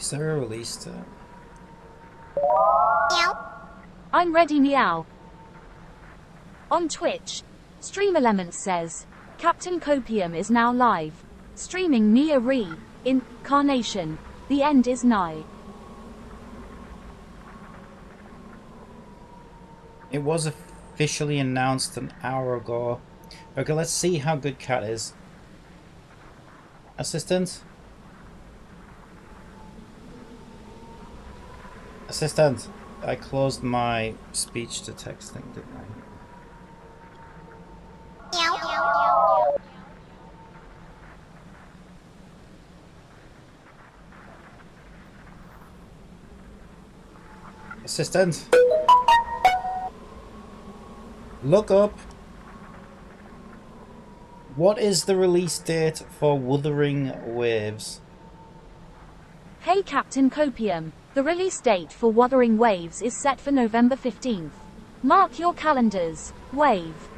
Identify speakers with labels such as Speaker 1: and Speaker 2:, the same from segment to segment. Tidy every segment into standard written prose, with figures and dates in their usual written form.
Speaker 1: Is there a release date?
Speaker 2: I'm ready, meow. On Twitch, Stream Elements says, Captain Copium is now live, streaming Nier Reincarnation. The end is nigh.
Speaker 1: It was officially announced an hour ago. Okay, let's see how good Cat is. Assistant? Assistant, I closed my speech to text thing, didn't I? Assistant? Look up. What is the release date for Wuthering Waves?
Speaker 2: Hey Captain Copium, the release date for Wuthering Waves is set for November 15th. Mark your calendars. Wave.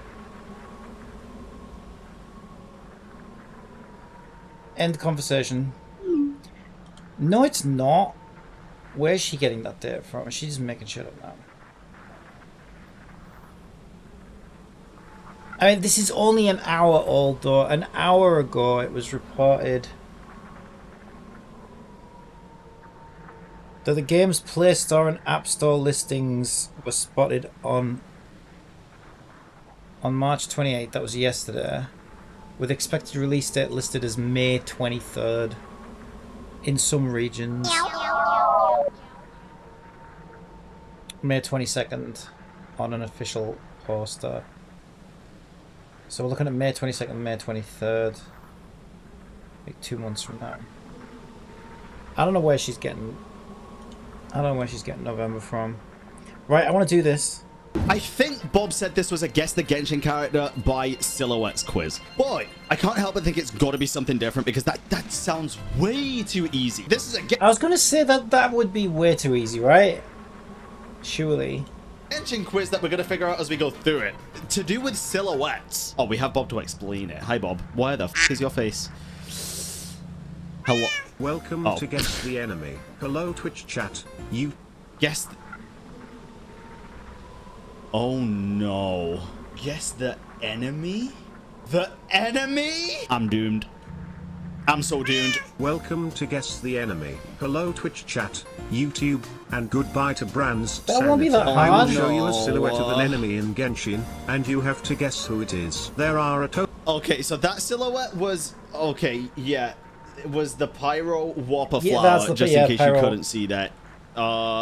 Speaker 1: End conversation. No, it's not. Where's she getting that date from? She's just making shit up now. I mean, this is only an hour old though. An hour ago it was reported that the game's Play Store and App Store listings were spotted on March 28th, that was yesterday, with expected release date listed as May 23rd in some regions. May 22nd on an official poster. So we're looking at May 22nd, May 23rd. Like 2 months from now. I don't know where she's getting November from. Right, I want to do this.
Speaker 3: I think Bob said this was a Guess the Genshin character by Silhouette's quiz. Boy, I can't help but think it's got to be something different because that sounds way too easy. This is a
Speaker 1: I was going to say that would be way too easy, right? Surely.
Speaker 3: Genshin quiz that we're going to figure out as we go through it. To do with silhouettes. Oh, we have Bob to explain it. Hi, Bob. Where the f is your face? Hello.
Speaker 4: Welcome to Guess the Enemy. Hello, Twitch chat. You
Speaker 3: guess. Oh no. Guess the enemy? The enemy? I'm doomed. I'm so doomed.
Speaker 4: Welcome to Guess the Enemy. Hello, Twitch chat, YouTube, and goodbye to Brands.
Speaker 1: That won't be that hard.
Speaker 4: I will show you a silhouette of an enemy in Genshin, and you have to guess who it is. There are a total.
Speaker 3: Okay, so that silhouette was okay. Yeah, it was the Pyro Whopper
Speaker 1: Yeah,
Speaker 3: flower.
Speaker 1: that's the-
Speaker 3: Just
Speaker 1: yeah,
Speaker 3: in case
Speaker 1: Pyro.
Speaker 3: you couldn't see that.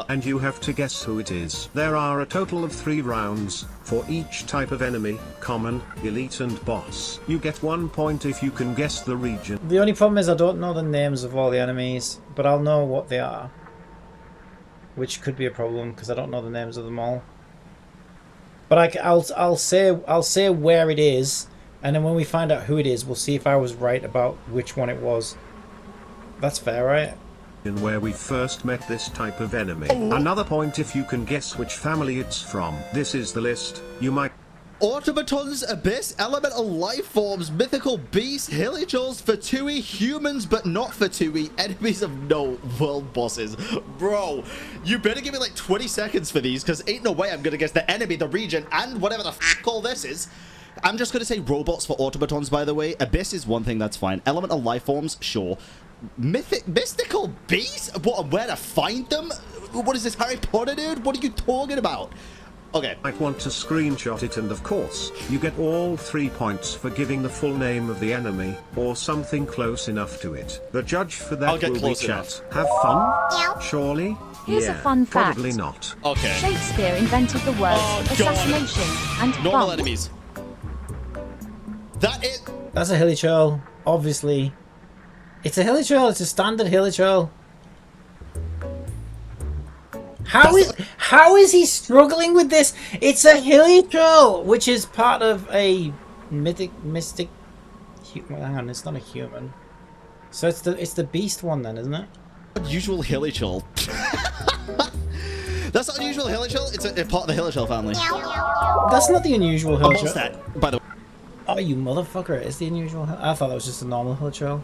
Speaker 4: And you have to guess who it is. There are a total of 3 rounds for each type of enemy: common, elite, and boss. You get 1 point if you can guess the region.
Speaker 1: The only problem is I don't know the names of all the enemies, but I'll know what they are. Which could be a problem because I don't know the names of them all. But I'll say where it is, and then when we find out who it is, we'll see if I was right about which one it was. That's fair, right?
Speaker 4: Where we first met this type of enemy. Another point if you can guess which family it's from. This is the list. You might.
Speaker 3: Automatons, Abyss, Elemental Life Forms, Mythical Beasts, Hilichurls, Fatui, Humans but not Fatui, Enemies of Note, World Bosses. Bro, you better give me like 20 seconds for these, because ain't no way I'm gonna guess the enemy, the region, and whatever the f*** all this is. I'm just gonna say robots for automatons, by the way. Abyss is one thing, that's fine. Elemental Life Forms, sure. Mystical Beasts? What, where to find them? What is this, Harry Potter, dude? What are you talking about? Okay.
Speaker 4: Might want to screenshot it, and of course, you get all 3 points for giving the full name of the enemy, or something close enough to it. The judge for that will be chat. Have fun? Surely?
Speaker 2: Here's a fun fact.
Speaker 4: Probably not.
Speaker 3: Okay.
Speaker 2: Shakespeare invented the words assassination and
Speaker 3: normal
Speaker 2: bump.
Speaker 3: enemies. That is.
Speaker 1: That's a Hilichurl, obviously. It's a Hilichurl. It's a standard Hilichurl. How is he struggling with this? It's a Hilichurl, which is part of a mystic. Hang on, it's not a human. So it's the beast one then, isn't it?
Speaker 3: Unusual Hilichurl. That's not unusual Hilichurl. It's a part of the Hilichurl family.
Speaker 1: That's not the unusual Hilichurl.
Speaker 3: What's that, by the way?
Speaker 1: Oh, you motherfucker! It's the unusual. I thought that was just a normal Hilichurl.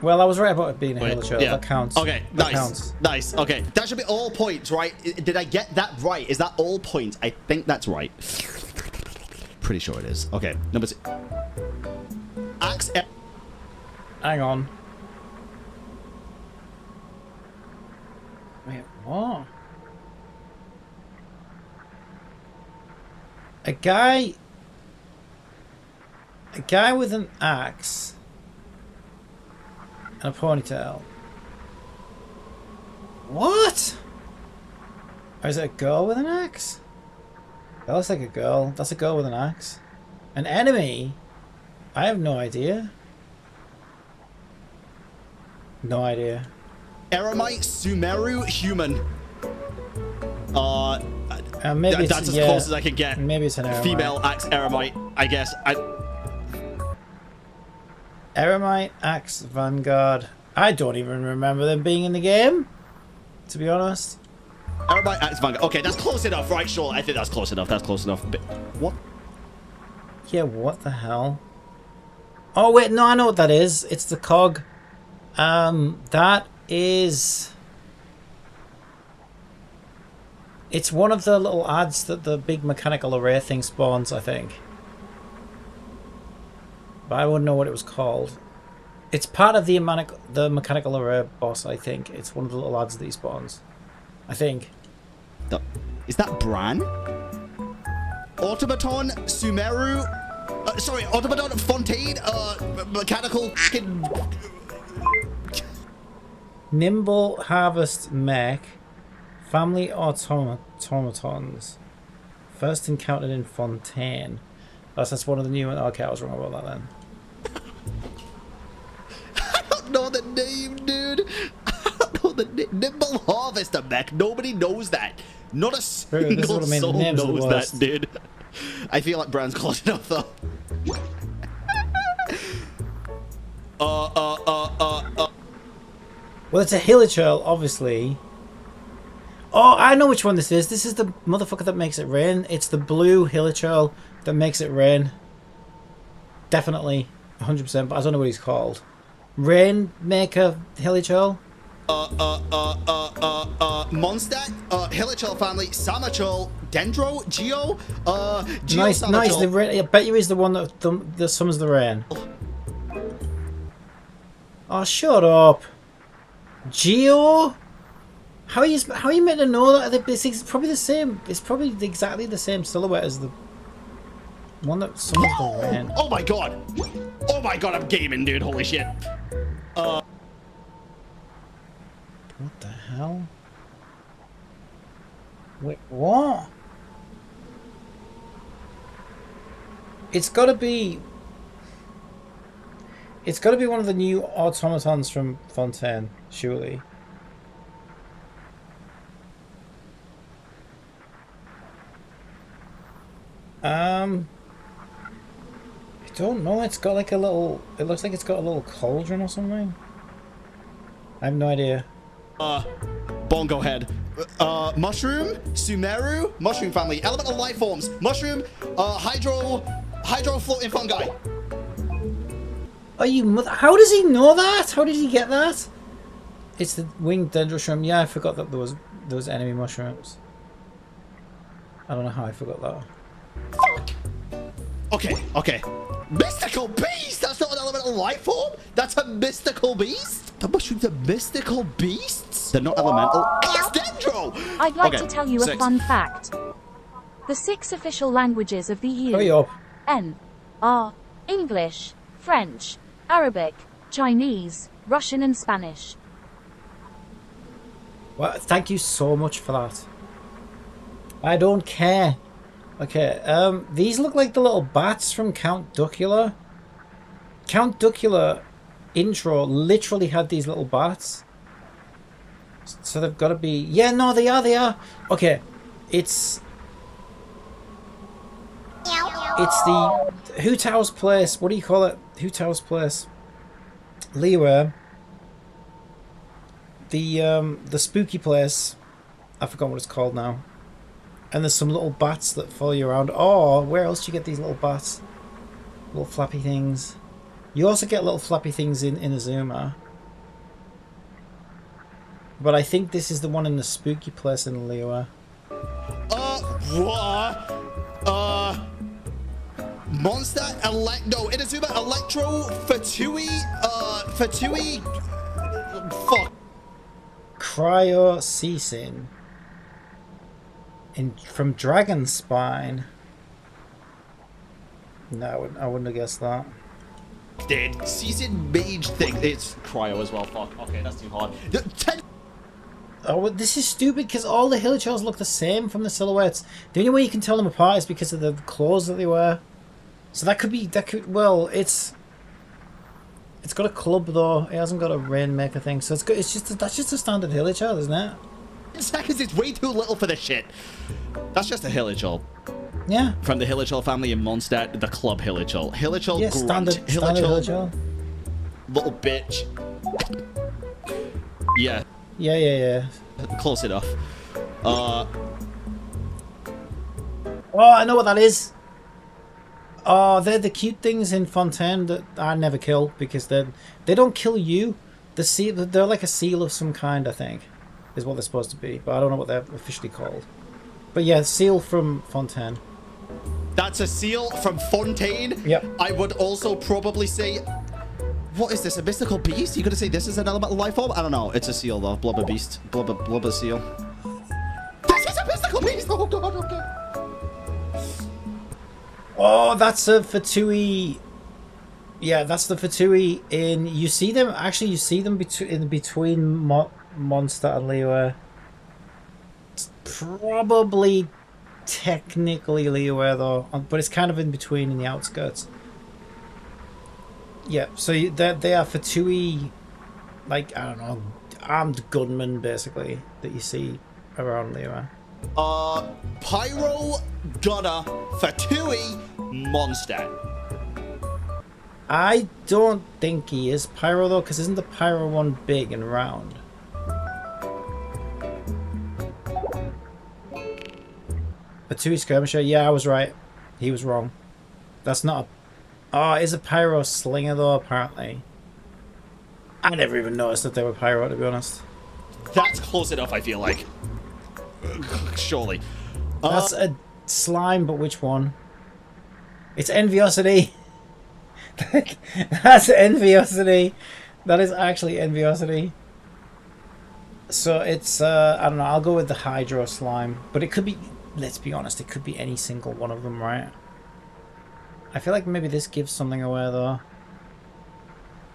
Speaker 1: Well, I was right about it being a hilichurl.
Speaker 3: Yeah.
Speaker 1: That counts.
Speaker 3: Okay,
Speaker 1: that
Speaker 3: nice.
Speaker 1: Counts.
Speaker 3: Nice. Okay, that should be all points, right? Did I get that right? Is that all points? I think that's right. Pretty sure it is. Okay, number 2. Axe.
Speaker 1: Hang on. Wait, what? A guy with an axe and a ponytail. What? Or is it a girl with an axe? That looks like a girl. That's a girl with an axe. An enemy? I have no idea. No idea.
Speaker 3: Eremite, Sumeru, human.
Speaker 1: Maybe
Speaker 3: that's as close as I can get.
Speaker 1: Maybe it's an Eremite.
Speaker 3: Female axe Eremite, I guess.
Speaker 1: Eremite, Axe, Vanguard. I don't even remember them being in the game, to be honest.
Speaker 3: Eremite, axe, Vanguard. Okay, that's close enough, right? Sure, I think that's close enough. That's close enough. But what?
Speaker 1: Yeah, what the hell? Oh, wait, no, I know what that is. It's the cog. That is... It's one of the little ads that the big mechanical array thing spawns, I think. But I wouldn't know what it was called. It's part of the mechanical array boss, I think. It's one of the little ads that he spawns. I think.
Speaker 3: Is that Bran? Automaton, Sumeru... sorry, Automaton, Fontaine, mechanical...
Speaker 1: Nimble, Harvest, Mech. Family automatons. First encountered in Fontaine. That's one of the new ones. Okay, I was wrong about that then.
Speaker 3: I don't know the name, dude. I don't know the name. Nimble Harvester Mech. Nobody knows that. Not a single soul knows that, dude. I feel like Bran's close enough, though.
Speaker 1: Well, it's a hilichurl, obviously. Oh, I know which one this is. This is the motherfucker that makes it rain. It's the blue hilichurl that makes it rain. Definitely, 100%. But I don't know what he's called. Rainmaker hilichurl.
Speaker 3: Mondstack, Hilichurl family, Samachurl, Dendro, Geo,
Speaker 1: Nice. I bet you he's the one that summons the rain. Oh, shut up. Geo? How are you meant to know that? It's probably the same. It's probably exactly the same silhouette as the one that summons the rain.
Speaker 3: Oh my god! Oh my god, I'm gaming, dude. Holy shit.
Speaker 1: What the hell? Wait, what? It's gotta be one of the new automatons from Fontaine, surely. I don't know. It's got like a little... It looks like it's got a little cauldron or something. I have no idea.
Speaker 3: Bongo head. Mushroom, Sumeru, mushroom family, elemental life forms, mushroom, hydro floating fungi.
Speaker 1: Are you... How does he know that? How did he get that? It's the winged dendroshroom. Yeah, I forgot that there was enemy mushrooms. I don't know how I forgot that.
Speaker 3: Fuck. Okay. Mystical beast! That's not an elemental life form! That's a mystical beast? The mushrooms are mystical beasts? They're not elemental. It's Dendro!
Speaker 2: I'd like to tell you a fun fact. The 6 official languages of the EU
Speaker 1: Hurry up.
Speaker 2: are English, French, Arabic, Chinese, Russian and Spanish.
Speaker 1: Well, thank you so much for that. I don't care. Okay, these look like the little bats from Count Duckula. Count Duckula intro literally had these little bats. So they've got to be... Yeah, no, they are. Okay, it's the Hu Tao's place. What do you call it? Hu Tao's place. Liyue. The spooky place. I forgot what it's called now. And there's some little bats that follow you around. Oh, where else do you get these little bats? Little flappy things. You also get little flappy things in Inazuma. But I think this is the one in the spooky place in Liyue.
Speaker 3: What? Monster no, Inazuma Electro Fatui, fuck.
Speaker 1: Cryo Ceasing. From Dragon Spine. No, I wouldn't have guessed that.
Speaker 3: Dead. Season Mage thing. It's Cryo as well. Fuck. Okay, that's too hard.
Speaker 1: Oh, well, this is stupid because all the Hilichurls look the same from the silhouettes. The only way you can tell them apart is because of the clothes that they wear. So well, it's got a club though. It hasn't got a Rainmaker thing. So that's just a standard Hilichurl, isn't it?
Speaker 3: 10 seconds is way too little for this shit. That's just a Hilichurl.
Speaker 1: Yeah.
Speaker 3: From the Hilichurl family in Mondstadt, the club Hilichurl. Hilichurl
Speaker 1: yeah,
Speaker 3: grunt.
Speaker 1: Standard Hilichurl.
Speaker 3: Little bitch. Yeah.
Speaker 1: Yeah.
Speaker 3: Close enough.
Speaker 1: Oh, I know what that is. Oh, they're the cute things in Fontaine that I never kill because they don't kill you. They're like a seal of some kind, I think, is what they're supposed to be. But I don't know what they're officially called. But yeah, seal from Fontaine.
Speaker 3: That's a seal from Fontaine?
Speaker 1: Yep.
Speaker 3: I would also probably say... What is this? A mystical beast? You gonna say this is an elemental life form? I don't know. It's a seal though. Blubber beast. Blubber seal. This is a mystical beast! Oh god, okay.
Speaker 1: Oh, that's a Fatui. Yeah, that's the Fatui in... You see them in between Mondstadt and Liyue. It's probably technically Liyue though, but it's kind of in between in the outskirts. Yeah, so they are Fatui, like, I don't know, armed gunmen, basically, that you see around Liyue.
Speaker 3: Pyro Gunner Fatui Mondstadt.
Speaker 1: I don't think he is Pyro, though, because isn't the Pyro one big and round? Fatui Skirmisher? Yeah, I was right. He was wrong. That's not a... Oh, it is a Pyro Slinger, though, apparently. I never even noticed that they were Pyro, to be honest.
Speaker 3: That's close enough, I feel like. Surely.
Speaker 1: That's a slime, but which one? It's Enviosity. That's Enviosity. That is actually Enviosity. So it's, I don't know, I'll go with the Hydro Slime. But it could be, let's be honest, it could be any single one of them, right? I feel like maybe this gives something away, though.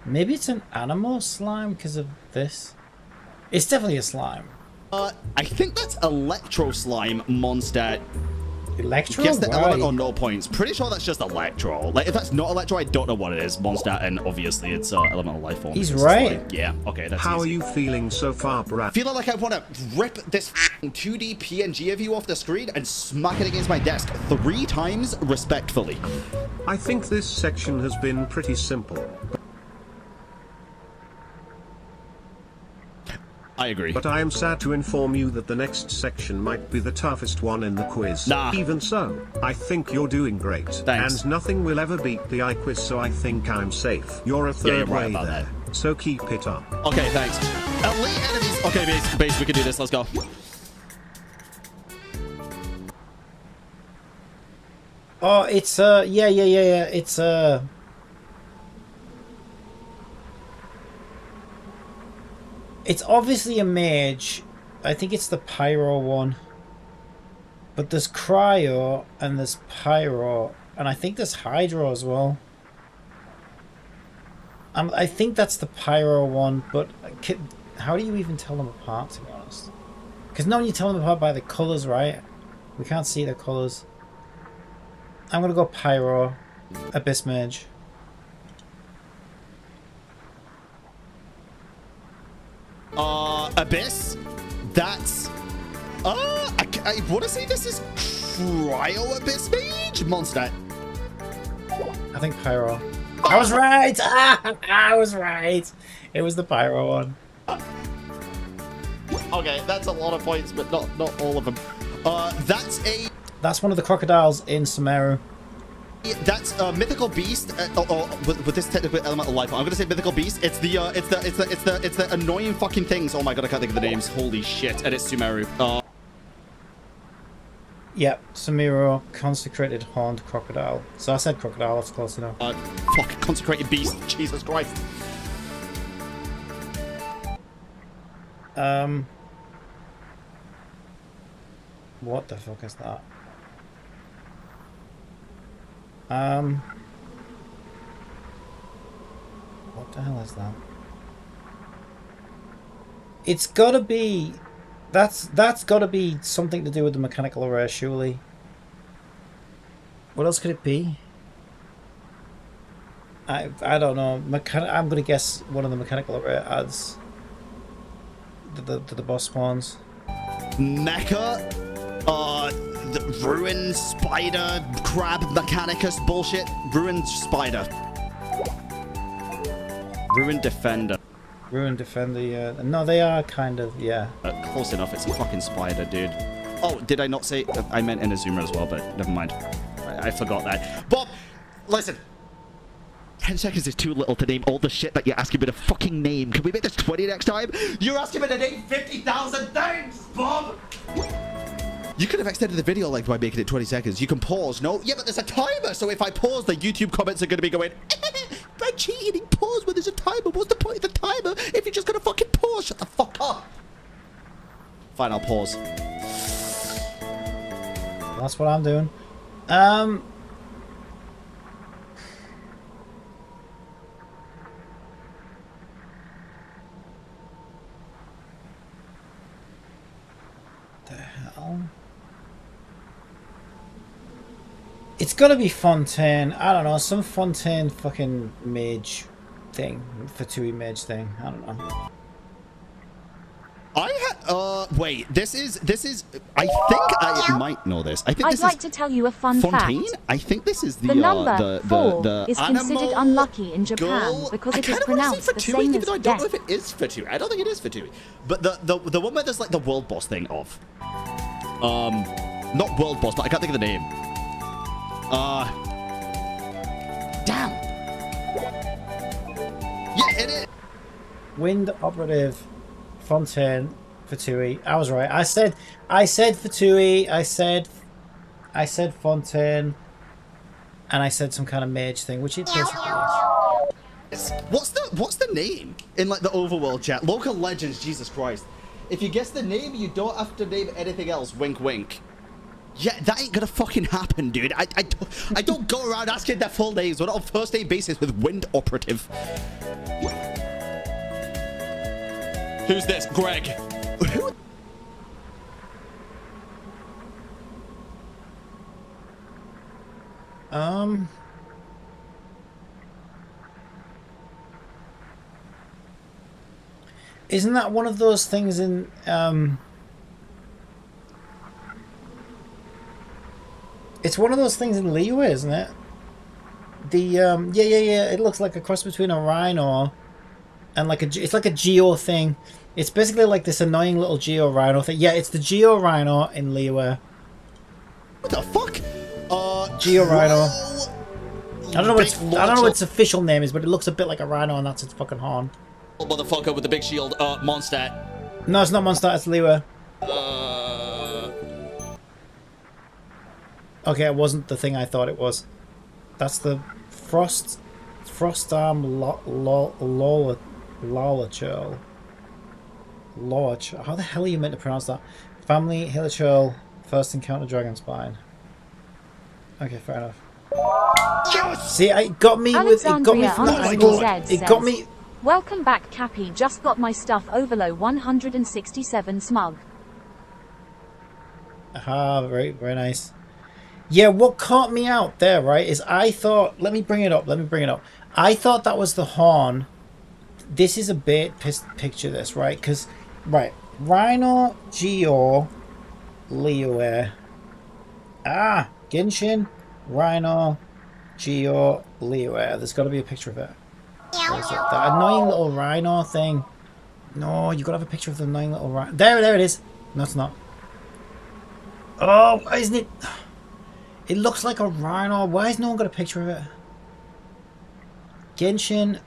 Speaker 1: Maybe it's an animal slime because of this. It's definitely a slime.
Speaker 3: I think that's Electro Slime Mondstadt.
Speaker 1: Electro?
Speaker 3: Guess the
Speaker 1: Why?
Speaker 3: element or no points. Pretty sure that's just Electro. Like, if that's not Electro, I don't know what it is. Mondstadt, and obviously it's elemental life form.
Speaker 1: He's
Speaker 3: It's
Speaker 1: right.
Speaker 3: Like, yeah, okay, that's
Speaker 4: How
Speaker 3: easy.
Speaker 4: are you feeling so far, Brad?
Speaker 3: Feeling like I want to rip this 2D PNG of you off the screen and smack it against my desk 3 times respectfully.
Speaker 4: I think this section has been pretty simple.
Speaker 3: I agree.
Speaker 4: But I am sad to inform you that the next section might be the toughest one in the quiz.
Speaker 3: Nah.
Speaker 4: Even so, I think you're doing great.
Speaker 3: Thanks.
Speaker 4: And nothing will ever beat the I quiz, so I think I'm safe. You're a
Speaker 3: you're
Speaker 4: third
Speaker 3: right
Speaker 4: way
Speaker 3: about
Speaker 4: there. So keep it up.
Speaker 3: Okay, thanks. Elite enemies. Okay, base, we can do this. Let's go.
Speaker 1: Oh, it's, yeah. It's, it's obviously a mage. I think it's the Pyro one. But there's Cryo, and there's Pyro, and I think there's Hydro as well. I think that's the Pyro one, but how do you even tell them apart, to be honest? Because no, you tell them apart by the colours, right? We can't see the colours. I'm gonna go Pyro, Abyss Mage.
Speaker 3: Abyss? That's... I want to say this is Cryo Abyss Mage? Mondstadt.
Speaker 1: I think Pyro. I was right! I was right! It was the Pyro one.
Speaker 3: Okay, that's a lot of points, but not all of them. That's
Speaker 1: That's one of the crocodiles in Sumeru.
Speaker 3: That's a mythical beast. With this technical element of life, I'm gonna say mythical beast. It's the annoying fucking things. Oh my god, I can't think of the names. Holy shit! And it's Sumeru.
Speaker 1: Yep, Sumeru, consecrated horned crocodile. So I said crocodile. That's close enough.
Speaker 3: Fuck, consecrated beast. Jesus Christ.
Speaker 1: What the fuck is that? What the hell is that? It's gotta be... That's gotta be something to do with the mechanical array, surely. What else could it be? I don't know. I'm gonna guess one of the mechanical array adds the boss spawns.
Speaker 3: Mecha? The Ruin Spider Crab Mechanicus bullshit. Ruin Spider. Ruin Defender.
Speaker 1: Ruin Defender, yeah. No, they are kind of, yeah.
Speaker 3: Close enough, it's a fucking spider, dude. Oh, did I not say... I meant Inazuma as well, but never mind. I forgot that. Bob, listen. 10 seconds is too little to name all the shit that you're asking me to fucking name. Can we make this 20 next time? You're asking me to name 50,000 things, Bob! You could have extended the video like by making it 20 seconds. You can pause, no? Yeah, but there's a timer, so if I pause, the YouTube comments are going to be going, by cheating, pause when there's a timer. What's the point of the timer if you're just going to fucking pause? Shut the fuck up. Fine, I'll pause.
Speaker 1: That's what I'm doing. The hell? It's gotta be Fontaine. I don't know, some Fontaine fucking mage thing. Fatui mage thing. I don't know.
Speaker 3: Wait, this is, I think I might know this. I think
Speaker 2: I'd
Speaker 3: this
Speaker 2: like
Speaker 3: is
Speaker 2: to tell you a fun
Speaker 3: Fontaine?
Speaker 2: fact.
Speaker 3: I think this is
Speaker 2: The number
Speaker 3: the
Speaker 2: 4 is considered unlucky in Japan
Speaker 3: girl.
Speaker 2: because
Speaker 3: I
Speaker 2: it is
Speaker 3: kinda wanna say
Speaker 2: pronounced the
Speaker 3: Fatui,
Speaker 2: same
Speaker 3: even
Speaker 2: as
Speaker 3: though I don't know
Speaker 2: death.
Speaker 3: if it is Fatui. I don't think it is Fatui. But the one where there's like the world boss thing of. Not world boss, but I can't think of the name. Damn. Yeah, it is.
Speaker 1: Wind operative Fontaine Fatui. I was right. I said Fatui, I said Fontaine, and I said some kind of mage thing, which it basically is.
Speaker 3: What's the name in like the overworld chat? Local legends, Jesus Christ. If you guess the name, you don't have to name anything else. Wink wink. Yeah, that ain't gonna fucking happen, dude. I don't go around asking their full names. We're not on first name basis with Wind Operative. Who's this? Greg. Who?
Speaker 1: Isn't that one of those things in it's one of those things in Liyue, isn't it? The yeah. It looks like a cross between a rhino and like it's like a geo thing. It's basically like this annoying little geo rhino thing. Yeah, it's the geo rhino in Liyue.
Speaker 3: What the fuck?
Speaker 1: Geo rhino. I don't know what its official name is, but it looks a bit like a rhino, and that's its fucking horn.
Speaker 3: Motherfucker with the big shield. Mondstadt.
Speaker 1: No, it's not Mondstadt. It's Liyue. Okay, it wasn't the thing I thought it was. That's the Frost Arm Lolachurl. How the hell are you meant to pronounce that? Family Hilichurl, first encounter Dragonspine. Okay, fair enough. Yes! See, it got me with it got me from that angle. It got me.
Speaker 2: Welcome back, Cappy. Just got my stuff overlow 167 smug.
Speaker 1: Aha, very, very nice. Yeah, what caught me out there, right, is I thought... Let me bring it up. I thought that was the horn. This is a bit... Picture this, right? Because, right, Rhino, Geo, Liyue. Genshin, Rhino, Geo, Liyue. There's got to be a picture of it. That annoying little rhino thing. No, you gotta have a picture of the annoying little rhino. There it is. No, it's not. Oh, isn't it? It looks like a rhino. Why has no one got a picture of it? Genshin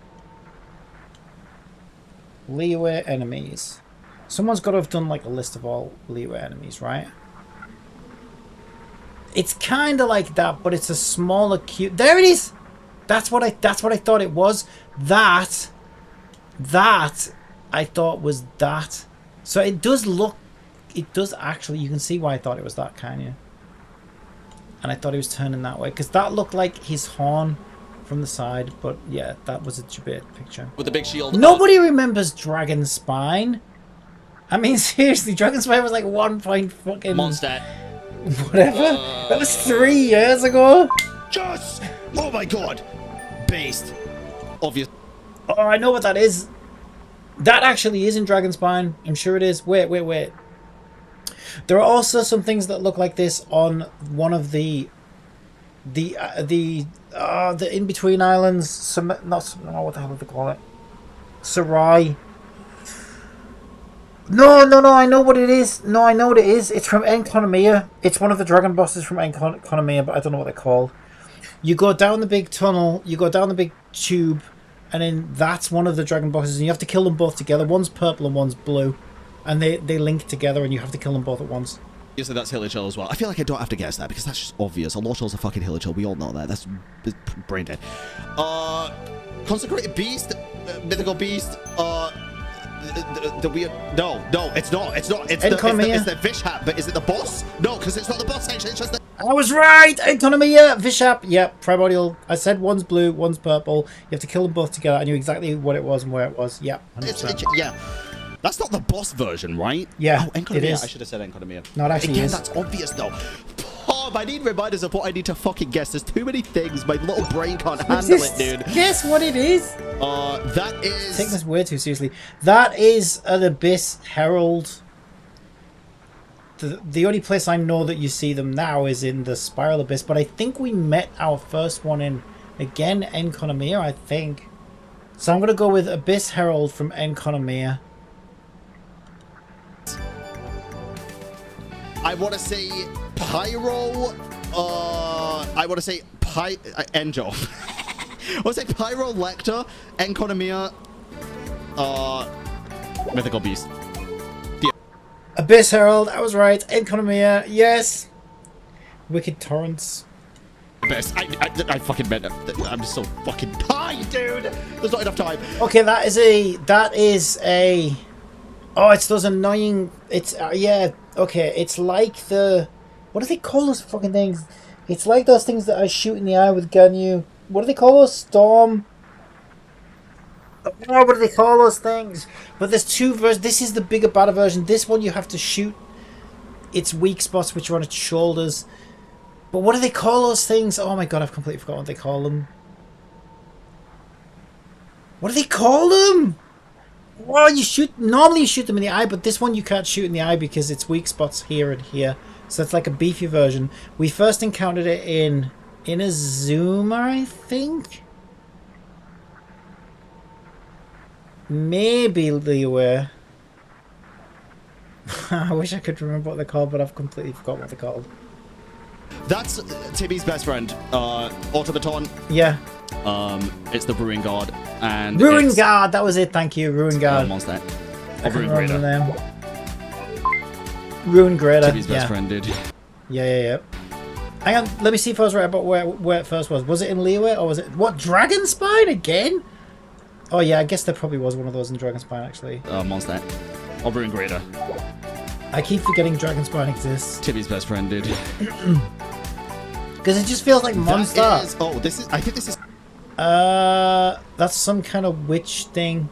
Speaker 1: Liyue enemies. Someone's got to have done like a list of all Liyue enemies, right? It's kind of like that, but it's a smaller cube. There it is. That's what I thought it was. That I thought was that. So it does look. It does actually. You can see why I thought it was that, can you? And I thought he was turning that way because that looked like his horn from the side. But yeah, that was a Jabit picture
Speaker 3: with the big shield.
Speaker 1: Nobody remembers Dragon Spine. I mean, seriously, Dragon Spine was like 1 point fucking
Speaker 3: Monster.
Speaker 1: Whatever. That was 3 years ago.
Speaker 3: Just. Oh my god. Based. Obvious.
Speaker 1: Oh, I know what that is. That actually is in Dragon Spine. I'm sure it is. Wait. There are also some things that look like this on one of the in-between islands. What the hell do they call it? Sarai. No, I know what it is. No, I know what it is. It's from Enconomia. It's one of the dragon bosses from Enconomia, but I don't know what they're called. You go down the big tunnel, you go down the big tube, and then that's one of the dragon bosses, and you have to kill them both together. One's purple and one's blue. And they link together, and you have to kill them both at once.
Speaker 3: You said that's Hilichurl as well. I feel like I don't have to guess that, because that's just obvious. Hilichurl's a fucking Hilichurl. We all know that. That's brain dead. Consecrated Beast? Mythical Beast? The weird... No, it's not. It's the Fish Hat, but is it the boss? No, because it's not the boss section, it's just the...
Speaker 1: I was right! Enconomia! Vishap! Yep, primordial. I said one's blue, one's purple. You have to kill them both together. I knew exactly what it was and where it was. Yep, 100%.
Speaker 3: Yeah. That's not the boss version, right?
Speaker 1: Yeah,
Speaker 3: Enconomia.
Speaker 1: it is.
Speaker 3: I should have said Enconomia.
Speaker 1: No, it actually is.
Speaker 3: That's obvious, though. Oh, I need reminders of what I need to fucking guess. There's too many things. My little brain can't handle it, dude.
Speaker 1: Guess what it is?
Speaker 3: That is...
Speaker 1: Taking this way too seriously. That is an Abyss Herald. The only place I know that you see them now is in the Spiral Abyss, but I think we met our first one in, again, Enconomia, I think. So I'm going to go with Abyss Herald from Enconomia.
Speaker 3: I want to say Pyro. I want to say Enjo. I want to say Pyro Lecter, Enconomia, Mythical Beast.
Speaker 1: Abyss Herald, I was right. Enconomia, yes. Wicked Torrents.
Speaker 3: Abyss. I fucking meant it. I'm just so fucking tired, dude. There's not enough time.
Speaker 1: Okay, that is a. Oh, it's those annoying. It's yeah. Okay, it's like the. What do they call those fucking things? It's like those things that I shoot in the eye with Ganyu. What do they call those? Storm. Oh, what do they call those things? But there's two versions. This is the bigger, badder version. This one you have to shoot its weak spots, which are on its shoulders. But what do they call those things? Oh my god, I've completely forgotten what they call them. What do they call them? Well, normally you shoot them in the eye, but this one you can't shoot in the eye because it's weak spots here and here. So it's like a beefy version. We first encountered it in Inazuma, I think. Maybe Liyue. I wish I could remember what they're called, but I've completely forgotten what they're called.
Speaker 3: That's Timmy's best friend, Automaton.
Speaker 1: Yeah.
Speaker 3: It's the Brewing Guard, and
Speaker 1: Ruin Guard, that was it, thank you, Ruin Guard.
Speaker 3: Monster.
Speaker 1: Or Ruin Grader. Ruin Grader,
Speaker 3: Timmy's best friend, dude.
Speaker 1: Yeah. Hang on, let me see if I was right about where it first was. Was it in Liyue, or was it... What, Dragon Spine again? Oh yeah, I guess there probably was one of those in Dragon Spine, actually.
Speaker 3: Monster. Or Brewing Grader.
Speaker 1: I keep forgetting Dragon Spine exists.
Speaker 3: Timmy's best friend, dude.
Speaker 1: Because it just feels like Monster.
Speaker 3: I think this is...
Speaker 1: That's some kind of witch thing.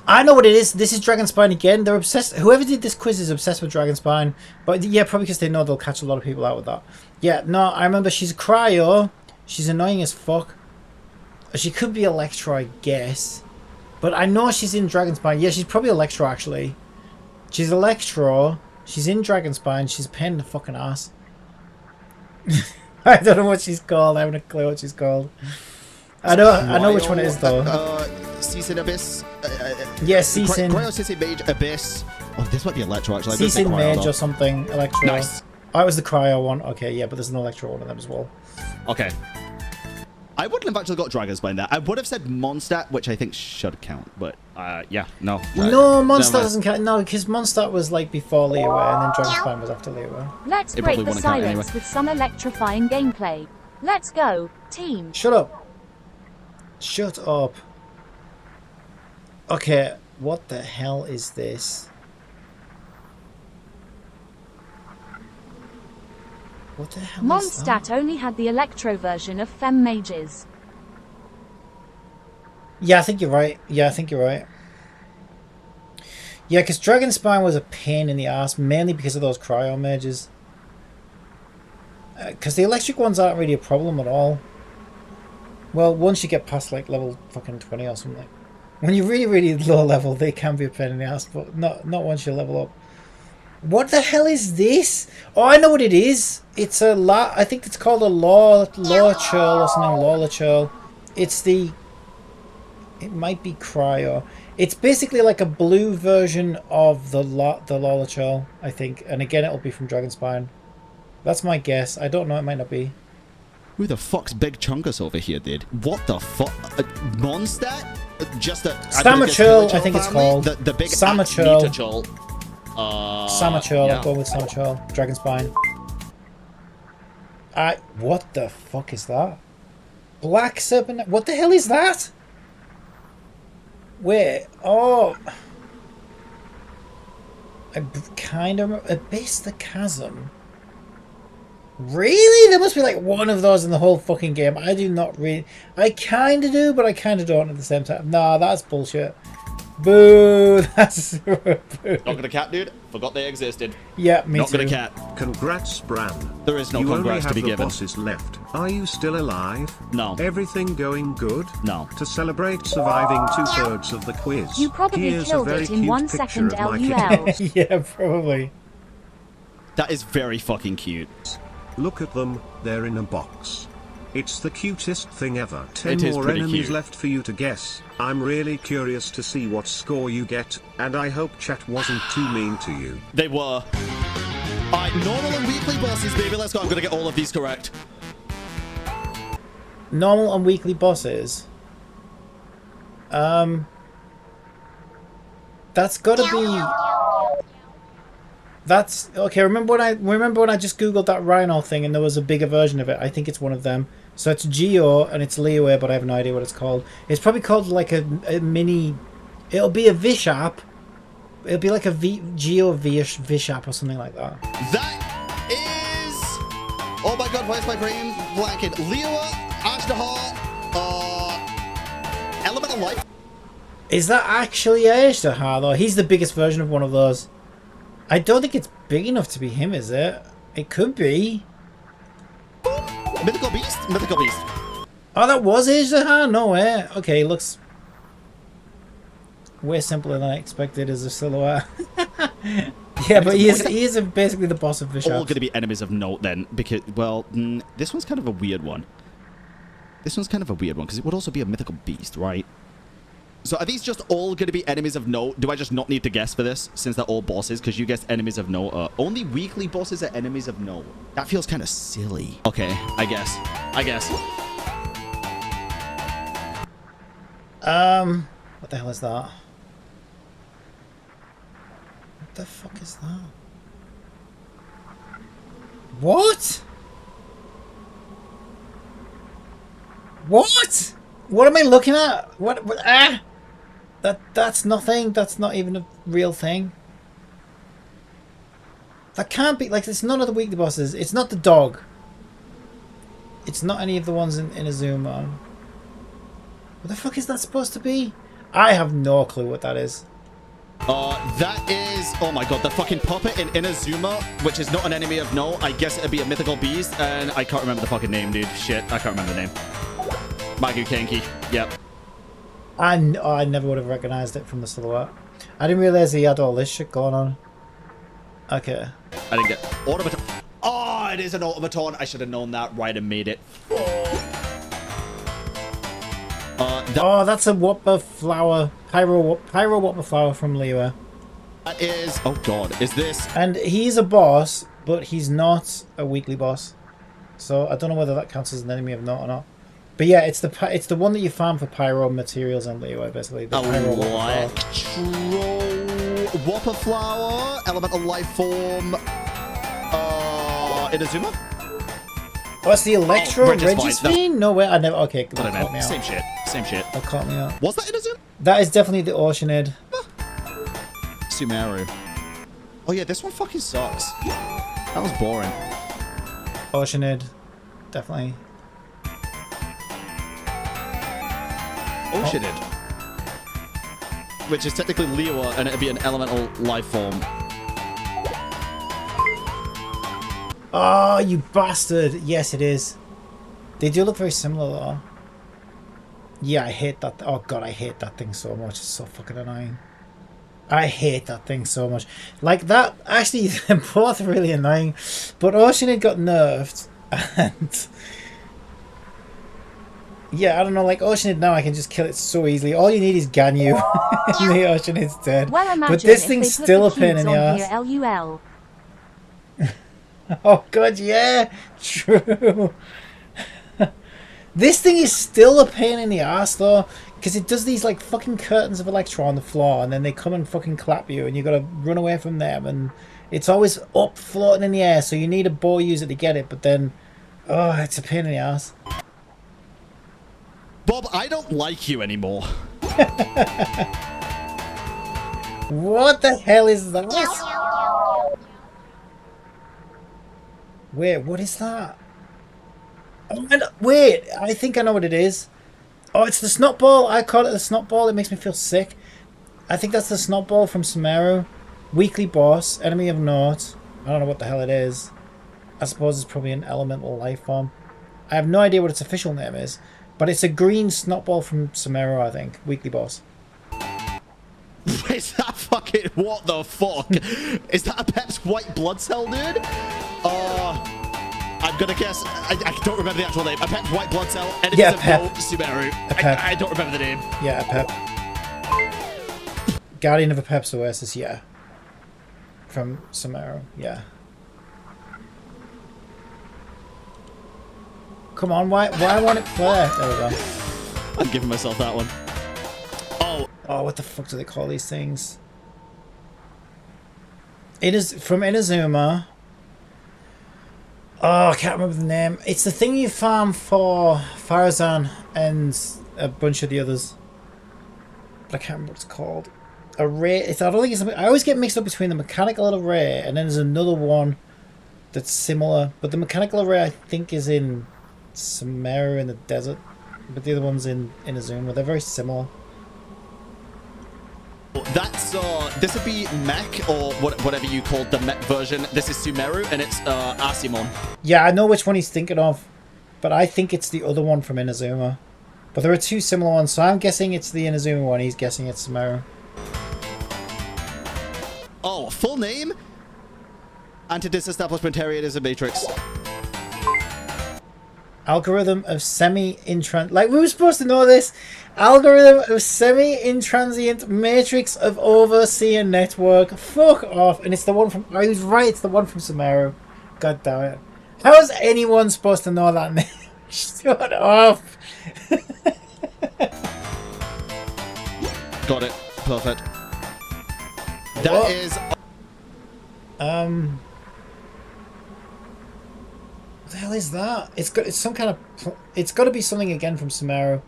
Speaker 1: I know what it is. This is Dragon Spine again. They're obsessed. Whoever did this quiz is obsessed with Dragon Spine. But yeah, probably because they know they'll catch a lot of people out with that. Yeah, no, I remember she's Cryo. She's annoying as fuck. She could be Electro, I guess. But I know she's in Dragon Spine. Yeah, she's probably Electro, actually. She's Electro. She's in Dragon Spine. She's a pain in the fucking ass. I don't know what she's called. I haven't a clue what she's called. I know which one it is, though.
Speaker 3: Season Abyss.
Speaker 1: Yeah, Season.
Speaker 3: Cryo Season Mage Abyss. Oh, this might be Electro, actually.
Speaker 1: Season Mage or something. Electro.
Speaker 3: Nice.
Speaker 1: Oh, it was the cryo one. Okay, yeah, but there's an electro one of them as well.
Speaker 3: Okay. I wouldn't have actually got Dragon Spine there. I would have said Mondstadt, which I think should count, but yeah, no.
Speaker 1: No, Mondstadt doesn't count. No, because Mondstadt was like before Liyue, and then Dragon Spine was after Liyue.
Speaker 2: Let's break the silence with some electrifying gameplay. Let's go, team.
Speaker 1: Shut up. Shut up. Okay, what the hell is this? What the hell is that?
Speaker 2: Mondstadt only had the electro version of Fem Mages.
Speaker 1: Yeah, I think you're right. Yeah, because Dragon Spine was a pain in the ass, mainly because of those cryo mages. Because the electric ones aren't really a problem at all. Well, once you get past like level fucking 20 or something. When you're really, really low level, they can be a pain in the ass, but not once you level up. What the hell is this? Oh, I know what it is. It's a I think it's called a law churl or something. Lawler churl. It might be cryo. It's basically like a blue version of the Lawler churl, I think. And again, it'll be from Dragon Spine. That's my guess. I don't know. It might not be.
Speaker 3: Who the fuck's Big Chungus over here, dude? What the fuck? Mondstadt? Just a...
Speaker 1: Samachurl, I think it's called.
Speaker 3: The big
Speaker 1: Samachurl. Samachurl,
Speaker 3: yeah.
Speaker 1: I'll go with Samachurl. Dragon Spine. What the fuck is that? Black Serpent... What the hell is that? Wait, oh... I kind of... Abyss the Chasm. Really? There must be like one of those in the whole fucking game. I do not really... I kind of do, but I kind of don't at the same time. Nah, that's bullshit. Boo! That's... Boo.
Speaker 3: Not gonna cat, dude. Forgot they existed.
Speaker 1: Yeah, me
Speaker 3: Not
Speaker 1: too.
Speaker 3: gonna cat.
Speaker 4: Congrats, Bran.
Speaker 3: There is no
Speaker 4: you
Speaker 3: congrats to be
Speaker 4: given.
Speaker 3: given.
Speaker 4: Bosses left. Are you still alive?
Speaker 3: No.
Speaker 4: Everything going good?
Speaker 3: No.
Speaker 4: To celebrate surviving 2/3 of the quiz.
Speaker 2: You probably
Speaker 4: Here's
Speaker 2: killed
Speaker 4: a very
Speaker 2: it in
Speaker 4: cute
Speaker 2: 1
Speaker 4: picture
Speaker 2: second,
Speaker 4: of my
Speaker 2: LUL.
Speaker 4: kid.
Speaker 1: Yeah, probably.
Speaker 3: That is very fucking cute.
Speaker 4: Look at them, they're in a box. It's the cutest thing ever. 10
Speaker 3: It is
Speaker 4: more
Speaker 3: pretty
Speaker 4: enemies
Speaker 3: cute.
Speaker 4: left for you to guess. I'm really curious to see what score you get, and I hope chat wasn't too mean to you.
Speaker 3: They were. Alright, normal and weekly bosses, baby. Let's go. I'm gonna get all of these correct.
Speaker 1: Normal and weekly bosses. That's gotta be... That's... Okay, remember when I just googled that Rhino thing and there was a bigger version of it? I think it's one of them. So it's Geo and it's Liyue, but I have no idea what it's called. It's probably called like a mini... It'll be a Vishap. It'll be like a Geo Vishap or something like that.
Speaker 3: That is... Oh my god, why is my brain blanking? Liyue, Ashdahar, Element of Life.
Speaker 1: Is that actually Ashdahar though? He's the biggest version of one of those. I don't think it's big enough to be him, is it? It could be.
Speaker 3: Mythical Beast? Mythical Beast.
Speaker 1: Oh, that was Ashdahar? No way. Okay, looks way simpler than I expected as a silhouette. Yeah, but he is basically the boss of Vishap.
Speaker 3: All going to be enemies of note then, because, well, this one's kind of a weird one. This one's kind of a weird one, because it would also be a mythical beast, right? So are these just all going to be enemies of note? Do I just not need to guess for this, since they're all bosses? Because you guessed enemies of note. Only weekly bosses are enemies of note. That feels kind of silly. Okay, I guess.
Speaker 1: What the hell is that? What the fuck is that? What? What? What am I looking at? What that's nothing. That's not even a real thing. That can't be, like, it's none of the weekly bosses. It's not the dog. It's not any of the ones in Azuma. What the fuck is that supposed to be? I have no clue what that is.
Speaker 3: That is... Oh my god, the fucking puppet in Inazuma, which is not an enemy of note. I guess it'd be a mythical beast, and I can't remember the fucking name, dude. Shit, I can't remember the name. Magu Kenki. Yep.
Speaker 1: I never would have recognized it from the silhouette. I didn't realize he had all this shit going on. Okay.
Speaker 3: I didn't get... Automaton. Oh, it is an automaton. I should have known that right and made it.
Speaker 1: Oh, that's a Whopper flower. Pyro Whopper flower from Liyue.
Speaker 3: That is... Oh, God. Is this...
Speaker 1: And he's a boss, but he's not a weekly boss. So I don't know whether that counts as an enemy of note or not. But yeah, it's the one that you farm for pyro materials and Leo, basically. The pyro
Speaker 3: Whopper flower, elemental life form, Inazuma?
Speaker 1: What's the Electro Regisvine? No way, I never. Okay, that caught me out.
Speaker 3: Same shit.
Speaker 1: That caught me out.
Speaker 3: Was that Inazuma?
Speaker 1: That is definitely the Oceanid.
Speaker 3: Sumeru. Oh yeah, this one fucking sucks. That was boring.
Speaker 1: Oceanid, definitely.
Speaker 3: Oceanid. Which is technically Leo, and it'd be an elemental life form.
Speaker 1: Oh, you bastard! Yes, it is. They do look very similar, though. Yeah, I hate that. Oh god, I hate that thing so much. It's so fucking annoying. I hate that thing so much. Like that, actually, they're both really annoying. But Oceanid got nerfed, and yeah, I don't know. Like Oceanid now, I can just kill it so easily. All you need is Ganyu, and the Oceanid's dead.
Speaker 2: Well,
Speaker 1: but this thing's still a pain in the ass.
Speaker 2: LUL.
Speaker 1: Oh god, yeah, true. This thing is still a pain in the ass though, because it does these like fucking curtains of Electro on the floor, and then they come and fucking clap you, and you gotta run away from them, and it's always up floating in the air, so you need a bow user to get it. But then, oh, it's a pain in the ass.
Speaker 3: Bob, I don't like you anymore.
Speaker 1: What the hell is that? Wait, what is that? Oh, wait, I think I know what it is. Oh, it's the snot ball. I call it the snot ball. It makes me feel sick. I think that's the snot ball from Sumeru. Weekly boss, enemy of note. I don't know what the hell it is. I suppose it's probably an elemental life form. I have no idea what its official name is, but it's a green snot ball from Sumeru, I think. Weekly boss.
Speaker 3: Is that fucking... What the fuck? Is that a Pep's white blood cell, dude? I'm gonna guess... I don't remember the actual name. A Pep's white blood cell. And
Speaker 1: yeah,
Speaker 3: it's
Speaker 1: Pep.
Speaker 3: Sumeru. I don't remember the name.
Speaker 1: Yeah, a Pep. Guardian of a Pep's Oasis, yeah. From Sumeru, yeah. Come on, why won't it play? There we go.
Speaker 3: I'm giving myself that one.
Speaker 1: Oh, what the fuck do they call these things? It is from Inazuma. Oh, I can't remember the name. It's the thing you farm for Farazan and a bunch of the others. But I can't remember what it's called. A ray. I don't think it's. I always get mixed up between the mechanical array and then there's another one that's similar. But the mechanical array I think is in Sumeru in the desert, but the other one's in Inazuma. They're very similar.
Speaker 3: That's this would be mech or whatever you called the mech version. This is Sumeru and it's Asimon.
Speaker 1: Yeah, I know which one he's thinking of, but I think it's the other one from Inazuma. But there are two similar ones, so I'm guessing it's the Inazuma one. He's guessing it's Sumeru.
Speaker 3: Oh, full name? Anti-disestablishmentarian is a matrix.
Speaker 1: Algorithm of semi-intrans... Like, we were supposed to know this. Algorithm of semi-intransient matrix of overseer network. Fuck off. And it's the one from... I was right, it's the one from Sumeru. God damn it. How is anyone supposed to know that name? Shut off.
Speaker 3: Got it. Perfect. That
Speaker 1: What?
Speaker 3: is...
Speaker 1: What the hell is that? It's some kind of... It's got to be something again from Sumeru.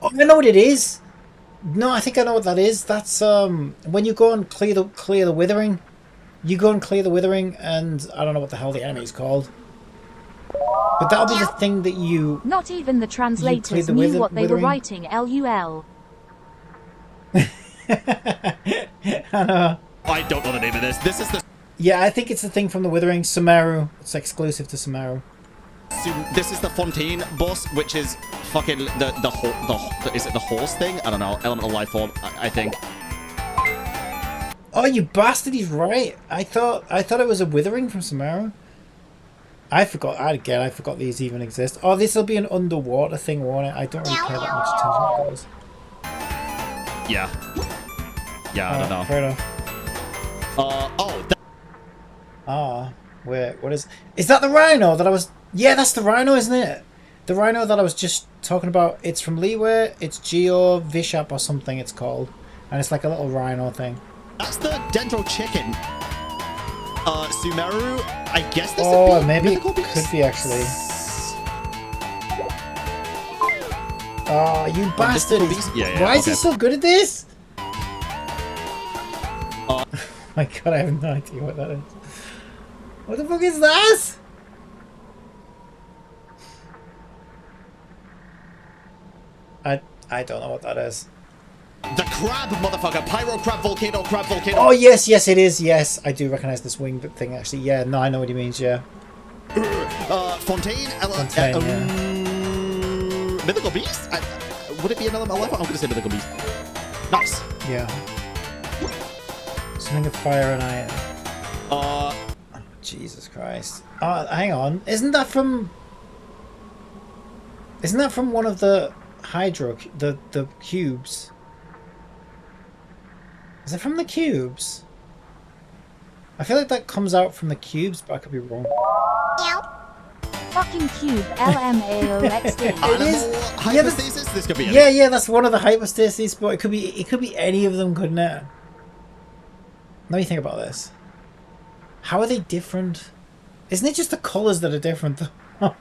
Speaker 1: Oh, I know what it is. No, I think I know what that is. That's when you go and clear the withering. You go and clear the withering, and I don't know what the hell the enemy is called. But that'll be the thing that you...
Speaker 2: Not even the translators knew what they were writing. LUL.
Speaker 1: I know.
Speaker 3: I don't know the name of this. This is the...
Speaker 1: Yeah, I think it's the thing from the withering. Sumeru. It's exclusive to Sumeru.
Speaker 3: This is the Fontaine boss, which is fucking the is it the horse thing? I don't know. Elemental life form, I think.
Speaker 1: Oh, you bastard! He's right. I thought it was a withering from Sumeru. I forgot. I forgot these even exist. Oh, this will be an underwater thing, won't it? I don't really pay that much attention to those.
Speaker 3: Yeah. Yeah, I don't know.
Speaker 1: Fair enough.
Speaker 3: Oh.
Speaker 1: Ah, wait, what is that the rhino that I was... Yeah, that's the rhino, isn't it? The rhino that I was just talking about. It's from Leeway. It's Geo Vishap or something it's called. And it's like a little rhino thing.
Speaker 3: That's the Dendro chicken. Sumeru, I guess this
Speaker 1: Oh,
Speaker 3: would be
Speaker 1: maybe it
Speaker 3: mythical beast?
Speaker 1: could be actually. Oh, you bastard!
Speaker 3: Yeah,
Speaker 1: Why is
Speaker 3: okay.
Speaker 1: he so good at this? Oh my god, I have no idea what that is. What the fuck is that? I don't know what that is.
Speaker 3: The crab, motherfucker! Pyro crab, volcano, crab, volcano.
Speaker 1: Oh yes, yes it is. Yes, I do recognize this winged thing actually. Yeah, no, I know what he means. Yeah.
Speaker 3: Fontaine.
Speaker 1: Fontaine, yeah.
Speaker 3: Mythical beast. Would it be another life? I'm gonna say mythical beast. Nice.
Speaker 1: Yeah. Something of fire and iron. Oh, Jesus Christ. Hang on. Isn't that from one of the the cubes? Is it from the cubes? I feel like that comes out from the cubes, but I could be wrong.
Speaker 2: Fucking cube, LMAOXD.
Speaker 1: It is.
Speaker 3: Hypostasis? Yeah, this could be it.
Speaker 1: Yeah, yeah, that's one of the hypostases, but it could be any of them, couldn't it? Let me think about this. How are they different? Isn't it just the colours that are different?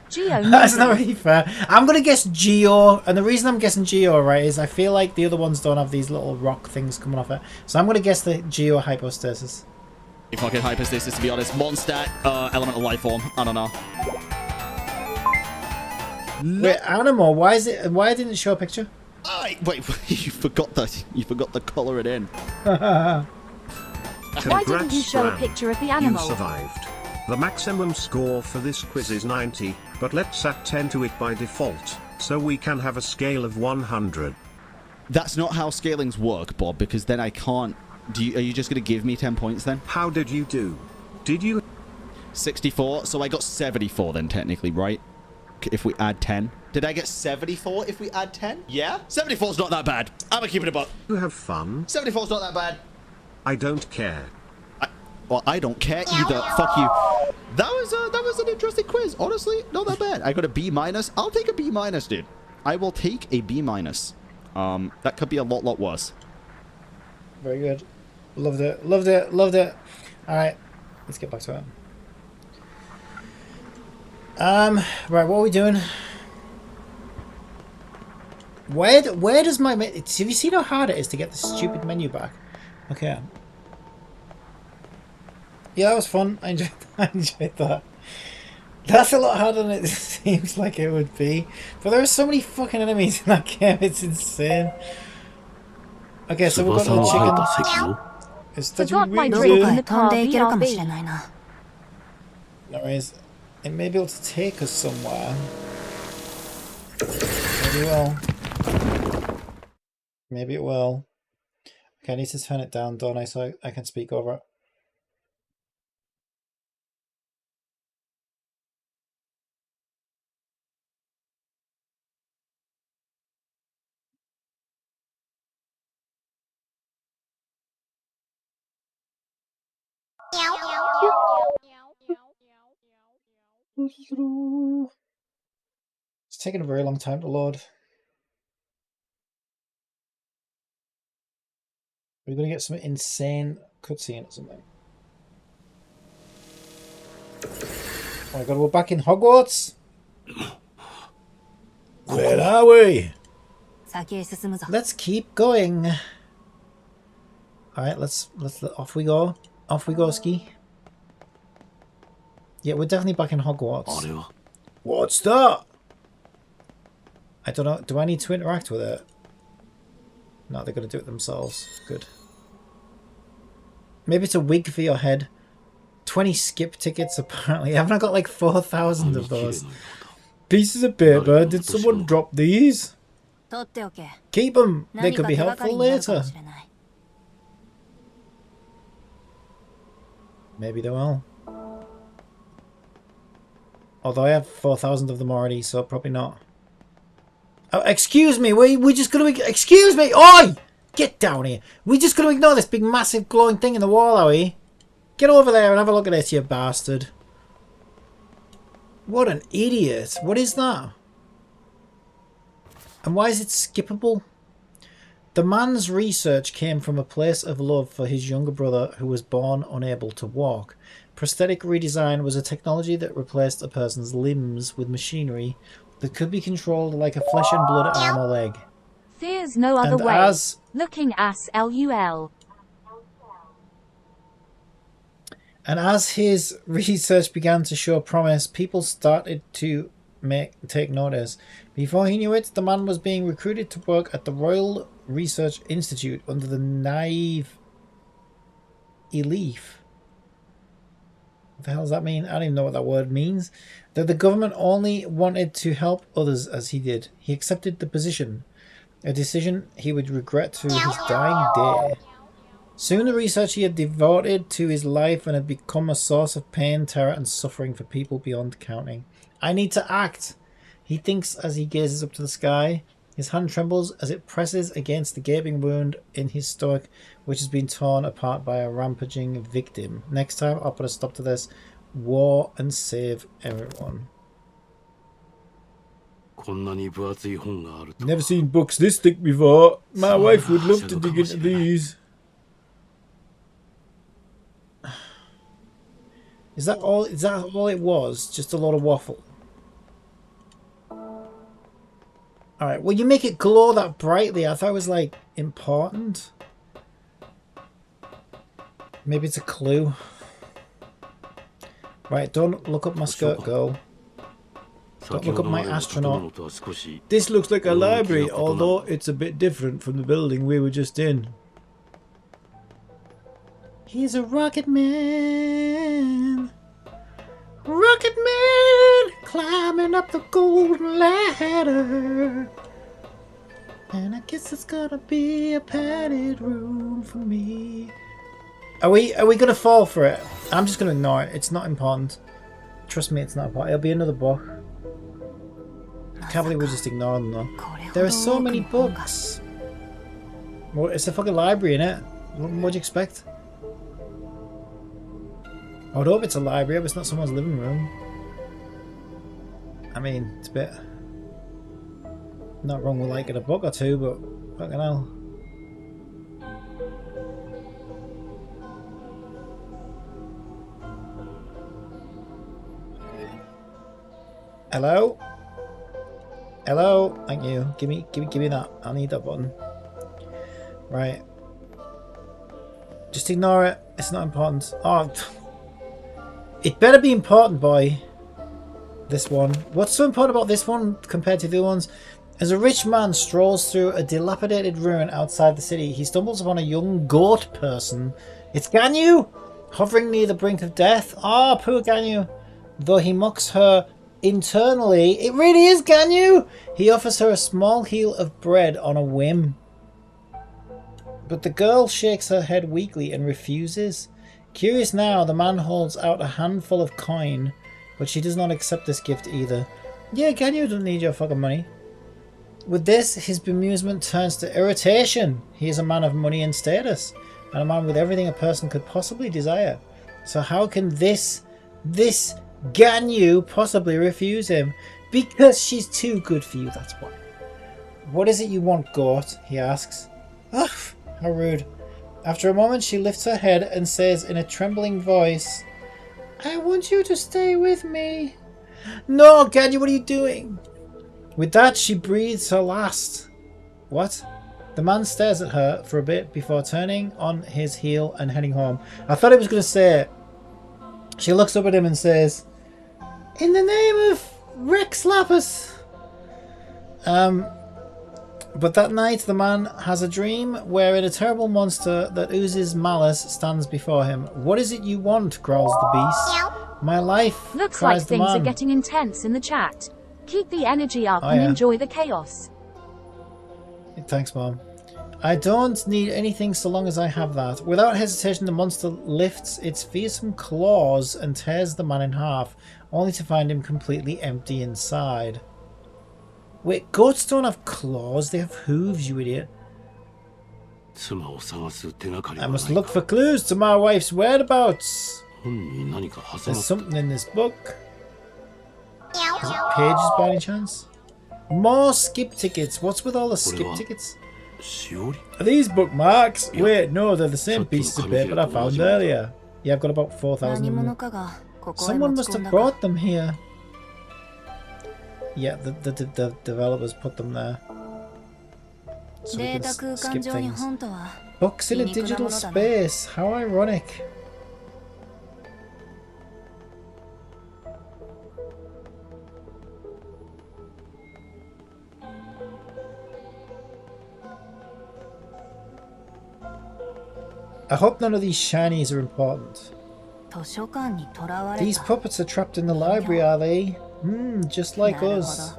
Speaker 2: Geo.
Speaker 1: That's not really fair. I'm gonna guess Geo, and the reason I'm guessing Geo, right, is I feel like the other ones don't have these little rock things coming off it. So I'm gonna guess the Geo hypostasis.
Speaker 3: Fucking hypostasis, to be honest. Monster, elemental life form. I don't know. No.
Speaker 1: Wait, animal? Why didn't it show a picture?
Speaker 3: Wait, you forgot the colour it in.
Speaker 2: Why
Speaker 4: Congrats,
Speaker 2: didn't you show a
Speaker 4: Ram.
Speaker 2: picture of the
Speaker 4: You
Speaker 2: animal?
Speaker 4: survived. The maximum score for this quiz is 90, but let's add 10 to it by default, so we can have a scale of 100.
Speaker 3: That's not how scalings work, Bob, because then I can't... are you just going to give me 10 points then?
Speaker 4: How did you do? Did you...
Speaker 3: 64, so I got 74 then, technically, right? If we add 10. Did I get 74 if we add 10? Yeah? 74's not that bad. I'm gonna keep it about.
Speaker 4: You have fun?
Speaker 3: 74's not that bad.
Speaker 4: I don't care.
Speaker 3: Well, I don't care either. Fuck you. That was an interesting quiz. Honestly, not that bad. I got a B minus. I'll take a B minus, dude. I will take a B minus. That could be a lot worse.
Speaker 1: Very good. Loved it. Loved it. Loved it. All right, let's get back to it. Right, what are we doing? Where does my... Have you seen how hard it is to get the stupid menu back? Okay. Yeah, that was fun. I enjoyed that. That's a lot harder than it seems like it would be. But there are so many fucking enemies in that game, it's insane. Okay, so we've got the chicken.
Speaker 2: Forgot my drink in the car. BRB.
Speaker 1: No worries. It may be able to take us somewhere. Maybe it will. Maybe it will. Okay, I need to turn it down, don't I, so I can speak over it. It's taking a very long time to load. We're going to get some insane cutscene or something. Oh my god, we're back in Hogwarts! Where are we? Let's keep going. Alright, let's off we go. Off we go, Ski. Yeah, we're definitely back in Hogwarts. What's that? I don't know. Do I need to interact with it? No, they're going to do it themselves. Good. Maybe it's a wig for your head. 20 skip tickets, apparently. Haven't I got like 4,000 of those? Pieces of paper. Did someone drop these? Keep them. They could be helpful later. Maybe they will. Although I have 4,000 of them already, so probably not. Oh, excuse me, we're just going to... Excuse me! Oi! Get down here! We're just going to ignore this big massive glowing thing in the wall, are we? Get over there and have a look at this, you bastard. What an idiot. What is that? And why is it skippable? The man's research came from a place of love for his younger brother who was born unable to walk. Prosthetic redesign was a technology that replaced a person's limbs with machinery that could be controlled like a flesh and blood arm or leg.
Speaker 2: There's no other way. Looking ass LUL.
Speaker 1: And as his research began to show promise, people started to take notice. Before he knew it, the man was being recruited to work at the Royal Research Institute under the naive Elif. What the hell does that mean? I don't even know what that word means. That the government only wanted to help others as he did. He accepted the position, a decision he would regret to his dying day. Soon the research he had devoted to his life and had become a source of pain, terror and suffering for people beyond counting. I need to act, he thinks as he gazes up to the sky. His hand trembles as it presses against the gaping wound in his stomach, which has been torn apart by a rampaging victim. Next time, I'll put a stop to this war and save everyone. Never seen books this thick before. My wife would love to dig into these. Is that all it was? Just a lot of waffle? Alright, well you make it glow that brightly. I thought it was like important. Maybe it's a clue. Right, don't look up my skirt, girl. Don't look up my astronaut. This looks like a library, although it's a bit different from the building we were just in. He's a rocket man. Rocket man climbing up the golden ladder. And I guess it's gonna be a padded room for me. Are we gonna fall for it? I'm just gonna ignore it. It's not important. Trust me, it's not important. It'll be another book. I can't believe we just ignore them though. There are so many books. Well, it's a fucking library, innit? What do you expect? I would hope it's a library, but it's not someone's living room. I mean, it's a bit not wrong with liking a book or two, but fucking hell. Hello? Hello? Thank you. Give me that. I need that button. Right. Just ignore it. It's not important. Oh, it better be important, boy. This one. What's so important about this one compared to the other ones? As a rich man strolls through a dilapidated ruin outside the city, he stumbles upon a young goat person. It's Ganyu! Hovering near the brink of death. Ah, oh, poor Ganyu. Though he mocks her internally, it really is Ganyu! He offers her a small heel of bread on a whim. But the girl shakes her head weakly and refuses. Curious now, the man holds out a handful of coin, but she does not accept this gift either. Yeah, Ganyu doesn't need your fucking money. With this, his bemusement turns to irritation. He is a man of money and status, and a man with everything a person could possibly desire. So how can this Ganyu possibly refuse him? Because she's too good for you, that's why. What is it you want, goat? He asks. Ugh, how rude. After a moment, she lifts her head and says in a trembling voice, I want you to stay with me. No, Ganyu, what are you doing? With that, she breathes her last. What? The man stares at her for a bit before turning on his heel and heading home. I thought he was going to say it. She looks up at him and says, in the name of Rex Lapis. But that night the man has a dream wherein a terrible monster that oozes malice stands before him. What is it you want? Growls the beast. My life,
Speaker 2: looks
Speaker 1: cries
Speaker 2: like
Speaker 1: the
Speaker 2: things
Speaker 1: man.
Speaker 2: are getting intense in the chat. Keep the energy up
Speaker 1: Oh,
Speaker 2: and
Speaker 1: yeah.
Speaker 2: enjoy the chaos.
Speaker 1: Thanks, Mom. I don't need anything so long as I have that. Without hesitation, the monster lifts its fearsome claws and tears the man in half, only to find him completely empty inside. Wait, goats don't have claws, they have hooves, you idiot. I must look for clues to my wife's whereabouts. There's something in this book. Is it pages by any chance? More skip tickets. What's with all the skip tickets? Are these bookmarks? Wait, no, they're the same pieces of paper I found earlier. Yeah, I've got about 4,000 of them. Someone must have brought them here. Yeah, the developers put them there. So we can skip things. Books in a digital space. How ironic. I hope none of these shinies are important. These puppets are trapped in the library, are they? Just like us.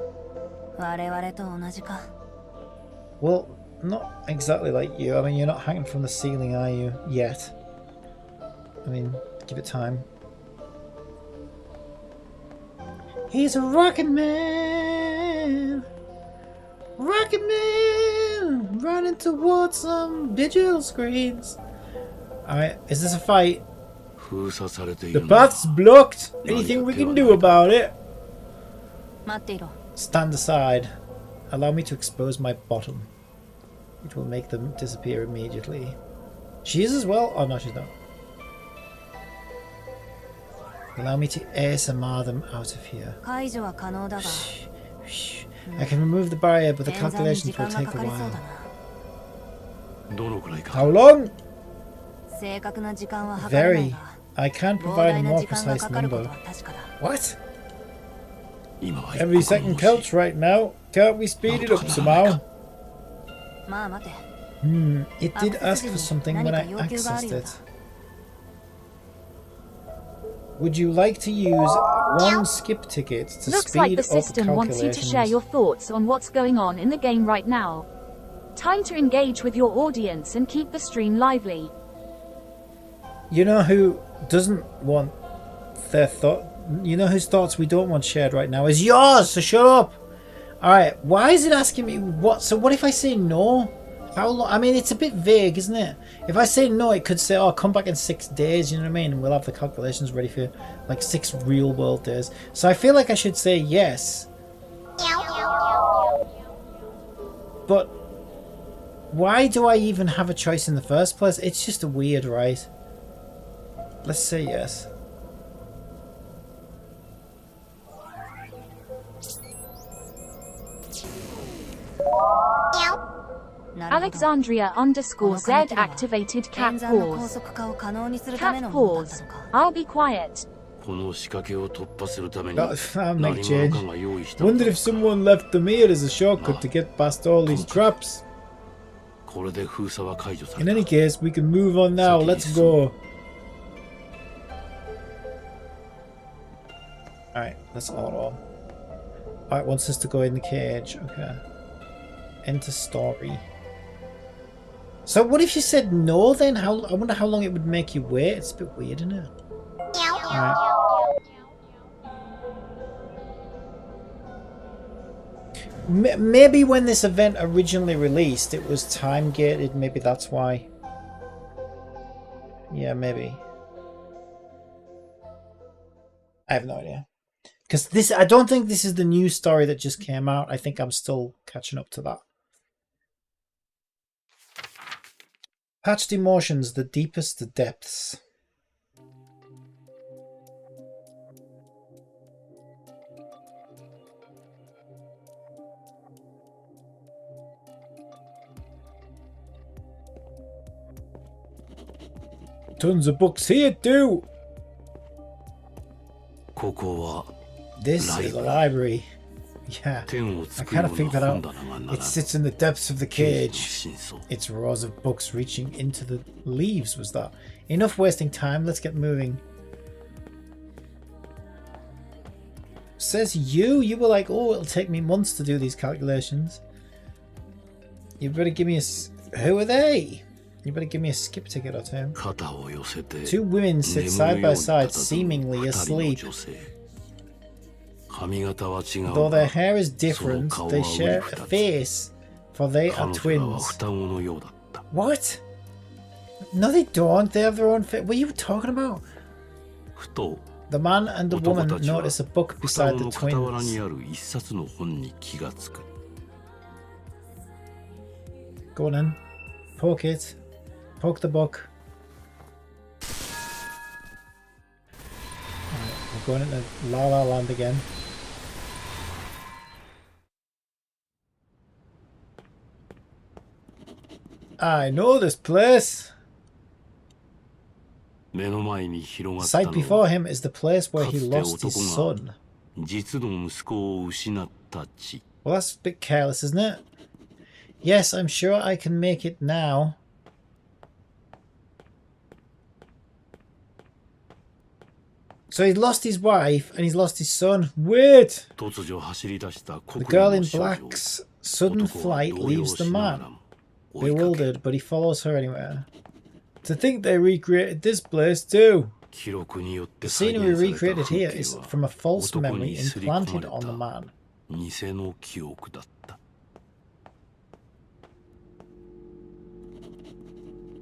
Speaker 1: Well, not exactly like you. I mean, you're not hanging from the ceiling, are you? Yet. I mean, give it time. He's a rocket man! Rocket man! Running towards some digital screens. Alright, is this a fight? The path's blocked! Anything we can do about it? Stand aside. Allow me to expose my bottom. It will make them disappear immediately. She is as well? Oh no, she's not. Allow me to ASMR them out of here. Shh. I can remove the barrier, but the calculations will take a while. How long? Very. I can't provide a more precise number. What? Every second counts right now. Can't we speed it up somehow? It did ask for something when I accessed it. Would you like to use one skip ticket to
Speaker 2: Looks
Speaker 1: speed
Speaker 2: like the
Speaker 1: up
Speaker 2: system wants you to share your thoughts on what's going on in the game right now. Time to engage with your audience and keep the stream lively.
Speaker 1: You know who doesn't want their thought? You know whose thoughts we don't want shared right now is yours. So shut up. All right. Why is it asking me what? So what if I say no? How long? I mean, it's a bit vague, isn't it? If I say no, it could say, "Oh, come back in 6 days." You know what I mean? And we'll have the calculations ready for like 6 real world days. So I feel like I should say yes. But why do I even have a choice in the first place? It's just a weird, right? Let's say yes.
Speaker 2: Alexandria_Z activated cat pause. Cat pause. I'll be quiet.
Speaker 1: That'll make change. Wonder if someone left them here as a shortcut to get past all these traps. In any case, we can move on now. Let's go. Alright, that's auto. Alright, wants us to go in the cage. Okay. Enter story. So what if you said no then? I wonder how long it would make you wait. It's a bit weird, isn't it? Alright. Maybe when this event originally released, it was time gated. Maybe that's why. Yeah, maybe. I have no idea. Because this, I don't think this is the new story that just came out. I think I'm still catching up to that. Patched emotions, the deepest depths. Tons of books here too. This is a library. Yeah, I kind of figured that out. It sits in the depths of the cage. Its rows of books reaching into the leaves. Was that enough wasting time? Let's get moving. Says you were like, oh, it'll take me months to do these calculations. You better give me a... Who are they? You better give me a skip ticket or two. 2 women sit side by side, seemingly asleep. Though their hair is different, they share a face, for they are twins. What? No, they don't. They have their own fit. What are you talking about? The man and the woman notice a book beside the twins. Go on in. Poke it. Poke the book. Right, we're going into La La Land again. I know this place. The sight before him is the place where he lost his son. Well, that's a bit careless, isn't it? Yes, I'm sure I can make it now. So he's lost his wife and he's lost his son. Wait! The girl in black's sudden flight leaves the man. Bewildered, but he follows her anywhere. To think they recreated this place too. The scenery recreated here is from a false memory implanted on the man.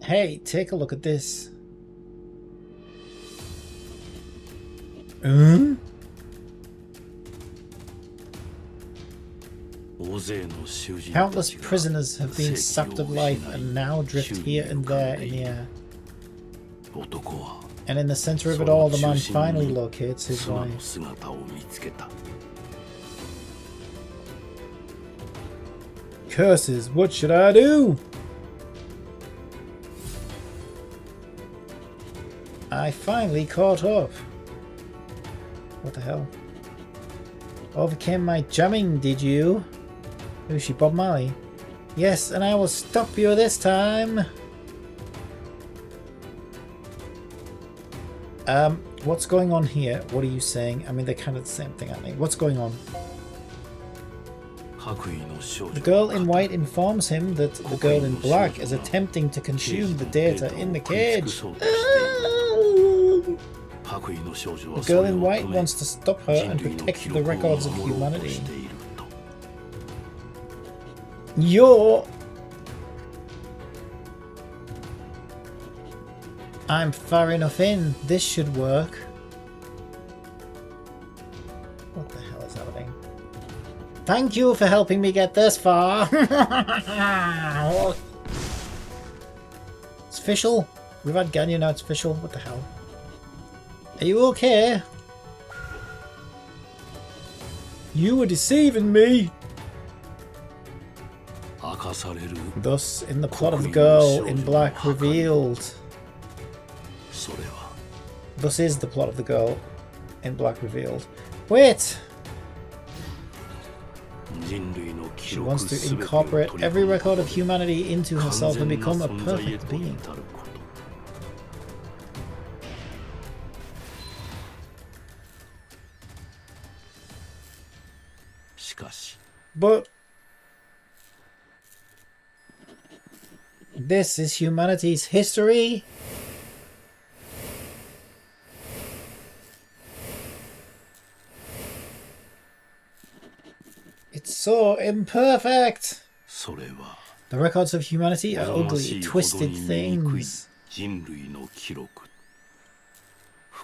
Speaker 1: Hey, take a look at this. Countless prisoners have been sapped of life and now drift here and there in the air. And in the center of it all, the man finally locates his wife. Curses, what should I do? I finally caught up. What the hell? Overcame my jamming, did you? Who's she, Bob Marley? Yes, and I will stop you this time. What's going on here? What are you saying? I mean, they're kind of the same thing, aren't they? What's going on? The girl in white informs him that the girl in black is attempting to consume the data in the cage. The girl in white wants to stop her and protect the records of humanity. I'm far enough in. This should work. What the hell is happening? Thank you for helping me get this far. It's official. We've had Ganyu, now it's official. What the hell? Are you okay? You were deceiving me. Thus, in the plot of the girl in black revealed. Thus is the plot of the girl in black revealed. Wait! She wants to incorporate every record of humanity into herself and become a perfect being. But this is humanity's history. It's so imperfect. The records of humanity are ugly, twisted things.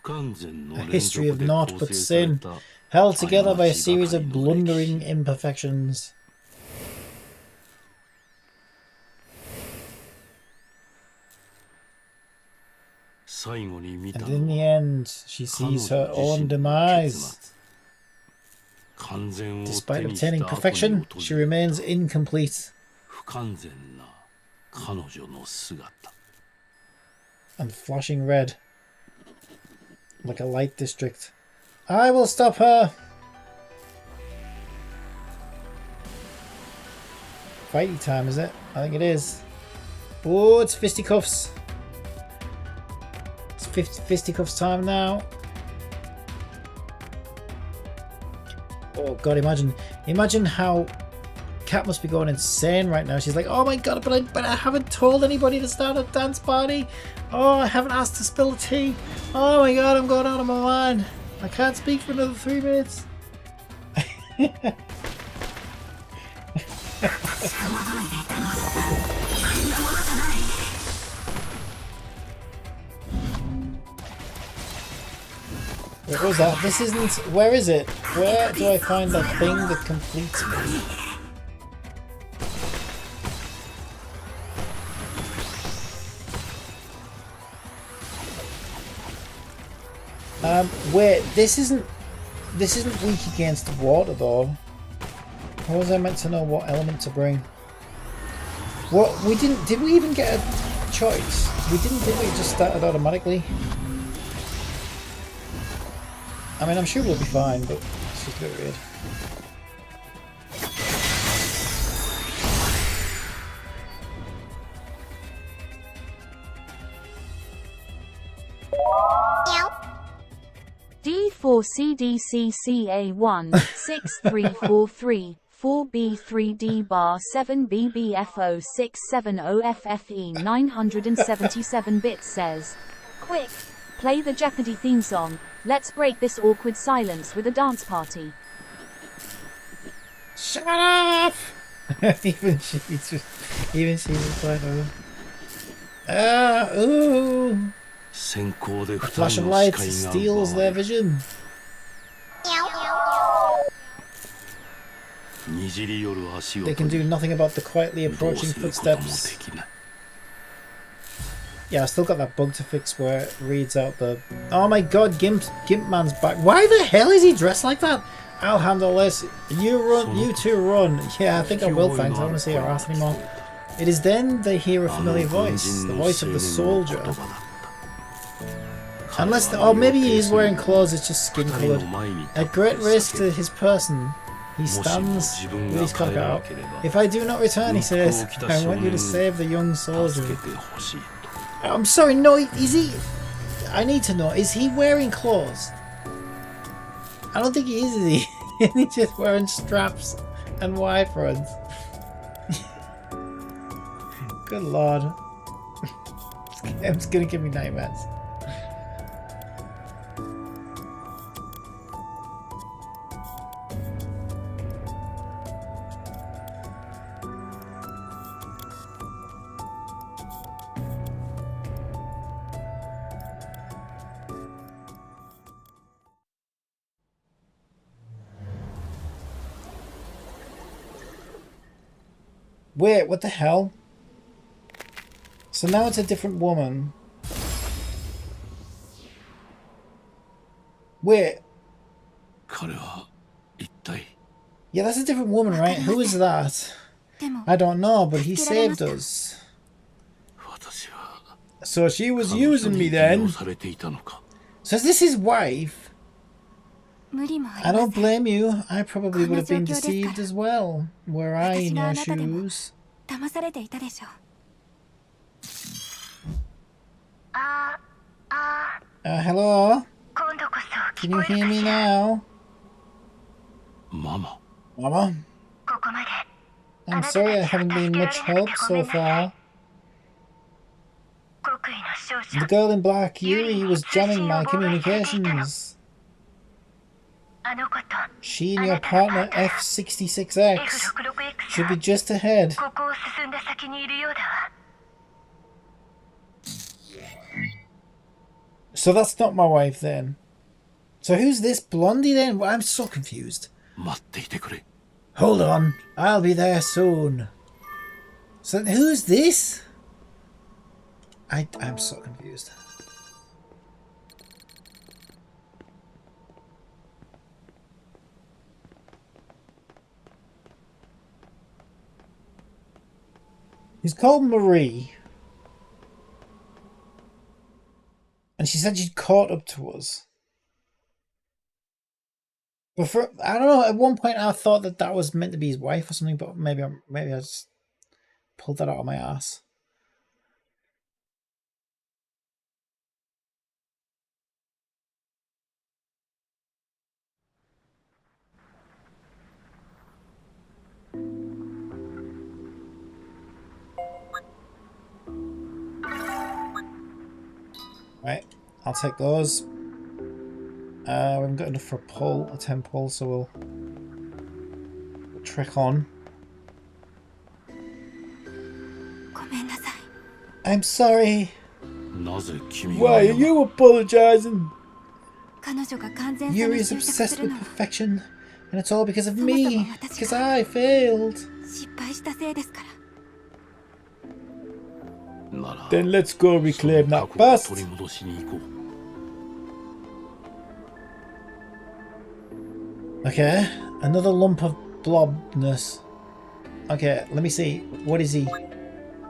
Speaker 1: A history of naught but sin, held together by a series of blundering imperfections. And in the end, she sees her own demise. Despite obtaining perfection, she remains incomplete. And flashing red, like a light district. I will stop her! Fighty time, is it? I think it is. Oh, it's fisticuffs. It's fisticuffs time now. Oh god, imagine how Kat must be going insane right now. She's like, oh my god, but I haven't told anybody to start a dance party. Oh, I haven't asked to spill the tea. Oh my god, I'm going out of my mind. I can't speak for another 3 minutes. What was that? This isn't... Where is it? Where do I find that thing that completes me? Wait, this isn't weak against water though. How was I meant to know what element to bring? What did we even get a choice? We didn't, did we? It just started automatically. I mean, I'm sure we'll be fine, but it's just a bit weird.
Speaker 2: D4CDCCA1 6343 4B3D bar 7BBFO 670FFE 977 bits says, "Quick, play the Jeopardy theme song. Let's break this awkward silence with a dance party."
Speaker 1: Shut up! even she's like, ooh! A flash of light steals their vision. They can do nothing about the quietly approaching footsteps. Yeah, I still got that bug to fix where it reads out the... Oh my god, Gimp Man's back. Why the hell is he dressed like that? I'll handle this. You run, you two run. Yeah, I think I will, thanks. I don't want to see her ass anymore. It is then they hear a familiar voice. The voice of the soldier. Unless the... Oh, maybe he is wearing clothes, it's just skin coloured. At great risk to his person, he stands with his cock out. If I do not return, he says, I want you to save the young soldier. I'm sorry, no, is he... I need to know, is he wearing clothes? I don't think he is he? He's just wearing straps and Y-fronts. Good lord. It's gonna give me nightmares. Wait, what the hell? So now it's a different woman. Wait. Yeah, that's a different woman, right? Who is that? I don't know, but he saved us. So she was using me then. So is this his wife? I don't blame you. I probably would have been deceived as well, were I in your shoes. Hello? Can you hear me now? Mama? I'm sorry I haven't been much help so far. The girl in black, Yuri, was jamming my communications. She and your partner F66X should be just ahead. So that's not my wife then. So who's this blondie then? Well, I'm so confused. Hold on, I'll be there soon. So who's this? I'm so confused. He's called Marie. And she said she'd caught up to us. But I don't know, at one point I thought that was meant to be his wife or something, but maybe I just pulled that out of my ass. Right, I'll take those. We haven't got enough for a 10 pull, so we'll trek on. I'm sorry. Why are you apologizing? Yuri's obsessed with perfection, and it's all because of me, because I failed. Then let's go reclaim that past. Okay, another lump of blobness. Okay, let me see. What is he?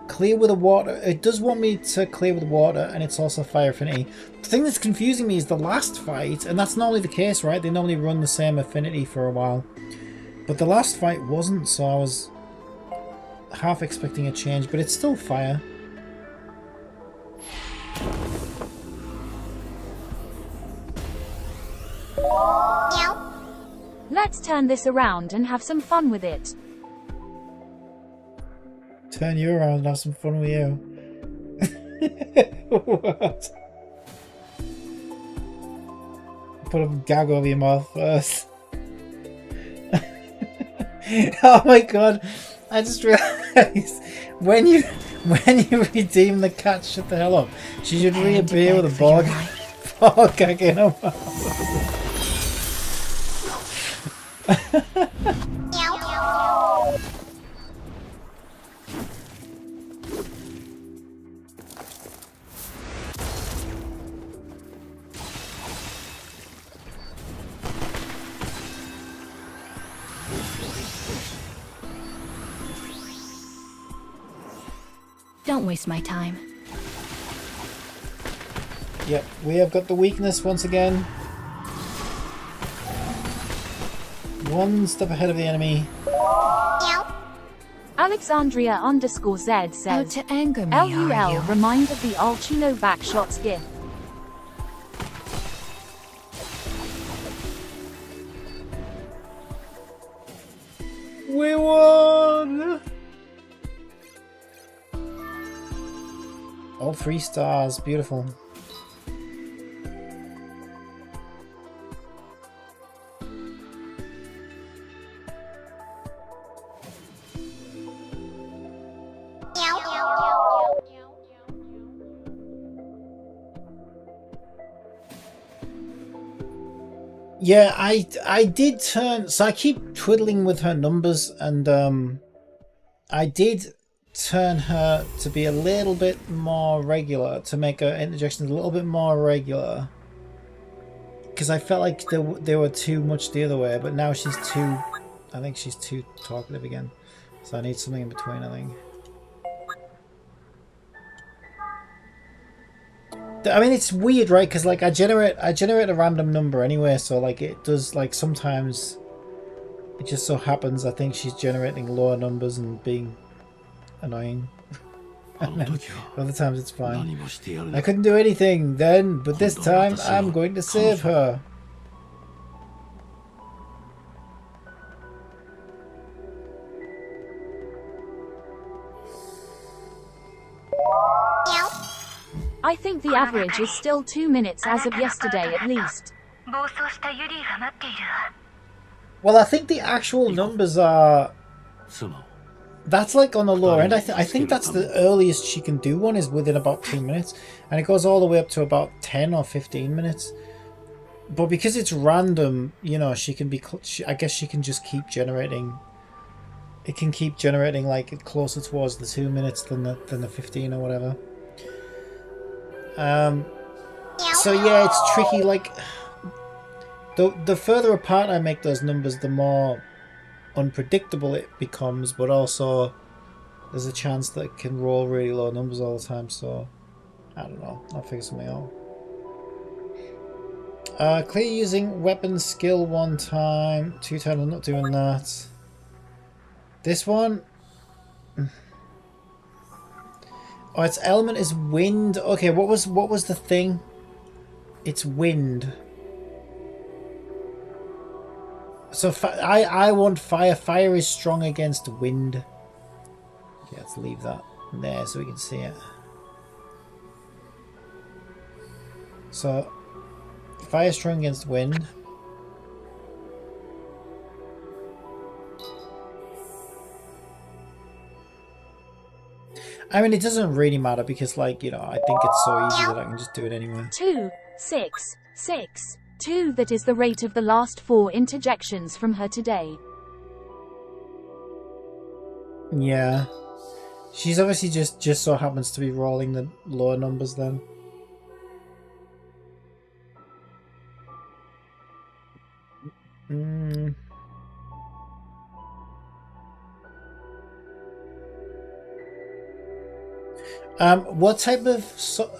Speaker 1: Clear with the water. It does want me to clear with water, and it's also fire affinity. The thing that's confusing me is the last fight, and that's normally the case, right? They normally run the same affinity for a while. But the last fight wasn't, so I was half expecting a change, but it's still fire.
Speaker 2: Let's turn this around and have some fun with it.
Speaker 1: Turn you around and have some fun with you. What? Put a gag over your mouth first. Oh my god! I just realised when you redeem the cat, shut the hell up. She should reappear with a bog gag in her mouth.
Speaker 5: Don't waste my time.
Speaker 1: Yep, we have got the weakness once again. One step ahead of the enemy.
Speaker 2: Alexandria_Z says,
Speaker 5: Out to anger me,
Speaker 2: LUL
Speaker 5: are you?
Speaker 2: remind of the Alchino backshots gif.
Speaker 1: We won! All 3 stars, beautiful. Yeah, I did turn, so I keep twiddling with her numbers, and I did turn her to be a little bit more regular, to make her interjections a little bit more regular, because I felt like they were too much the other way, but now she's too, I think she's too talkative again, so I need something in between, I think. I mean, it's weird, right? Because like I generate a random number anyway, so like it does, like sometimes it just so happens I think she's generating lower numbers and being annoying. And then other times it's fine. I couldn't do anything then, but this time I'm going to save her.
Speaker 2: I think the average is still 2 minutes as of yesterday at least.
Speaker 1: Well, I think the actual numbers are... That's like on the lower end. I think that's the earliest she can do one is within about 2 minutes. And it goes all the way up to about 10 or 15 minutes. But because it's random, you know, she can be... I guess she can just keep generating... It can keep generating like closer towards the 2 minutes than the 15 or whatever. So yeah, it's tricky. Like the further apart I make those numbers, the more unpredictable it becomes, but also there's a chance that it can roll really low numbers all the time. So I don't know, I'll figure something out. Clear using weapon skill 1 time, 2 times. I'm not doing that. This one, oh, its element is wind. Okay, what was the thing? It's wind. So I want fire. Fire is strong against wind. Okay, let's leave that there so we can see it. So fire is strong against wind. I mean, it doesn't really matter because, like, you know, I think it's so easy that I can just do it anyway.
Speaker 2: 2, 6, 6, 2 that is the rate of the last 4 interjections from her today.
Speaker 1: Yeah. She's obviously just so happens to be rolling the lower numbers then. What type of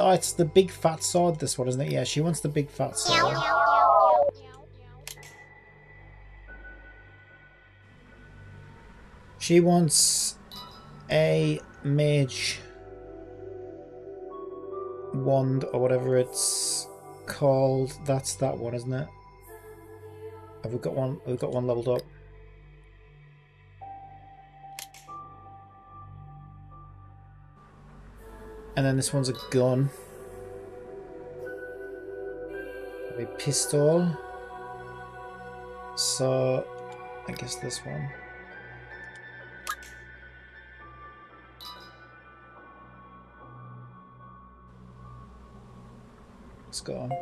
Speaker 1: oh, it's the big fat sword, this one, isn't it? Yeah, she wants the big fat sword. She wants a mage wand or whatever it's called. That's that one, isn't it? Have we got one? We've got one leveled up. And then this one's a gun. A pistol. So I guess this one. Let's go on.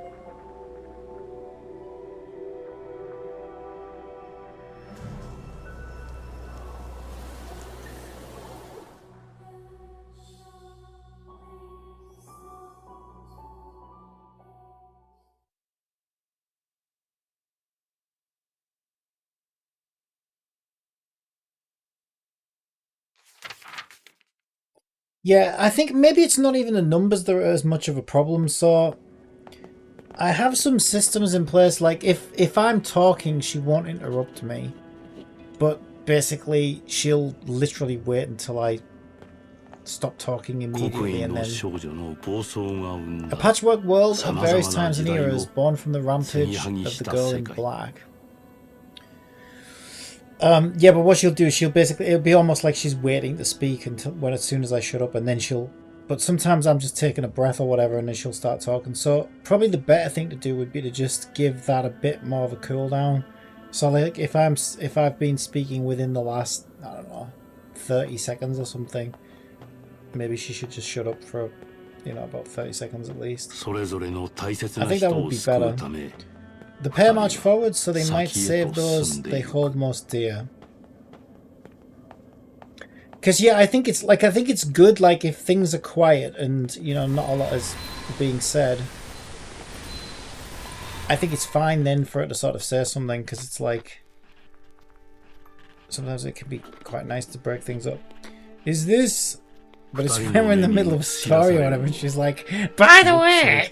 Speaker 1: Yeah, I think maybe it's not even the numbers that are as much of a problem. So I have some systems in place, like if I'm talking, she won't interrupt me. But basically, she'll literally wait until I stop talking immediately, and then a patchwork world at various times and eras, born from the rampage of the girl in black. Yeah, but what she'll do is it'll be almost like she's waiting to speak until as soon as I shut up, and then but sometimes I'm just taking a breath or whatever, and then she'll start talking. So probably the better thing to do would be to just give that a bit more of a cooldown. So like if I've been speaking within the last, I don't know, 30 seconds or something, maybe she should just shut up for, about 30 seconds at least. I think that would be better. The pair march forward, so they might save those they hold most dear. Because yeah, I think it's good, like if things are quiet and not a lot is being said. I think it's fine then for it to sort of say something, because it's like sometimes it can be quite nice to break things up. Is this? But it's when we're in the middle of a story or whatever, and she's like, by the way,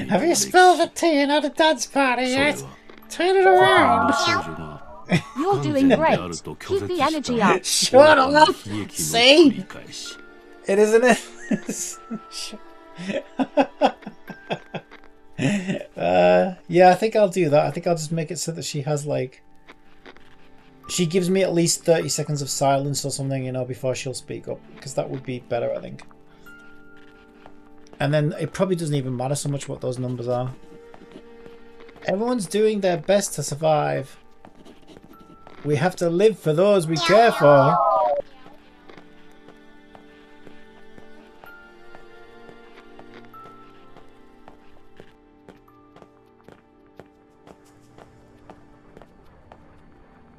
Speaker 1: have you spilled the tea at a dance party yet? Turn it around.
Speaker 2: You're doing great. Keep the energy up.
Speaker 1: Shut up. See? It isn't it? Yeah, I think I'll do that. I think I'll just make it so that she has she gives me at least 30 seconds of silence or something, before she'll speak up, because that would be better, I think. And then it probably doesn't even matter so much what those numbers are. Everyone's doing their best to survive. We have to live for those we care for.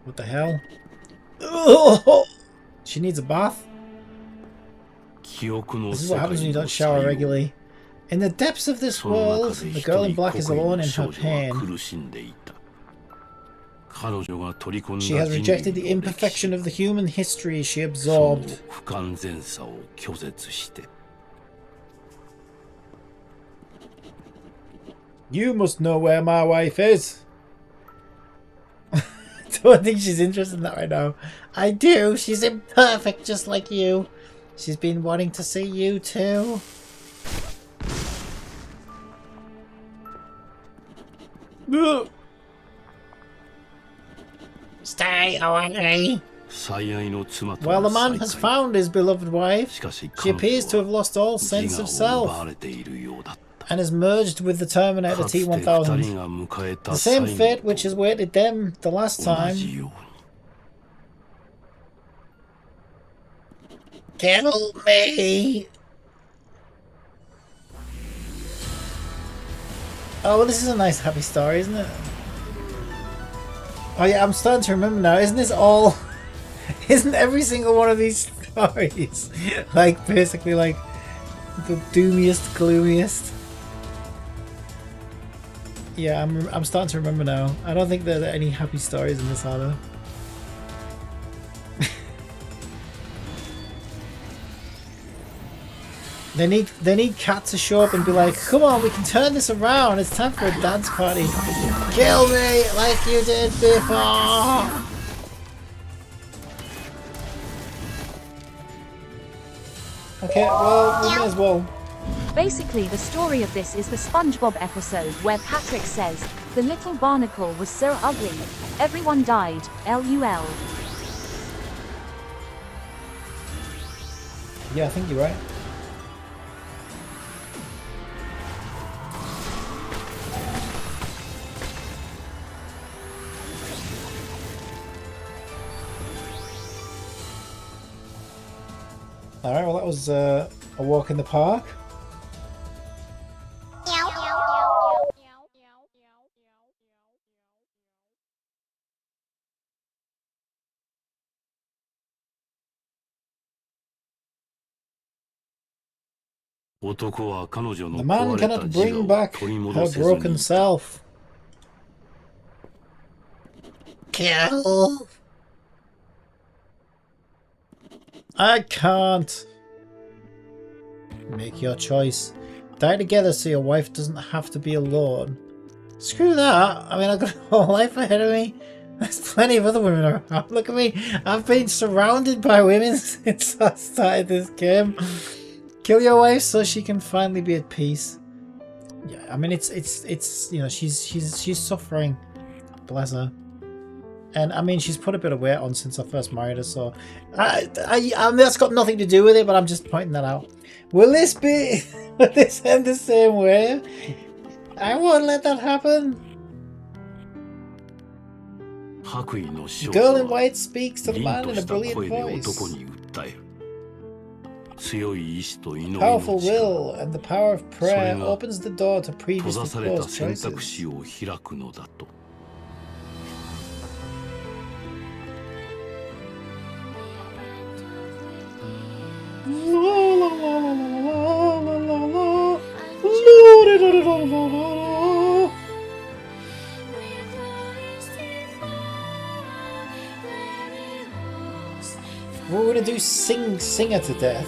Speaker 1: What the hell? Oh, she needs a bath. This is what happens when you don't shower regularly. In the depths of this world, the girl in black is alone in her pain. She has rejected the imperfection of the human history she absorbed. You must know where my wife is. Don't think she's interested in that right now. I do. She's imperfect, just like you. She's been wanting to see you too. Stay away. Well, the man has found his beloved wife. She appears to have lost all sense of self and has merged with the Terminator T-1000. The same fate which has awaited them the last time. Kill me! Oh, well, this is a nice happy story, isn't it? Oh yeah, I'm starting to remember now. Isn't this all... Isn't every single one of these stories like basically like the doomiest, gloomiest? Yeah, I'm starting to remember now. I don't think there are any happy stories in this either. They need Cat to show up and be like, come on, we can turn this around. It's time for a dance party. Kill me like you did before. Okay, well, we may as well.
Speaker 2: Basically, the story of this is the SpongeBob episode where Patrick says, the little barnacle was so ugly, everyone died, LUL.
Speaker 1: Yeah, I think you're right. Alright, well that was a walk in the park. The man cannot bring back her broken self. Kill! I can't. Make your choice. Die together so your wife doesn't have to be alone. Screw that. I mean, I've got a whole life ahead of me. There's plenty of other women around. Look at me. I've been surrounded by women since I started this game. Kill your wife so she can finally be at peace. Yeah, I mean, it's you know, she's suffering. Bless her. And I mean, she's put a bit of weight on since I first married her, so I mean, that's got nothing to do with it, but I'm just pointing that out. Will this be? Will this end the same way? I won't let that happen. The girl in white speaks to the man in a brilliant voice. Powerful will and the power of prayer opens the door to previously closed choices. We're gonna do singer to death.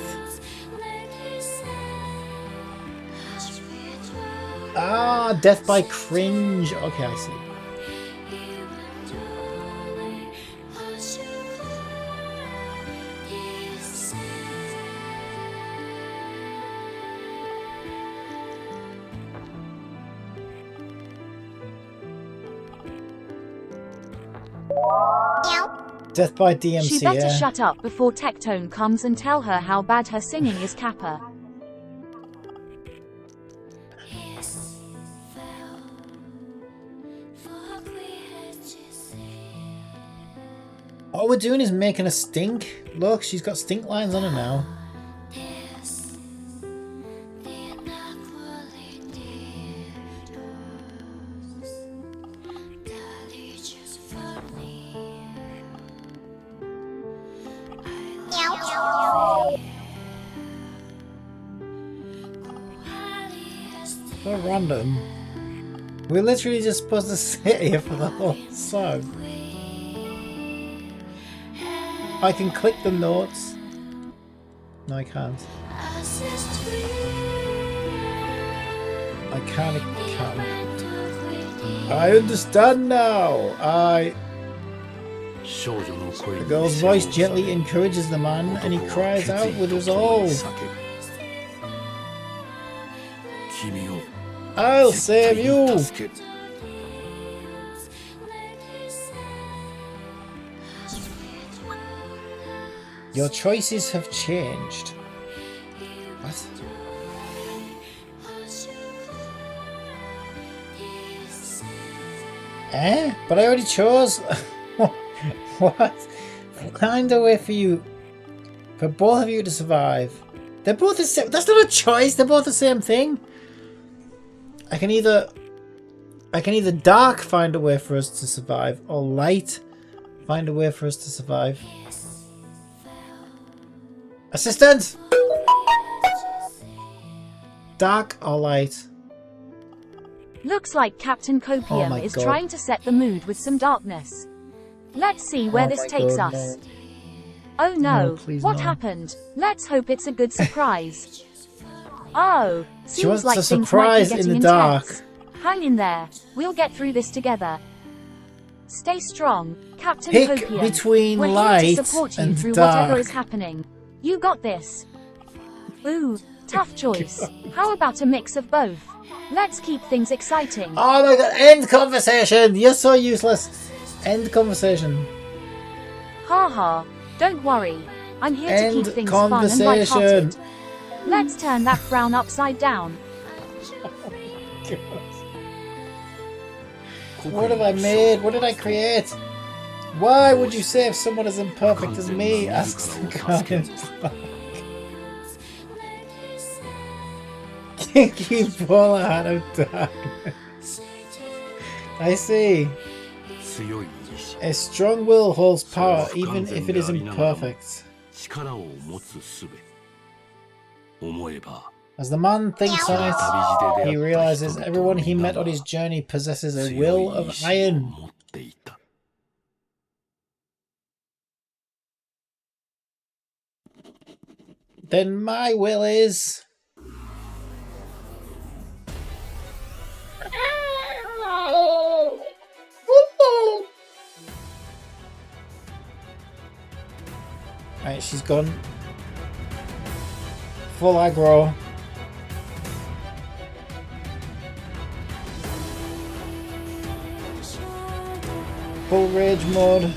Speaker 1: Ah, death by cringe. Okay, I see. Death by DMC.
Speaker 2: She better shut up before Tectone comes and tell her how bad her singing is, Kappa.
Speaker 1: All we're doing is making a stink. Look, she's got stink lines on her now. So random. We're literally just supposed to sit here for the whole song. I can click the notes. No, I can't. I can't. I understand now. The girl's voice gently encourages the man, and he cries out with resolve. I'll save you! Your choices have changed. What? Eh? But I already chose. What? Find a way for you, for both of you to survive. They're both the same. That's not a choice. They're both the same thing. I can either I can either dark find a way for us to survive, or light find a way for us to survive. Assistant! Dark or light?
Speaker 2: Looks like Captain Copium is trying to set the mood with some darkness. Let's see where this takes us.
Speaker 1: No.
Speaker 2: Oh no, what
Speaker 1: no.
Speaker 2: happened? Let's hope it's a good surprise. Oh,
Speaker 1: She wants
Speaker 2: seems like
Speaker 1: a
Speaker 2: things might be
Speaker 1: surprise
Speaker 2: getting
Speaker 1: in the dark.
Speaker 2: intense. Hang in there, we'll get through this together. Stay strong, Captain
Speaker 1: Pick
Speaker 2: Copium.
Speaker 1: between
Speaker 2: We're
Speaker 1: light
Speaker 2: here to support you
Speaker 1: and
Speaker 2: through
Speaker 1: dark.
Speaker 2: whatever is happening. You got this. Ooh, tough choice. How about a mix of both? Let's keep things exciting.
Speaker 1: Oh my god, end conversation! You're so useless. End conversation.
Speaker 2: Haha, don't worry. I'm here to
Speaker 1: End
Speaker 2: keep things fun and
Speaker 1: conversation.
Speaker 2: lighthearted. Let's turn that frown upside down.
Speaker 1: What have I made? What did I create? Why would you save someone as imperfect as me? Asks the guy. Keep Paula out of darkness. I see. A strong will holds power even if it is imperfect. As the man thinks on it, he realizes everyone he met on his journey possesses a will of iron. Then my will is... Right, she's gone. Full aggro. Full rage mode.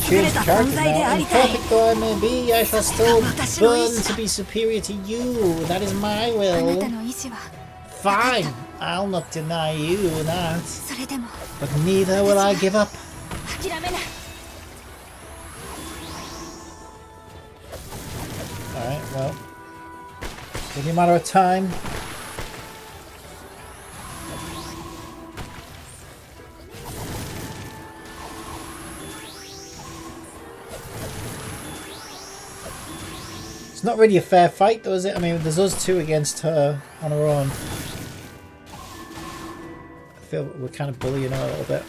Speaker 1: Choose character now. Imperfect though I may be, I shall still burn to be superior to you. That is my will. Fine, I'll not deny you that. But neither will I give up. Alright, well. It's only a matter of time. It's not really a fair fight though, is it? I mean, there's us two against her on her own. I feel we're kind of bullying her a little bit.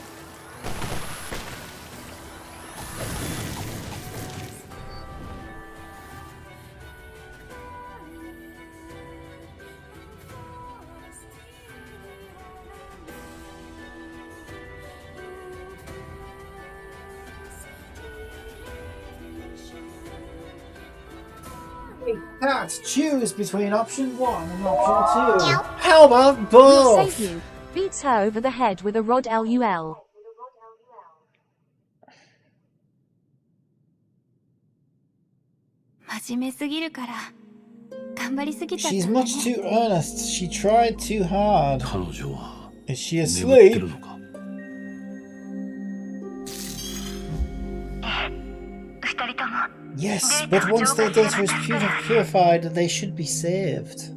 Speaker 1: Can't choose between option 1 and option 2. How about
Speaker 2: We'll
Speaker 1: both?
Speaker 2: save you. Beats her over the head with a rod LUL.
Speaker 1: She's much too earnest. She tried too hard. Is she asleep? Yes, but once their data is purified, they should be saved.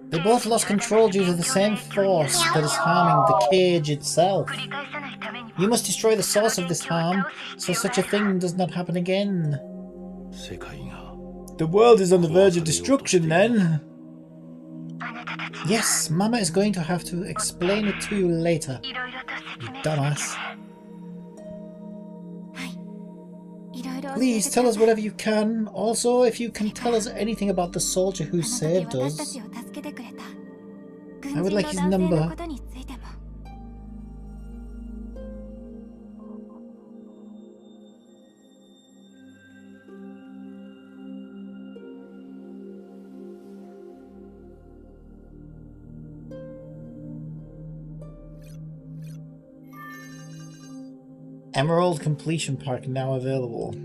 Speaker 1: They both lost control due to the same force that is harming the cage itself. You must destroy the source of this harm, so such a thing does not happen again. The world is on the verge of destruction then. Yes, Mama is going to have to explain it to you later. You dumbass. Please tell us whatever you can. Also, if you can tell us anything about the soldier who saved us. I would like his number. Emerald Completion Pack now available.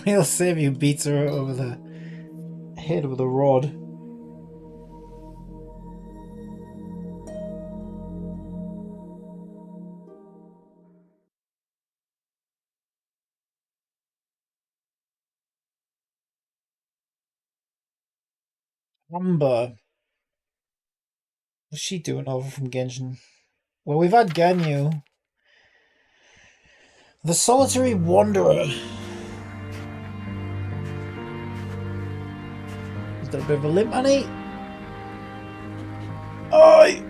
Speaker 1: We'll save you beats her over the head with a rod. Amber. What's she doing over from Genshin? Well, we've had Ganyu. The Solitary Wanderer. Is there a bit of a limp, Annie? Oi!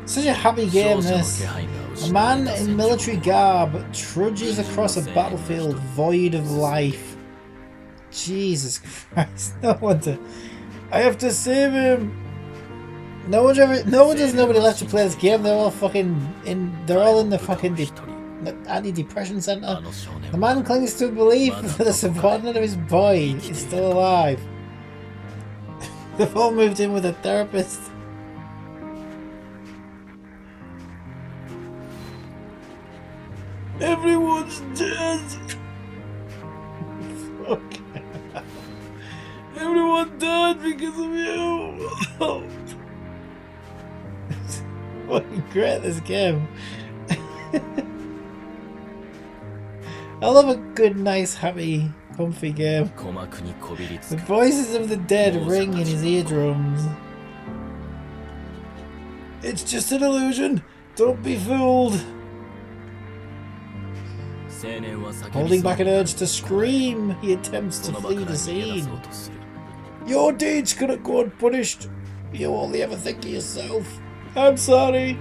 Speaker 1: Such a happy game, this. A man in military garb trudges across a battlefield void of life. Jesus Christ, no wonder. I have to save him. No one does nobody left to play this game. They're all they're all in the fucking anti-depression center. The man clings to belief that the subordinate of his boy is still alive. They've all moved in with a therapist. Everyone's dead. Fuck. Everyone died because of you. Fucking great, this game. I love a good, nice, happy, comfy game. The voices of the dead ring in his eardrums. It's just an illusion. Don't be fooled. Holding back an urge to scream, he attempts to flee the scene. Your deeds cannot go unpunished. You only ever think of yourself. I'm sorry.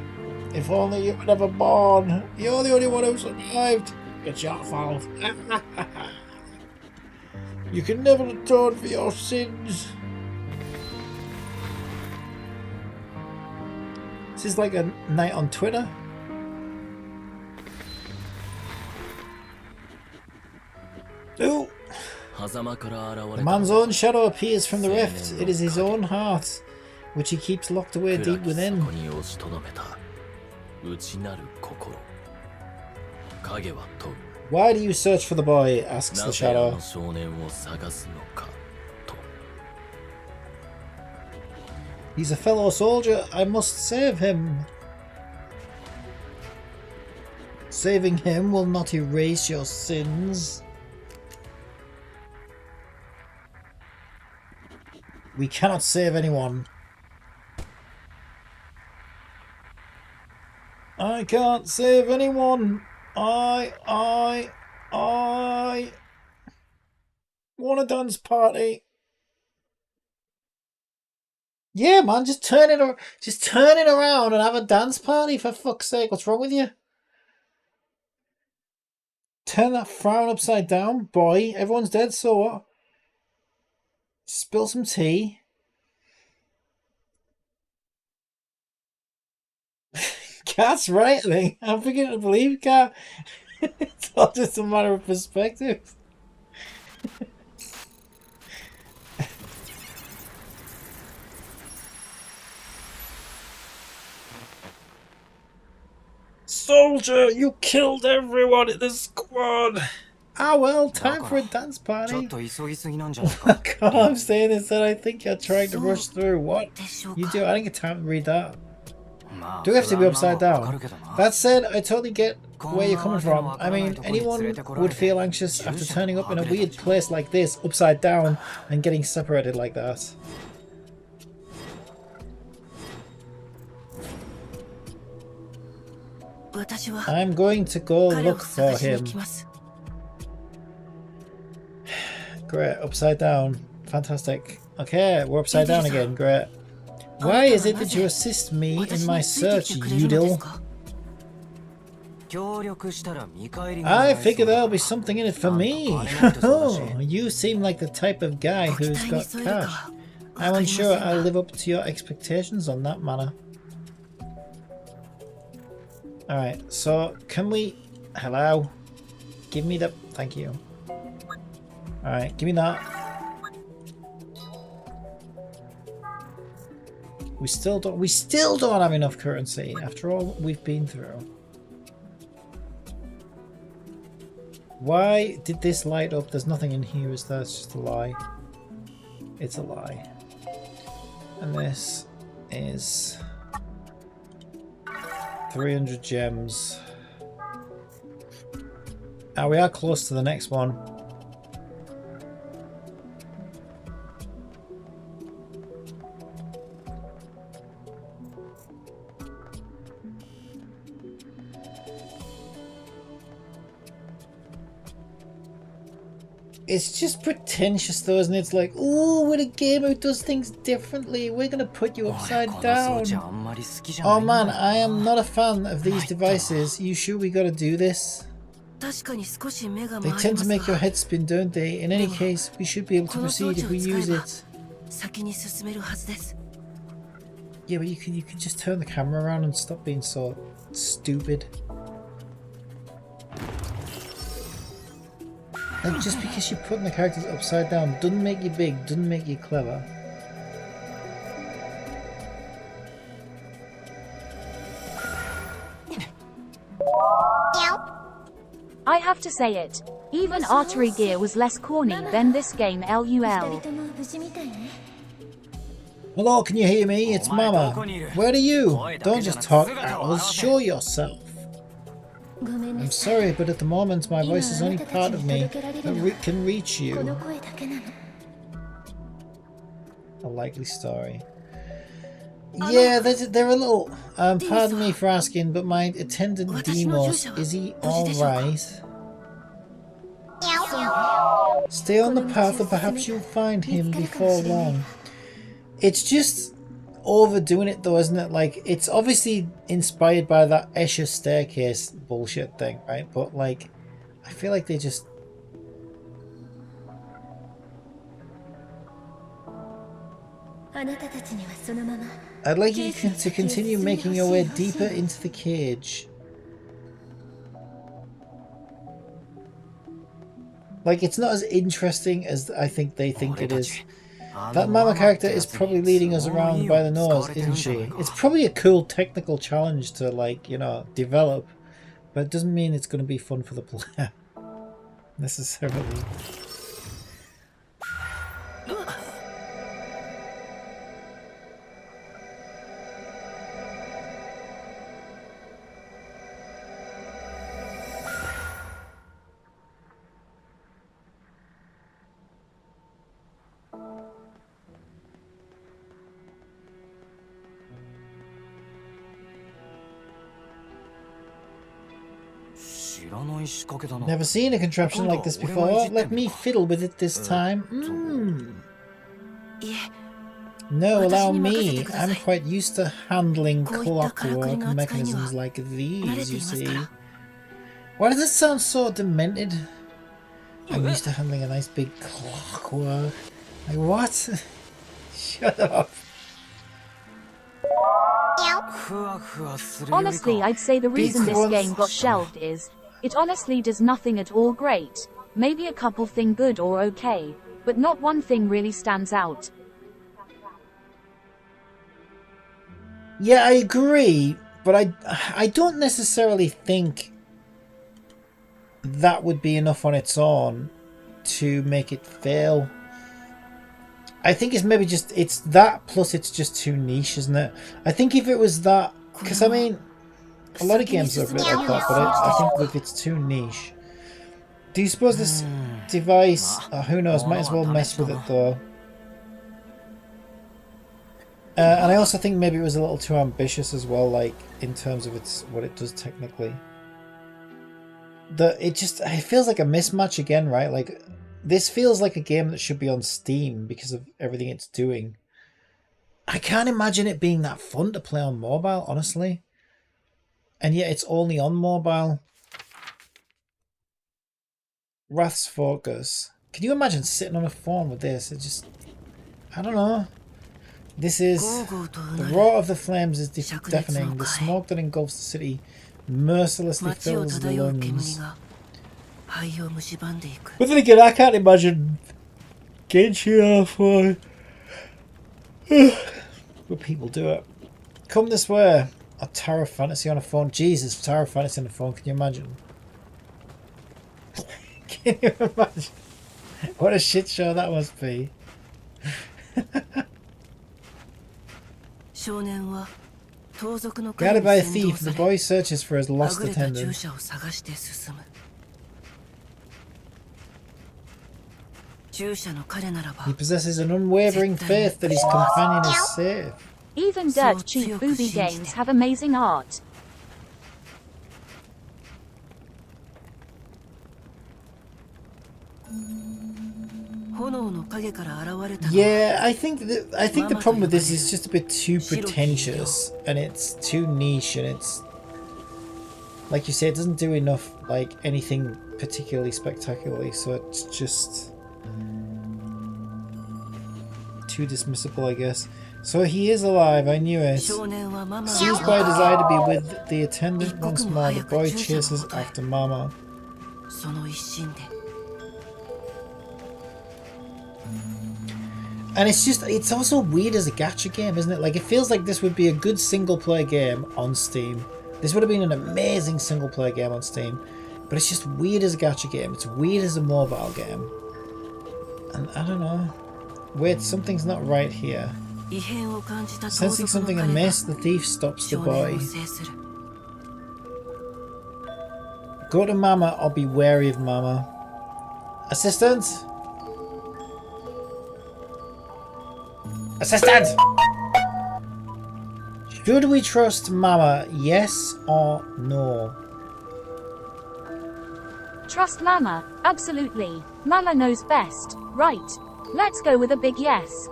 Speaker 1: If only you were never born. You're the only one who survived. It's your fault. You can never atone for your sins. This is like a night on Twitter. Ooh. The man's own shadow appears from the rift. It is his own heart, which he keeps locked away deep within. Why do you search for the boy? Asks the shadow. He's a fellow soldier. I must save him. Saving him will not erase your sins. We cannot save anyone. I can't save anyone. I want a dance party. Yeah, man, just turn it around and have a dance party, for fuck's sake. What's wrong with you? Turn that frown upside down, boy. Everyone's dead, so what? Spill some tea. Cat's right, I think. I'm beginning to believe Cat. It's all just a matter of perspective. Soldier, you killed everyone in the squad. Ah well, time for a dance party. God, I'm saying this that I think you're trying to rush through. What? You do? I didn't get time to read that. Do we have to be upside down? That said, I totally get where you're coming from. I mean, anyone would feel anxious after turning up in a weird place like this, upside down, and getting separated like that. I'm going to go look for him. Great, upside down. Fantastic. Okay, we're upside down again. Great. Why is it that you assist me in my search, Udil? I figure there'll be something in it for me. You seem like the type of guy who's got cash. I'm unsure I'll live up to your expectations on that matter. Alright, so can we... Hello? Give me the... Thank you. Alright, give me that. We still don't have enough currency after all we've been through. Why did this light up? There's nothing in here, is there? It's just a lie. It's a lie. And this is 300 gems. Ah, we are close to the next one. It's just pretentious though, isn't it? It's like, oh, we're a game who does things differently. We're gonna put you upside down. Oh man, I am not a fan of these devices. You sure we gotta do this? They tend to make your head spin, don't they? In any case, we should be able to proceed if we use it. Yeah, but you can just turn the camera around and stop being so stupid. Like, just because you're putting the characters upside down doesn't make you big, doesn't make you clever.
Speaker 2: I have to say it. Even artery gear was less corny than this game LUL.
Speaker 1: Hello, can you hear me? It's Mama. Where are you? Don't just talk at us, show yourself. I'm sorry, but at the moment my voice is only part of me that can reach you. A likely story. Yeah, they're a little... pardon me for asking, but my attendant Demos, is he alright? Stay on the path and perhaps you'll find him before long. It's just overdoing it though, isn't it? Like, it's obviously inspired by that Escher staircase bullshit thing, right? But like, I feel like they just... I'd like you to continue making your way deeper into the cage. Like, it's not as interesting as I think they think it is. That Mama character is probably leading us around by the nose, isn't she? It's probably a cool technical challenge to, like, you know, develop, but it doesn't mean it's going to be fun for the player necessarily. Never seen a contraption like this before. Let me fiddle with it this time. No, allow me. I'm quite used to handling clockwork mechanisms like these, you see. Why does it sound so demented? I'm used to handling a nice big clockwork. Like, what? Shut up.
Speaker 2: Honestly, I'd say the reason this game got shelved is it honestly does nothing at all great. Maybe a couple thing good or okay, but not one thing really stands out.
Speaker 1: Yeah, I agree, but I don't necessarily think that would be enough on its own to make it fail. I think it's maybe just, it's that plus it's just too niche, isn't it? I think if it was that, because I mean, a lot of games are a bit like that, but I think if it's too niche. Do you suppose this device, who knows, might as well mess with it though. And I also think maybe it was a little too ambitious as well, like, in terms of what it does technically. It feels like a mismatch again, right? Like, this feels like a game that should be on Steam because of everything it's doing. I can't imagine it being that fun to play on mobile, honestly. And yet it's only on mobile. Wrath's Focus. Can you imagine sitting on a phone with this? It just... I don't know. This is... The roar of the flames is deafening. The smoke that engulfs the city mercilessly fills the lungs. But then again, I can't imagine Genshin for... But people do it. Come this way. A Tower of Fantasy on a phone. Jesus, Tower of Fantasy on a phone. Can you imagine? Can you imagine? What a shit show that must be. Guided by a thief, the boy searches for his lost attendant. He possesses an unwavering faith that his companion is safe.
Speaker 2: Even dirt cheap booby games have amazing art.
Speaker 1: Yeah, I think the problem with this is just a bit too pretentious, and it's too niche, and it's like you say, it doesn't do enough like anything particularly spectacularly, so it's just too dismissible, I guess. So he is alive, I knew it. Seized by a desire to be with the attendant once more, the boy chases after Mama. And it's also weird as a gacha game, isn't it? Like, it feels like this would be a good single-player game on Steam. This would have been an amazing single-player game on Steam. But it's just weird as a gacha game. It's weird as a mobile game. And I don't know. Wait, something's not right here. Sensing something amiss, the thief stops the boy. Go to Mama or be wary of Mama. Assistant? Assistant! Should we trust Mama, yes or no?
Speaker 2: Trust Mama, absolutely. Mama knows best, right? Let's go with a big yes.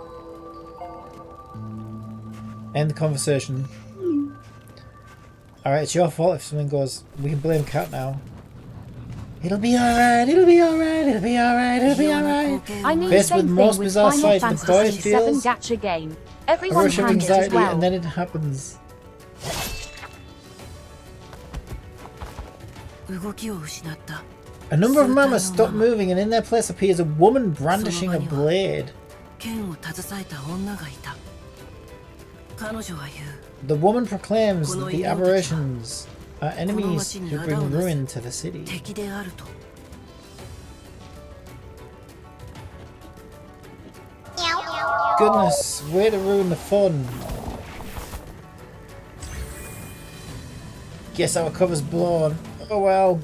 Speaker 1: End the conversation. Alright, it's your fault if something goes. We can blame Cat now. It'll be alright, it'll be alright, it'll be alright, it'll be alright.
Speaker 2: I mean,
Speaker 1: Faced
Speaker 2: same
Speaker 1: with
Speaker 2: thing
Speaker 1: most
Speaker 2: with
Speaker 1: bizarre
Speaker 2: Final
Speaker 1: sight, the boy
Speaker 2: Fantasy VII
Speaker 1: feels
Speaker 2: gacha game.
Speaker 1: a
Speaker 2: Everyone
Speaker 1: rush of
Speaker 2: can it as
Speaker 1: anxiety,
Speaker 2: well.
Speaker 1: and then it happens. A number of mamas stop moving, and in their place appears a woman brandishing a blade. The woman proclaims that the aberrations are enemies who bring ruin to the city. Goodness, way to ruin the fun. Guess our cover's blown. Oh well.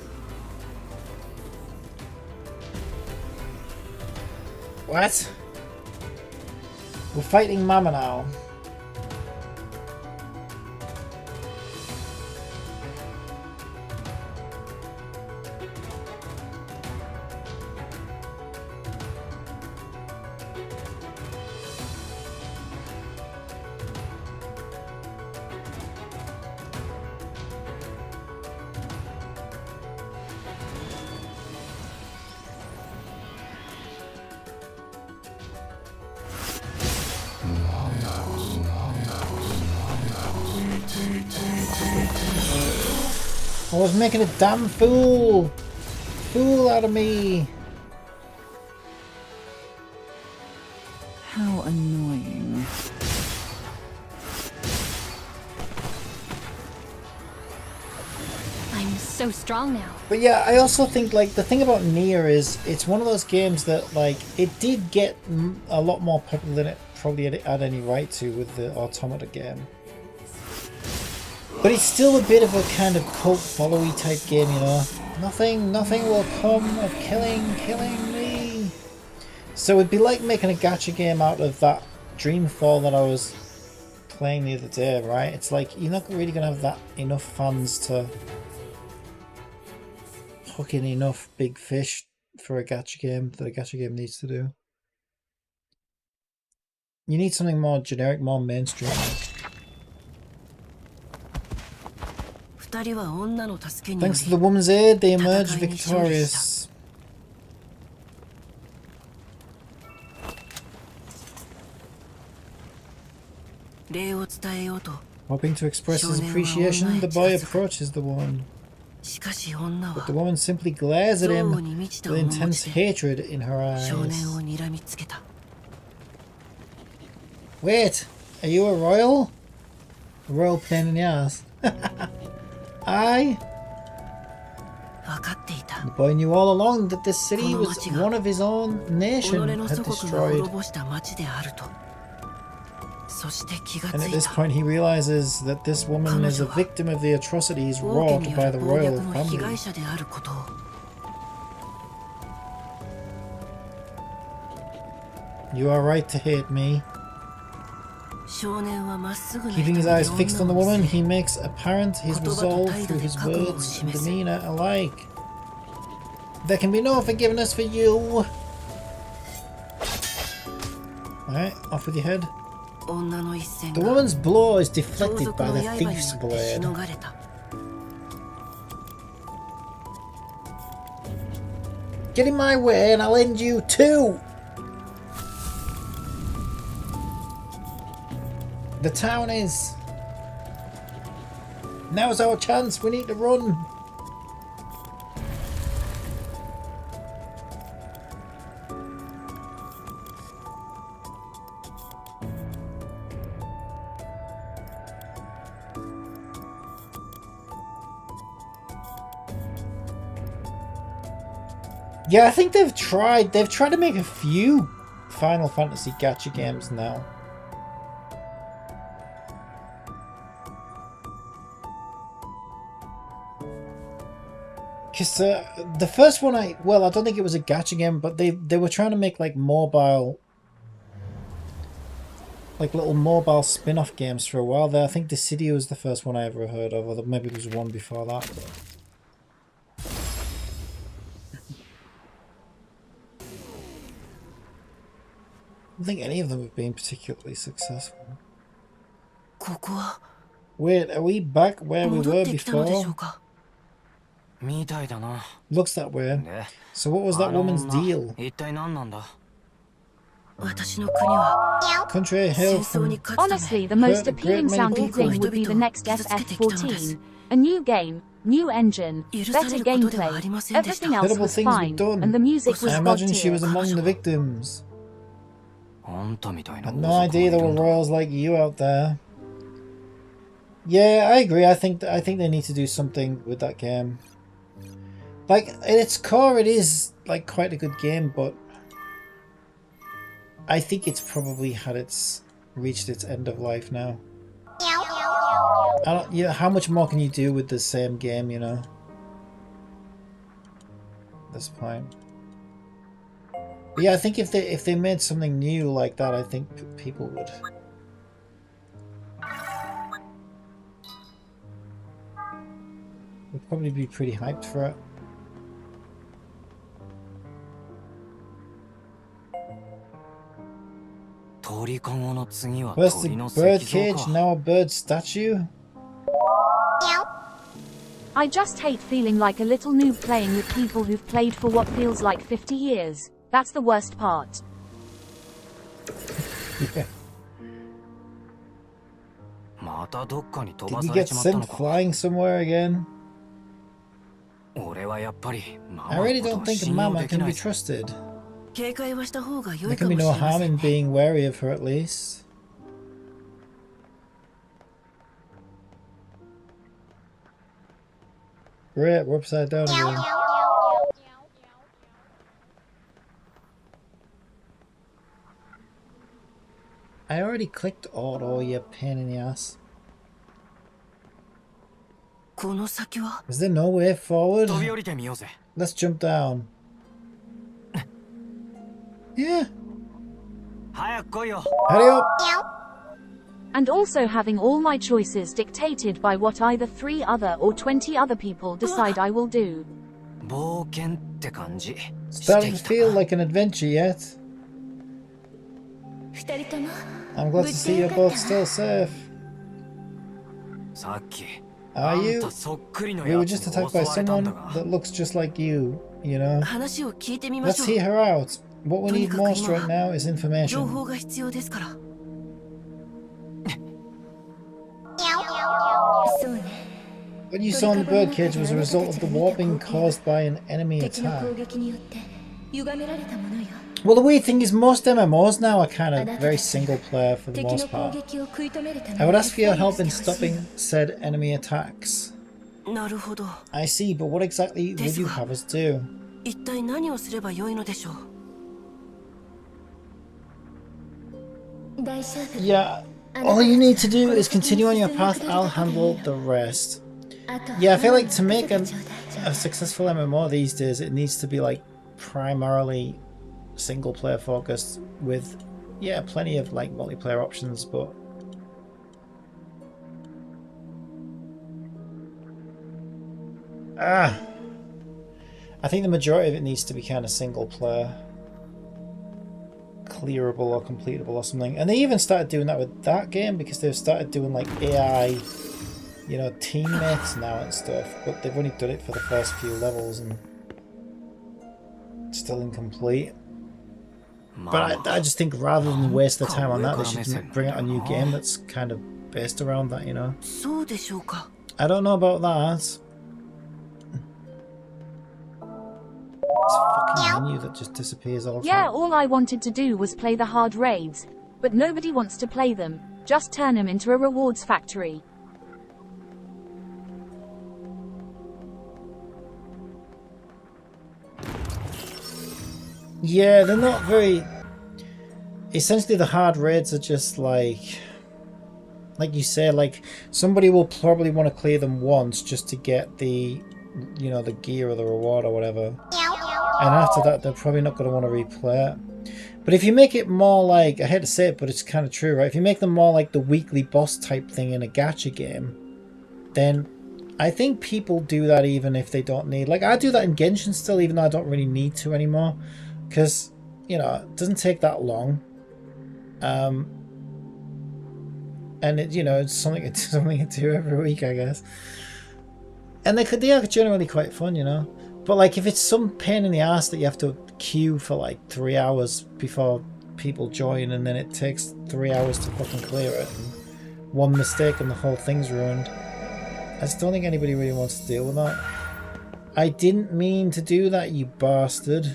Speaker 1: What? We're fighting Mama now. I was making a damn fool out of me.
Speaker 5: How annoying. I'm so strong now.
Speaker 1: But yeah, I also think like the thing about Nier is it's one of those games that like it did get a lot more popular than it probably had any right to with the Automata game. But it's still a bit of a kind of cult followy type game, you know. Nothing will come of killing me. So it'd be like making a gacha game out of that Dreamfall that I was playing the other day, right? It's like you're not really gonna have that enough fans to hook in enough big fish for a gacha game that a gacha game needs to do. You need something more generic, more mainstream. Thanks to the woman's aid, they emerged victorious. Hoping to express his appreciation, the boy approaches the woman. But the woman simply glares at him with intense hatred in her eyes. Wait, are you a royal? A royal pain in the ass. The boy knew all along that this city was one of his own nation had destroyed. And at this point he realizes that this woman is a victim of the atrocities wrought by the royal family. You are right to hate me. Keeping his eyes fixed on the woman, he makes apparent his resolve through his words and demeanor alike. There can be no forgiveness for you. Alright, off with your head. The woman's blow is deflected by the thief's blade. Get in my way and I'll end you too! The town is... Now's our chance, we need to run! Yeah, I think they've tried to make a few Final Fantasy gacha games now. Because the first one I don't think it was a gacha game, but they were trying to make like mobile, like little mobile spin-off games for a while there. I think Dissidia was the first one I ever heard of, or maybe there was one before that. I don't think any of them have been particularly successful. Wait, are we back where we were before? Looks that way. So what was that woman's deal? Country hail from...
Speaker 2: Honestly, the most appealing sounding thing would be the next FF14. A new game, new engine, better gameplay, everything else was fine, and the music was
Speaker 1: I imagine she was among the victims. I had no idea there were royals like you out there. Yeah, I agree. I think they need to do something with that game. Like, at its core, it is like quite a good game, but I think it's probably reached its end of life now. How much more can you do with the same game, you know? At this point. But yeah, I think if they made something new like that, I think people would probably be pretty hyped for it. First the bird cage, now a bird statue?
Speaker 2: I just hate feeling like a little noob playing with people who've played for what feels like 50 years. That's the worst part.
Speaker 1: Yeah. Did we get sent flying somewhere again? I really don't think Mama can be trusted. There can be no harm in being wary of her, at least. Great, we're upside down again. I already clicked auto, you pain in the ass. Is there no way forward? Let's jump down. Yeah. Hurry up.
Speaker 2: And also having all my choices dictated by what either 3 other or 20 other people decide I will do.
Speaker 1: Starting to feel like an adventure yet. I'm glad to see you're both still safe. Are you? We were just attacked by someone that looks just like you know? Let's hear her out. What we need most right now is information. What you saw in the birdcage was a result of the warping caused by an enemy attack. Well, the weird thing is most MMOs now are kind of very single player for the most part. I would ask for your help in stopping said enemy attacks. I see, but what exactly would you have us do? Yeah, all you need to do is continue on your path, I'll handle the rest. Yeah, I feel like to make a successful MMO these days, it needs to be like primarily single player focused with, yeah, plenty of like multiplayer options, but I think the majority of it needs to be kind of single player, clearable or completable or something. And they even started doing that with that game because they've started doing like AI, you know, teammates now and stuff. But they've only done it for the first few levels and still incomplete. But I just think rather than waste their time on that, they should bring out a new game that's kind of based around that, you know. I don't know about that. It's a fucking menu that just disappears all the time.
Speaker 2: Yeah, all I wanted to do was play the hard raids, but nobody wants to play them. Just turn them into a rewards factory.
Speaker 1: Yeah, they're not very... Essentially, the hard raids are just like you say, like, somebody will probably want to clear them once just to get the, you know, the gear or the reward or whatever. And after that, they're probably not going to want to replay it. But if you make it more like, I hate to say it, but it's kind of true, right? If you make them more like the weekly boss type thing in a gacha game, then I think people do that even if they don't need... Like, I do that in Genshin still, even though I don't really need to anymore. Because, you know, it doesn't take that long. And it, you know, it's something to do every week, I guess. And they are generally quite fun, you know. But like, if it's some pain in the ass that you have to queue for like 3 hours before people join, and then it takes 3 hours to fucking clear it, and one mistake and the whole thing's ruined, I just don't think anybody really wants to deal with that. I didn't mean to do that, you bastard.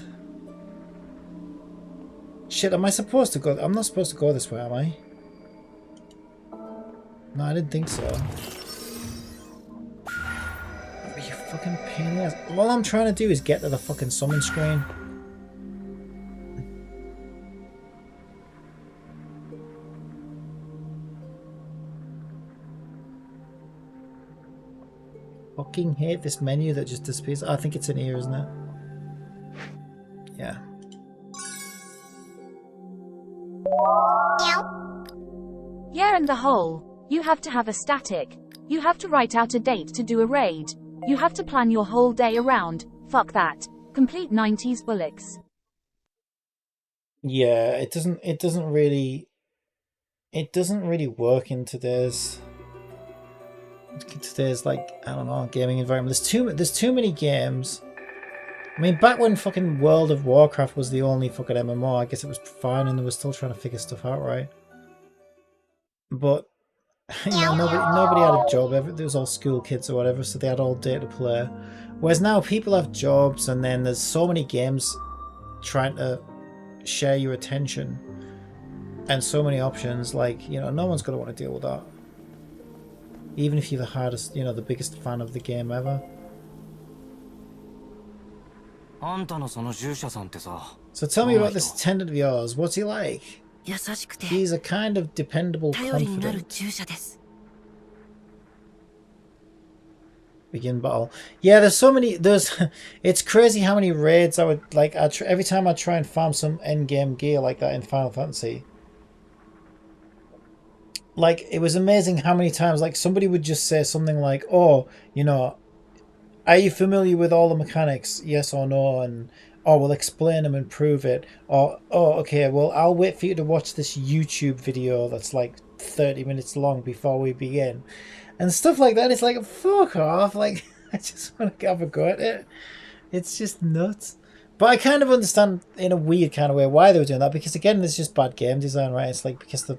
Speaker 1: Shit, am I supposed to go? I'm not supposed to go this way, am I? No, I didn't think so. Oh, you fucking pain in the ass. All I'm trying to do is get to the fucking summon screen. Fucking hate this menu that just disappears. I think it's in here, isn't it? Yeah.
Speaker 2: Yeah, and the whole. You have to have a static. You have to write out a date to do a raid. You have to plan your whole day around. Fuck that. Complete 90s bullocks.
Speaker 1: Yeah, it doesn't really work in today's like, I don't know, gaming environment. There's too many games. I mean, back when fucking World of Warcraft was the only fucking MMO, I guess it was fine and they were still trying to figure stuff out, right? But you know, nobody had a job. There was all school kids or whatever, so they had all day to play. Whereas now people have jobs, and then there's so many games trying to share your attention, and so many options. Like, you know, no one's going to want to deal with that. Even if you're the hardest, you know, the biggest fan of the game ever. So tell me about this attendant of yours. What's he like? He's a kind of dependable, confident. Begin battle. Yeah, there's so many. It's crazy how many raids I would like. Every time I try and farm some endgame gear like that in Final Fantasy. Like, it was amazing how many times, like, somebody would just say something like, "Oh, you know, are you familiar with all the mechanics? Yes or no?" And oh, we'll explain them and prove it. Or, oh, okay, well, I'll wait for you to watch this YouTube video that's like 30 minutes long before we begin. And stuff like that. It's like, fuck off. Like, I just want to have a go at it. It's just nuts. But I kind of understand in a weird kind of way why they were doing that. Because again, there's just bad game design, right? It's like, because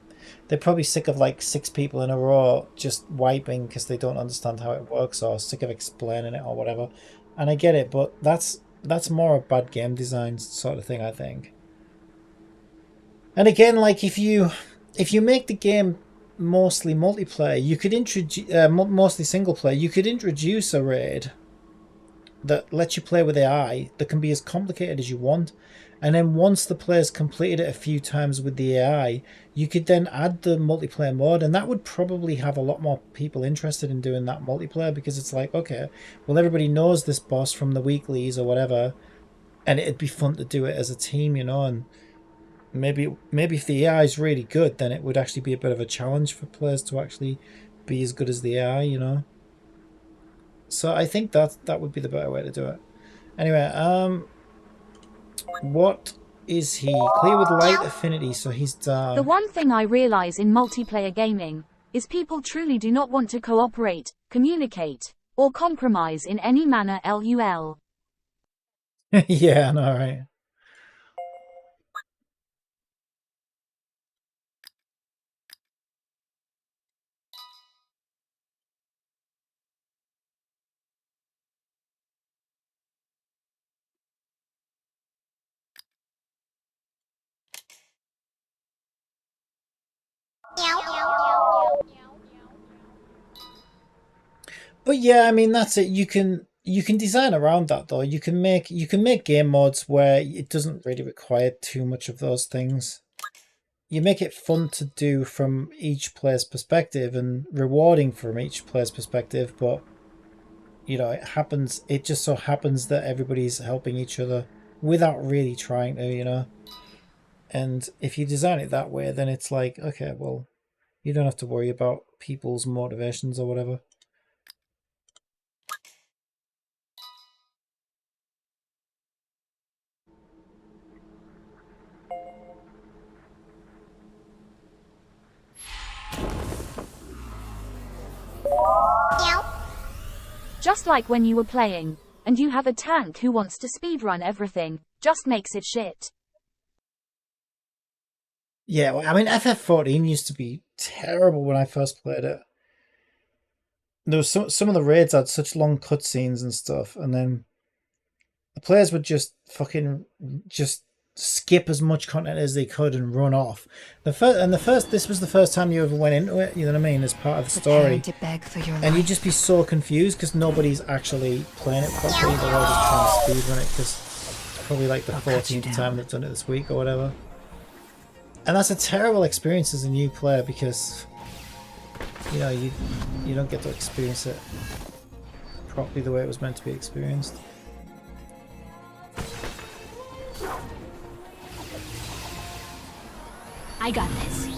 Speaker 1: they're probably sick of like 6 people in a row just wiping because they don't understand how it works, or sick of explaining it or whatever. And I get it, but that's more a bad game design sort of thing, I think. And again, like, if you make the game mostly multiplayer, you could introduce mostly single player. You could introduce a raid that lets you play with AI that can be as complicated as you want, and then once the player's completed it a few times with the AI, you could then add the multiplayer mode, and that would probably have a lot more people interested in doing that multiplayer, because it's like, okay, well, everybody knows this boss from the weeklies or whatever, and it'd be fun to do it as a team, you know. And maybe if the AI is really good, then it would actually be a bit of a challenge for players to actually be as good as the AI, you know. So I think that would be the better way to do it. Anyway, what is he? Clear with light affinity, so he's dark.
Speaker 2: The one thing I realize in multiplayer gaming is people truly do not want to cooperate, communicate, or compromise in any manner. LUL.
Speaker 1: Yeah, I know, right? But yeah, I mean that's it. You can design around that though. You can make game modes where it doesn't really require too much of those things. You make it fun to do from each player's perspective and rewarding from each player's perspective, but you know, it just so happens that everybody's helping each other without really trying to, you know. And if you design it that way, then it's like, okay, well, you don't have to worry about people's motivations or whatever.
Speaker 2: Just like when you were playing, and you have a tank who wants to speedrun everything, just makes it shit.
Speaker 1: Yeah, well, I mean, FF14 used to be terrible when I first played it. There was some of the raids had such long cutscenes and stuff, and then the players would just fucking just skip as much content as they could and run off. This was the first time you ever went into it. You know what I mean? As part of the story, and you'd just be so confused because nobody's actually playing it properly. They're all just trying to speedrun it because it's probably like the 14th time they've done it this week or whatever. And that's a terrible experience as a new player because you know you don't get to experience it properly the way it was meant to be experienced.
Speaker 5: I got this.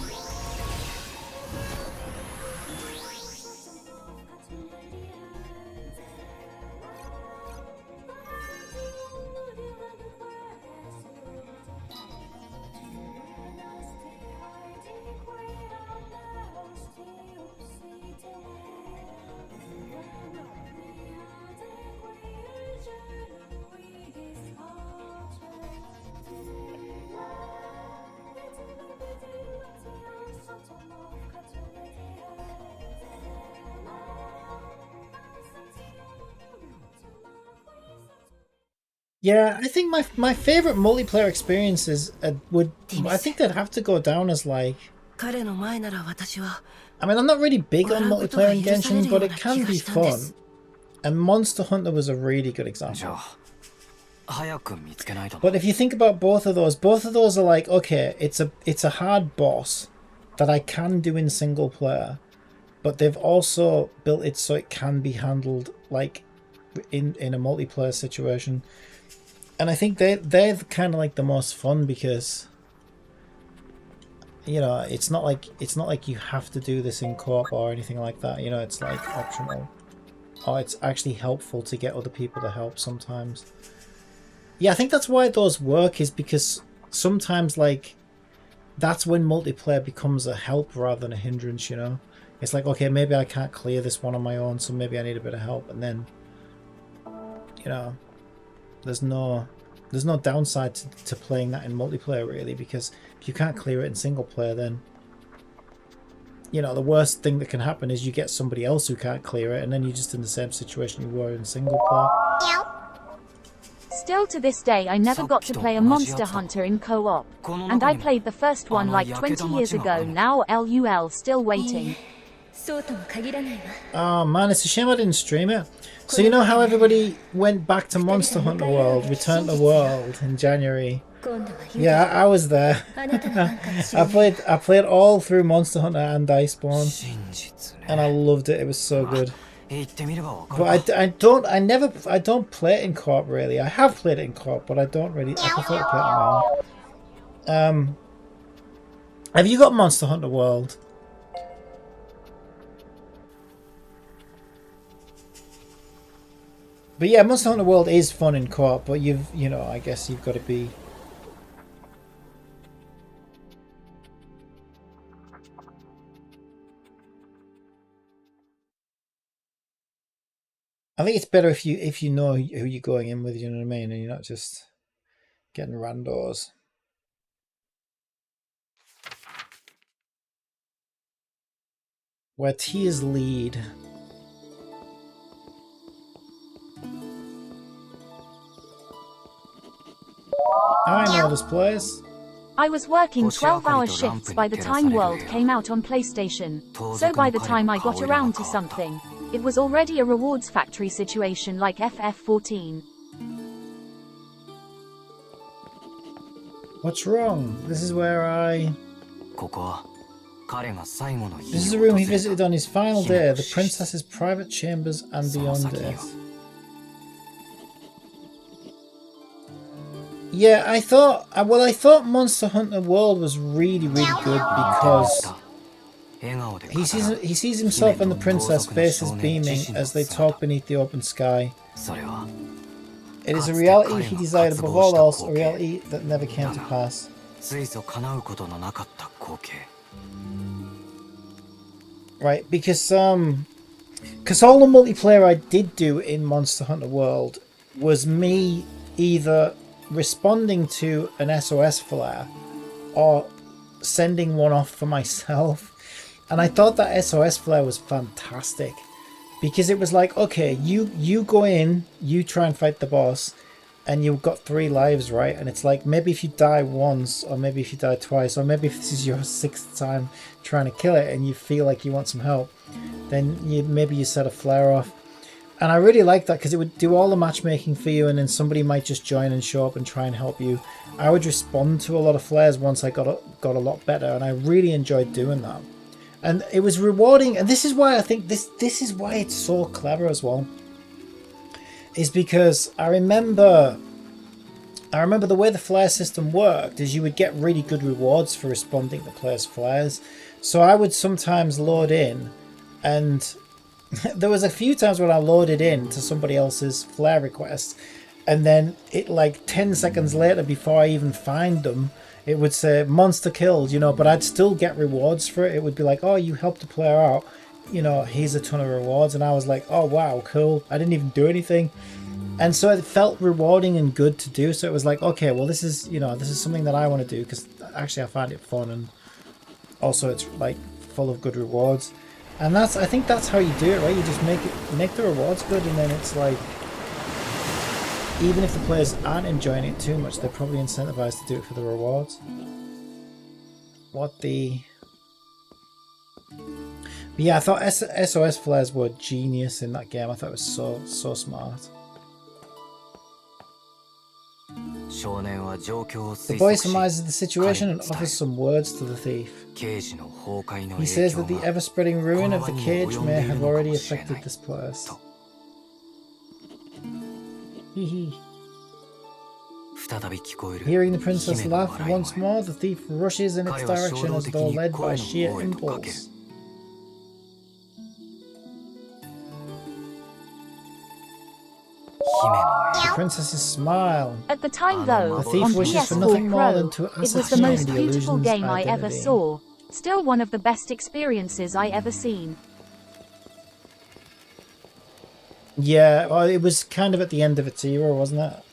Speaker 1: Yeah, I think my favorite multiplayer experiences I think they'd have to go down as like. I mean, I'm not really big on multiplayer in Genshin, but it can be fun. And Monster Hunter was a really good example. But if you think about both of those are like, okay, it's a hard boss that I can do in single player, but they've also built it so it can be handled like in a multiplayer situation. And I think they're kind of like the most fun because you know it's not like you have to do this in co-op or anything like that. You know, it's like optional, or it's actually helpful to get other people to help sometimes. Yeah, I think that's why those work, is because sometimes like that's when multiplayer becomes a help rather than a hindrance. You know, it's like, okay, maybe I can't clear this one on my own, so maybe I need a bit of help, and then you know. There's no downside to playing that in multiplayer really, because if you can't clear it in single player, then you know the worst thing that can happen is you get somebody else who can't clear it, and then you're just in the same situation you were in single player.
Speaker 2: Still to this day I never got to play a Monster Hunter in co-op, and I played the first one like 20 years ago now. LUL, still waiting.
Speaker 1: Oh man, it's a shame I didn't stream it. So you know how everybody went back to Monster Hunter World, Return to World in January? Yeah, I was there. I played all through Monster Hunter and Iceborne, and I loved it. It was so good. But I don't play it in co-op really. I have played it in co-op, but I don't really. I prefer to play it on my own. Have you got Monster Hunter World? But yeah, Monster Hunter World is fun in co-op, but you know, I guess you've got to be... I think it's better if you know who you're going in with, you know what I mean, and you're not just getting randos. Where tears lead. I know this place.
Speaker 2: I was working 12-hour shifts by the time World came out on PlayStation, so by the time I got around to something, it was already a rewards factory situation like FF14.
Speaker 1: What's wrong? This is where I... This is the room he visited on his final day, the princess's private chambers and beyond it. Yeah, I thought Monster Hunter World was really, really good because he sees himself and the princess faces beaming as they talk beneath the open sky. It is a reality he desired above all else, a reality that never came to pass. Right, because all the multiplayer I did do in Monster Hunter World was me either responding to an SOS flare or sending one off for myself, and I thought that SOS flare was fantastic because it was like, okay, you go in, you try and fight the boss, and you've got 3 lives, right? And it's like, maybe if you die once, or maybe if you die twice, or maybe if this is your 6th time trying to kill it and you feel like you want some help, then maybe you set a flare off. And I really liked that because it would do all the matchmaking for you, and then somebody might just join and show up and try and help you. I would respond to a lot of flares once I got a lot better, and I really enjoyed doing that. And it was rewarding, and this is why I think this is why it's so clever as well. Is because I remember the way the flare system worked is you would get really good rewards for responding to players' flares. So I would sometimes load in, and there was a few times when I loaded in to somebody else's flare request, and then it like 10 seconds later, before I even find them, it would say monster killed, you know, but I'd still get rewards for it. It would be like, oh, you helped the player out, you know, here's a ton of rewards. And I was like, oh wow, cool, I didn't even do anything. And so it felt rewarding and good to do. So it was like, okay, well, this is, you know, this is something that I want to do because actually I find it fun, and also it's like full of good rewards. And I think that's how you do it, right? You just make the rewards good, and then it's like, even if the players aren't enjoying it too much, they're probably incentivized to do it for the rewards. What the... But yeah, I thought SOS flares were genius in that game. I thought it was so smart. The boy surmises the situation and offers some words to the thief. He says that the ever-spreading ruin of the cage may have already affected this place. Hee. Hearing the princess laugh once more, the thief rushes in its direction as though led by sheer impulse. The princess's smile.
Speaker 2: At the time though,
Speaker 1: the thief
Speaker 2: on
Speaker 1: wishes for
Speaker 2: PS4
Speaker 1: nothing more
Speaker 2: Pro,
Speaker 1: than to
Speaker 2: it was the
Speaker 1: ascertain
Speaker 2: most
Speaker 1: the
Speaker 2: beautiful
Speaker 1: illusion's
Speaker 2: game I ever
Speaker 1: identity.
Speaker 2: saw. Still one of the best experiences I ever seen.
Speaker 1: Yeah, well, it was kind of at the end of its era, wasn't it?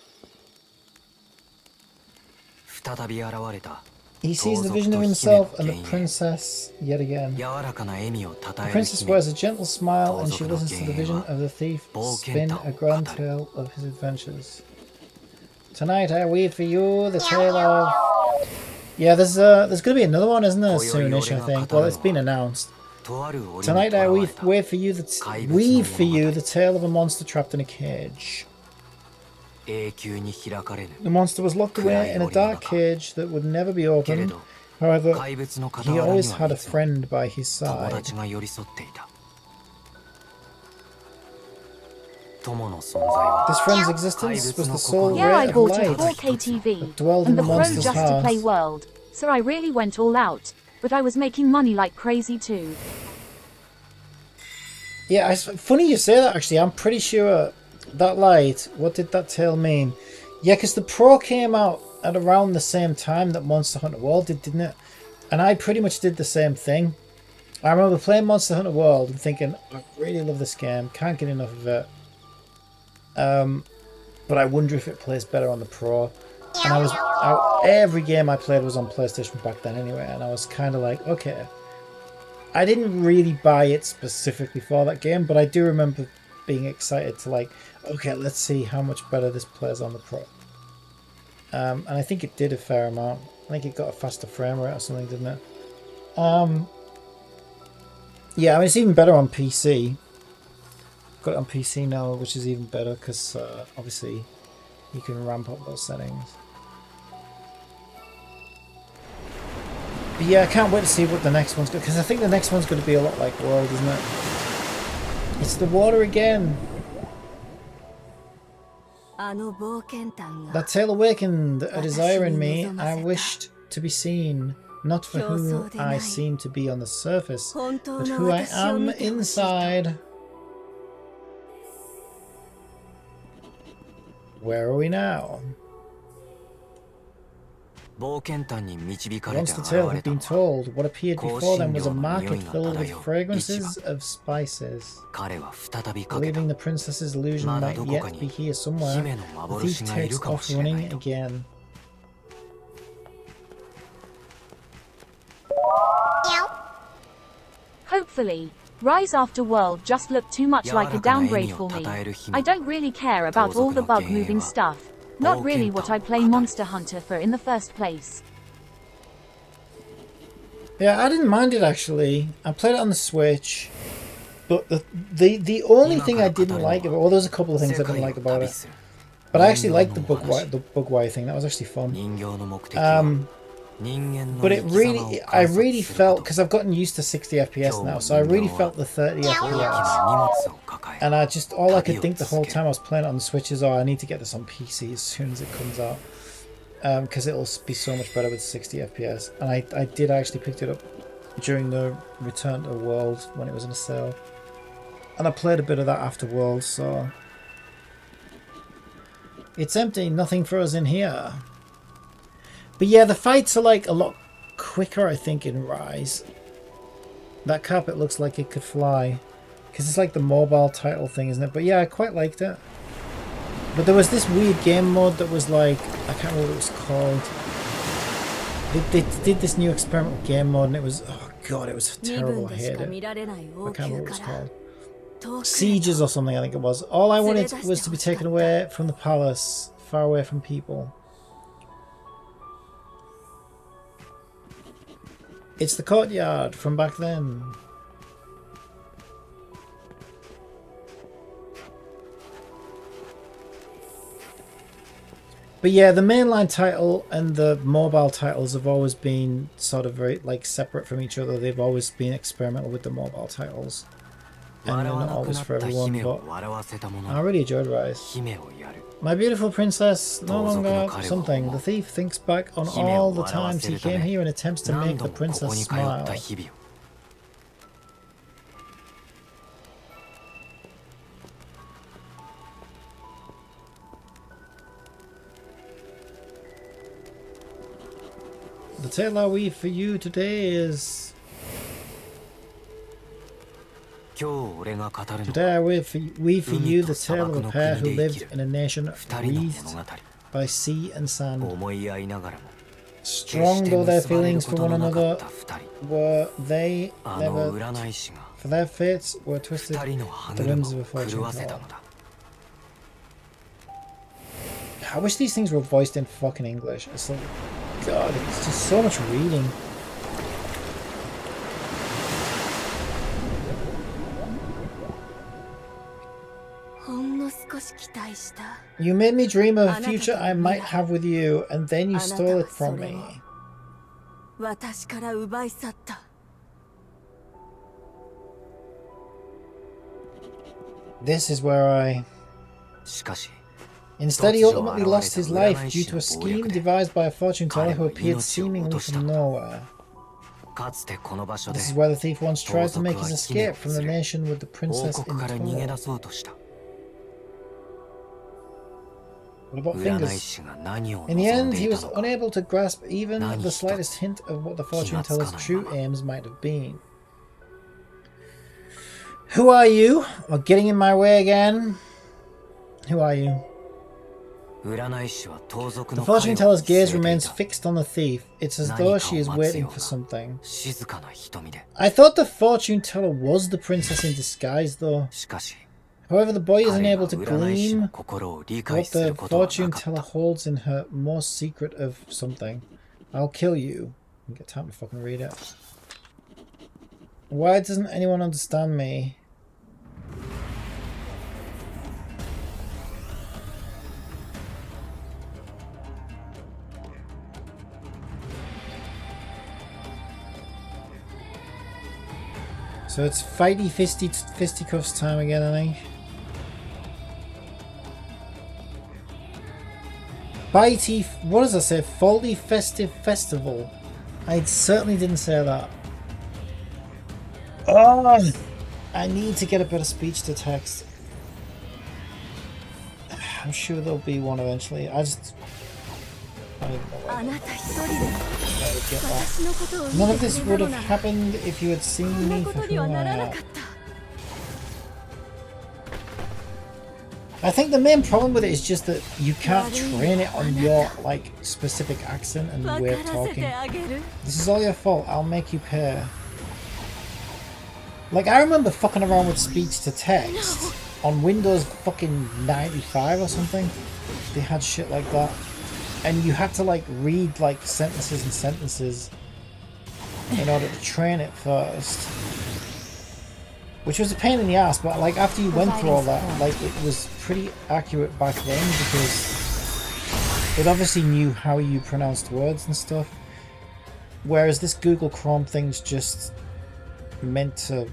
Speaker 1: He sees the vision of himself and the princess yet again. The princess wears a gentle smile and she listens to the vision of the thief spin a grand tale of his adventures. Tonight I weave for you the tale of... Yeah, there's going to be another one, isn't there, soonish, I think. Well, it's been announced. Tonight I weave for you the tale of a monster trapped in a cage. The monster was locked away in a dark cage that would never be opened. However, he always had a friend by his side. This friend's existence was the sole ray
Speaker 2: I
Speaker 1: of
Speaker 2: bought a
Speaker 1: light
Speaker 2: 4K TV
Speaker 1: that dwelled in
Speaker 2: and the
Speaker 1: the
Speaker 2: Pro
Speaker 1: monster's
Speaker 2: just to play
Speaker 1: heart.
Speaker 2: World, so I really went all out, but I was making money like crazy too.
Speaker 1: Yeah, it's funny you say that, actually. I'm pretty sure That light, what did that tail mean? Yeah, because the Pro came out at around the same time that Monster Hunter World did, didn't it? And I pretty much did the same thing. I remember playing Monster Hunter World and thinking, I really love this game, can't get enough of it. But I wonder if it plays better on the Pro. And every game I played was on PlayStation back then anyway, and I was kind of like, okay. I didn't really buy it specifically for that game, but I do remember being excited to like, okay, let's see how much better this plays on the Pro. And I think it did a fair amount. I think it got a faster frame rate or something, didn't it? Yeah, I mean, it's even better on PC. Got it on PC now, which is even better because obviously you can ramp up those settings. But yeah, I can't wait to see what the next one's going to, because I think the next one's going to be a lot like World, isn't it? It's the water again. That tale awakened a desire in me. I wished to be seen, not for who I seem to be on the surface, but who I am inside. Where are we now? Once the tale had been told, what appeared before them was a market filled with fragrances of spices. Believing the princess's illusion might yet be here somewhere, the thief takes off running again.
Speaker 2: Hopefully, Rise After World just looked too much like a downgrade for me. I don't really care about all the bug-moving stuff. Not really what I play Monster Hunter for in the first place.
Speaker 1: Yeah, I didn't mind it actually. I played it on the Switch, but the only thing I didn't like about, well, there's a couple of things I didn't like about it, but I actually liked the bug-wire thing. That was actually fun. But I really felt, because I've gotten used to 60 FPS now, so I really felt the 30 FPS. And all I could think the whole time I was playing it on the Switch is, oh, I need to get this on PC as soon as it comes out. Because it'll be so much better with 60 FPS. And I did actually pick it up during the Return to the World when it was in a sale. And I played a bit of that after World, so... It's empty, nothing for us in here. But yeah, the fights are like a lot quicker, I think, in Rise. That carpet looks like it could fly. Because it's like the mobile title thing, isn't it? But yeah, I quite liked it. But there was this weird game mode that was like... I can't remember what it was called. They did this new experimental game mode and it was... Oh god, it was terrible. I hated it. I can't remember what it was called. Sieges or something, I think it was. All I wanted was to be taken away from the palace. Far away from people. It's the courtyard from back then. But yeah, the mainline title and the mobile titles have always been sort of very like separate from each other. They've always been experimental with the mobile titles. And they're not always for everyone, but I really enjoyed Rise. My beautiful princess, no longer something. The thief thinks back on all the times he came here and attempts to make the princess smile. The tale I weave for you today is... Today I weave for you the tale of a pair who lived in a nation wreathed by sea and sand. Strong though their feelings for one another were, they never, for their fates were twisted the whims of a fortune teller. I wish these things were voiced in fucking English. It's like, God, it's just so much reading. You made me dream of a future I might have with you, and then you stole it from me. This is where I... Instead, he ultimately lost his life due to a scheme devised by a fortune teller who appeared seemingly from nowhere. This is where the thief once tried to make his escape from the nation with the princess in tow. What about fingers? In the end, he was unable to grasp even the slightest hint of what the fortune teller's true aims might have been. Who are you? Or getting in my way again? Who are you? The fortune teller's gaze remains fixed on the thief. It's as though she is waiting for something. I thought the fortune teller was the princess in disguise, though. However, the boy is unable to glean what the fortune teller holds in her most secret of something. I'll kill you. I get time to fucking read it. Why doesn't anyone understand me? So it's fighty fisticuffs time again, I think. Bitey, what does I say? Faulty festive festival. I certainly didn't say that. Oh, I need to get a better speech to text. I'm sure there'll be one eventually. I don't even know where I would get that. None of this would have happened if you had seen me for who I am. I think the main problem with it is just that you can't train it on your like specific accent and way of talking. This is all your fault. I'll make you pay. Like, I remember fucking around with speech to text on Windows fucking 95 or something. They had shit like that. And you had to like read like sentences and sentences in order to train it first. Which was a pain in the ass, but like after you went through all that, like it was pretty accurate back then because it obviously knew how you pronounced words and stuff. Whereas this Google Chrome thing's just meant to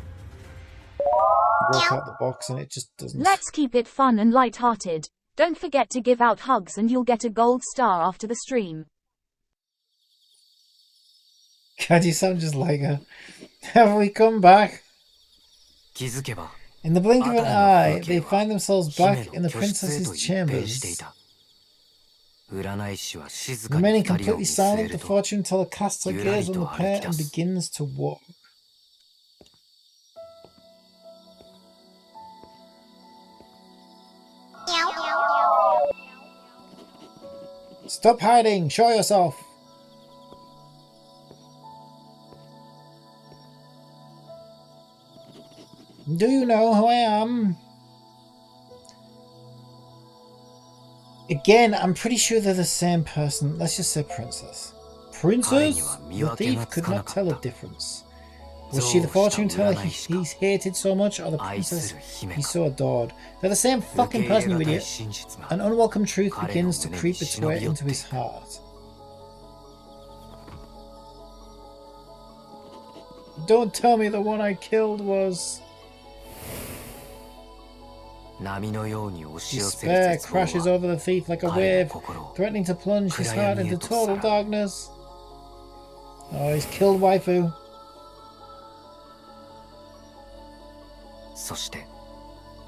Speaker 1: work out the box and it just doesn't.
Speaker 2: Let's keep it fun and light-hearted. Don't forget to give out hugs and you'll get a gold star after the stream.
Speaker 1: God, you sound just like her. Have we come back? In the blink of an eye, they find themselves back in the princess's chambers. Remaining completely silent, the fortune teller casts her gaze on the pair and begins to walk. Stop hiding! Show yourself! Do you know who I am? Again, I'm pretty sure they're the same person. Let's just say princess. Princess? The thief could not tell a difference. Was she the fortune teller he's hated so much, or the princess he so adored? They're the same fucking person, you idiot. An unwelcome truth begins to creep its way into his heart. Don't tell me the one I killed was... Despair crashes over the thief like a wave, threatening to plunge his heart into total darkness. Oh, he's killed waifu.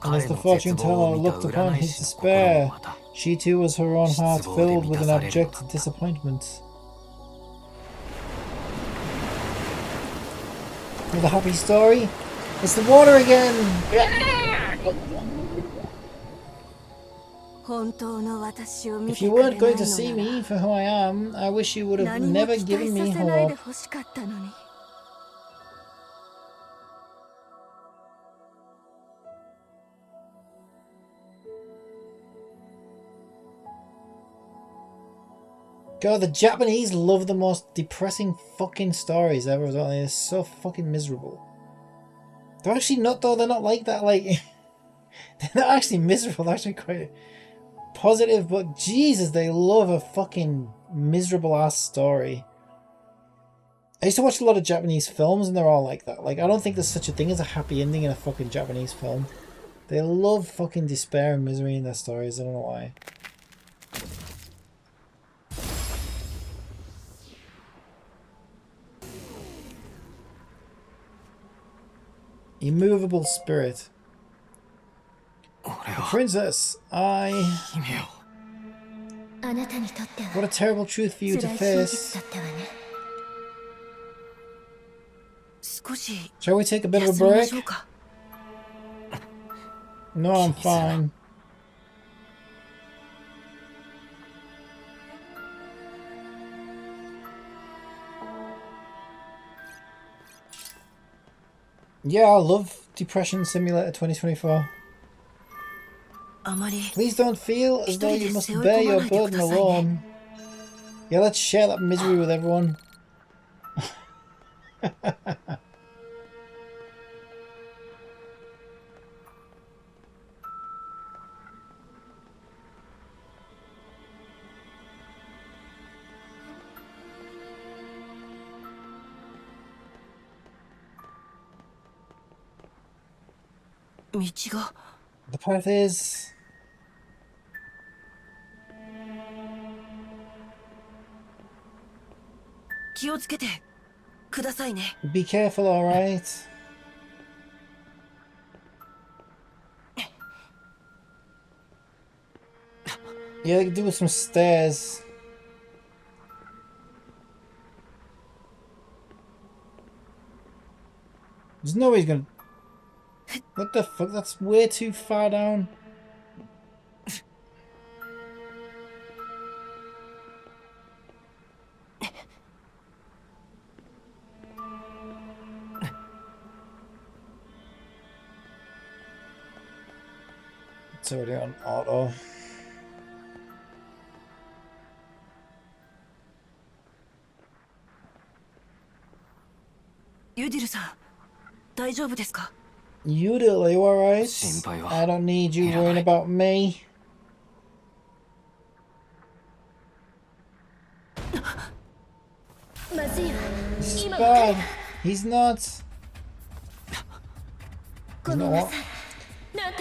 Speaker 1: And as the fortune teller looked upon his despair, she too was her own heart filled with an abject disappointment. With a happy story, it's the water again! If you weren't going to see me for who I am, I wish you would have never given me hope. God, the Japanese love the most depressing fucking stories ever, don't they? They're so fucking miserable. They're actually not, though. They're not like that. Like, they're not actually miserable. They're actually quite positive. But Jesus, they love a fucking miserable ass story. I used to watch a lot of Japanese films, and they're all like that. Like, I don't think there's such a thing as a happy ending in a fucking Japanese film. They love fucking despair and misery in their stories. I don't know why. Immovable spirit. The princess, What a terrible truth for you to face. Shall we take a bit of a break? No, I'm fine. Yeah, I love Depression Simulator 2024. Please don't feel as though you must bear your burden alone. Yeah, let's share that misery with everyone. The path is... Be careful, alright? Yeah, they could do with some stairs. There's no way he's gonna... What the fuck? That's way too far down. It's already on auto. Yudil, are you alright? I don't need you worrying about me. This is bad. He's not. He's not what?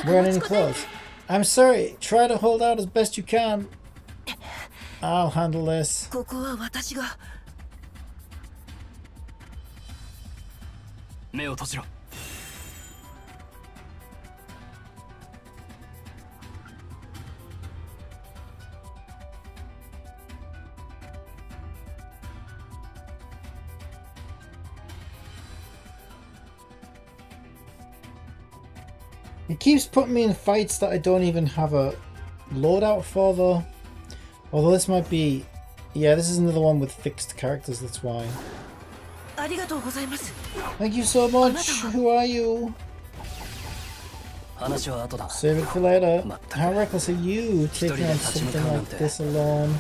Speaker 1: Wearing any clothes. I'm sorry. Try to hold out as best you can. I'll handle this. It keeps putting me in fights that I don't even have a loadout for though. Although this might be... Yeah, this is another one with fixed characters, that's why. Thank you so much. Who are you? Save it for later. How reckless are you taking on something like this alone?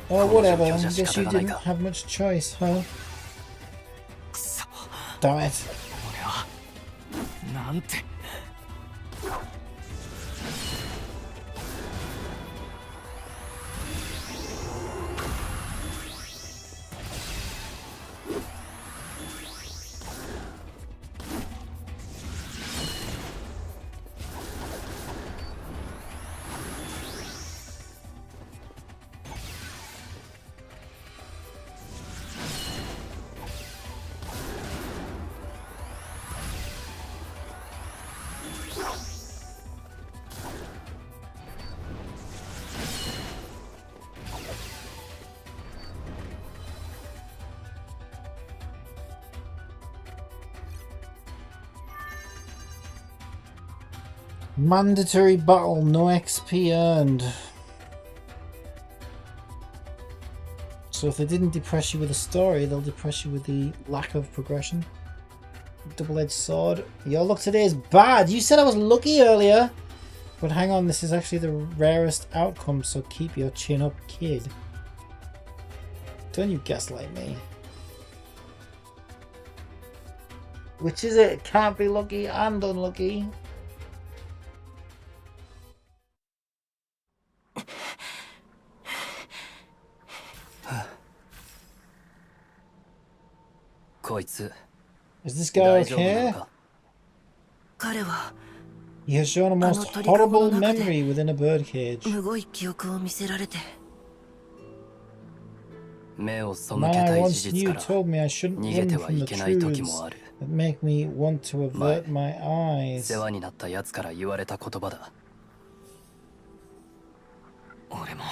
Speaker 1: Oh, whatever. I guess you didn't have much choice, huh? Damn it. Mandatory battle, no XP earned. So if they didn't depress you with a story, they'll depress you with the lack of progression. Double-edged sword. Your luck today is bad. You said I was lucky earlier. But hang on, this is actually the rarest outcome, so keep your chin up, kid. Don't you gaslight me. Which is it? Can't be lucky and unlucky. Is this guy okay? He has shown a most horrible memory within a birdcage. Man I once knew told me I shouldn't run from the truths. that make me want to avert my eyes.
Speaker 6: 世話になったやつから言われた言葉だ。俺も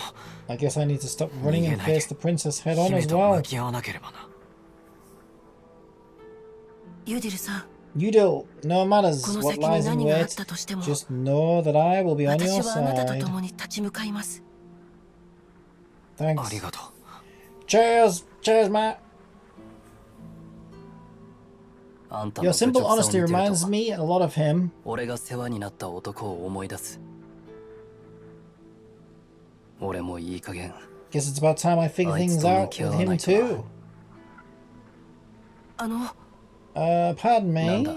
Speaker 1: I guess I need to stop running and
Speaker 6: 逃げないで
Speaker 1: face the princess head on
Speaker 6: 姫
Speaker 1: as
Speaker 6: と
Speaker 1: well.
Speaker 6: 向き合わなければな。
Speaker 7: ユディルさん、
Speaker 1: Udil, no matters
Speaker 7: この
Speaker 1: what
Speaker 7: 先に
Speaker 1: lies in
Speaker 7: 何があっ
Speaker 1: wait.
Speaker 7: たとしても、
Speaker 1: Just know that I will be on
Speaker 7: 私
Speaker 1: your
Speaker 7: はあなたと
Speaker 1: side.
Speaker 7: 共に立ち向かいます。
Speaker 6: あ
Speaker 1: Thanks.
Speaker 6: りがとう。
Speaker 1: Cheers! Cheers, Matt!
Speaker 6: あんたの
Speaker 1: Your
Speaker 6: 愚
Speaker 1: simple
Speaker 6: 直さを見て
Speaker 1: honesty
Speaker 6: る
Speaker 1: reminds
Speaker 6: と、
Speaker 1: me a lot of him.
Speaker 6: 俺が世話になった男を思い出す。俺もいい加減。
Speaker 1: Guess it's about time I figure
Speaker 6: あいつ
Speaker 1: things
Speaker 6: と
Speaker 1: out
Speaker 6: 向き合
Speaker 1: with
Speaker 6: わな
Speaker 1: him
Speaker 6: いとな。
Speaker 1: too.
Speaker 7: あ
Speaker 1: Pardon
Speaker 6: なん
Speaker 1: me?
Speaker 6: だ。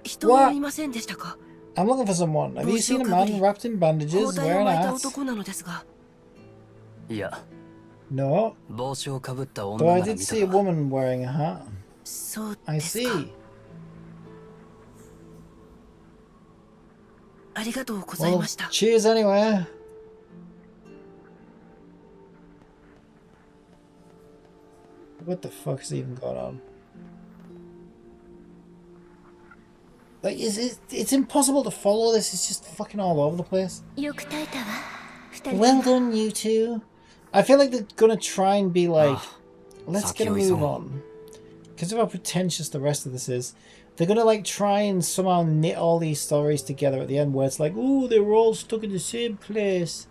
Speaker 7: 人はいませんでしたか？
Speaker 1: I'm looking for someone. Have you seen a man wrapped in
Speaker 7: 包
Speaker 1: bandages
Speaker 7: 帯を
Speaker 1: wearing
Speaker 7: 巻いた
Speaker 1: hats?
Speaker 7: 男なのですが、
Speaker 6: いや、
Speaker 1: No.
Speaker 6: 帽子をかぶった女
Speaker 1: Though
Speaker 6: な
Speaker 1: I
Speaker 6: ら
Speaker 1: did
Speaker 6: 見た
Speaker 1: see a
Speaker 6: が、
Speaker 1: woman wearing a hat.
Speaker 7: そう
Speaker 1: I
Speaker 7: ですか。
Speaker 1: see.
Speaker 7: ありがとうござい
Speaker 1: Well,
Speaker 7: ました。
Speaker 1: cheers anyway. What the fuck's even going on? Like, it's impossible to follow this. It's just fucking all over the place.
Speaker 7: よく耐えたわ。二人
Speaker 1: Well done, you two. I feel like they're gonna try and be like, let's get a
Speaker 6: Sakyo-san.
Speaker 1: move on. Because of how pretentious the rest of this is. They're gonna like try and somehow knit all these stories together at the end where it's like, oh, they were all stuck in the same place.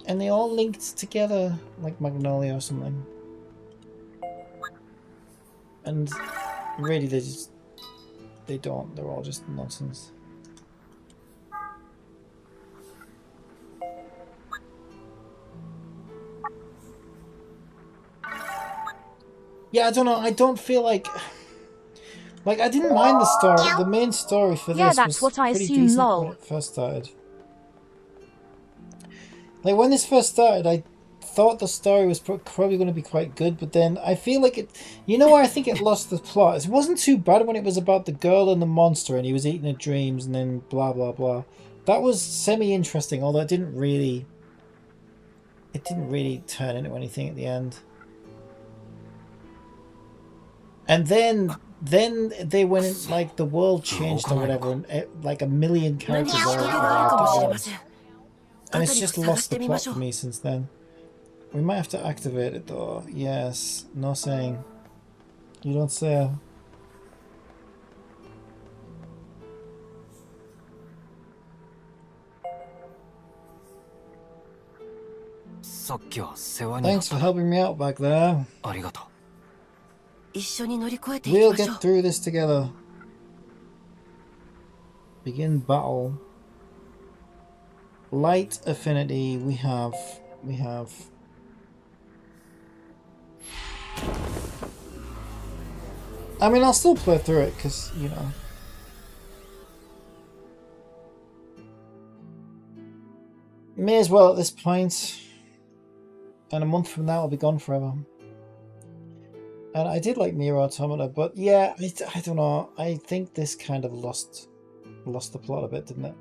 Speaker 1: And they all linked together like Magnolia or something. And really they don't. They're all just nonsense. Yeah, I don't know. I don't feel like I didn't mind the story. The main story for
Speaker 2: Yeah,
Speaker 1: this
Speaker 2: that's
Speaker 1: was
Speaker 2: what I
Speaker 1: pretty
Speaker 2: assume,
Speaker 1: decent
Speaker 2: lol.
Speaker 1: when it first started. Like when this first started, I thought the story was probably going to be quite good, but then I feel like it. You know where I think it lost the plot? It wasn't too bad when it was about the girl and the monster, and he was eating her dreams, and then blah blah blah. That was semi-interesting, although it didn't really turn into anything at the end. And then they went in, like the world changed or whatever, and like a million
Speaker 7: 何
Speaker 1: characters
Speaker 7: か
Speaker 1: all
Speaker 7: 仕掛けがあるかもしれま
Speaker 1: arrived.
Speaker 7: せん。
Speaker 1: And
Speaker 7: あ
Speaker 1: it's
Speaker 7: たりを
Speaker 1: just
Speaker 7: 探
Speaker 1: lost
Speaker 7: して
Speaker 1: the
Speaker 7: みま
Speaker 1: plot
Speaker 7: しょ
Speaker 1: for
Speaker 7: う。
Speaker 1: me since then. We might have to activate it though. Yes, no saying. You don't say.
Speaker 6: さっきは世話になっ
Speaker 1: Thanks for
Speaker 6: た。
Speaker 1: helping me out back there.
Speaker 6: ありがとう。
Speaker 7: 一緒に乗り越えていき
Speaker 1: We'll
Speaker 7: ましょ
Speaker 1: get
Speaker 7: う。
Speaker 1: through this together. Begin battle. Light affinity. We have. I mean, I'll still play through it because you know. May as well at this point. And a month from now, I'll be gone forever. And I did like Nier Automata, but yeah, I don't know. I think this kind of lost the plot a bit, didn't it?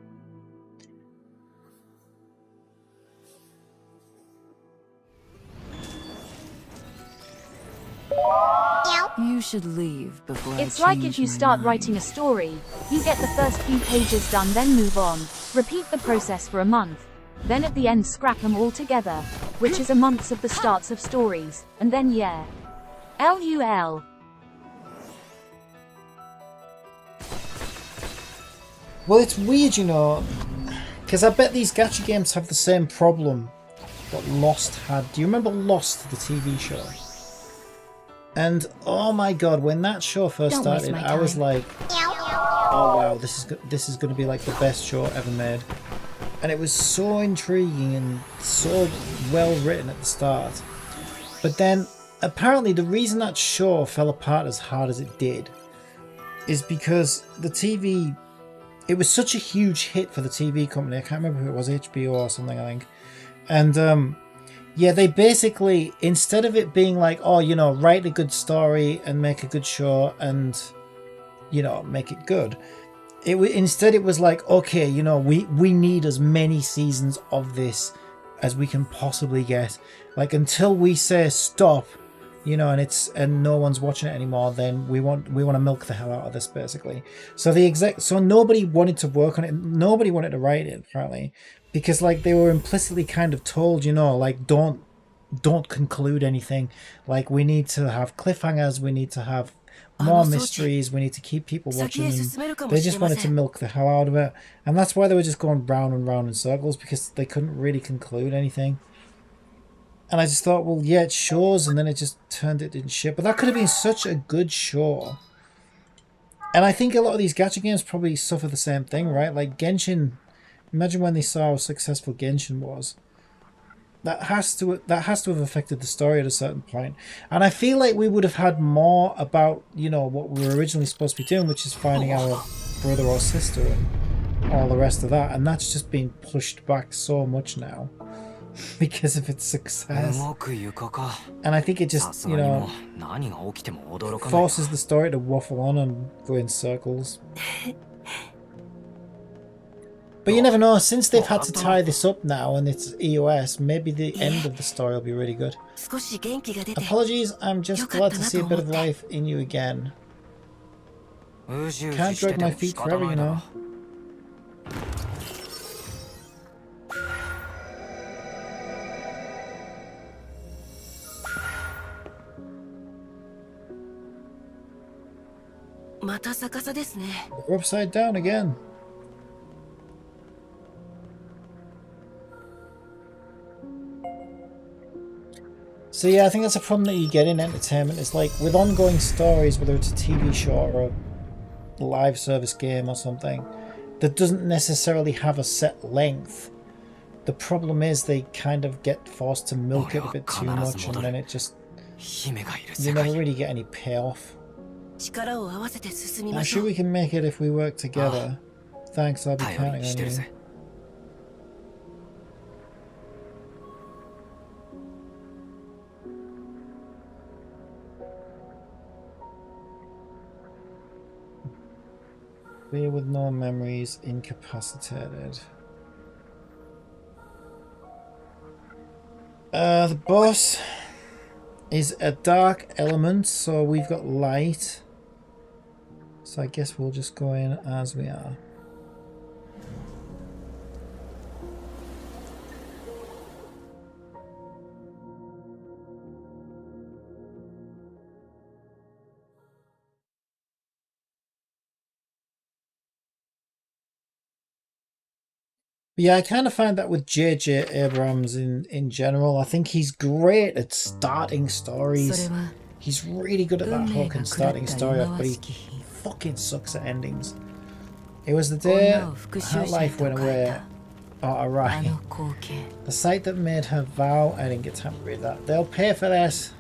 Speaker 5: You should leave before
Speaker 2: It's
Speaker 5: I
Speaker 2: like
Speaker 5: change
Speaker 2: if you
Speaker 5: my
Speaker 2: start
Speaker 5: mind.
Speaker 2: writing a story, you get the first few pages done, then move on. Repeat the process for a month. Then at the end scrap them all together, which is a month of the starts of stories, and then yeah. LUL.
Speaker 1: Well, it's weird, you know, because I bet these gacha games have the same problem that Lost had. Do you remember Lost, the TV show? And oh my god, when that show first
Speaker 7: Don't waste
Speaker 1: started,
Speaker 7: my
Speaker 1: I was
Speaker 7: time.
Speaker 1: like, oh wow, this is going to be like the best show ever made. And it was so intriguing and so well written at the start. But then, apparently the reason that show fell apart as hard as it did is because the TV... It was such a huge hit for the TV company. I can't remember who it was, HBO or something, I think. And, yeah, they basically, instead of it being like, oh, you know, write a good story and make a good show and, you know, make it good. Instead it was like, okay, you know, we need as many seasons of this as we can possibly get. Like, until we say stop, you know, and no one's watching it anymore, then we want to milk the hell out of this, basically. So nobody wanted to work on it. Nobody wanted to write it, apparently, because like they were implicitly kind of told, you know, like don't conclude anything. Like we need to have cliffhangers. We need to have more mysteries. We need to keep people watching. They just wanted to milk the hell out of it, and that's why they were just going round and round in circles, because they couldn't really conclude anything. And I just thought, well, yeah, it shows, and then it just turned it into shit. But that could have been such a good show. And I think a lot of these gacha games probably suffer the same thing, right? Like Genshin, imagine when they saw how successful Genshin was. That has to have affected the story at a certain point. And I feel like we would have had more about, you know, what we were originally supposed to be doing, which is finding our brother or sister and all the rest of that. And that's just been pushed back so much now because of its success. And I think it just, you know, forces the story to waffle on and go in circles. But you never know, since they've had to tie this up now and it's EOS, maybe the end of the story will be really good. Apologies, I'm just glad to see a bit of life in you again. Can't drag my feet forever, you know. We're upside down again. So yeah, I think that's a problem that you get in entertainment. It's like with ongoing stories, whether it's a TV show or a live service game or something, that doesn't necessarily have a set length. The problem is they kind of get forced to milk it a bit too much, and then it just, you never really get any payoff. I'm sure we can make it if we work together. Thanks, I'll be counting on you. Beer with no memories, incapacitated. The boss is a dark element, so we've got light. So I guess we'll just go in as we are. Yeah, I kind of find that with J.J. Abrams in general. I think he's great at starting stories. He's really good at that hook and starting story off, but he fucking sucks at endings. It was the day her life went away. Oh, alright. The sight that made her vow. I didn't get time to read that. They'll pay for this.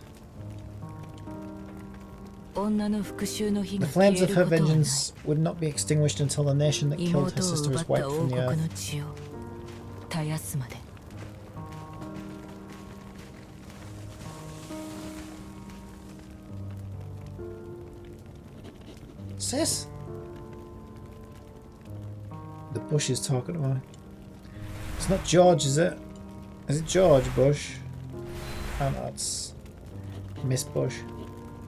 Speaker 1: The flames of her vengeance would not be extinguished until the nation that killed her sister is wiped from the earth. Sis? The Bush is talking to her. It's not George, is it? Is it George Bush? Oh no, it's Miss Bush.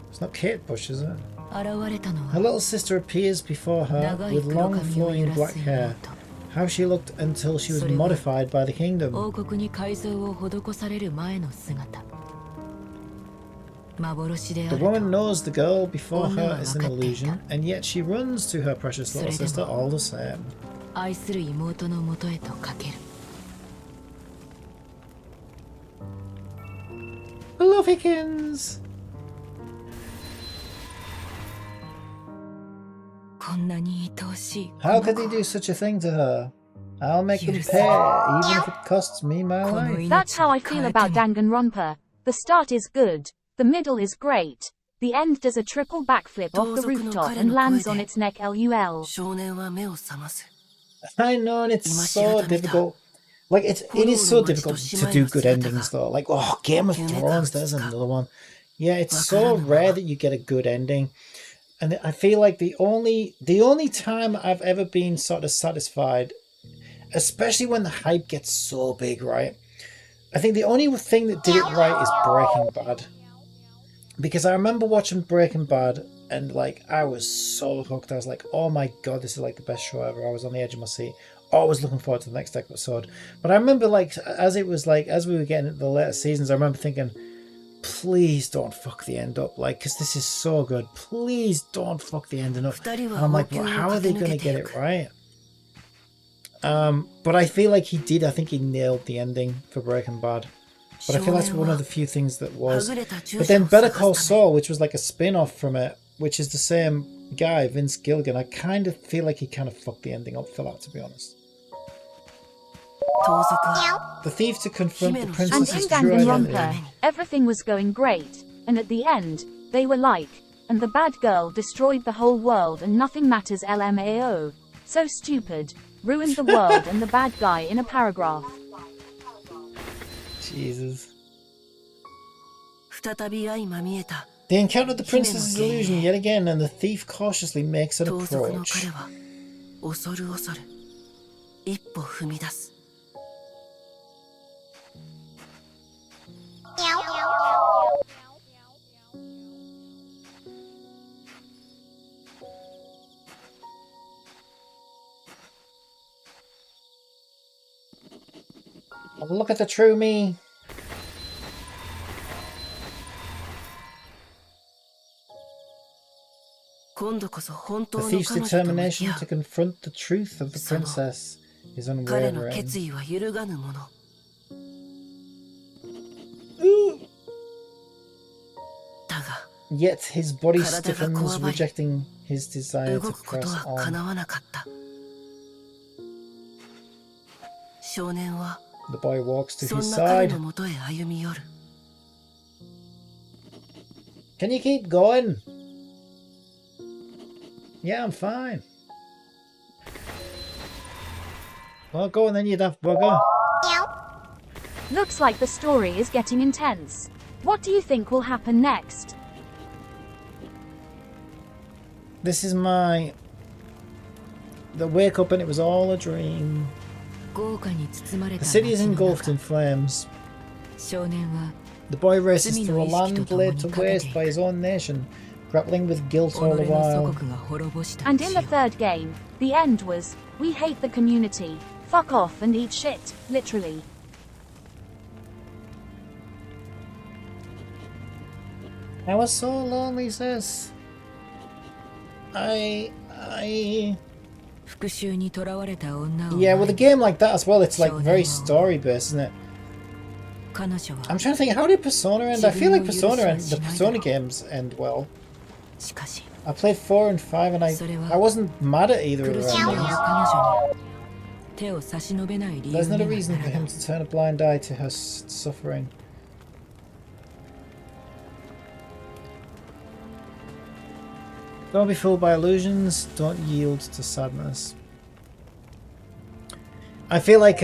Speaker 1: It's not Kate Bush, is it? Her little sister appears before her with long flowing black hair. How she looked until she was modified by the kingdom. The woman knows the girl before her is an illusion, and yet she runs to her precious little sister all the same. Belovikins! How could he do such a thing to her? I'll make them pay, even if it costs me my life.
Speaker 2: That's how I feel about Danganronpa. The start is good, the middle is great, the end does a triple backflip off the rooftop and lands on its neck LUL.
Speaker 1: I know, and it's so difficult. Like, it is so difficult to do good endings, though. Like, oh, Game of Thrones, there's another one. Yeah, it's so rare that you get a good ending. And I feel like the only time I've ever been sort of satisfied, especially when the hype gets so big, right? I think the only thing that did it right is Breaking Bad. because I remember watching Breaking Bad and like I was so hooked. I was like, oh my god, this is like the best show ever. I was on the edge of my seat. Always looking forward to the next episode. But I remember like as we were getting into the later seasons, I remember thinking, please don't fuck the end up, like, because this is so good. Please don't fuck the ending up. And I'm like, well, how are they going to get it right? But I feel like he did. I think he nailed the ending for Breaking Bad. But I feel that's one of the few things that was. But then Better Call Saul, which was like a spin-off from it, which is the same guy, Vince Gilligan, I kind of feel like he kind of fucked the ending up for that, to be honest. The thief to confront the princess's true identity.
Speaker 2: Everything was going great, and at the end, they were like, and the bad girl destroyed the whole world and nothing matters LMAO. So stupid. Ruined the world and the bad guy in a paragraph.
Speaker 1: Jesus. They encountered the princess's illusion yet again, and the thief cautiously makes an approach. Look at the true me. The thief's determination to confront the truth of the princess is unwavering. Yet his body stiffens, rejecting his desire to press on. The boy walks to his side. Can you keep going? Yeah, I'm fine. Well, go on then, you daft bugger.
Speaker 2: Looks like the story is getting intense. What do you think will happen next?
Speaker 1: This is the wake up and it was all a dream. The city is engulfed in flames. The boy races through a land laid to waste by his own nation, grappling with guilt all the while.
Speaker 2: And in the third game, the end was, we hate the community, fuck off and eat shit, literally.
Speaker 1: I was so lonely, sis. Yeah, with a game like that as well, it's like very story based, isn't it? I'm trying to think, how did Persona end? I feel like the Persona games end well. I played 4 and 5 and I wasn't mad at either of them. There's not a reason for him to turn a blind eye to her suffering. Don't be fooled by illusions, don't yield to sadness. I feel like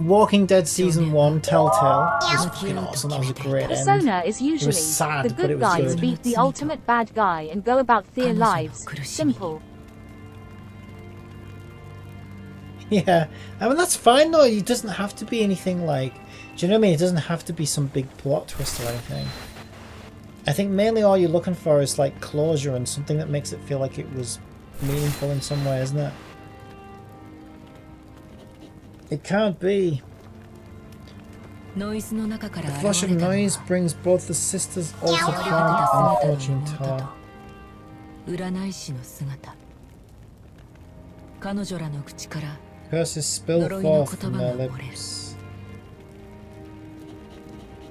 Speaker 1: Walking Dead Season 1 Telltale was fucking awesome. That was a great end.
Speaker 2: Persona is usually
Speaker 1: sad,
Speaker 2: the good guys beat the ultimate bad guy and go about their lives. Simple.
Speaker 1: Yeah, I mean that's fine though. It doesn't have to be anything like, do you know what I mean? It doesn't have to be some big plot twist or anything. I think mainly all you're looking for is like closure and something that makes it feel like it was meaningful in some way, isn't it? It can't be. The flush of noise brings both the sisters also calm and fortune teller. Curses spill forth from their lips.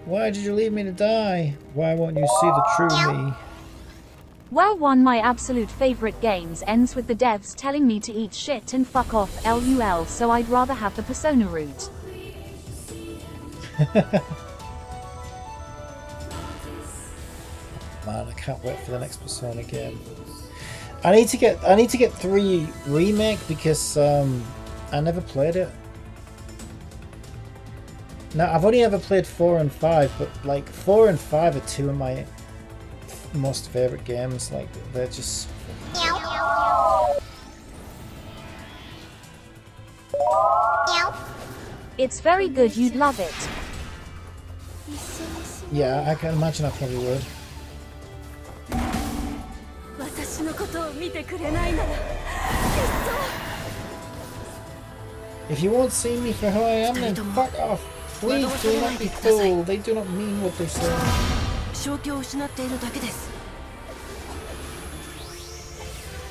Speaker 1: Why did you leave me to die? Why won't you see the true me?
Speaker 2: Well, one of my absolute favorite games ends with the devs telling me to eat shit and fuck off LUL, so I'd rather have the Persona route.
Speaker 1: Man, I can't wait for the next Persona game. I need to get 3 remake because I never played it. Now I've only ever played 4 and 5, but like 4 and 5 are 2 of my most favorite games. Like they're just.
Speaker 2: It's very good. You'd love it.
Speaker 1: Yeah, I can imagine I probably would. If you won't see me for who I am, then fuck off. Please do not be fooled. They do not mean what they say.
Speaker 7: 正気を失っているだけです。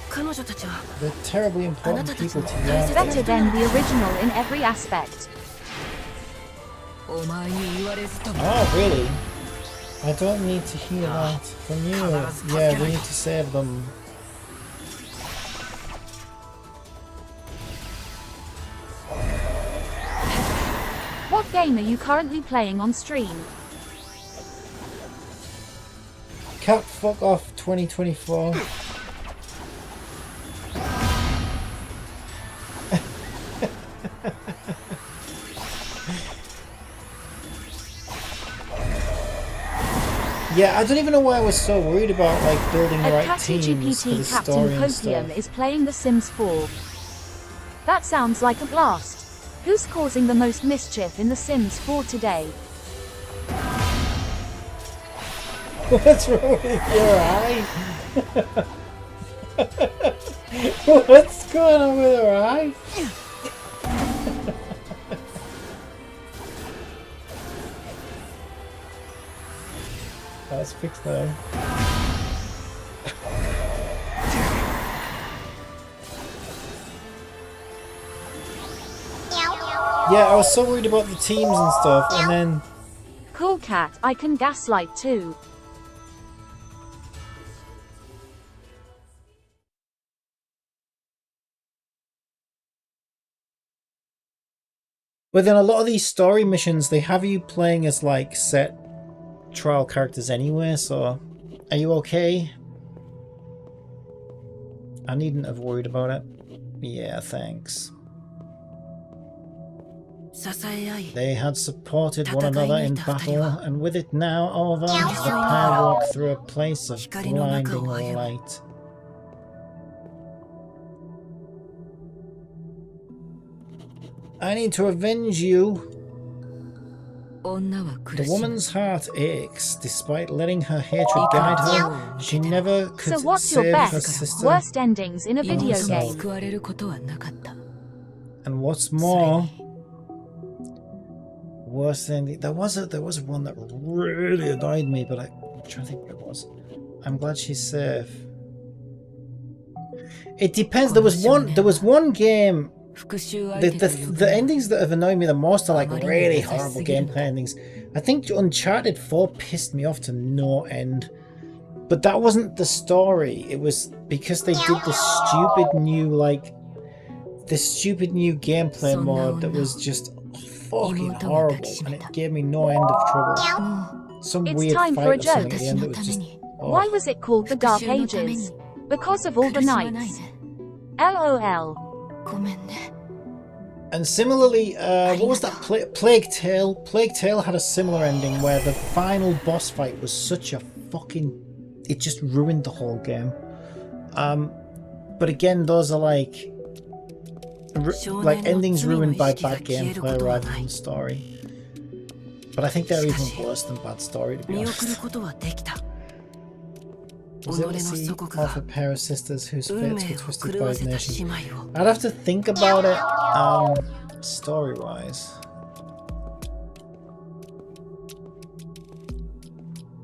Speaker 7: 彼女たちは
Speaker 1: They're terribly important people to you.
Speaker 2: Better than the original in every aspect.
Speaker 5: お前に言われずとも
Speaker 1: Oh, really? I don't need to hear that from you. Yeah, we need to save them.
Speaker 2: What game are you currently playing on stream?
Speaker 1: Cat fuck off 2024. Yeah, I don't even know why I was so worried about like building the right teams for the
Speaker 2: Captain
Speaker 1: story and
Speaker 2: Copium
Speaker 1: stuff.
Speaker 2: is playing The Sims 4. That sounds like a blast. Who's causing the most mischief in The Sims 4 today?
Speaker 1: What's wrong with your eye? What's going on with her eye? That's fixed though. Yeah, I was so worried about the teams and stuff, and then...
Speaker 2: Cool cat, I can gaslight too.
Speaker 1: But then a lot of these story missions, they have you playing as like set trial characters anyway, so are you okay? I needn't have worried about it. Yeah, thanks. They had supported one another in battle, and with it now over, the pair walk through a place of blinding light. I need to avenge you. The woman's heart aches. Despite letting her hatred guide her, she never could
Speaker 2: So what's your
Speaker 1: save her
Speaker 2: best,
Speaker 1: sister.
Speaker 2: worst endings in a video game?
Speaker 1: And what's more, worse ending. There was one that really annoyed me, but I'm trying to think what it was. I'm glad she's safe. It depends. There was one game. The endings that have annoyed me the most are like really horrible gameplay endings. I think Uncharted 4 pissed me off to no end. But that wasn't the story. It was because they did this stupid new gameplay mode that was just fucking horrible, and it gave me no end of trouble. Some
Speaker 2: It's
Speaker 1: weird
Speaker 2: time
Speaker 1: fight
Speaker 2: for a
Speaker 1: or something
Speaker 2: joke.
Speaker 1: at the end that was just...
Speaker 2: Why was it called the Dark Ages? Because of all the nights. LOL.
Speaker 1: And similarly, what was that? Plague Tale? Plague Tale had a similar ending where the final boss fight was such a fucking... It just ruined the whole game. But again, those are like endings ruined by bad gameplay rather than story. But I think they're even worse than bad story, to be honest. Was it of a pair of sisters whose fates were twisted by his nation? I'd have to think about it, story-wise.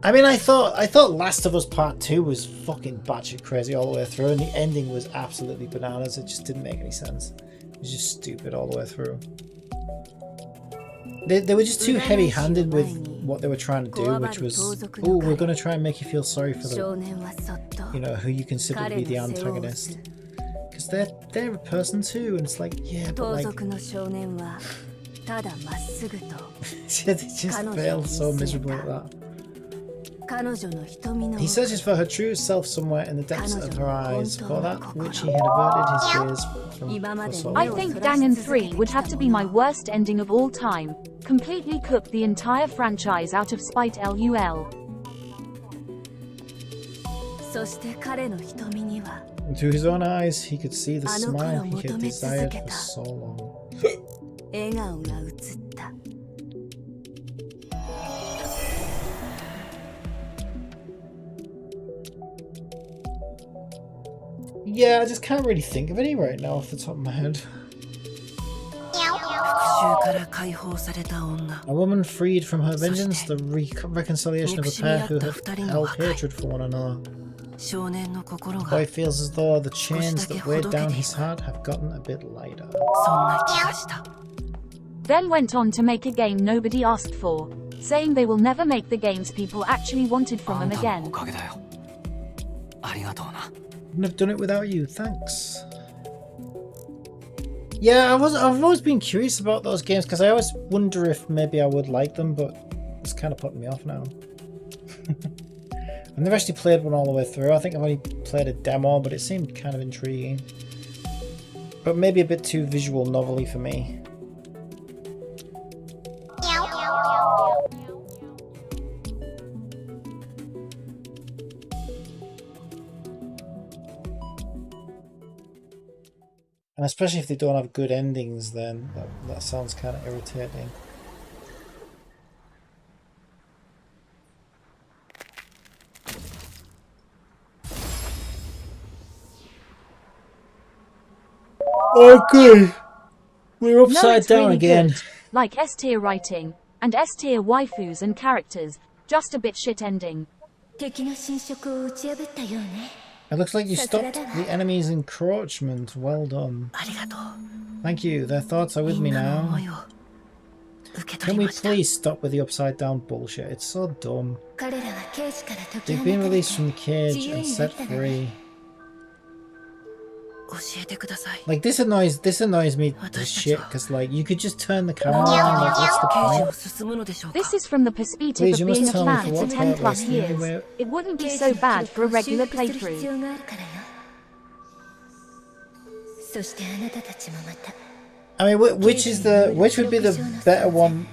Speaker 1: I mean, I thought Last of Us Part 2 was fucking batshit crazy all the way through, and the ending was absolutely bananas. It just didn't make any sense. It was just stupid all the way through. They were just too heavy-handed with what they were trying to do, which was, oh, we're going to try and make you feel sorry for the, you know, who you consider to be the antagonist. Because they're a person too, and it's like, yeah, but like... they just failed so miserably at that. He searches for her true self somewhere in the depths of her eyes, for that which he had averted his gaze from for so long.
Speaker 2: I think Dangan 3 would have to be my worst ending of all time. Completely cooked the entire franchise out of spite LUL.
Speaker 1: Into his own eyes, he could see the smile he had desired for so long. Yeah, I just can't really think of any right now off the top of my head. A woman freed from her vengeance, the reconciliation of a pair who had held hatred for one another. The boy feels as though the chains that weighed down his heart have gotten a bit lighter.
Speaker 2: Then went on to make a game nobody asked for, saying they will never make the games people actually wanted from them again.
Speaker 1: Wouldn't have done it without you, thanks. Yeah, I've always been curious about those games because I always wonder if maybe I would like them, but it's kind of putting me off now. I've never actually played one all the way through. I think I've only played a demo, but it seemed kind of intriguing. But maybe a bit too visual novel-y for me. And especially if they don't have good endings, then that sounds kind of irritating. Okay, we're upside down
Speaker 2: really
Speaker 1: again.
Speaker 2: Good. Like S-tier writing, and S-tier waifus and characters, just a bit shit ending.
Speaker 1: It looks like you stopped the enemy's encroachment. Well done. Thank you. Their thoughts are with me now. Can we please stop with the upside down bullshit? It's so dumb. They've been released from the cage and set free. Like this annoys me to shit because like you could just turn the camera around. Like what's the point?
Speaker 2: This is from the perspective
Speaker 1: Please,
Speaker 2: of being a fan for 10 plus years. It wouldn't be so bad for a regular playthrough.
Speaker 1: I mean, which would be the better one?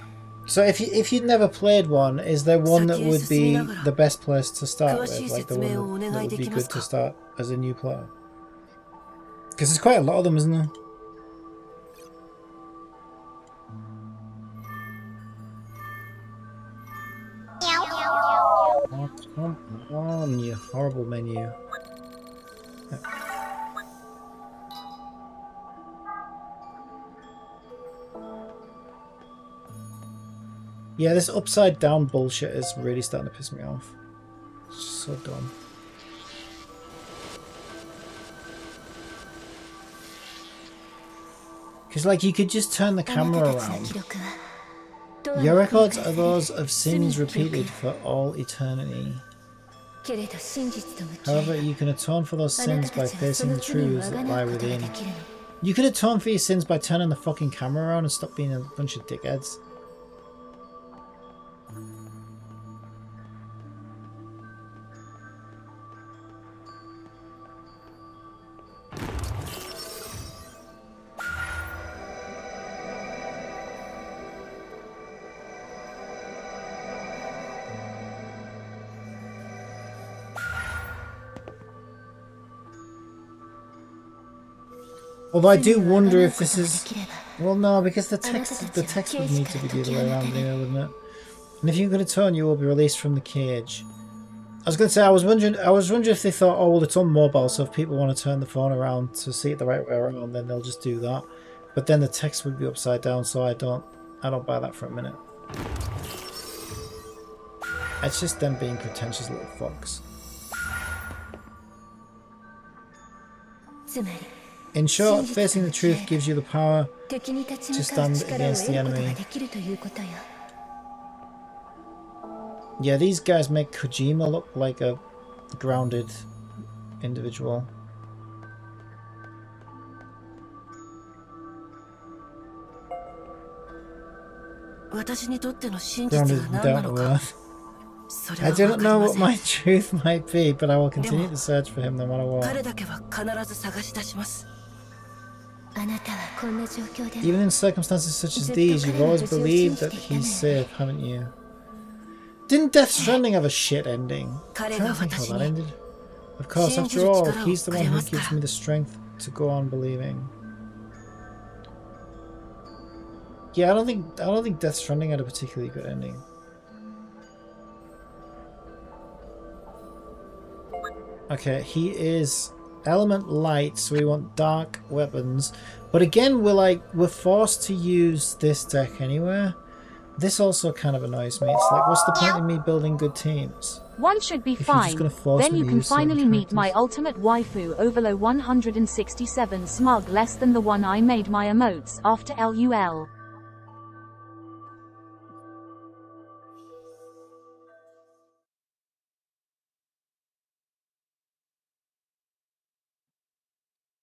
Speaker 1: So if you'd never played one, is there one that would be the best place to start with? Like the one that would be good to start as a new player? Because there's quite a lot of them, isn't there? Oh, come on, you horrible menu. Yeah, this upside down bullshit is really starting to piss me off. It's just so dumb. Because, like, you could just turn the camera around. Your records are those of sins repeated for all eternity. However, you can atone for those sins by facing the truths that lie within. You could atone for your sins by turning the fucking camera around and stop being a bunch of dickheads. Although I do wonder if this is... Well, no, because the text would need to be the other way around anyway, wouldn't it? And if you can atone, you will be released from the cage. I was going to say, I was wondering if they thought, oh, well, it's on mobile, so if people want to turn the phone around to see it the right way around, then they'll just do that. But then the text would be upside down, so I don't buy that for a minute. It's just them being pretentious little fucks. In short, facing the truth gives you the power to stand against the enemy. Yeah, these guys make Kojima look like a grounded individual. Grounded and down to earth. I do not know what my truth might be, but I will continue to search for him no matter what. Even in circumstances such as these, you've always believed that he's safe, haven't you? Didn't Death Stranding have a shit ending? I'm trying to think how that ended. Of course, after all, he's the one who gives me the strength to go on believing. Yeah, I don't think Death Stranding had a particularly good ending. Okay, he is element light, so we want dark weapons. But again, we're forced to use this deck anyway. This also kind of annoys me. It's like, what's the point in me building good teams?
Speaker 2: One should be
Speaker 1: If you're just
Speaker 2: fine.
Speaker 1: gonna force
Speaker 2: Then
Speaker 1: me
Speaker 2: you
Speaker 1: to
Speaker 2: can
Speaker 1: use certain
Speaker 2: finally meet my
Speaker 1: characters.
Speaker 2: ultimate waifu overlow 167 smug less than the one I made my emotes after LUL.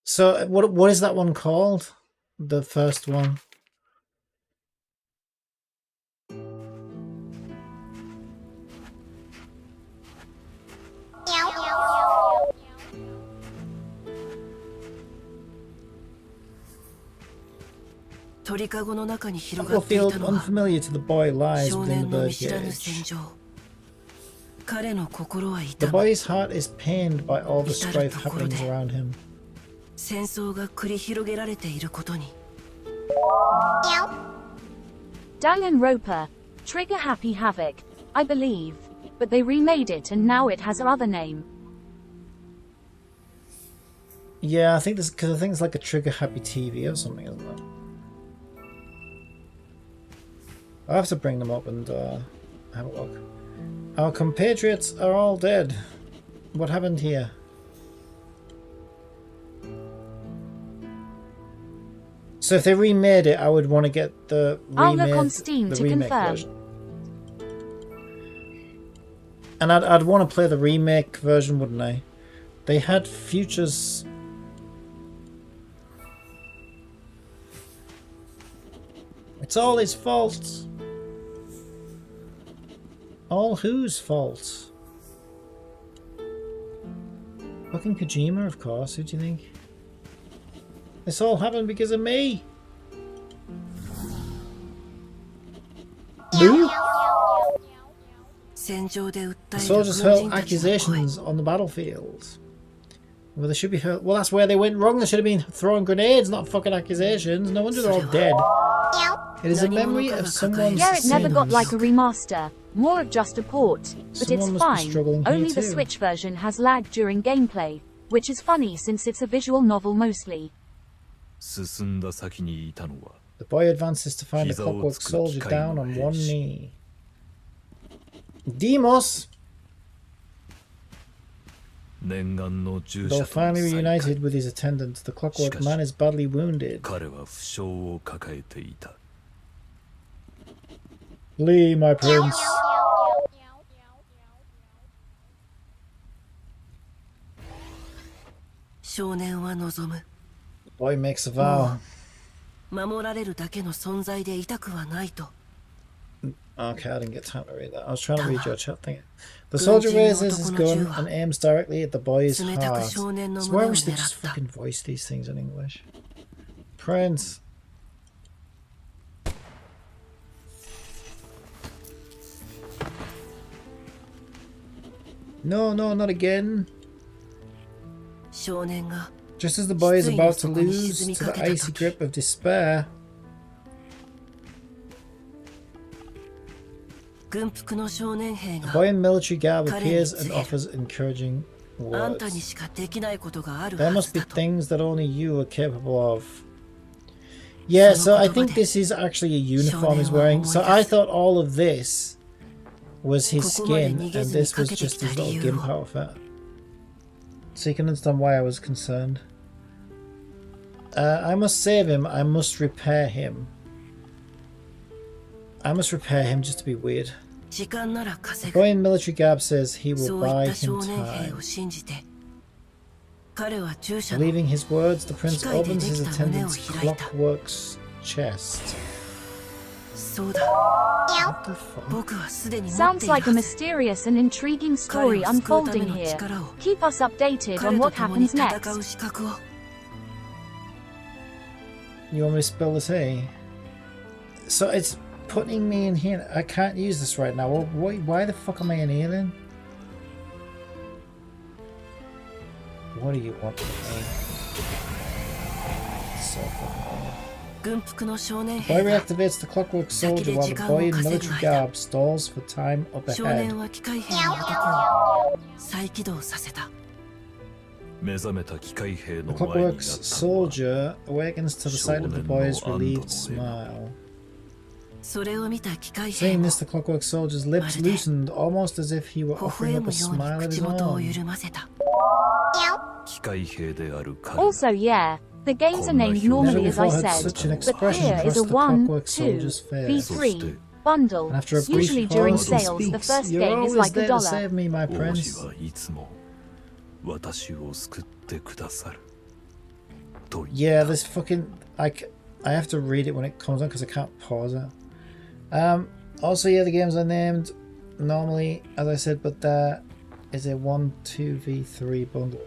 Speaker 1: So what is that one called? The first one. Battlefield unfamiliar to the boy lies within the birdcage. The boy's heart is pained by all the strife happenings around him.
Speaker 2: Danganronpa, Trigger Happy Havoc, I believe, but they remade it and now it has another name.
Speaker 1: Yeah, I think this because I think it's like a Trigger Happy TV or something, isn't it? I have to bring them up and have a look. Our compatriots are all dead. What happened here? So if they remade it, I would want to get the
Speaker 2: I'll
Speaker 1: remake,
Speaker 2: look on Steam
Speaker 1: the
Speaker 2: to
Speaker 1: remake
Speaker 2: confirm.
Speaker 1: version. And I'd want to play the remake version, wouldn't I? They had futures. It's all his fault. All whose fault? Fucking Kojima, of course. Who do you think? This all happened because of me. Who? The soldiers hurl accusations on the battlefield. Well, they should be hurt. Well, that's where they went wrong. They should have been throwing grenades, not fucking accusations. No wonder they're all dead. It is a memory of someone's
Speaker 2: Yeah, it never got
Speaker 1: sins.
Speaker 2: like a remaster, more of just a port, but
Speaker 1: Someone
Speaker 2: it's
Speaker 1: must be
Speaker 2: fine.
Speaker 1: struggling here
Speaker 2: Only the
Speaker 1: too.
Speaker 2: Switch version has lag during gameplay, which is funny since it's a visual novel mostly.
Speaker 1: The boy advances to find a clockwork soldier down on one knee. Demos! Though finally reunited with his attendant, the clockwork man is badly wounded. Lee, my prince. The boy makes a vow. Okay, I didn't get time to read that. I was trying to read your chat thing. The soldier raises his gun and aims directly at the boy's heart. So why wish they just fucking voice these things in English? Prince. No, not again. Just as the boy is about to lose to the icy grip of despair, the boy in military garb appears and offers encouraging words. There must be things that only you are capable of. Yeah, so I think this is actually a uniform he's wearing. So I thought all of this was his skin and this was just his little gimp outfit. So you can understand why I was concerned. I must save him. I must repair him. I must repair him just to be weird. The boy in military garb says he will buy him time. Believing his words, the prince opens his attendant's clockwork's chest. What the fuck?
Speaker 2: Sounds like a mysterious and intriguing story unfolding here. Keep us updated on what happens next.
Speaker 1: You want me to spill the tea? So it's putting me in here. I can't use this right now. Why the fuck am I in healing? What do you want from me? So fucking weird. The boy reactivates the clockwork soldier while the boy in military garb stalls for time up ahead. The Clockwork Soldier awakens to the sight of the boy's relieved smile.
Speaker 7: それを見た機械
Speaker 1: Seeing
Speaker 7: 兵も
Speaker 1: this, the Clockwork Soldier's lips loosened, almost as if he were
Speaker 7: 微
Speaker 1: offering
Speaker 7: 笑
Speaker 1: up
Speaker 7: む
Speaker 1: a
Speaker 7: ように
Speaker 1: smile of
Speaker 7: 口
Speaker 1: his
Speaker 7: 元を
Speaker 1: own.
Speaker 7: 緩ませた
Speaker 2: Also, yeah, the games are named
Speaker 1: Never
Speaker 2: normally as I
Speaker 1: before had
Speaker 2: said,
Speaker 1: such an
Speaker 2: but
Speaker 1: expression
Speaker 2: here is
Speaker 1: crossed
Speaker 2: a
Speaker 1: the
Speaker 2: 1,
Speaker 1: Clockwork
Speaker 2: 2,
Speaker 1: Soldier's face.
Speaker 2: V3 bundle.
Speaker 1: And after a brief
Speaker 2: Usually during
Speaker 1: pause, he
Speaker 2: sales, the
Speaker 1: speaks.
Speaker 2: first
Speaker 1: You're
Speaker 2: game is
Speaker 1: always
Speaker 2: like
Speaker 1: there to
Speaker 2: $1.
Speaker 1: save me, my prince.
Speaker 6: と
Speaker 1: Yeah, this fucking I have to read it when it comes on because I can't pause it. Also, yeah, the games are named normally, as I said, but there is a 1-2v3 bundle.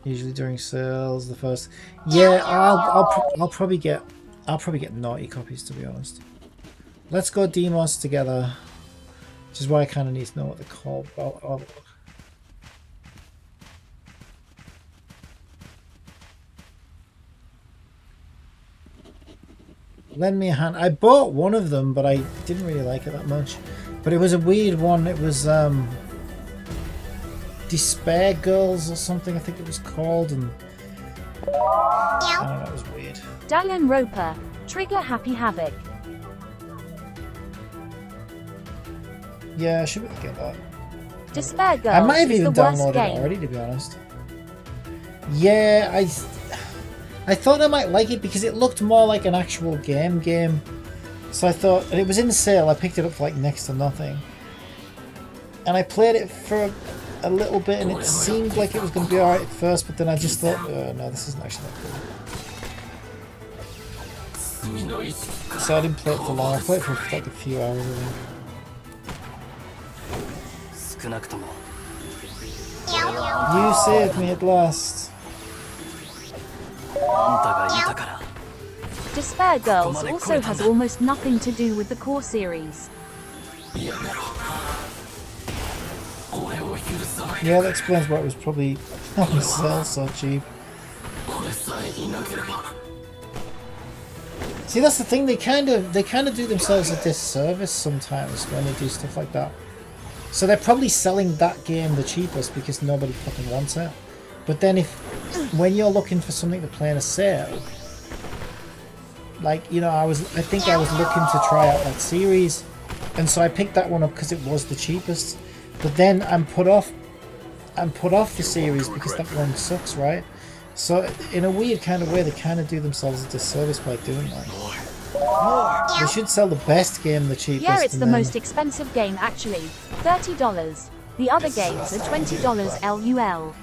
Speaker 1: Usually during sales, the first. Yeah, I'll probably get naughty copies, to be honest. Let's go demos together, which is why I kind of need to know what they're called. I'll lend me a hand. I bought one of them, but I didn't really like it that much. But it was a weird one. It was Despair Girls or something, I think it was called, and I don't know, it was weird.
Speaker 2: Diane Roper, Trigger Happy Havoc.
Speaker 1: Yeah, I should be able to get that.
Speaker 2: Despair Girls
Speaker 1: I might have
Speaker 2: is
Speaker 1: even
Speaker 2: the worst
Speaker 1: downloaded
Speaker 2: game.
Speaker 1: it already, to be honest. Yeah, I thought I might like it because it looked more like an actual game. So I thought, and it was in sale, I picked it up for like next to nothing. And I played it for a little bit and it seemed like it was going to be alright at first, but then I just thought, no, this isn't actually that good. So I didn't play it for long, I played it for like a few hours, I think.
Speaker 6: 少なくとも
Speaker 1: You saved me at last.
Speaker 6: あんたがいたから
Speaker 2: Despair Girls also has almost nothing to do with the core series.
Speaker 1: Yeah, that explains why it was probably on sale so cheap. See, that's the thing, they kind of do themselves a disservice sometimes when they do stuff like that. So they're probably selling that game the cheapest because nobody fucking wants it. But then when you're looking for something to play in a sale, like, you know, I think I was looking to try out that series, and so I picked that one up because it was the cheapest. But then I'm put off the series because that one sucks, right? So in a weird kind of way, they kind of do themselves a disservice by doing that. They should sell the best game the cheapest.
Speaker 2: Yeah, it's the
Speaker 1: then...
Speaker 2: most expensive game actually, $30. The other games are $20 LUL.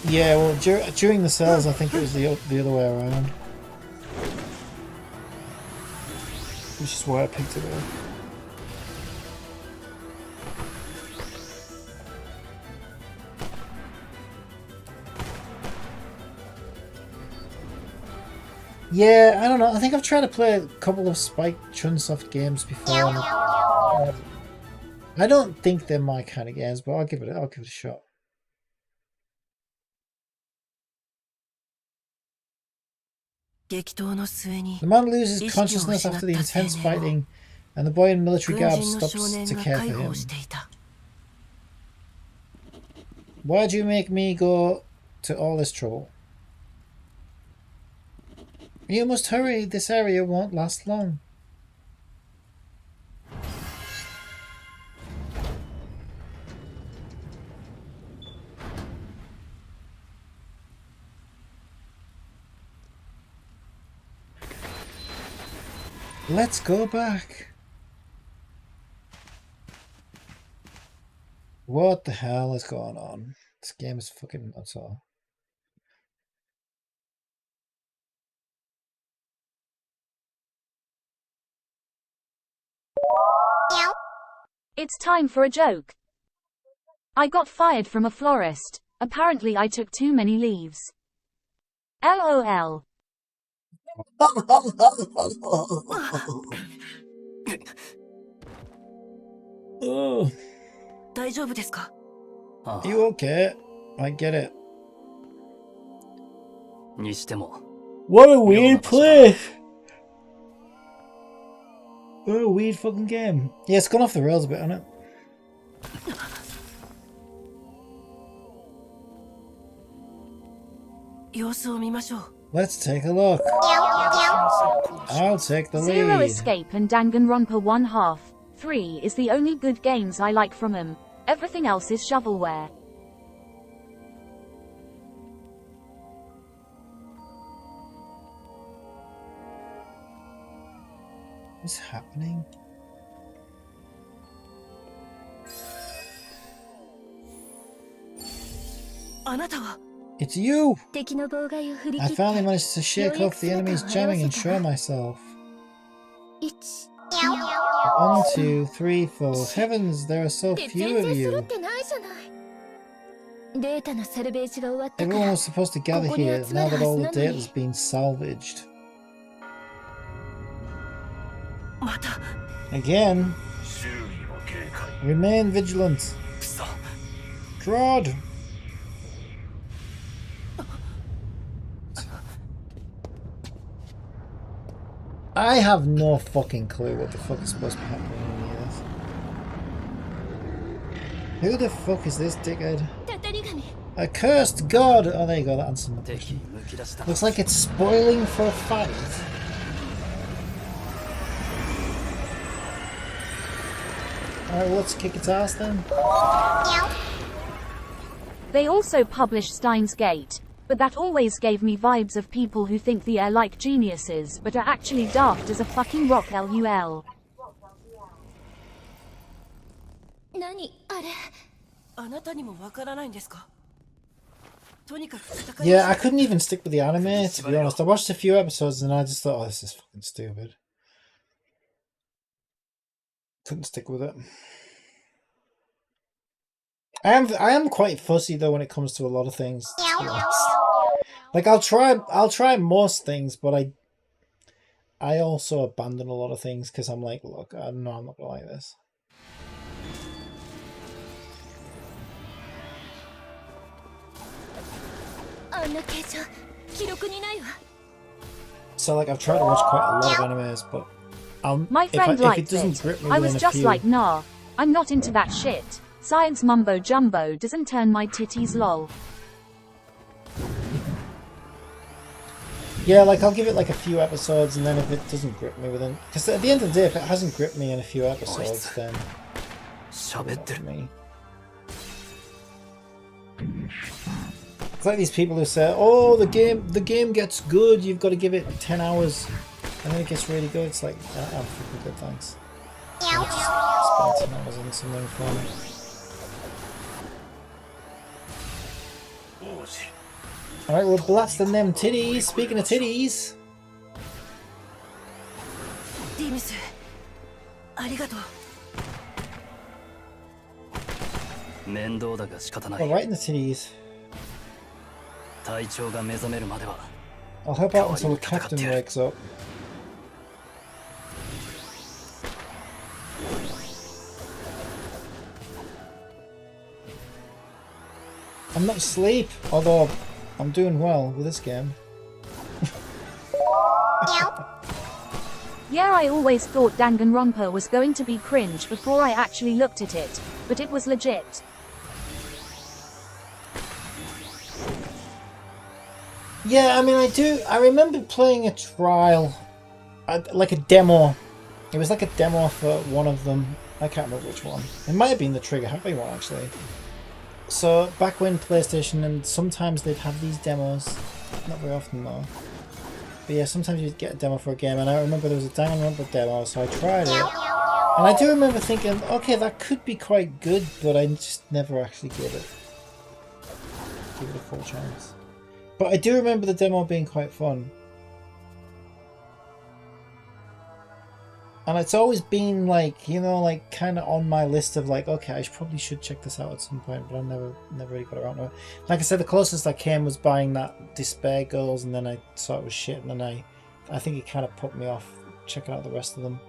Speaker 1: Yeah, well, during the sales, I think it was the other way around. Which is why I picked it up. Yeah, I don't know. I think I've tried to play a couple of Spike Chunsoft games before. I don't think they're my kind of games, but I'll give it a shot. The man loses consciousness after the intense fighting, and the boy in military garb stops to care for him. Why'd you make me go to all this trouble? You must hurry, this area won't last long. Let's go back. What the hell is going on? This game is fucking nuts all.
Speaker 2: It's time for a joke. I got fired from a florist. Apparently I took too many leaves. LOL.
Speaker 1: Oh.
Speaker 7: 大丈夫ですか?
Speaker 1: You okay? I get it.
Speaker 6: にしても
Speaker 1: What a weird play! What a weird fucking game. Yeah, it's gone off the rails a bit, hasn't it?
Speaker 7: 様子を見ましょう。
Speaker 1: Let's take a look. I'll take the
Speaker 2: Zero
Speaker 1: lead.
Speaker 2: Escape and Danganronpa 1/2. 3 is the only good games I like from him. Everything else is shovelware.
Speaker 1: What's happening? It's you! I finally managed to shake off the enemy's jamming and show myself. 1, 2, 3, 4. Heavens, there are so few of you. Everyone was supposed to gather here now that all the data has been salvaged. Again? Remain vigilant. Crud! I have no fucking clue what the fuck is supposed to be happening in here. Who the fuck is this dickhead? A cursed god! Oh, there you go, that answered my question. Looks like it's spoiling for a fight. Alright, well, let's kick its ass then.
Speaker 2: They also published Steins Gate, but that always gave me vibes of people who think they are like geniuses but are actually daft as a fucking rock lul.
Speaker 1: Yeah, I couldn't even stick with the anime, to be honest. I watched a few episodes and I just thought, oh, this is fucking stupid. Couldn't stick with it. I am quite fussy though when it comes to a lot of things. Like I'll try most things, but I also abandon a lot of things because I'm like, look, I know I'm not gonna like this. So like I've tried to watch quite a lot of animes, but
Speaker 2: my friend liked
Speaker 1: it.
Speaker 2: I was just like, nah, I'm not into that shit. Science mumbo jumbo doesn't turn my titties lol.
Speaker 1: Yeah, like I'll give it like a few episodes, and then if it doesn't grip me within, because at the end of the day, if it hasn't gripped me in a few episodes, then me. It's like these people who say, "Oh, the game gets good. You've got to give it 10 hours, and then it gets really good." It's like, I'm freaking good, thanks. I'll just spend 10 hours on something fun. Alright, we're blasting them titties. Speaking of titties. Oh, right in the titties. I'll help out until the captain wakes up. I'm not asleep, although I'm doing well with this game.
Speaker 2: Yeah, I always thought Danganronpa was going to be cringe before I actually looked at it, but it was legit.
Speaker 1: Yeah, I mean, I remember playing a trial, like a demo. It was like a demo for one of them. I can't remember which one. It might have been the Trigger Happy one, actually. So, back when PlayStation, and sometimes they'd have these demos. Not very often, though. But yeah, sometimes you'd get a demo for a game, and I remember there was a Danganronpa demo, so I tried it. And I do remember thinking, okay, that could be quite good, but I just never actually gave it a full chance. But I do remember the demo being quite fun. And it's always been like, you know, like kind of on my list of like, okay, I probably should check this out at some point, but I never really got around to it. Like I said, the closest I came was buying that Despair Girls, and then I saw it was shit, and then I think it kind of put me off checking out the rest of them.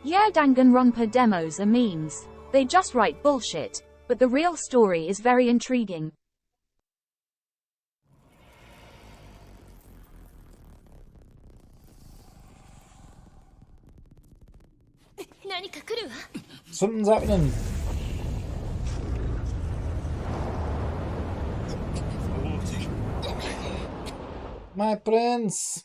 Speaker 2: Yeah, Danganronpa demos are memes. They just write bullshit, but the real story is very intriguing.
Speaker 1: Something's happening. My prince!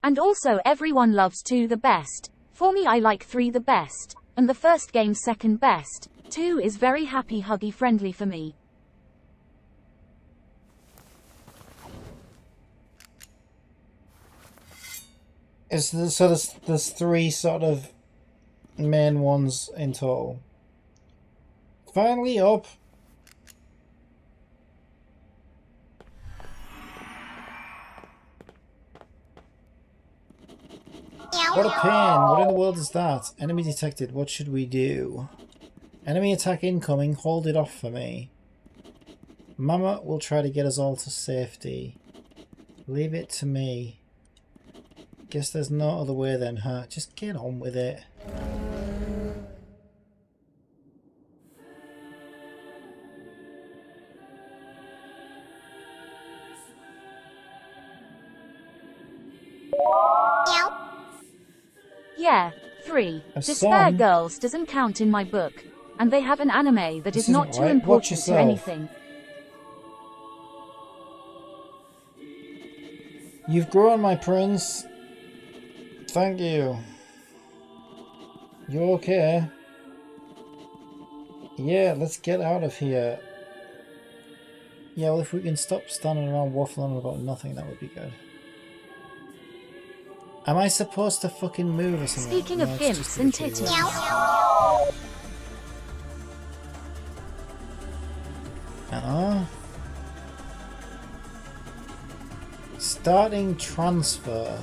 Speaker 2: And also everyone loves 2 the best. For me I like 3 the best. And the first game second best. 2 is very happy huggy friendly for me.
Speaker 1: So there's 3 sort of main ones in total. Finally up. What a pain. What in the world is that? Enemy detected. What should we do? Enemy attack incoming. Hold it off for me. Mama will try to get us all to safety. Leave it to me. Guess there's no other way then, huh? Just get on with it.
Speaker 2: Yeah, 3.
Speaker 1: A
Speaker 2: Despair
Speaker 1: song?
Speaker 2: Girls doesn't count in my book. And they have an anime that
Speaker 1: This
Speaker 2: is not
Speaker 1: isn't
Speaker 2: too
Speaker 1: right. Watch
Speaker 2: important to
Speaker 1: yourself.
Speaker 2: anything.
Speaker 1: You've grown, my prince. Thank you. You okay? Yeah, let's get out of here. Yeah, well, if we can stop standing around waffling about nothing, that would be good. Am I supposed to fucking move or something?
Speaker 2: Speaking
Speaker 1: No,
Speaker 2: of
Speaker 1: it's
Speaker 2: gimps
Speaker 1: just
Speaker 2: and
Speaker 1: literally
Speaker 2: titties.
Speaker 1: Starting transfer.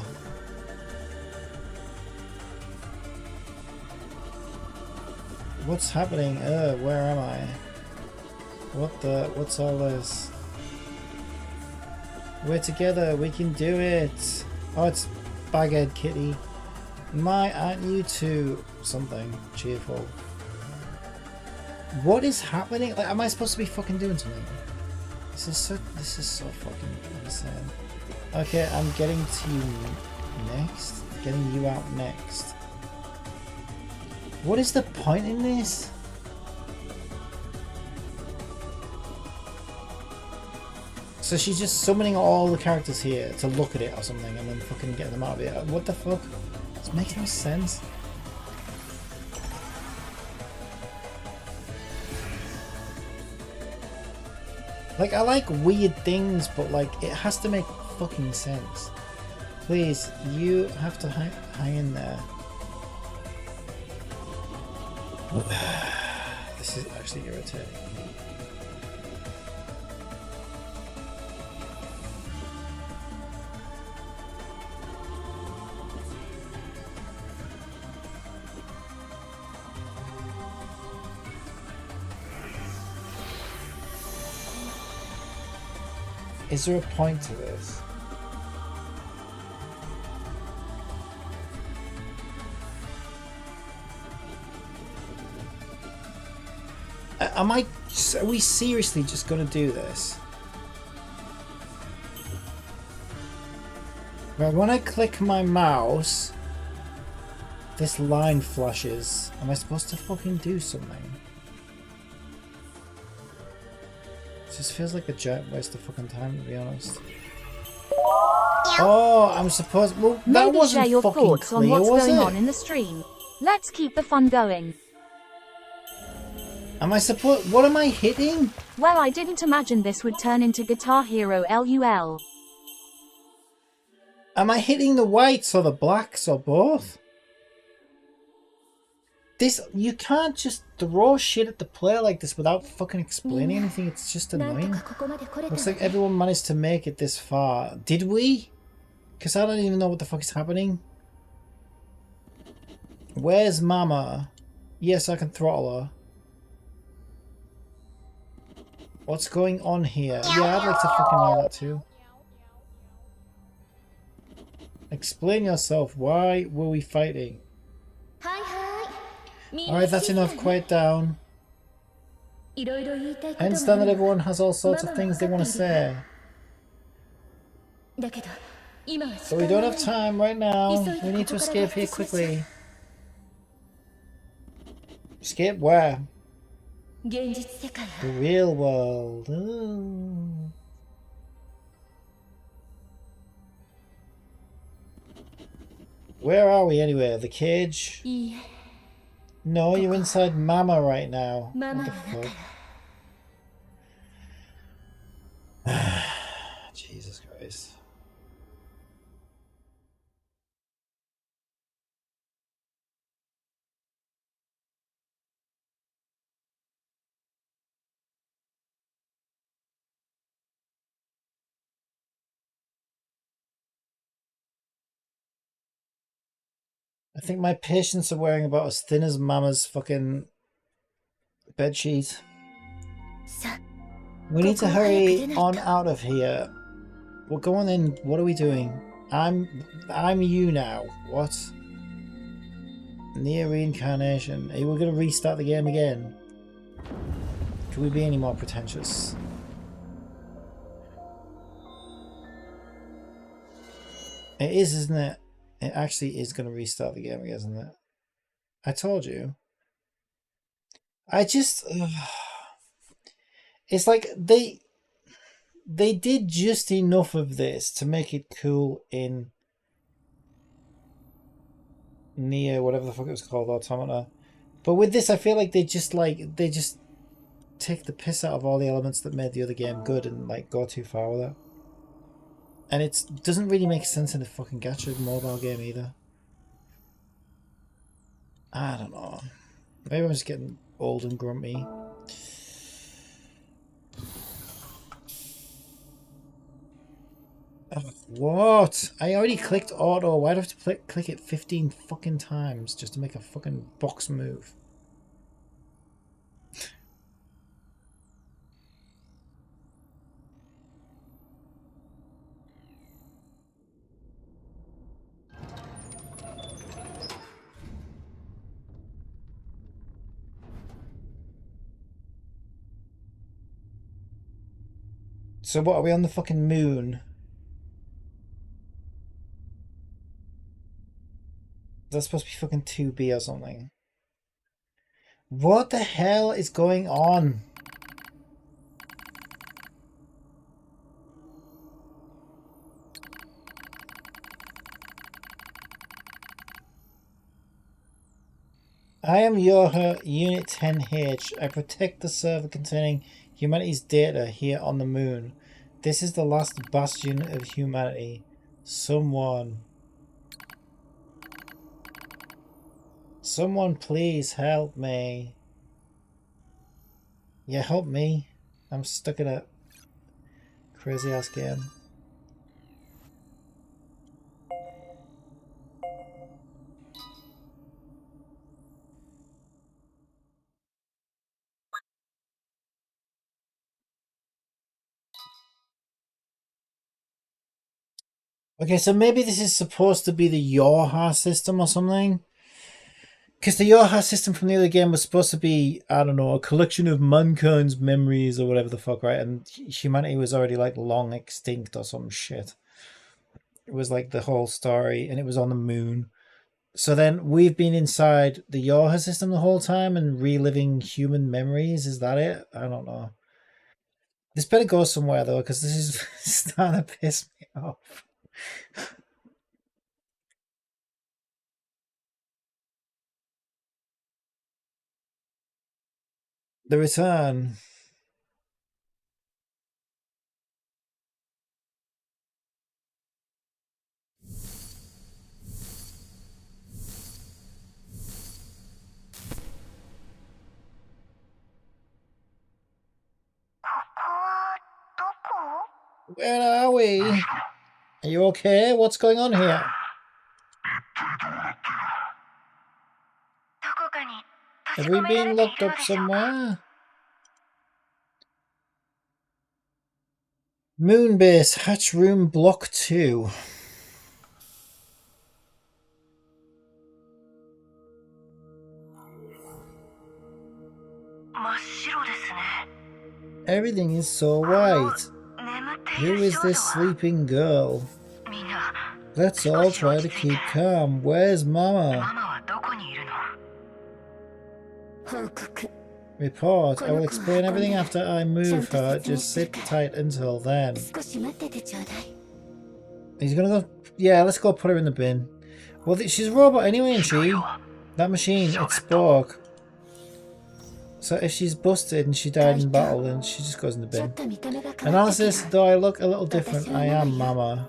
Speaker 1: What's happening? Where am I? What's all this? We're together, we can do it. Oh, it's Baghead Kitty. Aren't you two something cheerful? What is happening? Like, am I supposed to be fucking doing something? This is so fucking insane. Okay, I'm getting to you next. Getting you out next. What is the point in this? So she's just summoning all the characters here to look at it or something and then fucking getting them out of it. What the fuck? This makes no sense. Like, I like weird things, but like, it has to make fucking sense. Please, you have to hang in there. This is actually irritating. Is there a point to this? Are we seriously just gonna do this? Right, when I click my mouse, this line flashes. Am I supposed to fucking do something? It just feels like a giant waste of fucking time, to be honest. Oh, I'm supposed. Well, that
Speaker 2: Maybe
Speaker 1: wasn't
Speaker 2: share your
Speaker 1: fucking
Speaker 2: thoughts
Speaker 1: clear,
Speaker 2: on what's
Speaker 1: was
Speaker 2: going
Speaker 1: it?
Speaker 2: on in the stream. Let's keep the fun going.
Speaker 1: Am I supposed? What am I hitting?
Speaker 2: Well, I didn't imagine this would turn into Guitar Hero LUL.
Speaker 1: Am I hitting the whites or the blacks or both? This, you can't just throw shit at the player like this without fucking explaining anything. It's just annoying. Looks like everyone managed to make it this far. Did we? Because I don't even know what the fuck is happening. Where's Mama? Yes, I can throttle her. What's going on here? Yeah, I'd like to fucking know that too. Explain yourself. Why were we fighting? Alright, that's enough. Quiet down.
Speaker 5: いろいろ言いたいこ
Speaker 1: I
Speaker 5: と
Speaker 1: understand
Speaker 5: があ
Speaker 1: that
Speaker 5: るわ
Speaker 1: everyone has all sorts of things they want to say.
Speaker 5: だけど今は
Speaker 1: But
Speaker 5: 時
Speaker 1: we
Speaker 5: 間
Speaker 1: don't
Speaker 5: が
Speaker 1: have time right now.
Speaker 5: 急いで
Speaker 1: We need to
Speaker 5: ここから
Speaker 1: escape here
Speaker 5: 脱出しましょう
Speaker 1: quickly. Escape where?
Speaker 5: 現実世界
Speaker 1: The real world. Ooh. Where are we anyway? The cage?
Speaker 5: いいえ
Speaker 1: No, you're inside Mama right now.
Speaker 5: ママ
Speaker 1: What
Speaker 5: は
Speaker 1: the
Speaker 5: だから
Speaker 1: fuck? Jesus Christ. I think my patients are wearing about as thin as Mama's fucking bedsheet.
Speaker 5: さ
Speaker 1: We need to
Speaker 5: ここを早く出
Speaker 1: hurry
Speaker 5: ないと
Speaker 1: on out of here. We're going in. What are we doing? I'm you now. What? Nier Reincarnation. Are we going to restart the game again? Can we be any more pretentious? It is, isn't it? It actually is going to restart the game again, isn't it? I told you. I just... It's like they did just enough of this to make it cool in Nier, whatever the fuck it was called, Automata. But with this, I feel like they just take the piss out of all the elements that made the other game good and like go too far with it. And it doesn't really make sense in a fucking gacha mobile game either. I don't know. Maybe I'm just getting old and grumpy. Oh, what? I already clicked auto. Why'd I have to click it 15 fucking times just to make a fucking box move? So what, are we on the fucking moon? That's supposed to be fucking 2B or something. What the hell is going on? I am Yoha, Unit 10H. I protect the server containing humanity's data here on the moon. This is the last bastion of humanity. Someone please help me. Yeah, help me. I'm stuck in a crazy ass game. Okay, so maybe this is supposed to be the Yoha system or something. Because the Yoha system from the other game was supposed to be, I don't know, a collection of mankind's memories or whatever the fuck, right? And humanity was already like long extinct or some shit. It was like the whole story, and it was on the moon. So then we've been inside the Yoha system the whole time and reliving human memories. Is that it? I don't know. This better go somewhere though, because this is starting to piss me off. The return. Where are we? Are you okay? What's going on here? Have we been locked up somewhere? Moonbase, hatch room block 2. Everything is so white. Who is this sleeping girl? Let's all try to keep calm. Where's Mama? Report. I will explain everything after I move her. Just sit tight until then. He's gonna go... Yeah, let's go put her in the bin. Well, she's a robot anyway, isn't she? That machine, it spoke. So if she's busted and she died in battle, then she just goes in the bin. Analysis, though I look a little different, I am Mama.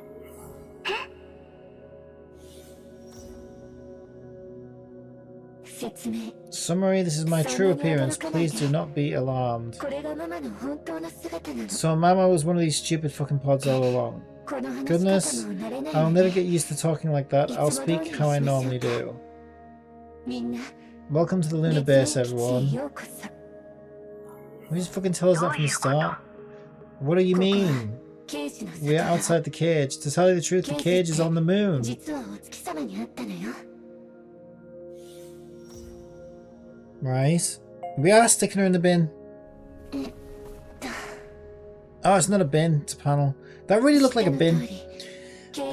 Speaker 1: Summary, this is my true appearance. Please do not be alarmed. So Mama was one of these stupid fucking pods all along. Goodness, I'll never get used to talking like that. I'll speak how I normally do. Welcome to the lunar base, everyone. We just fucking tell us that from the start. What do you mean? We're outside the cage. To tell you the truth, the cage is on the moon. Right. We are sticking her in the bin. Oh, it's not a bin, it's a panel. That really looked like a bin.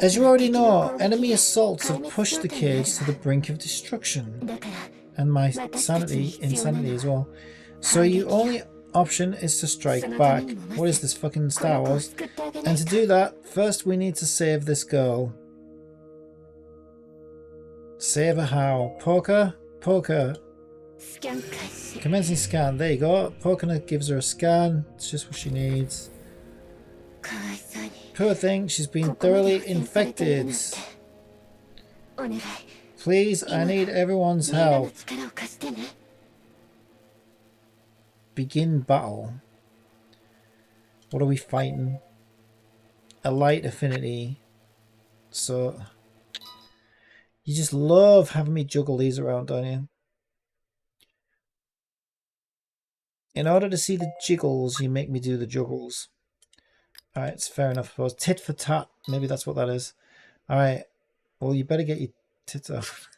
Speaker 1: As you already know, enemy assaults have pushed the cage to the brink of destruction. And my insanity as well. So your only option is to strike back. What is this, fucking Star Wars? And to do that, first we need to save this girl. Save her how? Poker? Poker. Commencing scan. There you go. Poker gives her a scan. It's just what she needs. Poor thing, she's been thoroughly infected. Please, I need everyone's help. Begin battle. What are we fighting? A light affinity. So you just love having me juggle these around, don't you? In order to see the jiggles, you make me do the juggles. Alright, it's fair enough, I suppose. Tit for tat. Maybe that's what that is. Alright. Well, you better get your tits off.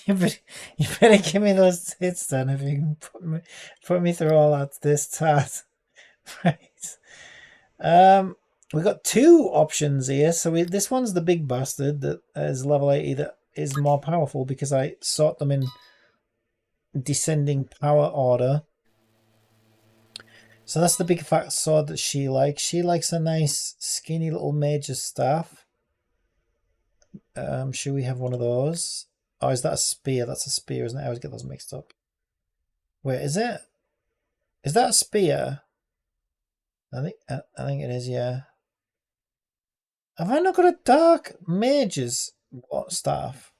Speaker 1: you better give me those tits then, if you can put me through all that this tat. Right. We got two options here. So this one's the big bastard that is level 80 that is more powerful because I sort them in descending power order. So that's the big fat sword that she likes. She likes a nice skinny little mage's staff. Should we have one of those? Oh, is that a spear? That's a spear, isn't it? I always get those mixed up. Wait, is it? Is that a spear? I think it is, yeah. Have I not got a dark mage's staff?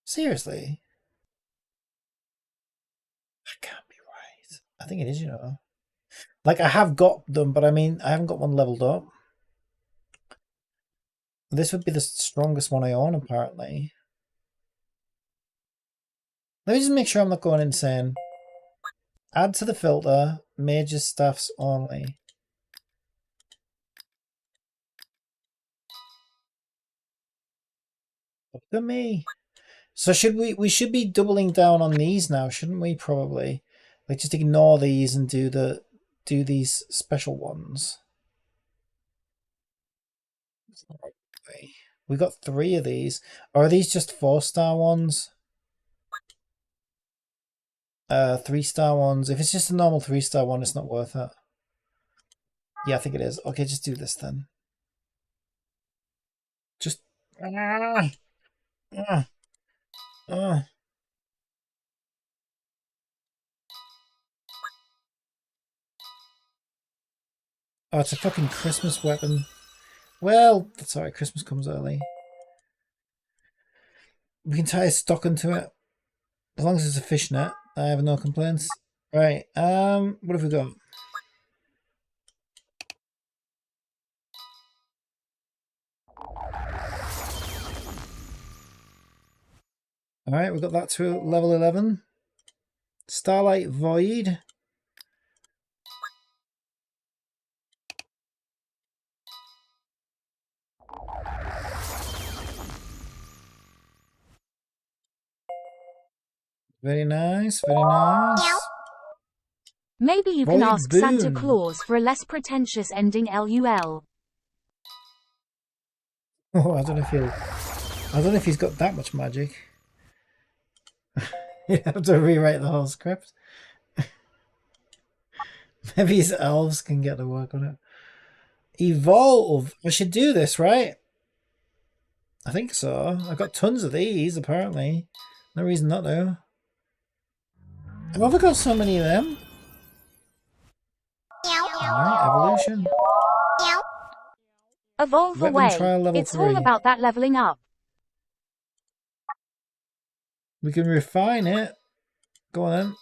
Speaker 1: Seriously? That can't be right. I think it is, you know. Like, I have got them, but I mean, I haven't got one leveled up. This would be the strongest one I own, apparently. Let me just make sure I'm not going insane. Add to the filter, mage's staffs only. Look at me. So should we should be doubling down on these now, shouldn't we? Probably. Like, just ignore these and do these special ones. We got 3 of these. Or are these just 4-star ones? 3-star ones. If it's just a normal 3-star one, it's not worth it. Yeah, I think it is. Okay, just do this then. Just... Oh, it's a fucking Christmas weapon. Well, that's alright, Christmas comes early. We can tie a stocking to it. As long as it's a fishnet, I have no complaints. Right, what have we got? Alright, we've got that to level 11. Starlight Void. Very nice, very nice.
Speaker 2: Maybe you can
Speaker 1: Void
Speaker 2: ask Santa
Speaker 1: Boon.
Speaker 2: Claus for a less pretentious ending LUL.
Speaker 1: Oh, I don't know if he's got that much magic. You have to rewrite the whole script. Maybe his elves can get to work on it. Evolve. I should do this, right? I think so. I've got tons of these, apparently. No reason not to. Have I got so many of them? Alright, evolution.
Speaker 2: Evolve
Speaker 1: Weapon
Speaker 2: away.
Speaker 1: trial level
Speaker 2: It's
Speaker 1: 3.
Speaker 2: all about that leveling up.
Speaker 1: We can refine it. Go on then.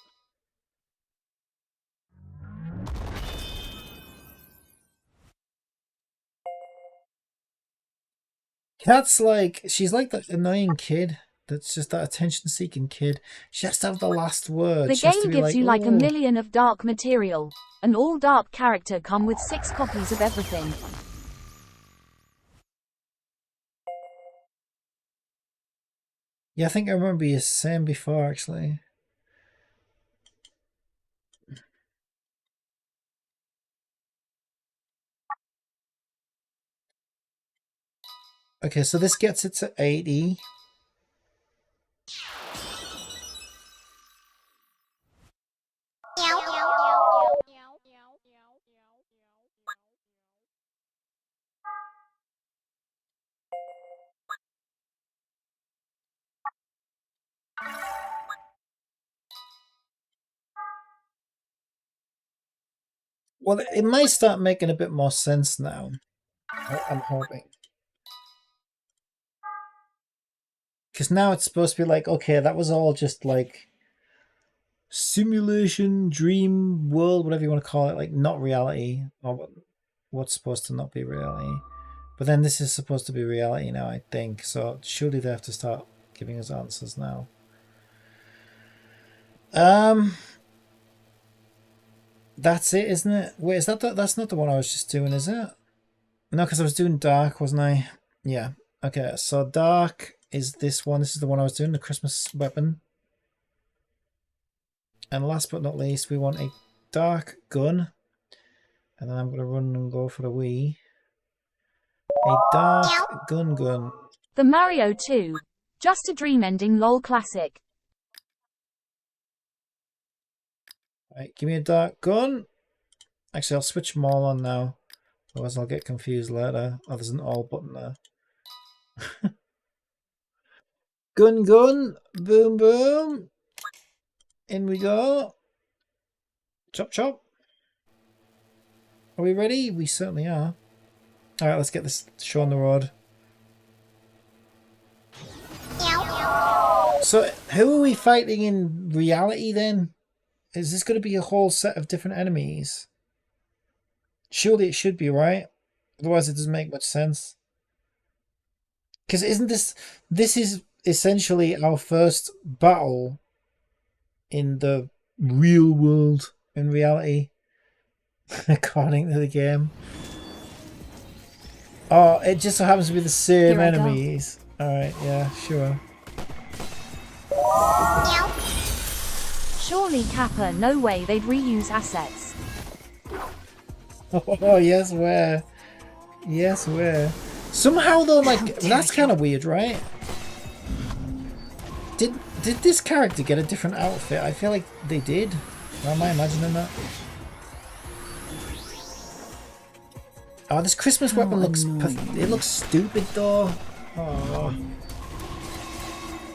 Speaker 1: Cat's like, she's like that annoying kid that's just that attention-seeking kid. She has to have the last word.
Speaker 2: The
Speaker 1: She has to
Speaker 2: game
Speaker 1: be
Speaker 2: gives you like
Speaker 1: "Oh."
Speaker 2: a million of dark material. An all dark character come with 6 copies of everything.
Speaker 1: Yeah, I think I remember you saying before, actually. Okay, so this gets it to 80. Well, it might start making a bit more sense now. I'm hoping. Because now it's supposed to be like, okay, that was all just like simulation, dream, world, whatever you want to call it, like not reality, or what's supposed to not be reality. But then this is supposed to be reality now, I think. So surely they have to start giving us answers now. That's it, isn't it? Wait, is that that's not the one I was just doing, is it? No, because I was doing dark, wasn't I? Yeah. Okay, so dark is this one. This is the one I was doing, the Christmas weapon. And last but not least, we want a dark gun. And then I'm going to run and go for the Wii. A dark gun.
Speaker 2: The Mario 2. Just a dream ending lol classic.
Speaker 1: Right, give me a dark gun. Actually, I'll switch them all on now. Otherwise I'll get confused later. Oh, there's an all button there. Gun. Boom, boom. In we go. Chop, chop. Are we ready? We certainly are. Alright, let's get this show on the road. So, who are we fighting in reality then? Is this going to be a whole set of different enemies? Surely it should be, right? Otherwise it doesn't make much sense. Because isn't this is essentially our first battle in the real world, in reality, according to the game. Oh, it just so happens to be the same enemies. Alright, yeah, sure.
Speaker 2: Surely Kappa, no way they'd reuse assets.
Speaker 1: Oh, yes, where? Yes, where? Somehow though, like, that's kind of weird, right? Did this character get a different outfit? I feel like they did. Or am I imagining that? Oh, this Christmas weapon looks... It looks stupid though. Oh.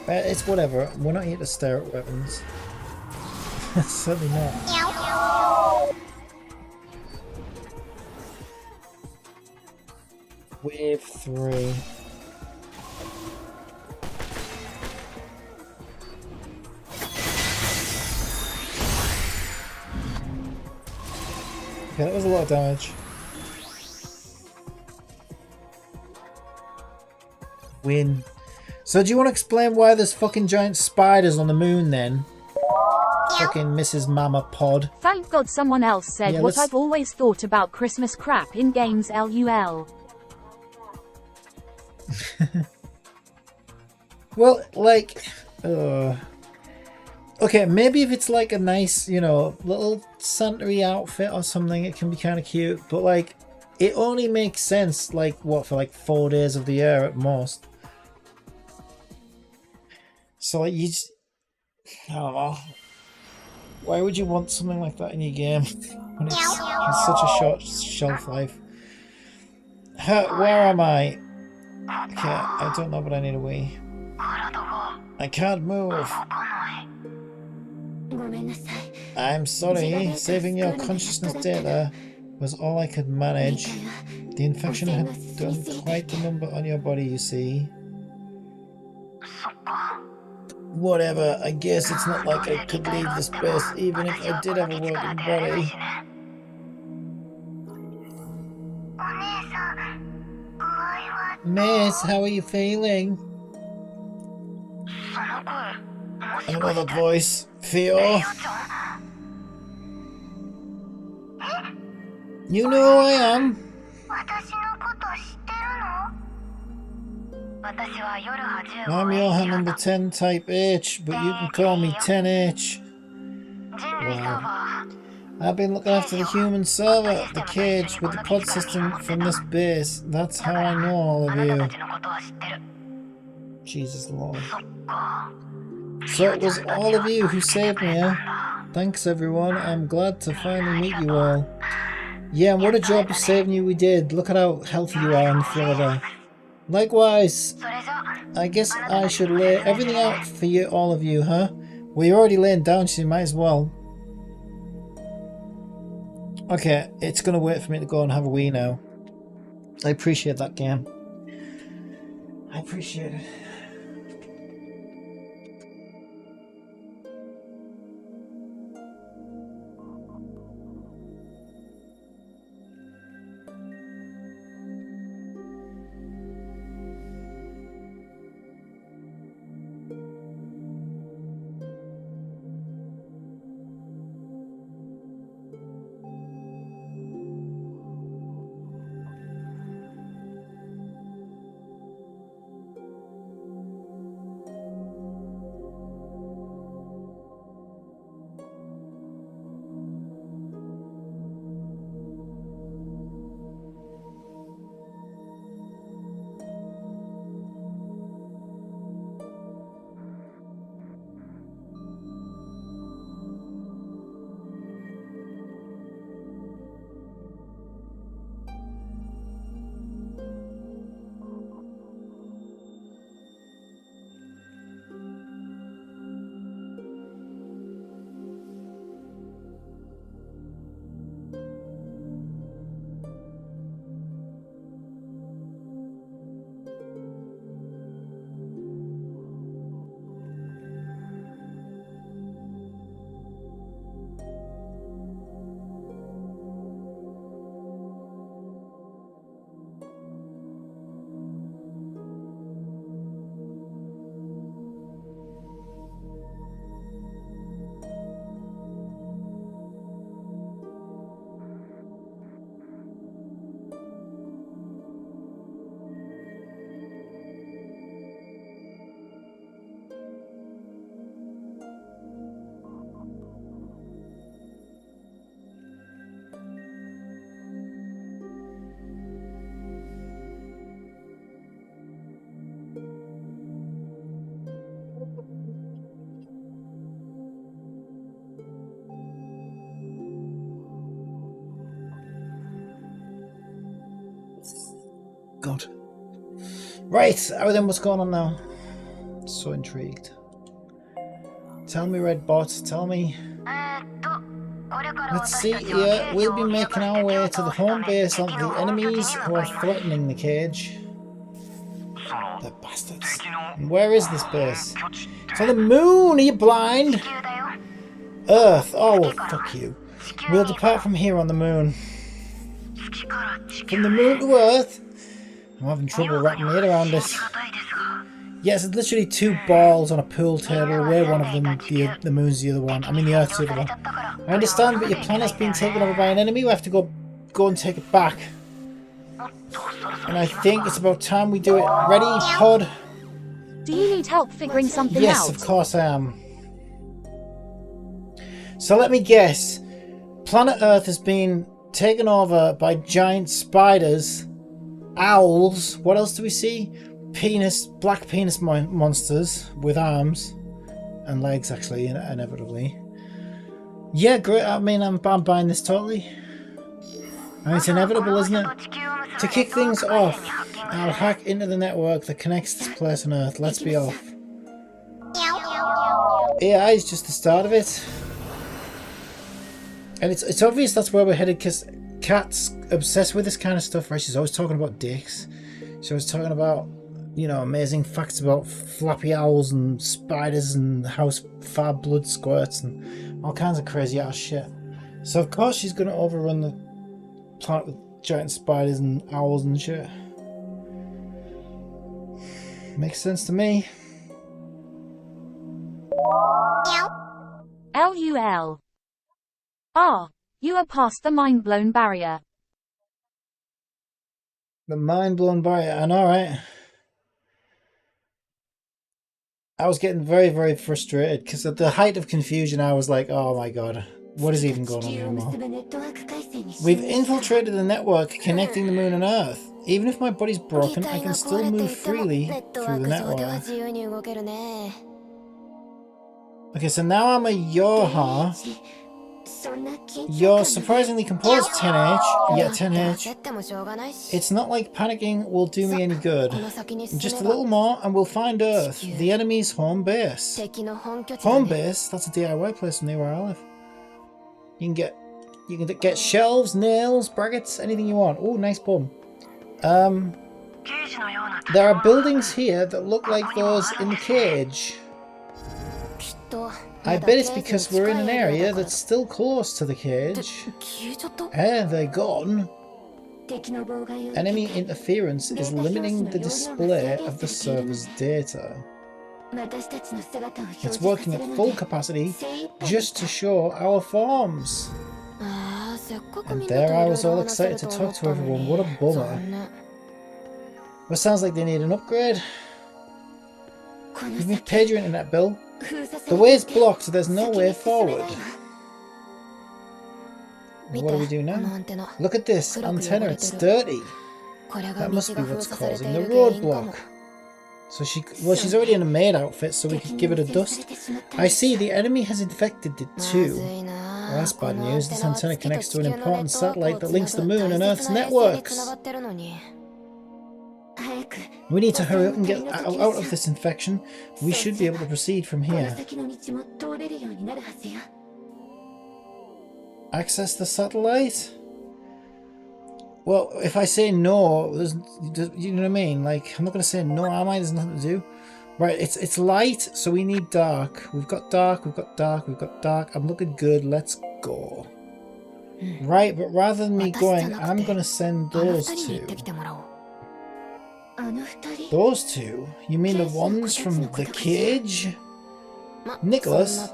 Speaker 1: It's whatever. We're not here to stare at weapons. Certainly not. Wave 3. Okay, that was a lot of damage. Win. So do you want to explain why there's fucking giant spiders on the moon then? Fucking Mrs. Mama Pod.
Speaker 2: Thank God someone else said
Speaker 1: Yeah,
Speaker 2: what I've always thought about Christmas crap in games LUL.
Speaker 1: Well, like... Okay, maybe if it's like a nice, you know, little Santa-y outfit or something, it can be kind of cute. But like, it only makes sense like what for like 4 days of the year at most. So like you just, I don't know. Why would you want something like that in your game when it's has such a short shelf life? Where am I? Okay, I don't know, but I need a wee. I can't move. I'm sorry. Saving your consciousness data was all I could manage. The infection had done quite the number on your body, you see. Whatever, I guess it's not like I could leave this base even if I did have a working body. Miss, how are you feeling? Another voice. Theo? You know who I am? I'm your number 10 type H, but you can call me 10H. Wow. I've been looking after the human server, the cage with the pod system from this base. That's how I know all of you. Jesus Lord. So it was all of you who saved me, eh? Thanks everyone, I'm glad to finally meet you all. Yeah, and what a job of saving you we did. Look at how healthy you are on the floor there. Likewise. I guess I should lay everything out for you, all of you, huh? Well, you're already laying down, so you might as well. Okay, it's gonna wait for me to go and have a wee now. I appreciate that game. I appreciate it. God. Right, everything what's going on now? So intrigued. Tell me, Red Bot, tell me. Let's see here, we'll be making our way to the home base of the enemies who are threatening the cage. The bastards. And where is this base? It's on the moon, are you blind? Earth, oh well, fuck you. We'll depart from here on the moon. From the moon to Earth? I'm having trouble wrapping my head around this. Yes, it's literally 2 balls on a pool table, where one of them, the moon's the other one. I mean the Earth's the other one. I understand, but your planet's been taken over by an enemy. We have to go and take it back. And I think it's about time we do it. Ready, Pod?
Speaker 2: Do you need help figuring something out?
Speaker 1: Yes, of course I am. So let me guess. Planet Earth has been taken over by giant spiders, owls. What else do we see? Black penis monsters with arms and legs, actually, inevitably. Yeah, great. I mean, I'm buying this totally. And it's inevitable, isn't it? To kick things off, I'll hack into the network that connects this place on Earth. Let's be off. AI is just the start of it. And it's obvious that's where we're headed, because Kat's obsessed with this kind of stuff, right? She's always talking about dicks. She was talking about, you know, amazing facts about flappy owls and spiders and how far blood squirts and all kinds of crazy ass shit. So of course she's going to overrun the planet with giant spiders and owls and shit. Makes sense to me.
Speaker 2: LUL. Ah, you are past the mind-blown barrier.
Speaker 1: The mind-blown barrier, I know, right? I was getting very, very frustrated because at the height of confusion I was like, oh my god, what is even going on anymore? We've infiltrated the network connecting the moon and Earth. Even if my body's broken, I can still move freely through the network. Okay, so now I'm a Yoha. You're surprisingly composed, 10H. Yeah, 10H. It's not like panicking will do me any good. Just a little more and we'll find Earth, the enemy's home base. Home base? That's a DIY place near where I live. You can get shelves, nails, brackets, anything you want. Oh, nice poem. There are buildings here that look like those in the cage. I bet it's because we're in an area that's still close to the cage. They're gone. Enemy interference is limiting the display of the server's data. It's working at full capacity just to show our forms. And there I was all excited to talk to everyone. What a bummer. Well, sounds like they need an upgrade. You've paid your internet bill. The way is blocked, there's no way forward. What do we do now? Look at this antenna, it's dirty. That must be what's causing the roadblock. So she's already in a maid outfit, so we could give it a dust. I see, the enemy has infected it too. Well, that's bad news. This antenna connects to an important satellite that links the moon and Earth's networks. We need to hurry up and get out of this infection. We should be able to proceed from here. Access the satellite? Well, if I say no, you know what I mean? Like, I'm not going to say no, am I? There's nothing to do. Right, it's light, so we need dark. We've got dark, we've got dark, we've got dark. I'm looking good, let's go. Right, but rather than me going, I'm going to send those two. Those two? You mean the ones from the cage? Nicholas?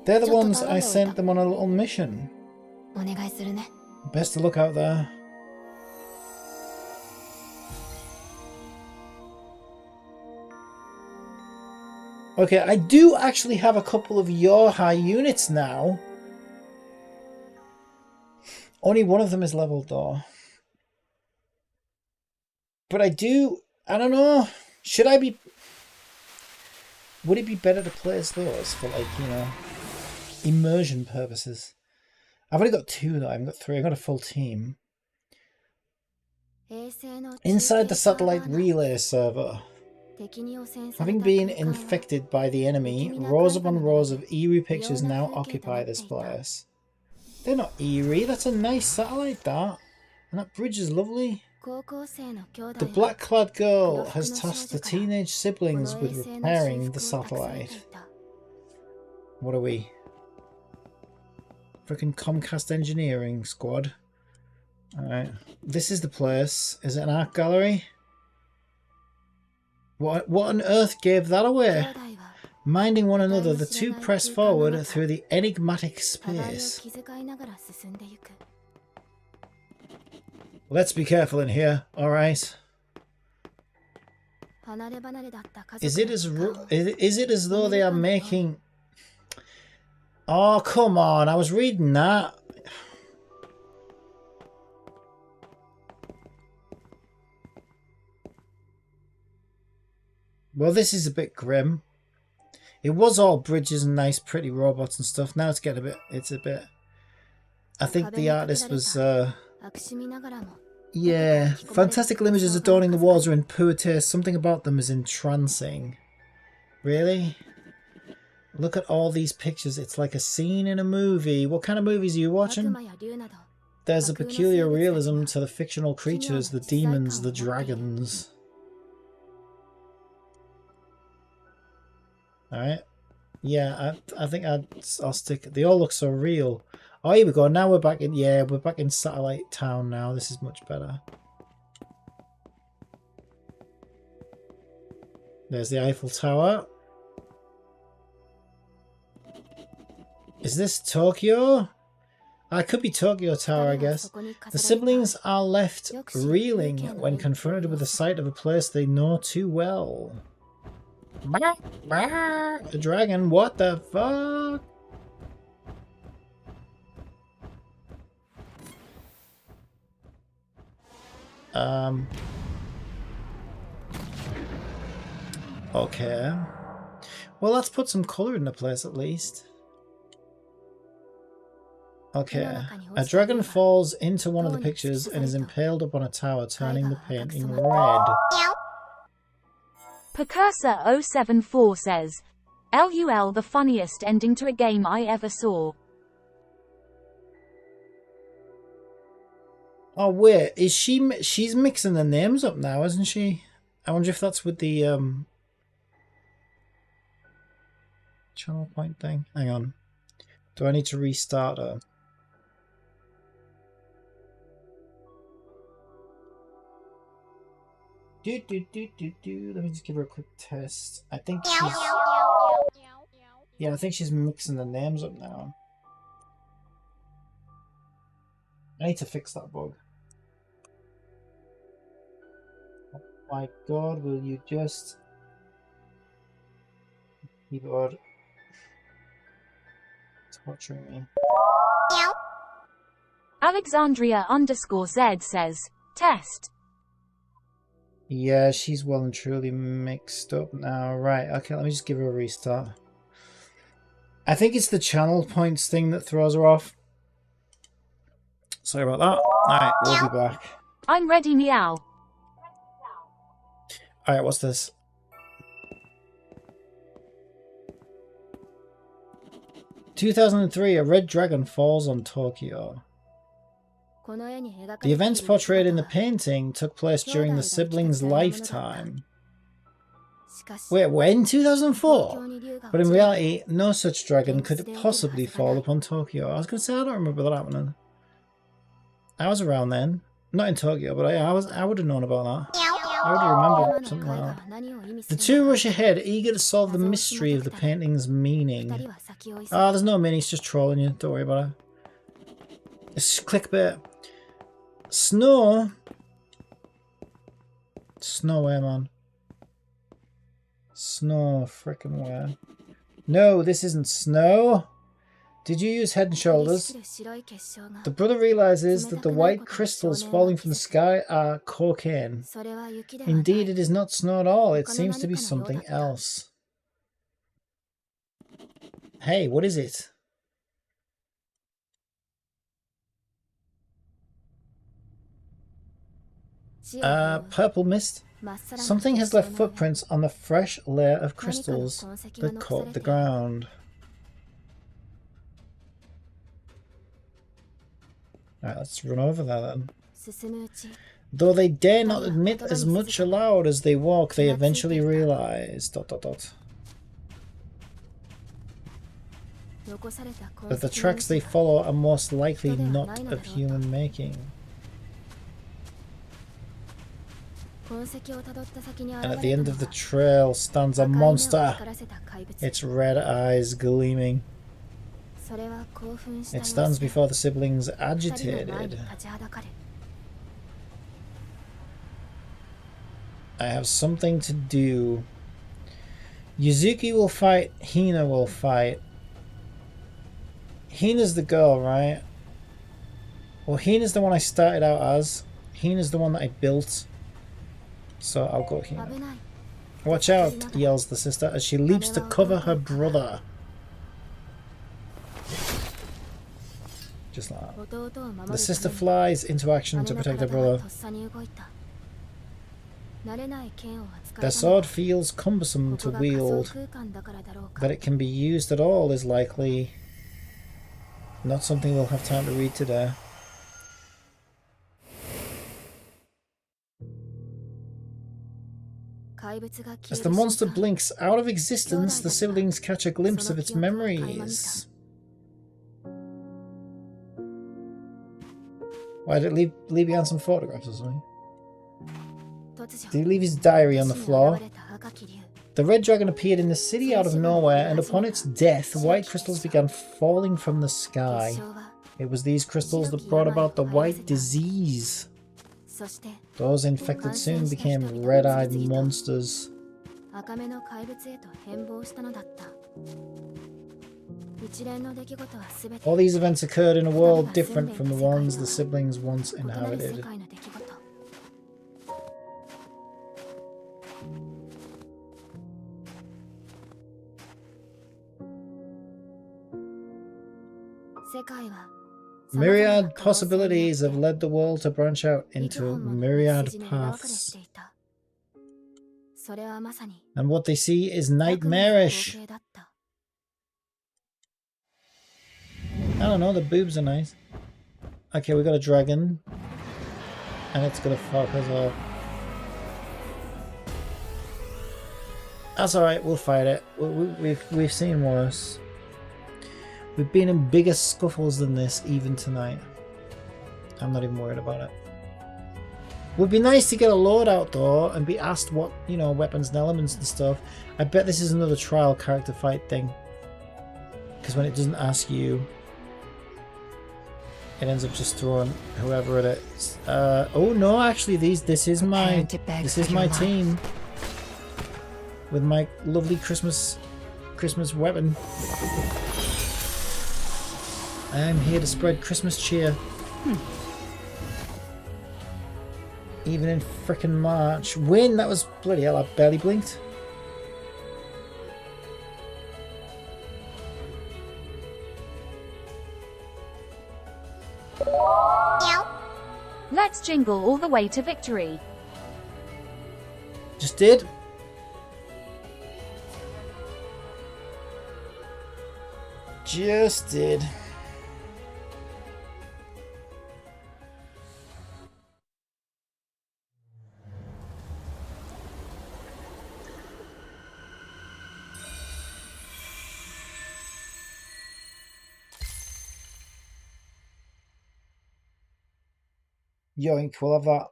Speaker 1: They're the ones I sent them on a little mission. Best to look out there. Okay, I do actually have a couple of Yohai units now. Only one of them is leveled though. But I don't know, would it be better to play as those for, like, you know, immersion purposes? I've only got two though, I haven't got three, I've got a full team. Inside the satellite relay server. Having been infected by the enemy, rows upon rows of eerie pictures now occupy this place. They're not eerie, that's a nice satellite, that. And that bridge is lovely. The black-clad girl has tasked the teenage siblings with repairing the satellite. What are we? Freaking Comcast engineering squad. Alright. This is the place. Is it an art gallery? What on earth gave that away? Minding one another, the two press forward through the enigmatic space. Let's be careful in here, alright? Is it as though they are making... Oh, come on. I was reading that. Well, this is a bit grim. It was all bridges and nice, pretty robots and stuff. Now it's getting a bit... It's a bit... I think the artist was... Yeah. Fantastical images adorning the walls are in poor taste. Something about them is entrancing. Really? Look at all these pictures. It's like a scene in a movie. What kind of movies are you watching? There's a peculiar realism to the fictional creatures, the demons, the dragons. Alright. Yeah, I think I'll stick... They all look so real. Oh, here we go. Now we're back in... Yeah, we're back in Satellite Town now. This is much better. There's the Eiffel Tower. Is this Tokyo? It could be Tokyo Tower, I guess. The siblings are left reeling when confronted with the sight of a place they know too well. A dragon? What the fuck? Okay. Well, let's put some colour in the place at least. Okay. A dragon falls into one of the pictures and is impaled up on a tower, turning the painting red.
Speaker 2: Precursor 074 says, LUL the funniest ending to a game I ever saw.
Speaker 1: Oh wait, is she's mixing the names up now, isn't she? I wonder if that's with the channel point thing. Hang on. Do I need to restart her? Let me just give her a quick test. I think she's... Yeah, I think she's mixing the names up now. I need to fix that bug. Oh my god, will you just... Keyboard... torturing me.
Speaker 2: Alexandria_Z says, test.
Speaker 1: Yeah, she's well and truly mixed up now. Right, okay, let me just give her a restart. I think it's the channel points thing that throws her off. Sorry about that. Alright, we'll be back.
Speaker 2: I'm ready, meow.
Speaker 1: Alright, what's this? "2003, a red dragon falls on Tokyo. The events portrayed in the painting took place during the siblings' lifetime." Wait, when? 2004? But in reality, no such dragon could possibly fall upon Tokyo. I was going to say, I don't remember that happening. I was around then. Not in Tokyo, but I would have known about that. I would have remembered something like that. The two rush ahead, eager to solve the mystery of the painting's meaning. Ah, there's no meaning, it's just trolling you. Don't worry about it. It's clickbait. Snow? Snow where, man? Snow frickin' where? No, this isn't snow. Did you use Head and Shoulders? The brother realizes that the white crystals falling from the sky are cocaine. Indeed, it is not snow at all. It seems to be something else. Hey, what is it? Purple mist. Something has left footprints on the fresh layer of crystals that coat the ground. Alright, let's run over that then. Though they dare not admit as much aloud as they walk, they eventually realize... ... that the tracks they follow are most likely not of human making. And at the end of the trail stands a monster, its red eyes gleaming. It stands before the siblings, agitated. I have something to do. Yuzuki will fight, Hina will fight. Hina's the girl, right? Well, Hina's the one I started out as. Hina's the one that I built. So I'll go Hina. Watch out, yells the sister as she leaps to cover her brother. Just like that. The sister flies into action to protect her brother. Their sword feels cumbersome to wield. That it can be used at all is likely not something we'll have time to read today. As the monster blinks out of existence, the siblings catch a glimpse of its memories. Why did it leave behind some photographs or something? Did he leave his diary on the floor? The red dragon appeared in the city out of nowhere, and upon its death, white crystals began falling from the sky. It was these crystals that brought about the white disease. Those infected soon became red-eyed monsters. All these events occurred in a world different from the ones the siblings once inhabited. Myriad possibilities have led the world to branch out into myriad paths. And what they see is nightmarish. I don't know, the boobs are nice. Okay, we got a dragon. And it's gonna fuck us up. That's alright, we'll fight it. We've seen worse. We've been in bigger scuffles than this, even tonight. I'm not even worried about it. Would be nice to get a loadout though, and be asked what, you know, weapons and elements and stuff. I bet this is another trial character fight thing. Because when it doesn't ask you, it ends up just throwing whoever it is. Oh no, actually this is my team. With my lovely Christmas weapon. I am here to spread Christmas cheer. Even in frickin' March. Win! That was bloody hell, I barely blinked.
Speaker 2: Let's jingle all the way to victory.
Speaker 1: Just did. Just did. Yoink, we'll have that.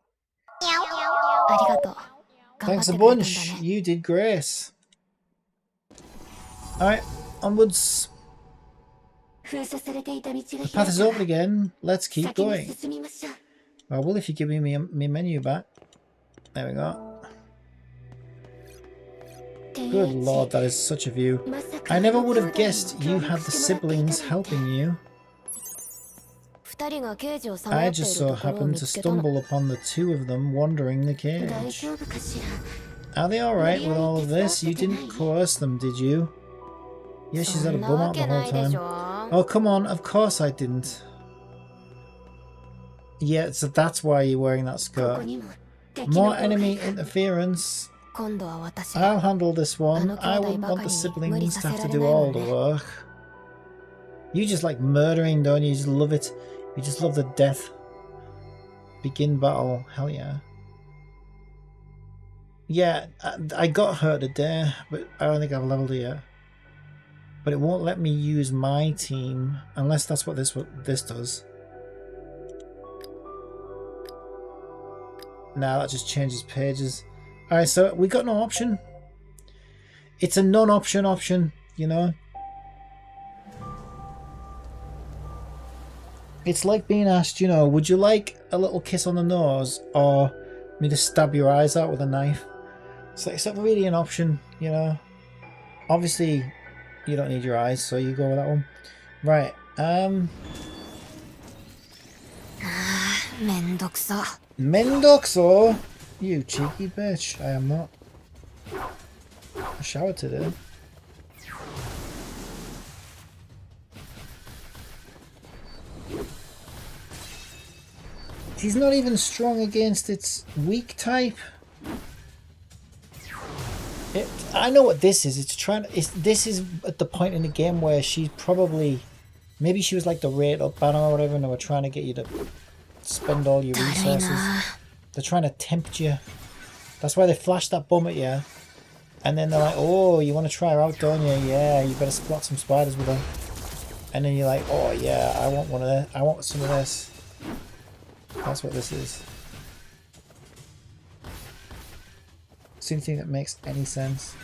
Speaker 1: Thanks a bunch. You did great. Alright, onwards. The path is open again. Let's keep going. Well, if you give me my menu back. There we go. Good lord, that is such a view. I never would have guessed you had the siblings helping you. I just so happened to stumble upon the two of them wandering the cage. Are they alright with all of this? You didn't coerce them, did you? Yeah, she's had a bum out the whole time. Oh, come on, of course I didn't. Yeah, so that's why you're wearing that skirt. More enemy interference. I'll handle this one. I wouldn't want the siblings to have to do all the work. You just like murdering, don't you? You just love it. You just love the death. Begin battle. Hell yeah. Yeah, I got her today, but I don't think I've leveled it yet. But it won't let me use my team unless that's what this does. Nah, that just changes pages. Alright, so we got no option. It's a non-option option, you know? It's like being asked, you know, would you like a little kiss on the nose or me to stab your eyes out with a knife? So it's not really an option, you know? Obviously, you don't need your eyes, so you go with that one. Right, Mendoxo? You cheeky bitch. I am not. I showered today. He's not even strong against its weak type. I know what this is. This is at the point in the game where she's probably, maybe she was like the rate up banner or whatever, and they were trying to get you to spend all your resources. They're trying to tempt you. That's why they flash that bomb at you, and then they're like, "Oh, you want to try her out, don't you? Yeah, you better spot some spiders with her." And then you're like, "Oh yeah, I want one of this. I want some of this." That's what this is. It's the only thing that makes any sense.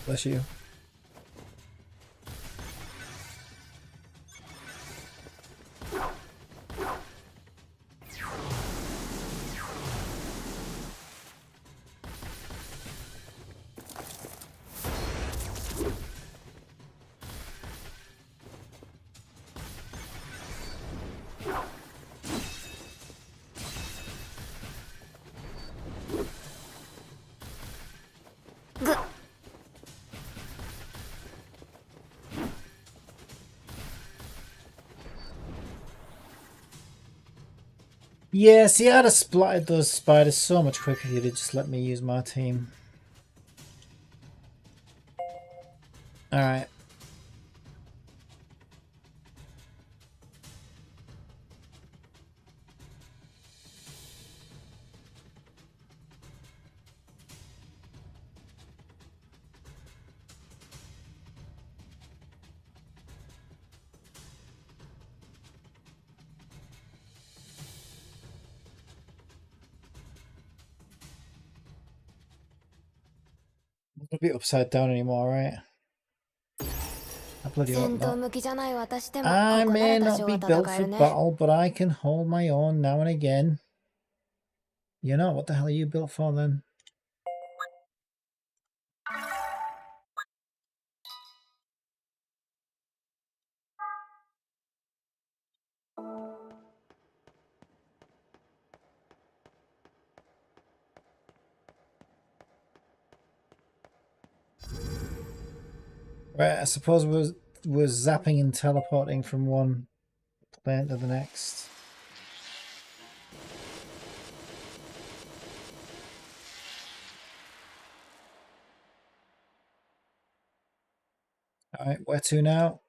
Speaker 1: Bless you. Yeah, see, I'd have splattered those spiders so much quicker if you'd have just let me use my team. Alright. It'll be upside down anymore, right? I bloody hope not. I may not be built for battle, but I can hold my own now and again. You know, what the hell are you built for then? Right, I suppose we're zapping and teleporting from one plane to the next. Alright, where to now?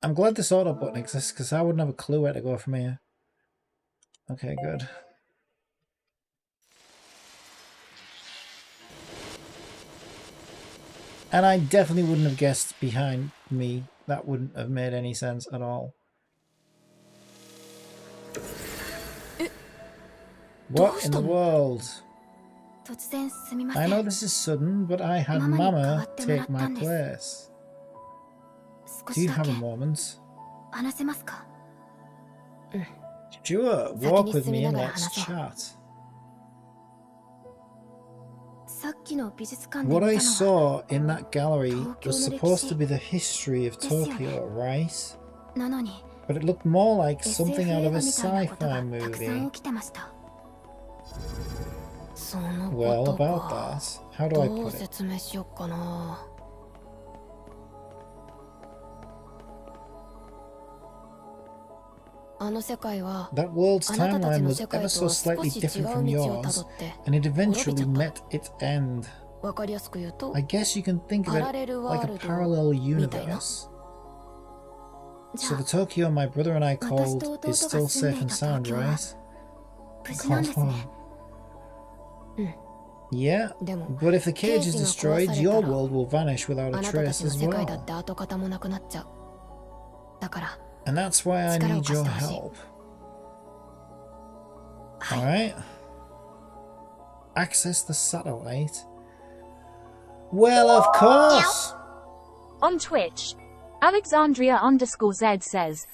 Speaker 1: I'm glad this auto button exists because I wouldn't have a clue where to go from here. Okay, good. And I definitely wouldn't have guessed behind me. That wouldn't have made any sense at all. What in the world? I know this is sudden, but I had Mama take my place. Do you have a moment? Sure, walk with me and let's chat. What I saw in that gallery was supposed to be the history of Tokyo, right? But it looked more like something out of a sci-fi movie. Well, about that, how do I put it? That world's timeline was ever so slightly different from yours, and it eventually met its end. I guess you can think of it like a parallel universe. So the Tokyo my brother and I called is still safe and sound, right? Called home. Yeah, but if the cage is destroyed, your world will vanish without a trace as well. And that's why I need your help. Alright. Access the satellite. Well, of course!
Speaker 2: On Twitch, Alexandria_Z says,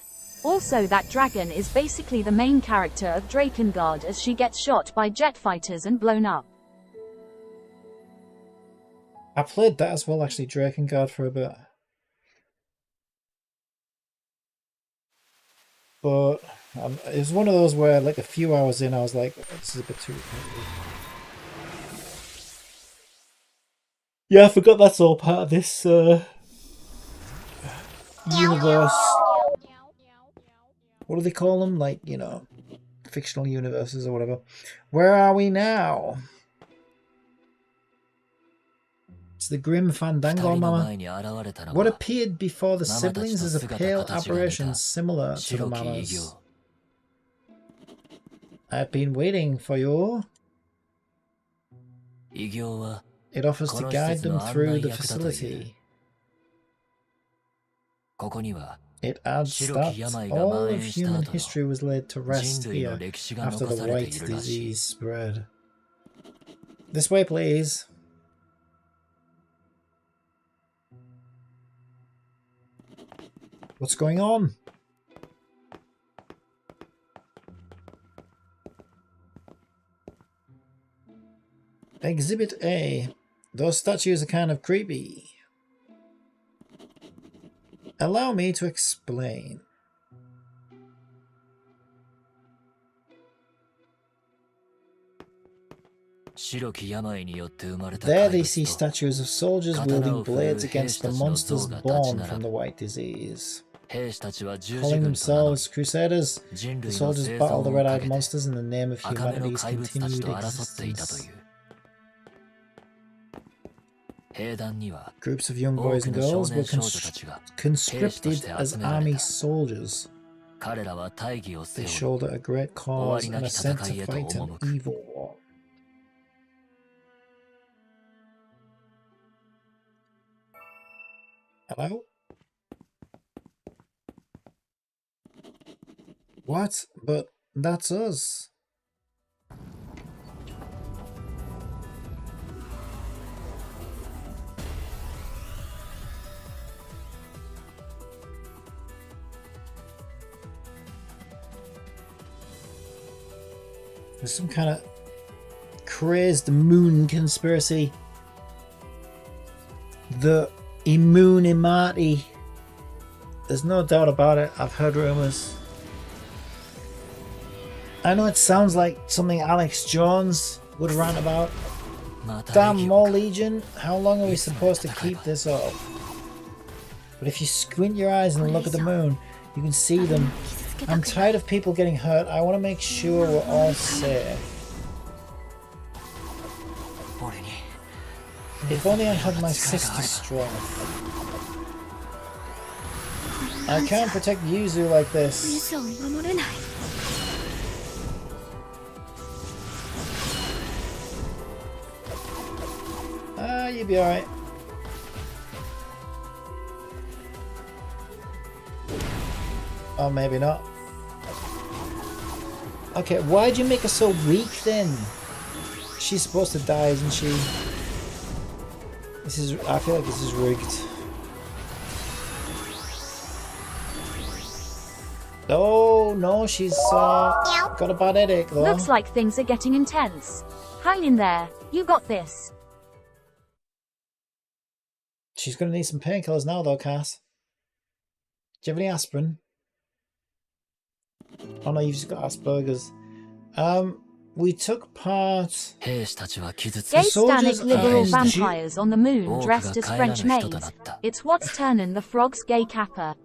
Speaker 2: also that dragon is basically the main character of Drakengard as she gets shot by jet fighters and blown up.
Speaker 1: I played that as well, actually, Drakengard, for a bit. But it was one of those where, like, a few hours in, I was like, this is a bit too repetitive. Yeah, I forgot that's all part of this universe. What do they call them? Like, you know, fictional universes or whatever. Where are we now? It's the Grim Fandango Mama. What appeared before the siblings is a pale aberration similar to the Mamas. I've been waiting for you. It offers to guide them through the facility. It adds that all of human history was laid to rest here after the white disease spread. This way, please. What's going on? Exhibit A. Those statues are kind of creepy. Allow me to explain. There they see statues of soldiers wielding blades against the monsters born from the white disease. Calling themselves Crusaders, the soldiers battle the red-eyed monsters in the name of humanity's continued existence. Groups of young boys and girls were conscripted as army soldiers. They shoulder a great cause and are sent to fight an evil war. Hello? What? But that's us. There's some kind of crazed moon conspiracy. The Immunimati. There's no doubt about it. I've heard rumours. I know it sounds like something Alex Jones would rant about. Damn, more Legion. How long are we supposed to keep this up? But if you squint your eyes and look at the moon, you can see them. I'm tired of people getting hurt. I want to make sure we're all safe. If only I had my sister's strength. I can't protect Yuzu like this. You'll be alright. Or maybe not. Okay, why'd you make her so weak then? She's supposed to die, isn't she? This is, I feel like this is rigged. Oh no, she's got a bad headache though.
Speaker 2: Looks like things are getting intense. Hang in there, you got this.
Speaker 1: She's gonna need some painkillers now though, Cass. Do you have any aspirin? Oh no, you've just got Asperger's. We took part...
Speaker 2: Gay Stanic liberal vampires on the moon dressed as French maids. It's what's turning the frogs gay kappa.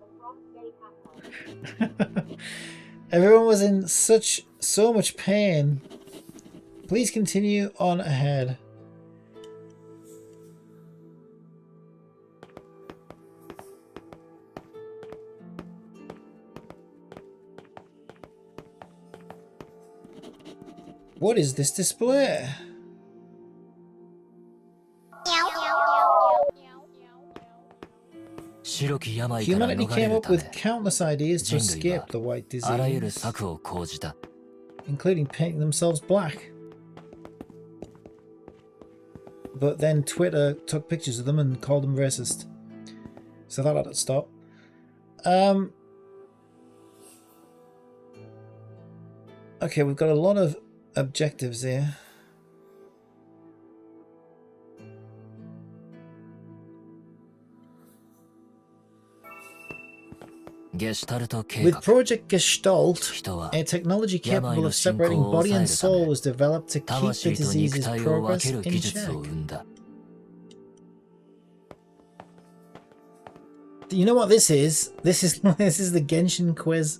Speaker 1: Everyone was in so much pain. Please continue on ahead. What is this display? Humanity came up with countless ideas to escape the white disease, including painting themselves black. But then Twitter took pictures of them and called them racist. So that had to stop. Okay, we've got a lot of objectives here. With Project Gestalt, a technology capable of separating body and soul was developed to keep the disease's progress in check. You know what this is? This is the Genshin quiz.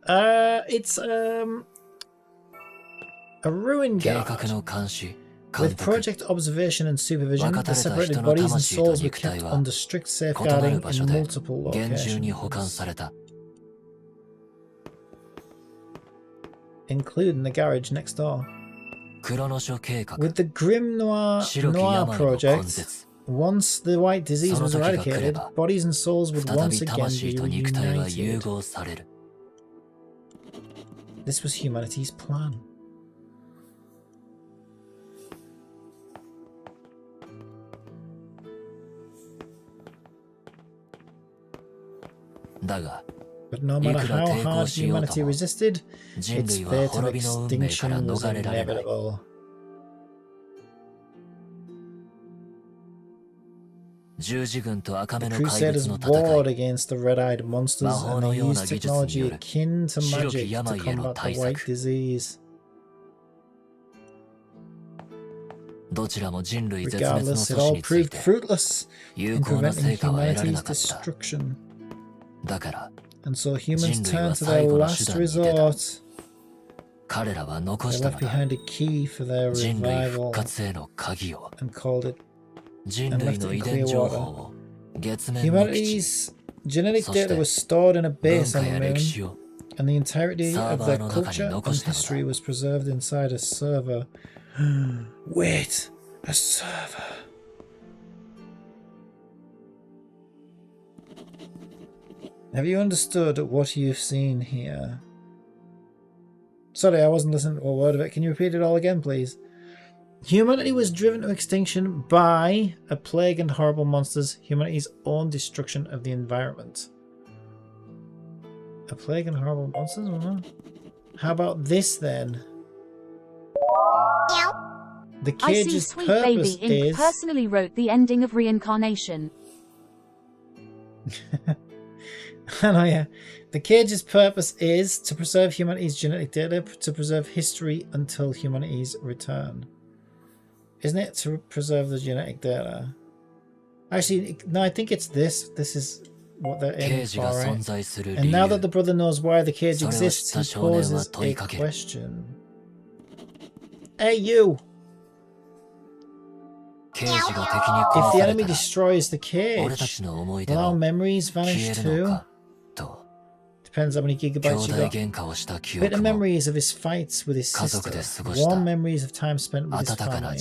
Speaker 1: It's a ruin guard. With project observation and supervision, the separated bodies and souls were kept under strict safeguarding in multiple locations, including the garage next door. With the Grim Noir project, once the white disease was eradicated, bodies and souls would once again be reunited. This was humanity's plan. But no matter how hard humanity resisted, its fate of extinction was inevitable. The Crusaders warred against the red-eyed monsters and they used technology akin to magic to combat the white disease. Regardless, it all proved fruitless in preventing humanity's destruction. And so humans turned to their last resort. They left behind a key for their revival and called it and left it in clear water. Humanity's genetic data was stored in a base on the moon, and the entirety of their culture and history was preserved inside a server. Wait, a server. Have you understood what you've seen here? Sorry, I wasn't listening to a word of it. Can you repeat it all again, please? Humanity was driven to extinction by a plague and horrible monsters, humanity's own destruction of the environment. A plague and horrible monsters? How about this then? The cage's
Speaker 2: Sweet
Speaker 1: purpose
Speaker 2: Baby Inc.
Speaker 1: is...
Speaker 2: personally wrote the ending of Reincarnation.
Speaker 1: I know, yeah. The cage's purpose is to preserve humanity's genetic data, to preserve history until humanity's return. Isn't it to preserve the genetic data? Actually, no, I think it's this. This is what they're aiming for, right? And now that the brother knows why the cage exists, he poses a question. Hey, you! If the enemy destroys the cage, will our memories vanish too? Depends how many gigabytes you got. Bitter memories of his fights with his sister. Warm memories of time spent with his family.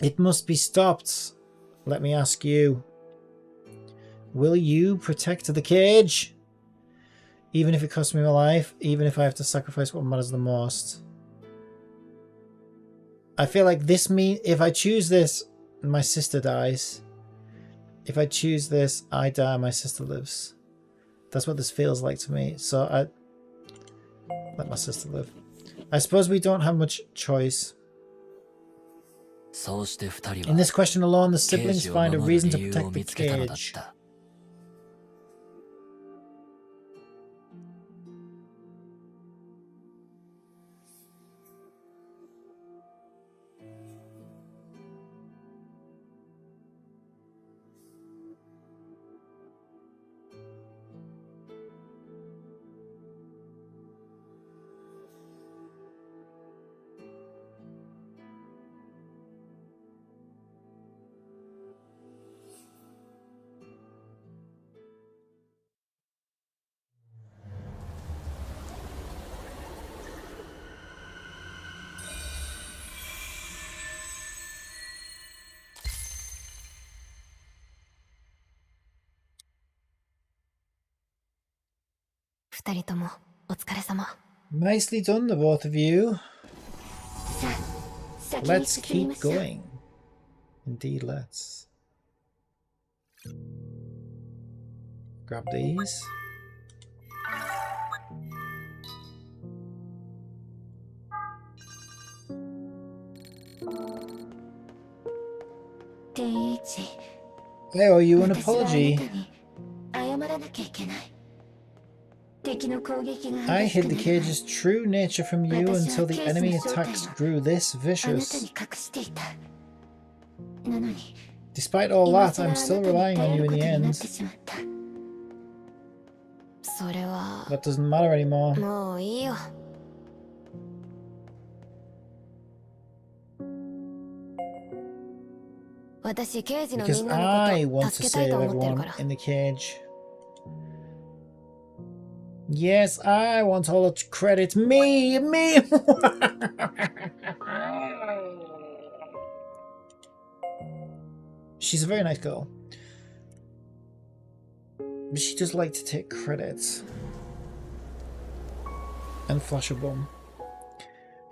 Speaker 1: It must be stopped. Let me ask you. Will you protect the cage? Even if it costs me my life, even if I have to sacrifice what matters the most. I feel like this means if I choose this, my sister dies. If I choose this, I die, my sister lives. That's what this feels like to me. So I let my sister live. I suppose we don't have much choice. In this question alone, the siblings find a reason to protect the cage. Nicely done, the both of you. Let's keep going. Indeed, let's. Grab these. I owe you an apology. I hid the cage's true nature from you until the enemy attacks grew this vicious. Despite all that, I'm still relying on you in the end. That doesn't matter anymore. Because I want to save everyone in the cage. Yes, I want all the credit. Me! She's a very nice girl. But she does like to take credit. And flash a bum.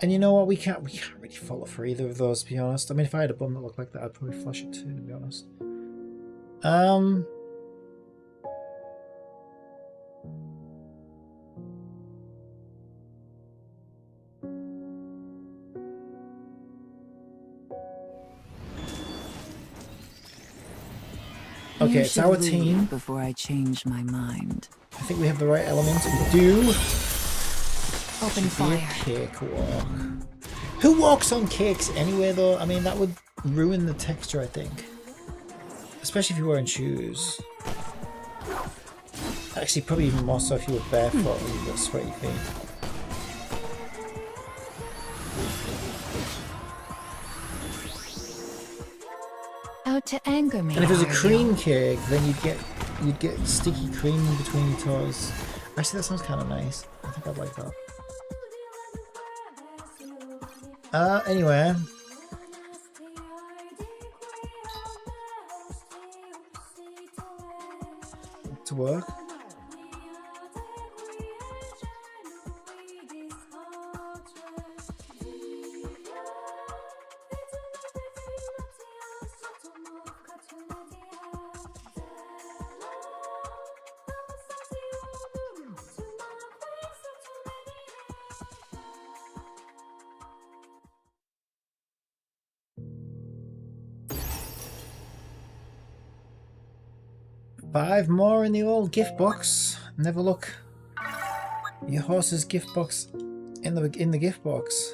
Speaker 1: And you know what? We can't really follow for either of those, to be honest. I mean, if I had a bum that looked like that, I'd probably flash it too, to be honest. Okay, it's our team.
Speaker 5: Before I change my mind.
Speaker 1: I think we have the right elements. We do.
Speaker 5: Open fire.
Speaker 1: Cakewalk. Who walks on cakes anyway, though? I mean, that would ruin the texture, I think. Especially if you're wearing shoes. Actually, probably even more so if you were barefoot and you've got sweaty feet.
Speaker 5: Out to anger me.
Speaker 1: And if it was a cream cake, then you'd get sticky cream between your toes. Actually, that sounds kind of nice. I think I'd like that. Anyway. To work. Five more in the old gift box. Never look your horse's gift box in the gift box,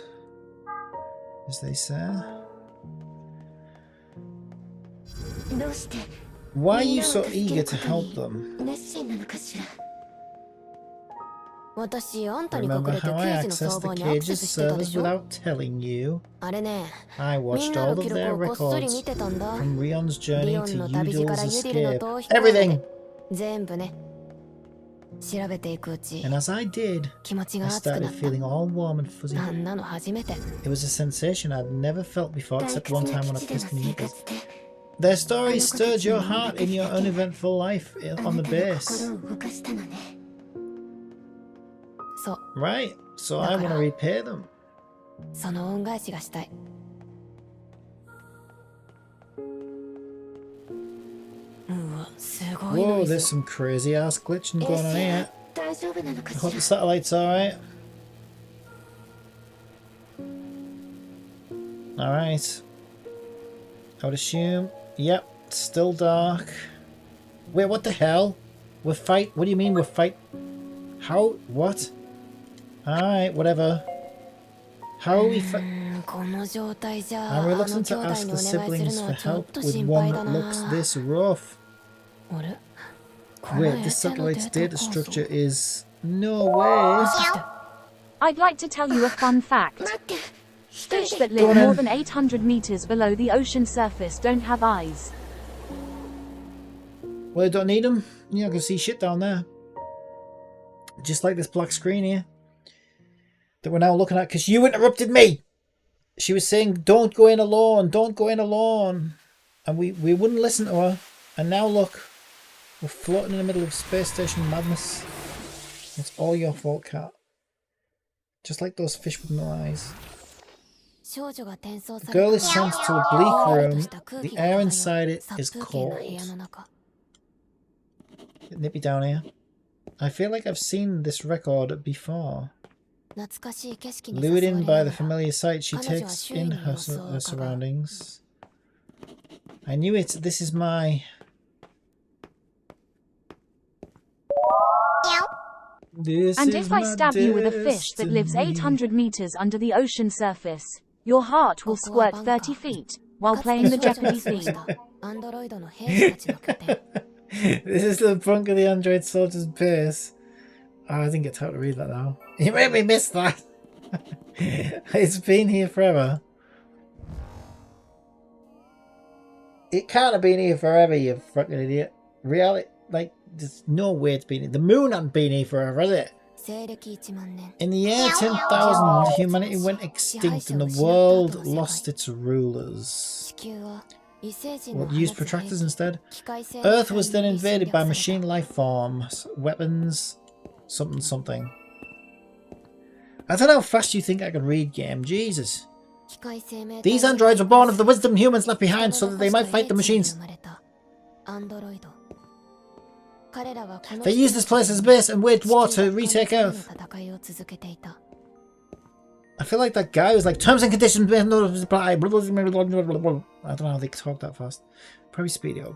Speaker 1: as they say. Why are you so eager to help them? Remember how I accessed the cage's servers without telling you? I watched all of their records from Rion's journey to Yudol's escape. Everything! And as I did, I started feeling all warm and fuzzy. It was a sensation I'd never felt before except one time when I kissed Mika. Their story stirred your heart in your uneventful life on the base. Right, so I want to repay them. Whoa, there's some crazy ass glitching going on here. I hope the satellite's alright. Alright. I would assume. Yep, still dark. Wait, what the hell? We're fight. What do you mean we're fight? How? What? Alright, whatever. How are we I'm reluctant to ask the siblings for help with one that looks this rough. Wait, this satellite's data structure is... No way!
Speaker 2: I'd like to tell you a fun fact. Fish that live more than 800 meters below the ocean surface don't have eyes.
Speaker 1: Well, you don't need them. You're not going to see shit down there. Just like this black screen here. That we're now looking at because you interrupted me. She was saying, don't go in alone, don't go in alone. And we wouldn't listen to her. And now look, we're floating in the middle of space station madness. It's all your fault, cat. Just like those fish with no eyes. The girl is sent to a bleak room. The air inside it is cold. nippy down here. I feel like I've seen this record before. Lured in by the familiar sight, she takes in her surroundings. I knew it. This is my...
Speaker 2: And if I stab you with a fish that lives 800 meters under the ocean surface, your heart will squirt 30 feet while playing the Jeopardy theme.
Speaker 1: This is the brunk of the android soldier's base. Oh, I didn't get time to read that now. You made me miss that. It's been here forever. It can't have been here forever, you fucking idiot. Reality, like, there's no way it's been here. The moon hasn't been here forever, has it? In the year 10,000, humanity went extinct and the world lost its rulers. What, used protractors instead? Earth was then invaded by machine life forms, weapons, something. I don't know how fast you think I can read, game. Jesus. These androids were born of the wisdom humans left behind so that they might fight the machines. They used this place as a base and waged war to retake Earth. I feel like that guy was like, terms and conditions may not apply. I don't know how they talk that fast. Probably speed it up.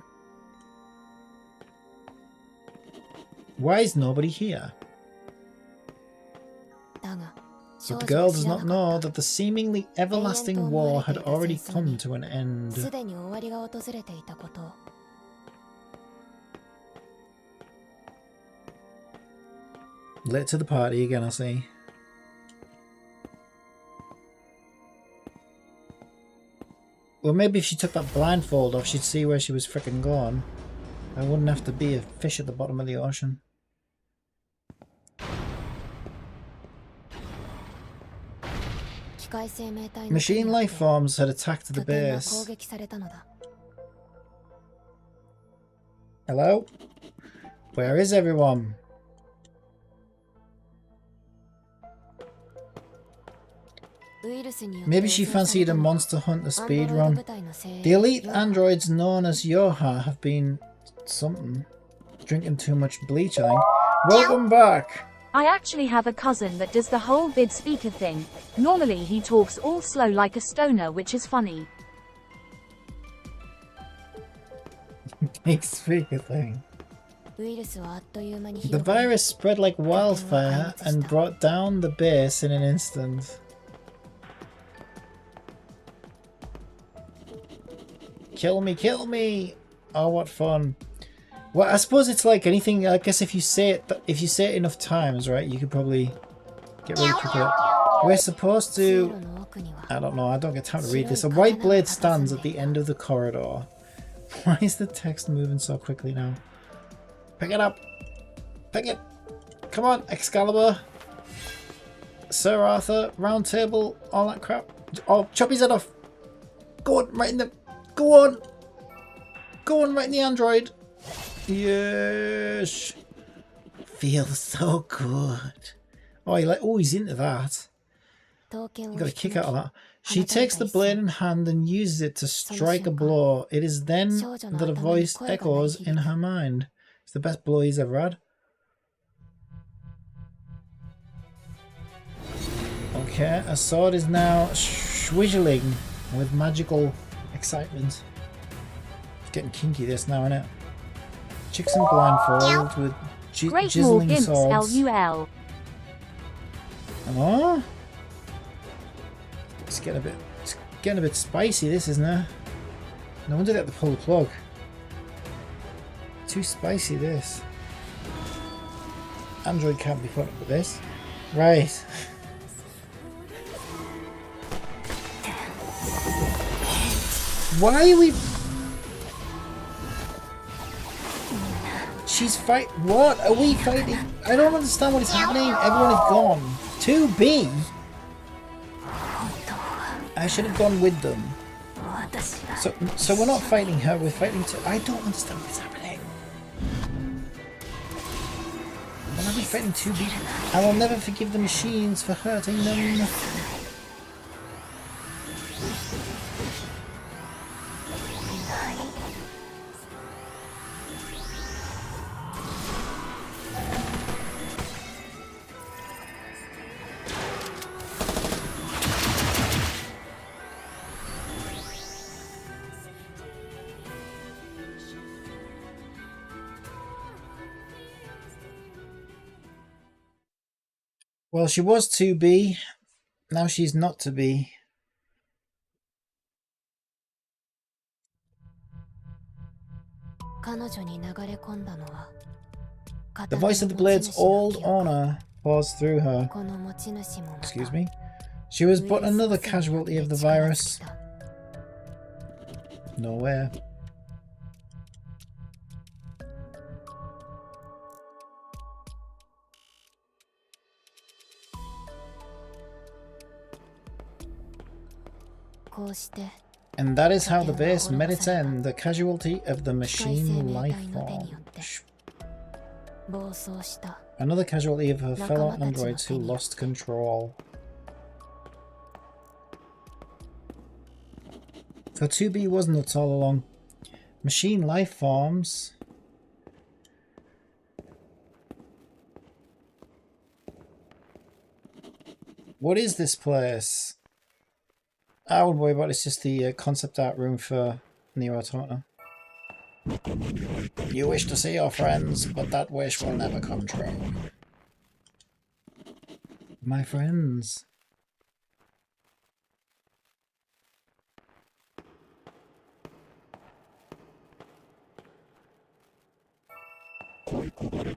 Speaker 1: Why is nobody here? But the girl does not know that the seemingly everlasting war had already come to an end. Late to the party again, I see. Well, maybe if she took that blindfold off, she'd see where she was frickin' gone. I wouldn't have to be a fish at the bottom of the ocean. Machine life forms had attacked the base. Hello? Where is everyone? Maybe she fancied a Monster Hunter speedrun. The elite androids known as Yoha have been something. Drinking too much bleach, I think. Welcome back!
Speaker 2: I actually have a cousin that does the whole vid speaker thing. Normally he talks all slow like a stoner, which is funny.
Speaker 1: Big speaker thing. The virus spread like wildfire and brought down the base in an instant. Kill me, kill me! Oh, what fun. Well, I suppose it's like anything. I guess if you say it enough times, right, you could probably get really quickly. We're supposed to... I don't know, I don't get time to read this. A white blade stands at the end of the corridor. Why is the text moving so quickly now? Pick it up! Pick it! Come on, Excalibur! Sir Arthur, Round Table, all that crap. Oh, chop his head off! Go on, right in the... Go on! Go on, right in the android! Yes! Feels so good. Oh, he's into that. You got a kick out of that. She takes the blade in hand and uses it to strike a blow. It is then that a voice echoes in her mind. It's the best blow he's ever had. Okay, a sword is now swizzling with magical excitement. It's getting kinky this now, isn't it? Chicks in blindfold with jizzling swords.
Speaker 2: LUL.
Speaker 1: Oh, it's getting a bit spicy, this, isn't it? No wonder they have to pull the plug. Too spicy, this. Android can't be put up with this. Right. Why are we... She's fight. What are we fighting? I don't understand what is happening. Everyone is gone. 2B? I should have gone with them. So we're not fighting her, we're fighting to... I don't understand what's happening. Why are we fighting 2B? I will never forgive the machines for hurting them. Well, she was to be. Now she's not to be. The voice of the blade's old owner pours through her. Excuse me? She was but another casualty of the virus. Nowhere. And that is how the base met its end, the casualty of the machine life form. Another casualty of her fellow androids who lost control. So 2B wasn't it all along. Machine life forms. What is this place? I wouldn't worry about it, it's just the concept art room for Nier Automata. You wish to see your friends, but that wish will never come true. My friends.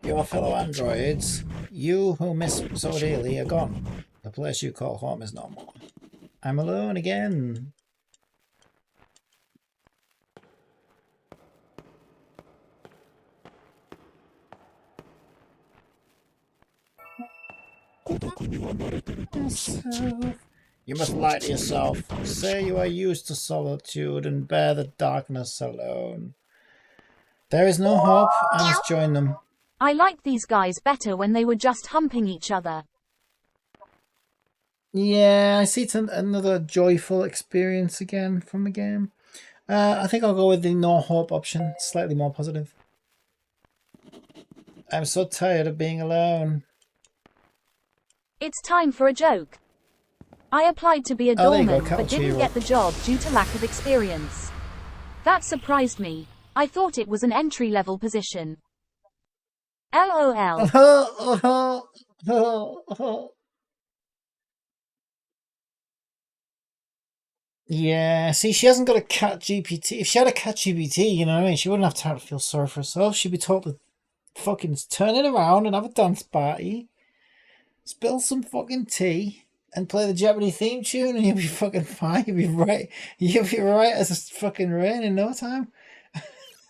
Speaker 1: Your fellow androids, you who miss so dearly, are gone. The place you call home is no more. I'm alone again. You must lie to yourself. Say you are used to solitude and bear the darkness alone. There is no hope. I must join them.
Speaker 2: I liked these guys better when they were just humping each other.
Speaker 1: Yeah, I see it's another joyful experience again from the game. I think I'll go with the no hope option. Slightly more positive. I'm so tired of being alone.
Speaker 2: It's time for a joke. I applied to be a doorman, but didn't get the job due to lack of experience. That surprised me. I thought it was an entry-level position. LOL.
Speaker 1: Yeah, see, she hasn't got a cat GPT. If she had a cat GPT, you know what I mean, she wouldn't have to feel sorry for herself. She'd be told to fucking turn it around and have a dance party, spill some fucking tea, and play the Jeopardy theme tune, and you'll be fucking fine. You'll be right. You'll be right as a fucking rain in no time.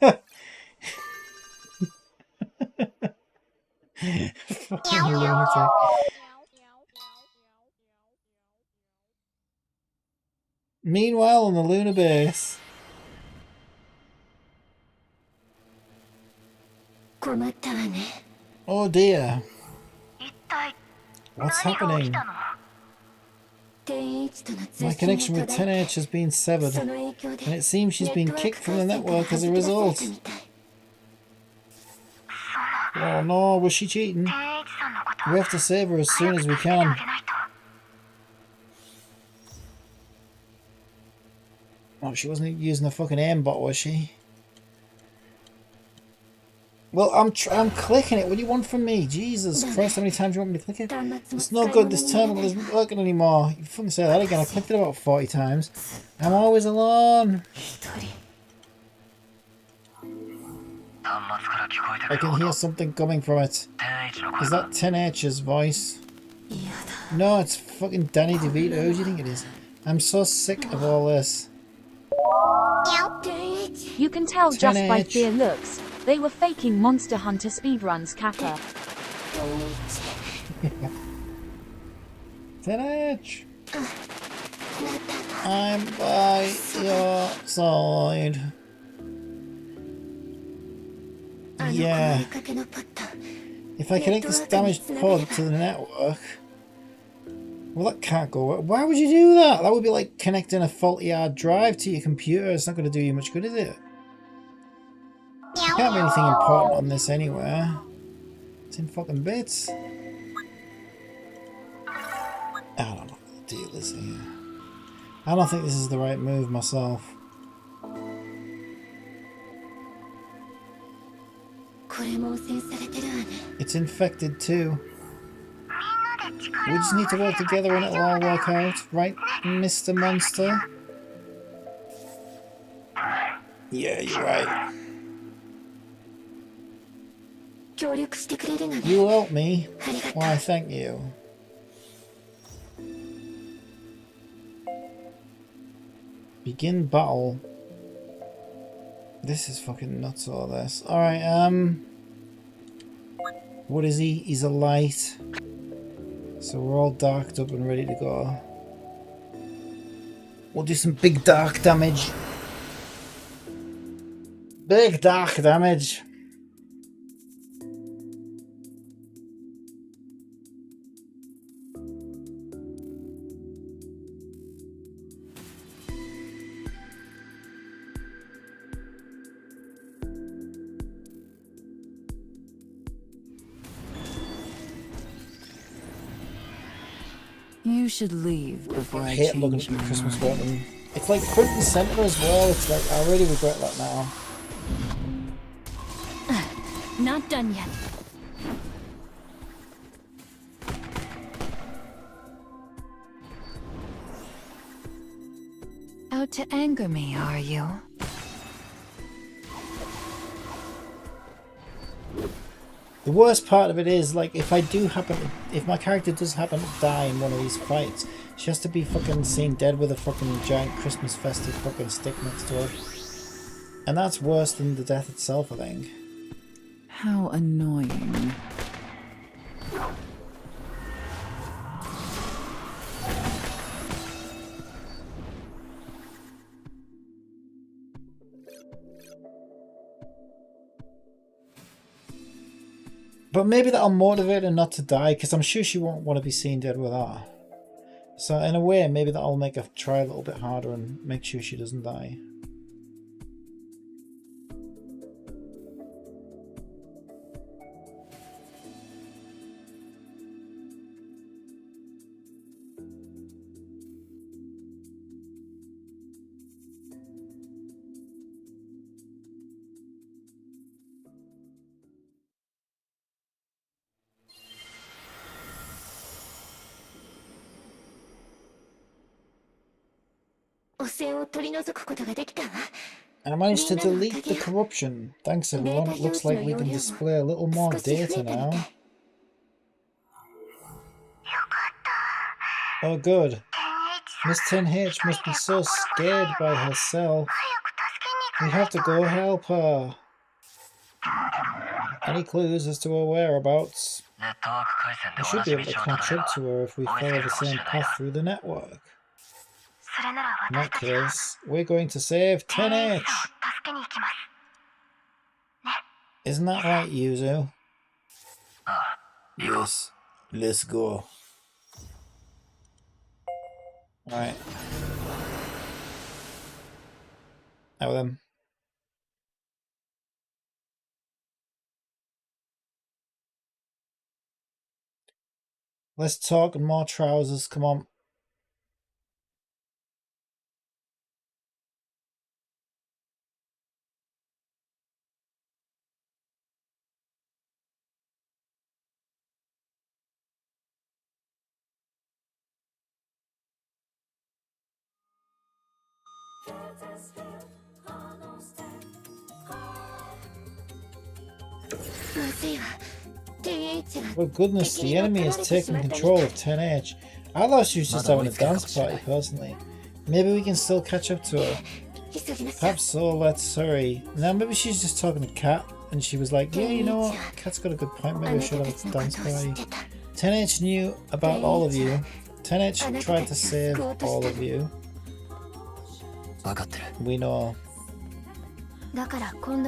Speaker 1: Fucking lunatic. Meanwhile, on the lunar base. Oh dear. What's happening? My connection with 10H has been severed, and it seems she's been kicked from the network as a result. Oh no, was she cheating? We have to save her as soon as we can. Oh, she wasn't using a fucking aimbot, was she? Well, I'm clicking it. What do you want from me? Jesus Christ, how many times do you want me to click it? It's no good. This terminal isn't working anymore. You fucking say that again. I clicked it about 40 times. I'm always alone. I can hear something coming from it. Is that 10H's voice? No, it's fucking Danny DeVito. Who do you think it is? I'm so sick of all this.
Speaker 2: You can tell just by their looks. They were faking Monster Hunter speedruns, Kappa.
Speaker 1: 10H! I'm by your side. Yeah. If I connect this damaged pod to the network... Well, that can't go. Why would you do that? That would be like connecting a faulty hard drive to your computer. It's not going to do you much good, is it? There can't be anything important on this anywhere. It's in fucking bits. I don't know what the deal is here. I don't think this is the right move myself. It's infected too. We just need to work together and it'll all work out. Right, Mr. Monster? Yeah, you're right. You helped me. Why, thank you. Begin battle. This is fucking nuts, all this. Alright, what is he? He's a light. So we're all darked up and ready to go. We'll do some big dark damage. Big dark damage.
Speaker 5: You should leave before
Speaker 1: I
Speaker 5: I
Speaker 1: hate looking at
Speaker 5: change
Speaker 1: the
Speaker 5: my
Speaker 1: Christmas
Speaker 5: mind.
Speaker 1: one. It's like front and centre as well. It's like, I really regret that now.
Speaker 2: Not done yet.
Speaker 5: Out to anger me, are you?
Speaker 1: The worst part of it is, like, if my character does happen to die in one of these fights, she has to be fucking seen dead with a fucking giant Christmas festive fucking stick next to her. And that's worse than the death itself, I think.
Speaker 5: How annoying.
Speaker 1: But maybe that'll motivate her not to die, because I'm sure she won't want to be seen dead with her. So in a way, maybe that'll make her try a little bit harder and make sure she doesn't die. I managed to delete the corruption. Thanks everyone, it looks like we can display a little more data now. Oh good. Miss 10H must be so scared by herself. We have to go help her. Any clues as to her whereabouts? We should be able to catch up to her if we follow the same path through the network. In that case, we're going to save 10H! Isn't that right, Yuzu? Yes, let's go. Alright. Out with him. Let's talk and more trousers, come on. Oh goodness, the enemy has taken control of 10H. I thought she was just having a dance party, personally. Maybe we can still catch up to her. Perhaps so, let's hurry. Now maybe she's just talking to Kat, and she was like, yeah, you know what, Kat's got a good point, maybe I should have a dance party. 10H knew about all of you. 10H tried to save all of you. We know.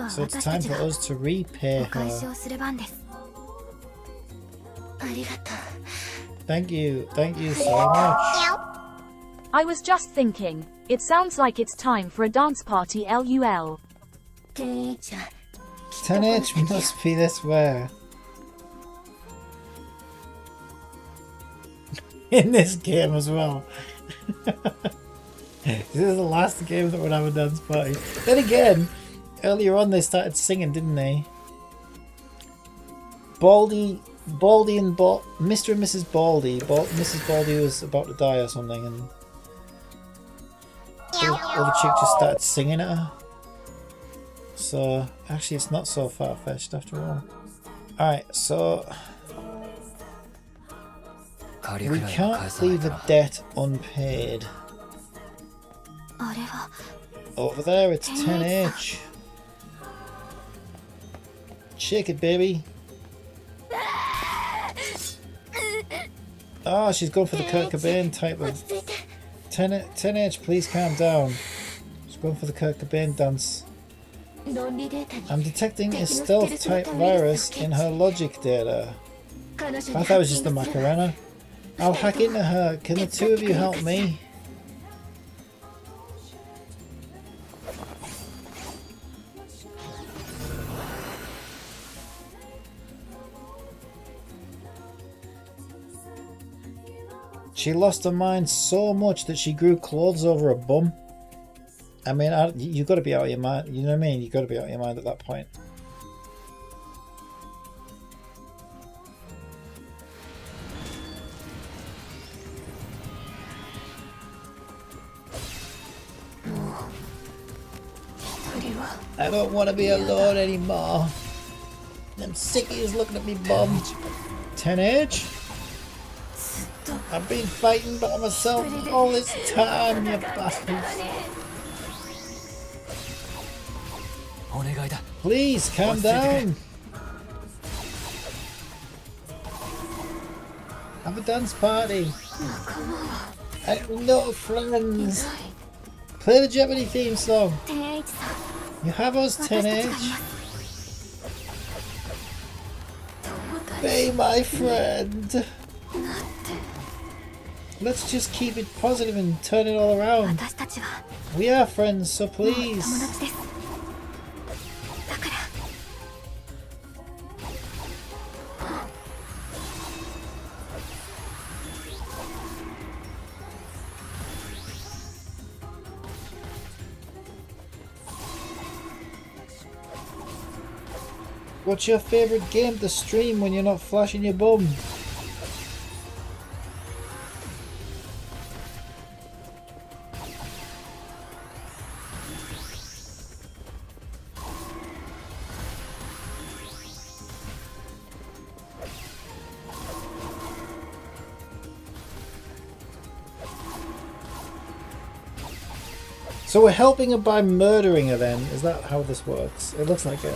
Speaker 1: So it's time for us to repay her. Thank you so much.
Speaker 2: I was just thinking, it sounds like it's time for a dance party LUL.
Speaker 1: 10H must be this way. In this game as well. This is the last game that would have a dance party. Then again, earlier on they started singing, didn't they? Baldy Baldy and Mr. and Mrs. Baldy. Mrs. Baldy was about to die or something, and the other chick just started singing at her. So actually, it's not so far-fetched after all. All right, so we can't leave a debt unpaid. Over there, it's 10H. Shake it, baby. Oh, she's going for the Kurt Cobain type of 10H. Please calm down. She's going for the Kurt Cobain dance. I'm detecting a stealth type virus in her logic data. I thought it was just the Macarena. I'll hack into her. Can the two of you help me? She lost her mind so much that she grew clothes over her bum. I mean, you got to be out of your mind. You know what I mean? You got to be out of your mind at that point. I don't want to be alone anymore. Them sickies looking at me bum. 10H? I've been fighting by myself all this time, you bastards. Please, calm down. Have a dance party. I have no friends. Play the Jeopardy theme song. You have us, 10H. Be my friend. Let's just keep it positive and turn it all around. We are friends, so please. What's your favourite game to stream when you're not flashing your bum? So we're helping her by murdering her then? Is that how this works? It looks like it.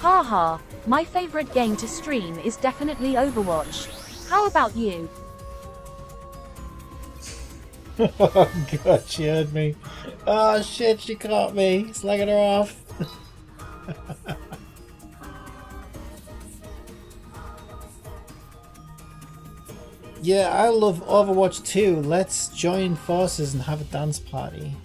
Speaker 2: Haha, my favorite game to stream is definitely Overwatch. How about you?
Speaker 1: Oh god, she heard me. Oh shit, she caught me. Slagging her off. Yeah, I love Overwatch too. Let's join forces and have a dance party.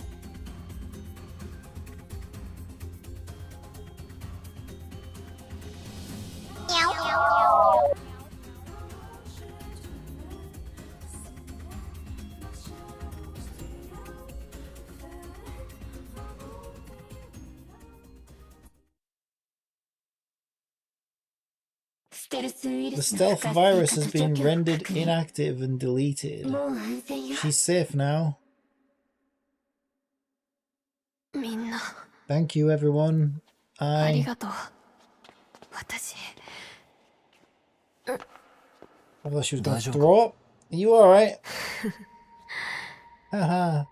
Speaker 1: The stealth virus has been rendered inactive and deleted. She's safe now. Thank you, everyone. I thought she was going to throw up. Are you alright? Haha.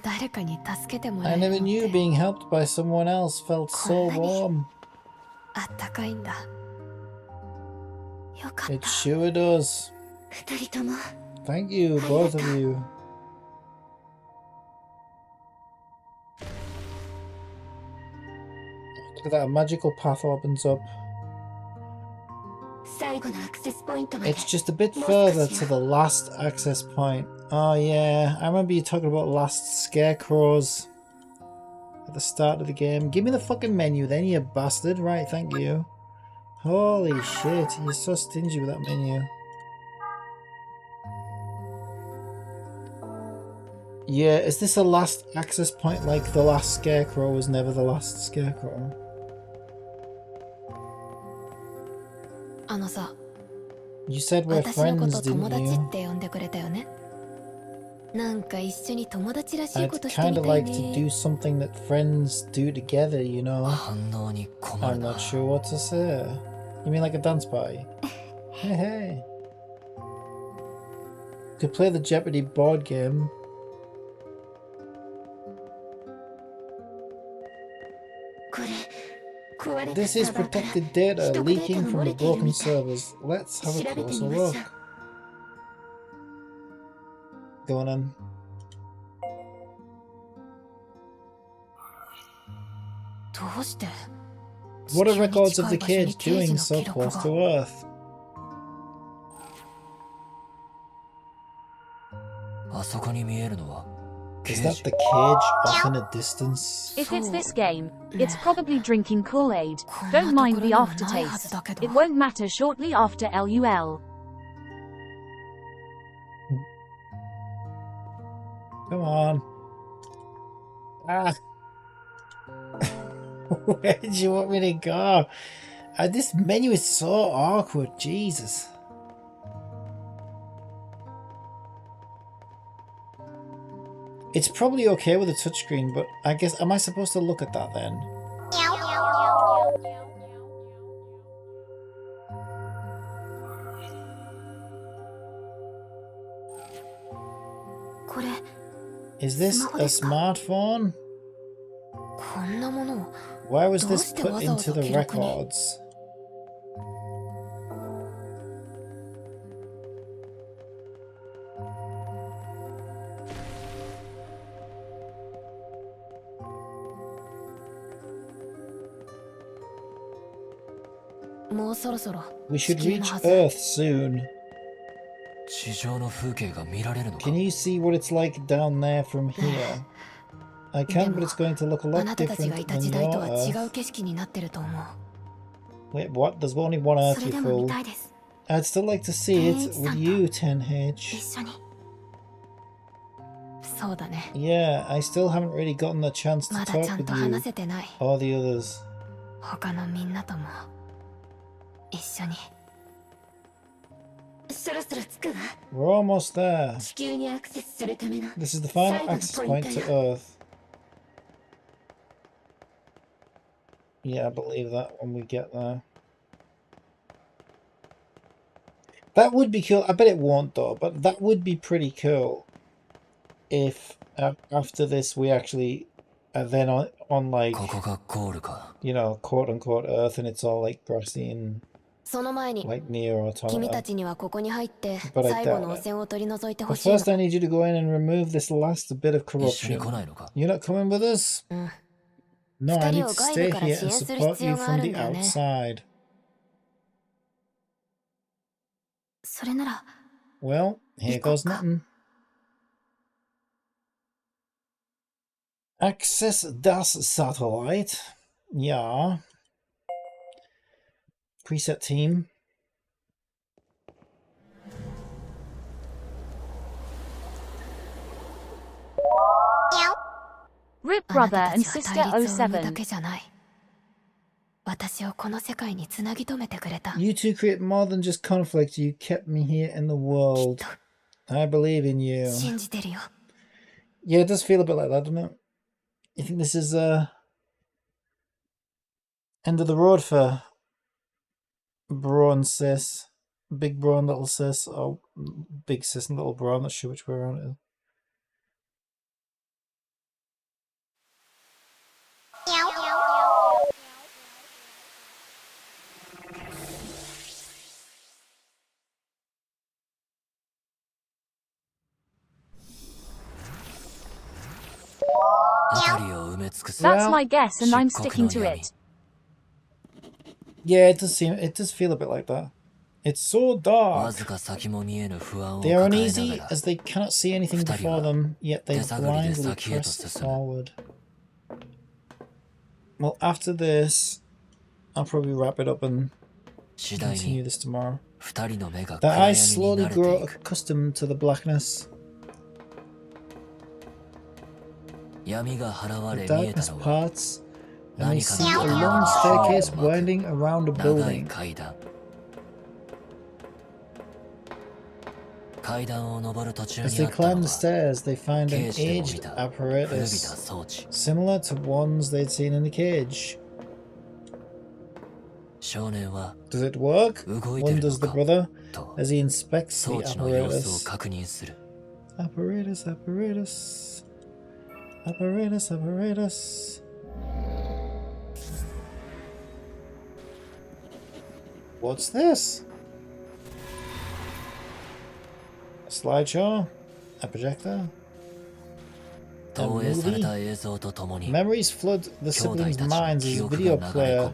Speaker 1: I never knew being helped by someone else felt so warm. It sure does. Thank you, both of you. Look at that, a magical path opens up. It's just a bit further to the last access point. Oh yeah, I remember you talking about last scarecrows at the start of the game. Give me the fucking menu then, you bastard. Right, thank you. Holy shit, you're so stingy with that menu. Yeah, is this a last access point like the last Scarecrow was never the last Scarecrow?
Speaker 7: あのさ、
Speaker 1: You said we're
Speaker 7: 私のこ
Speaker 1: friends,
Speaker 7: と友
Speaker 1: didn't
Speaker 7: 達
Speaker 1: you?
Speaker 7: って呼んでくれたよね。なんか一緒に友達らしいこ
Speaker 1: I'd
Speaker 7: としてみ
Speaker 1: kind
Speaker 7: た
Speaker 1: of
Speaker 7: い
Speaker 1: like to
Speaker 7: ね。
Speaker 1: do something that friends do together, you know?
Speaker 6: 反応に困
Speaker 1: I'm
Speaker 6: るな
Speaker 1: not sure what to say. You mean like a dance party? Hey, hey. Could play the Jeopardy board game.
Speaker 7: これ、壊れた
Speaker 1: This
Speaker 7: サ
Speaker 1: is
Speaker 7: ーバーから
Speaker 1: protected data
Speaker 7: 秘匿データ
Speaker 1: leaking
Speaker 7: が
Speaker 1: from
Speaker 7: 漏
Speaker 1: the
Speaker 7: れている
Speaker 1: broken
Speaker 7: みたい。
Speaker 1: servers. Let's have a
Speaker 7: 調べて
Speaker 1: closer
Speaker 7: みましょ
Speaker 1: look. Go on in.
Speaker 7: どうして
Speaker 1: What are
Speaker 7: 地球に
Speaker 1: records of
Speaker 7: 近
Speaker 1: the
Speaker 7: い場所に
Speaker 1: cage
Speaker 7: 刑事
Speaker 1: doing
Speaker 7: の
Speaker 1: so
Speaker 7: 記録
Speaker 1: close
Speaker 7: が
Speaker 1: to Earth?
Speaker 6: あそこに見えるのは
Speaker 1: Is
Speaker 6: 刑
Speaker 1: that
Speaker 6: 事
Speaker 1: the cage off in a distance?
Speaker 2: If it's this game, it's probably drinking Kool-Aid.
Speaker 7: こんな
Speaker 2: Don't mind
Speaker 7: ところ
Speaker 2: the
Speaker 7: にはないはず
Speaker 2: aftertaste.
Speaker 7: だけど。
Speaker 2: It won't matter shortly after LUL.
Speaker 1: Come on. Ah. Where did you want me to go? This menu is so awkward. Jesus. It's probably okay with a touchscreen, but I guess, am I supposed to look at that then? Is this a smartphone?
Speaker 7: こんなものを
Speaker 1: Why was this
Speaker 7: どうして
Speaker 1: put
Speaker 7: わざわ
Speaker 1: into
Speaker 7: ざ
Speaker 1: the
Speaker 7: 記録に？
Speaker 1: records? We should reach Earth soon.
Speaker 6: 地上の風景が見られるのか
Speaker 1: Can you see what it's like down there from here? I can, but it's going to look a
Speaker 7: あ
Speaker 1: lot
Speaker 7: なたたち
Speaker 1: different
Speaker 7: がいた
Speaker 1: than
Speaker 7: 時代と
Speaker 1: your
Speaker 7: は違
Speaker 1: Earth.
Speaker 7: う景色になってると思う。
Speaker 1: Wait, what? There's only one Earth,
Speaker 7: それ
Speaker 1: you
Speaker 7: でも見
Speaker 1: fool.
Speaker 7: たいです。
Speaker 1: I'd still like to see it with you,
Speaker 7: 一
Speaker 1: 10H.
Speaker 7: 緒に。そうだね。
Speaker 1: Yeah, I still haven't really gotten the chance to
Speaker 7: まだち
Speaker 1: talk
Speaker 7: ゃん
Speaker 1: with
Speaker 7: と
Speaker 1: you
Speaker 7: 話せてない。
Speaker 1: or the others.
Speaker 7: 他のみんなとも一緒に。そろそろ着くわ。
Speaker 1: We're almost there.
Speaker 7: 地球にアクセスするための
Speaker 1: This is the final access point to Earth. Yeah, I believe that when we get there. That would be cool. I bet it won't though, but that would be pretty cool if after this we actually are then on like,
Speaker 6: ここがゴールか
Speaker 1: you know, quote unquote Earth and it's all like grassy and
Speaker 7: その前に
Speaker 1: like Nier
Speaker 7: 君た
Speaker 1: Automata.
Speaker 7: ちにはここに入って
Speaker 1: But I
Speaker 7: 最後
Speaker 1: doubt
Speaker 7: の汚
Speaker 1: it.
Speaker 7: 染を取り除いてほ
Speaker 1: But
Speaker 7: しいの。
Speaker 1: first I need you to go in and remove this last bit of
Speaker 6: 一緒に
Speaker 1: corruption.
Speaker 6: 来ないのか
Speaker 1: You're not coming with us?
Speaker 7: うん。
Speaker 1: No, I need to
Speaker 7: 二人を外
Speaker 1: stay
Speaker 7: 部から
Speaker 1: here
Speaker 7: 支
Speaker 1: and
Speaker 7: 援する
Speaker 1: support
Speaker 7: 必
Speaker 1: you
Speaker 7: 要があ
Speaker 1: from
Speaker 7: る
Speaker 1: the
Speaker 7: んだよね。
Speaker 1: outside.
Speaker 7: それなら
Speaker 1: Well, here goes nothing. Access das Satellite. Ja. Preset team.
Speaker 2: Rip
Speaker 7: あな
Speaker 2: brother
Speaker 7: たた
Speaker 2: and
Speaker 7: ちは
Speaker 2: sister
Speaker 7: 対立を生むだ
Speaker 2: 07.
Speaker 7: けじゃない。私をこの世界につなぎ止めてくれた。
Speaker 1: You two create more than just conflict. You kept me here in the world. I believe in you.
Speaker 7: 信じてるよ。
Speaker 1: Yeah, it does feel a bit like that, doesn't it? You think this is end of the road for bro and sis? Big bro and little sis, or big sis and little bro? I'm not sure which way around it is.
Speaker 2: That's my guess and I'm sticking to it.
Speaker 1: Yeah, it does feel a bit like that. It's so dark. They are uneasy as they cannot see anything before them, yet they blindly press forward. Well, after this, I'll probably wrap it up and continue this tomorrow. Their eyes slowly grow accustomed to the blackness.
Speaker 6: 闇が払わ
Speaker 1: The
Speaker 6: れ見えた
Speaker 1: darkness
Speaker 6: のは
Speaker 1: parts, and they
Speaker 6: 何か
Speaker 1: see
Speaker 6: の
Speaker 1: a
Speaker 6: 影
Speaker 1: long
Speaker 6: の
Speaker 1: staircase
Speaker 6: 周囲を巻く
Speaker 1: winding around a
Speaker 6: 長い
Speaker 1: building.
Speaker 6: 階段。階段を登る途中
Speaker 1: As
Speaker 6: に
Speaker 1: they
Speaker 6: あったの
Speaker 1: climb
Speaker 6: は
Speaker 1: the stairs, they find an
Speaker 6: ケージでも見
Speaker 1: aged
Speaker 6: た古びた
Speaker 1: apparatus
Speaker 6: 装置。
Speaker 1: similar to ones they'd seen in the cage.
Speaker 6: 少年は
Speaker 1: Does it work?
Speaker 6: 動いてるの
Speaker 1: Wonders the
Speaker 6: か
Speaker 1: brother
Speaker 6: と
Speaker 1: as he inspects
Speaker 6: 装
Speaker 1: the
Speaker 6: 置の様子を
Speaker 1: apparatus.
Speaker 6: 確認する。
Speaker 1: Apparatus, apparatus. Apparatus, apparatus. What's this? A slideshow? A projector? A
Speaker 6: 投影され
Speaker 1: movie?
Speaker 6: た映像とともに
Speaker 1: Memories flood the
Speaker 6: 兄弟
Speaker 1: siblings'
Speaker 6: たちの
Speaker 1: minds
Speaker 6: 記
Speaker 1: as
Speaker 6: 憶
Speaker 1: video
Speaker 6: が流れ込
Speaker 1: player
Speaker 6: む。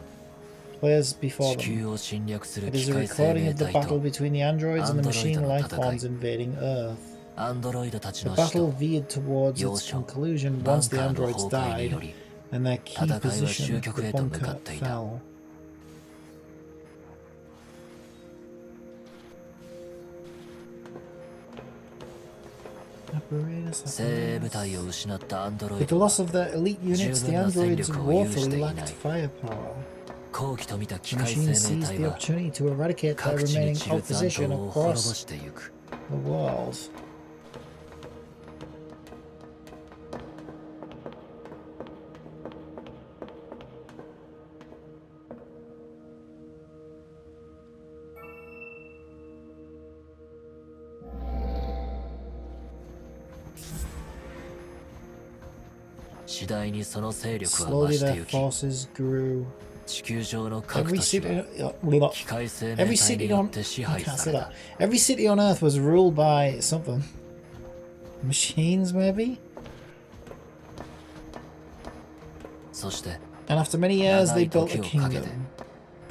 Speaker 1: plays before
Speaker 6: 地
Speaker 1: them.
Speaker 6: 球を侵略する
Speaker 1: It
Speaker 6: 機
Speaker 1: is a
Speaker 6: 械生
Speaker 1: recording
Speaker 6: 命
Speaker 1: of the
Speaker 6: 体と
Speaker 1: battle between the androids and the machine
Speaker 6: Android の
Speaker 1: life
Speaker 6: 戦い。
Speaker 1: forms invading Earth.
Speaker 6: アンドロイドたち
Speaker 1: The
Speaker 6: の死
Speaker 1: battle
Speaker 6: と
Speaker 1: veered towards
Speaker 6: 要
Speaker 1: its
Speaker 6: 衝
Speaker 1: conclusion
Speaker 6: バン
Speaker 1: once the
Speaker 6: カーの
Speaker 1: androids
Speaker 6: 崩壊によ
Speaker 1: died
Speaker 6: り
Speaker 1: and their key
Speaker 6: 戦いは
Speaker 1: position
Speaker 6: 終
Speaker 1: at
Speaker 6: 局
Speaker 1: the
Speaker 6: へと向か
Speaker 1: bunker
Speaker 6: っていた。
Speaker 1: fell. Apparatus,
Speaker 6: 精鋭部
Speaker 1: apparatus.
Speaker 6: 隊を失ったアンドロイ
Speaker 1: With the
Speaker 6: ドは
Speaker 1: loss of their elite units, the
Speaker 6: 十分な戦
Speaker 1: androids
Speaker 6: 力を有して
Speaker 1: woefully
Speaker 6: いない。
Speaker 1: lacked firepower.
Speaker 6: 好機と見た機
Speaker 1: The
Speaker 6: 械
Speaker 1: machine
Speaker 6: 生命
Speaker 1: seized
Speaker 6: 体
Speaker 1: the
Speaker 6: は
Speaker 1: opportunity to eradicate their
Speaker 6: 各地に
Speaker 1: remaining
Speaker 6: 散る残
Speaker 1: opposition
Speaker 6: 党を滅ぼ
Speaker 1: across
Speaker 6: してゆく。
Speaker 1: the world.
Speaker 6: Slowly 次第にその勢力は増
Speaker 1: Slowly
Speaker 6: して
Speaker 1: their
Speaker 6: ゆき、
Speaker 1: forces grew.
Speaker 6: 地球上の各
Speaker 1: Every
Speaker 6: 都市
Speaker 1: city,
Speaker 6: は機械生命
Speaker 1: every
Speaker 6: 体に
Speaker 1: city
Speaker 6: よ
Speaker 1: on
Speaker 6: って支
Speaker 1: I
Speaker 6: 配
Speaker 1: can't
Speaker 6: さ
Speaker 1: say
Speaker 6: れ
Speaker 1: that.
Speaker 6: た。
Speaker 1: Every city on Earth was ruled by something. Machines, maybe?
Speaker 6: そして
Speaker 1: And after many years,
Speaker 6: 長
Speaker 1: they
Speaker 6: い
Speaker 1: built
Speaker 6: 時
Speaker 1: a
Speaker 6: をかけて
Speaker 1: kingdom.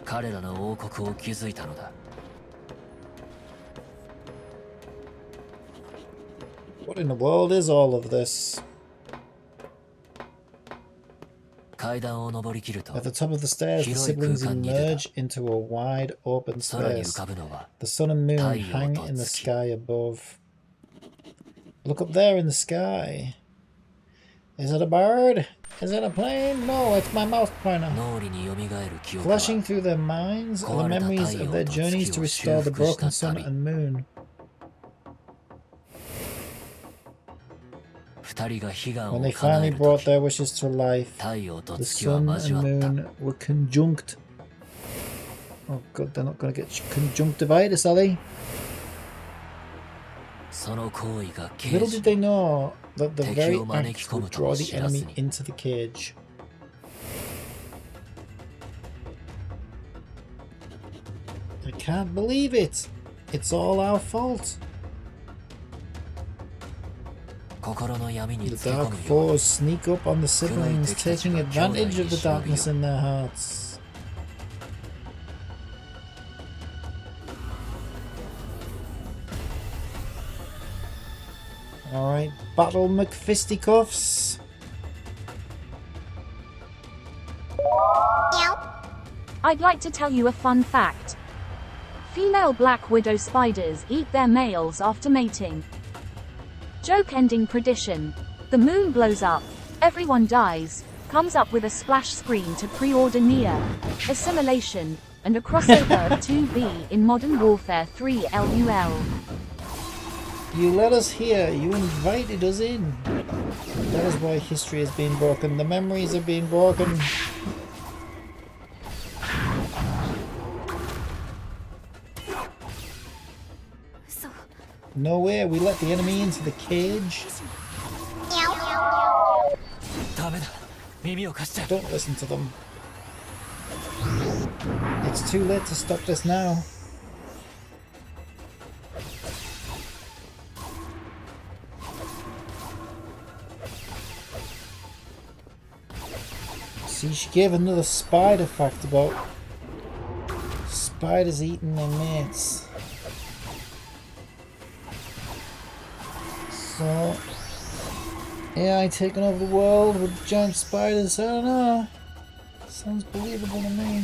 Speaker 6: 彼らの王国を築いたのだ。
Speaker 1: What in the world is all of this?
Speaker 6: 階段を登りきると
Speaker 1: At the top of the stairs, the
Speaker 6: 広い空
Speaker 1: siblings
Speaker 6: 間に出た。
Speaker 1: emerge into a wide open
Speaker 6: 空に浮
Speaker 1: space.
Speaker 6: かぶのは
Speaker 1: The sun and moon
Speaker 6: 太陽
Speaker 1: hang
Speaker 6: と
Speaker 1: in the
Speaker 6: 月。
Speaker 1: sky above. Look up there in the sky. Is it a bird? Is it a plane? No, it's my mouse pointer.
Speaker 6: 脳裏に蘇る記憶は
Speaker 1: Flashing through their minds are the memories of their journeys to restore the broken sun and moon.
Speaker 6: 二人が悲願
Speaker 1: When
Speaker 6: を
Speaker 1: they
Speaker 6: 叶え
Speaker 1: finally
Speaker 6: る
Speaker 1: brought
Speaker 6: 時、
Speaker 1: their wishes to life,
Speaker 6: 太陽と
Speaker 1: the
Speaker 6: 月は
Speaker 1: sun
Speaker 6: 交わ
Speaker 1: and
Speaker 6: った。
Speaker 1: moon were conjunct. Oh god, they're not going to get conjunctivitis, are they?
Speaker 6: その行為が刑
Speaker 1: Little
Speaker 6: 事
Speaker 1: did they know that the very
Speaker 6: 敵を招き
Speaker 1: act
Speaker 6: 込む
Speaker 1: would
Speaker 6: と
Speaker 1: draw
Speaker 6: も
Speaker 1: the
Speaker 6: 知らず
Speaker 1: enemy
Speaker 6: に。
Speaker 1: into the cage. I can't believe it! It's all our fault!
Speaker 6: 心の闇に
Speaker 1: The
Speaker 6: つけ込
Speaker 1: dark
Speaker 6: むよう
Speaker 1: foes sneak up on the siblings, taking advantage of the darkness in their hearts. Alright, Battle McFisticuffs.
Speaker 2: I'd like to tell you a fun fact. Female black widow spiders eat their males after mating. Joke ending tradition. The moon blows up, everyone dies, comes up with a splash screen to pre-order Nier, Assimilation, and a crossover of 2B in Modern Warfare 3 LUL.
Speaker 1: You let us hear, you invited us in. That is why history has been broken, the memories have been broken. No way, we let the enemy into the cage.
Speaker 6: ダメだ、耳を貸して。
Speaker 1: Don't listen to them. It's too late to stop this now. See, she gave another spider fact about spiders eating their mates. So, AI taking over the world with giant spiders, I don't know. Sounds believable to me.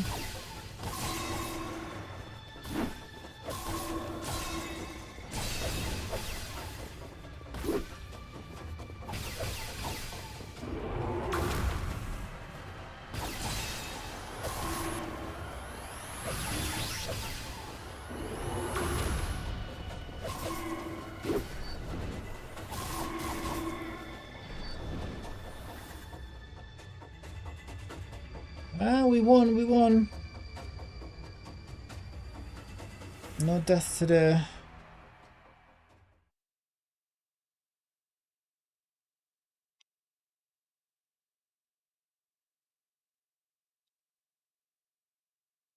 Speaker 1: Ah, we won, we won. No death today.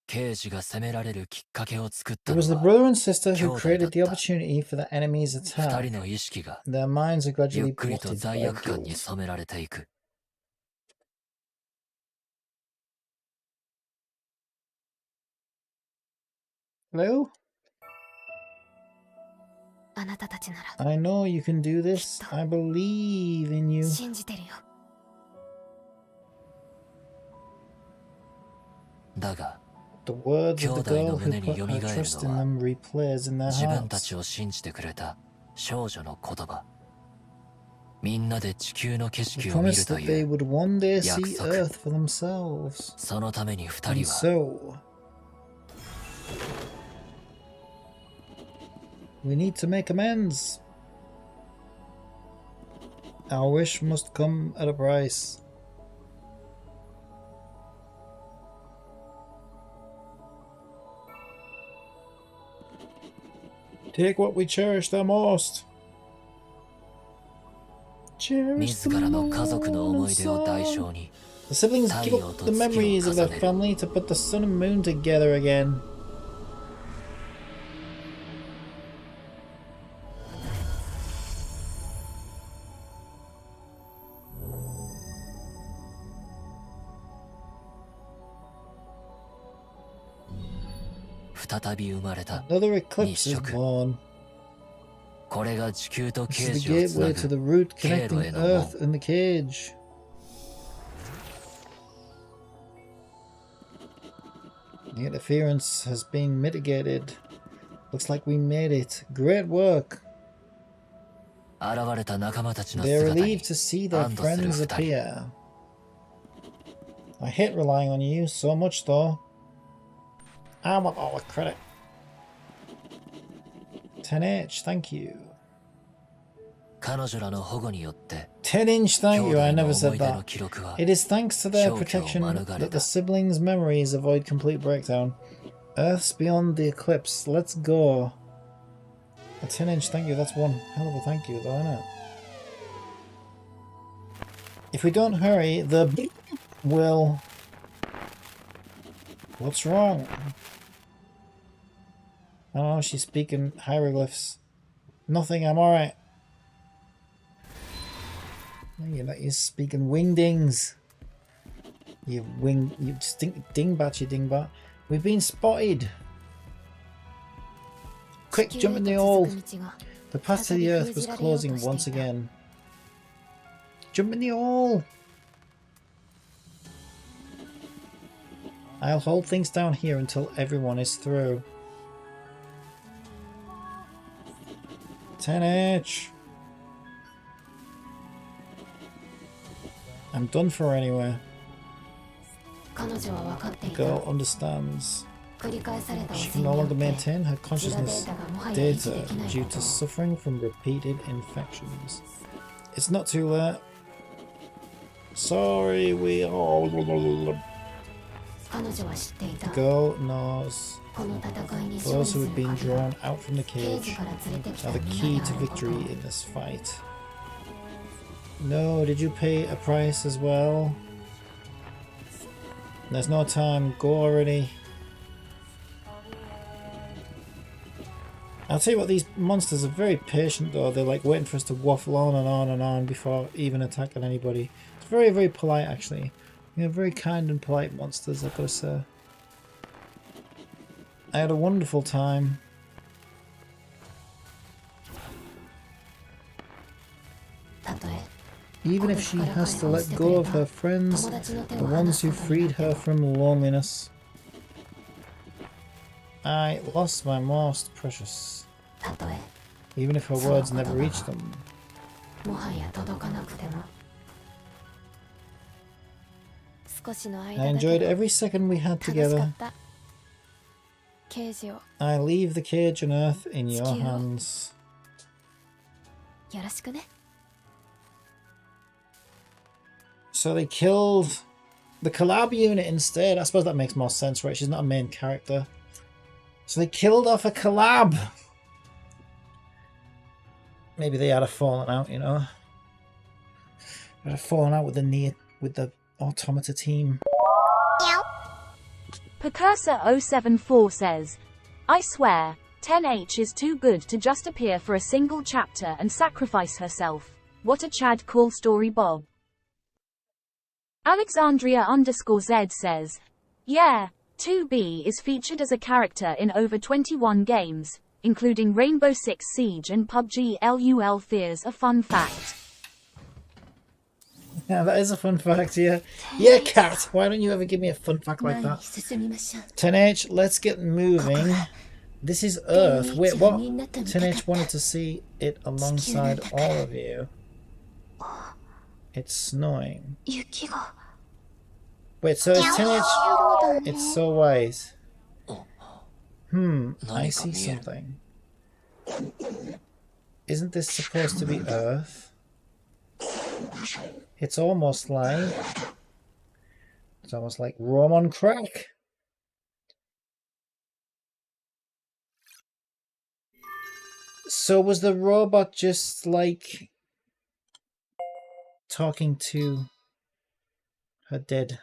Speaker 6: It
Speaker 1: was the brother and sister who created the opportunity for the enemy's attack. Their minds are gradually blotted by guilt. Hello? I know you can do this. I believe in you. The words of the girl who put her trust in them replays in their hearts. They promised that they would one day see Earth for themselves. And so, we need to make amends. Our wish must come at a price. Take what we cherish the most. Cherish the The siblings give up the memories of their family to put the sun and moon together again. Another eclipse is born. This is the gateway to the route connecting Earth and the cage. The interference has been mitigated. Looks like we made it. Great work. They are relieved to see their friends appear. I hate relying on you so much though. I want all the credit. 10H, thank you. 10-inch thank you, I never said that. It is thanks to their protection that the siblings' memories avoid complete breakdown. Earth's beyond the eclipse. Let's go. A 10-inch thank you, that's one hell of a thank you though, isn't it? If we don't hurry, the will... What's wrong? I don't know, she's speaking hieroglyphs. Nothing, I'm alright. You're speaking wingdings. You stink dingbat, you dingbat. We've been spotted. Quick, jump in the hole. The path to the Earth was closing once again. Jump in the hole. I'll hold things down here until everyone is through. 10H. I'm done for anyway. The girl understands. She can no longer maintain her consciousness data due to suffering from repeated infections. It's not too late. Sorry, we all... The girl knows those who have been drawn out from the cage are the key to victory in this fight. No, did you pay a price as well? There's no time, go already. I'll tell you what, these monsters are very patient though. They're like waiting for us to waffle on and on and on before even attacking anybody. It's very, very polite actually. You know, very kind and polite monsters, I've got to say. I had a wonderful time. Even if she has to let go of her friends, the ones who freed her from loneliness. I lost my most precious. Even if her words never reached them. I enjoyed every second we had together. I leave the cage and Earth in your hands. So they killed the collab unit instead. I suppose that makes more sense, right? She's not a main character. So they killed off a collab. Maybe they had a falling out, you know. They had a falling out with the Automata team.
Speaker 2: Precursor 074 says, I swear, 10H is too good to just appear for a single chapter and sacrifice herself. What a Chad call story, Bob. Alexandria_Z says, yeah, 2B is featured as a character in over 21 games, including Rainbow Six Siege and PUBG LUL Fears. A fun fact.
Speaker 1: Yeah, that is a fun fact, yeah. Yeah, Cat, why don't you ever give me a fun fact like that? 10H, let's get moving. This is Earth. Wait, what? 10H wanted to see it alongside all of you. It's snowing. Wait, so it's 10H... It's so wise. I see something. Isn't this supposed to be Earth? It's almost like Rome on crack. So was the robot just like talking to her dead,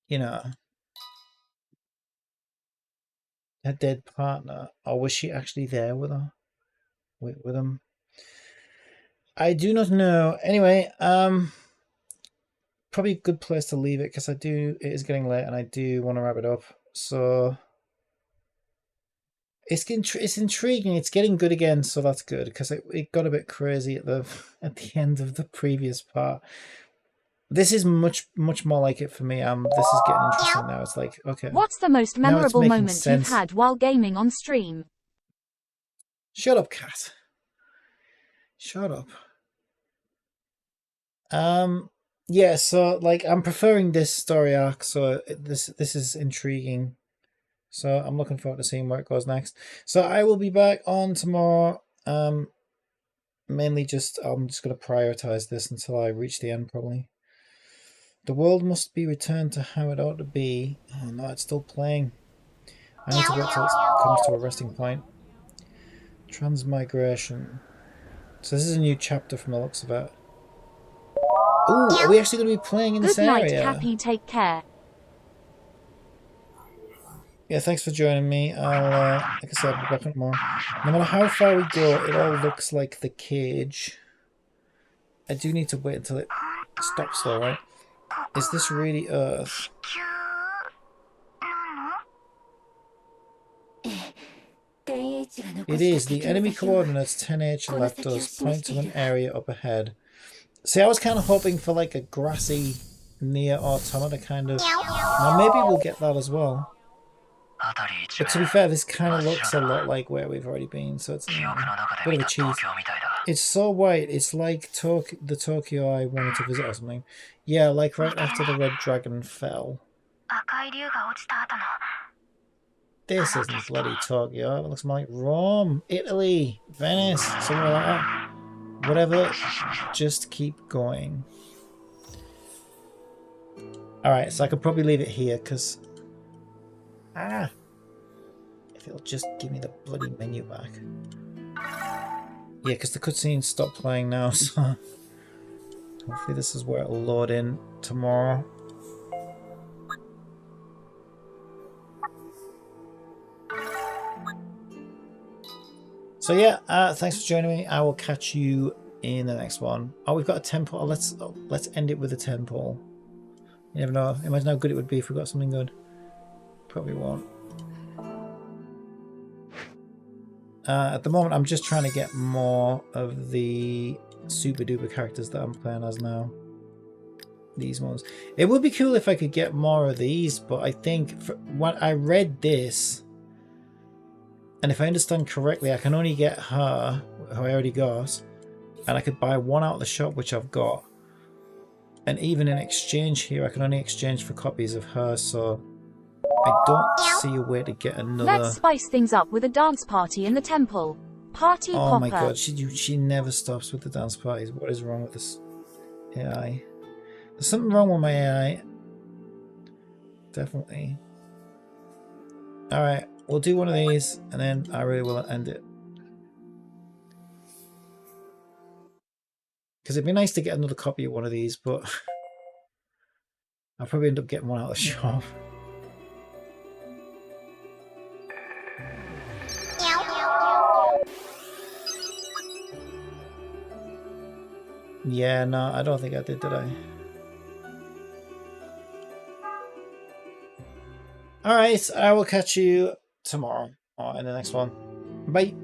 Speaker 1: you know, her dead partner, or was she actually there with her, with him? I do not know. Anyway, probably a good place to leave it because it is getting late and I do want to wrap it up. So it's intriguing. It's getting good again, so that's good because it got a bit crazy at the end of the previous part. This is much more like it for me. This is getting interesting now. It's like, okay.
Speaker 2: What's the most memorable moment you've had while gaming on stream?
Speaker 1: Shut up, Cat. Shut up. Yeah, so like I'm preferring this story arc, so this is intriguing. So I'm looking forward to seeing where it goes next. So I will be back on tomorrow. Mainly I'm just gonna prioritize this until I reach the end probably. The world must be returned to how it ought to be. Oh no, it's still playing. I need to wait till it comes to a resting point. Transmigration. So this is a new chapter from the looks of it. Ooh, are we actually going to be playing in this area?
Speaker 2: Good night, Cappy. Take care.
Speaker 1: Yeah, thanks for joining me. I'll, like I said, I'll be back on tomorrow. No matter how far we go, it all looks like the cage. I do need to wait until it stops though, right? Is this really Earth? It is. The enemy coordinates 10H left us point to an area up ahead. See, I was kind of hoping for like a grassy Nier Automata kind of. Now maybe we'll get that as well. But to be fair, this kind of looks a lot like where we've already been, so it's a bit of a cheese. It's so white, it's like the Tokyo I wanted to visit or something. Yeah, like right after the Red Dragon fell. This isn't bloody Tokyo, it looks more like Rome, Italy, Venice, somewhere like that. Whatever, just keep going. Alright, so I could probably leave it here, because... if it'll just give me the bloody menu back. Yeah, because the cutscene stopped playing now, so... hopefully this is where it'll load in tomorrow. So yeah, thanks for joining me. I will catch you in the next one. Oh, we've got a temple. Let's end it with a temple. You never know. Imagine how good it would be if we got something good. Probably won't. At the moment, I'm just trying to get more of the super duper characters that I'm playing as now. These ones. It would be cool if I could get more of these, but I think when I read this, and if I understand correctly, I can only get her, who I already got, and I could buy one out of the shop, which I've got. And even in exchange here, I can only exchange for copies of her, so I don't see a way to get another...
Speaker 2: Let's spice things up with a dance party in the temple. Party popper.
Speaker 1: Oh my god, she never stops with the dance parties. What is wrong with this? AI. There's something wrong with my AI. Definitely. Alright, we'll do one of these, and then I really will end it. Because it'd be nice to get another copy of one of these, but I'll probably end up getting one out of the shop. Yeah, no, I don't think I did I? Alright, I will catch you tomorrow or in the next one. Bye.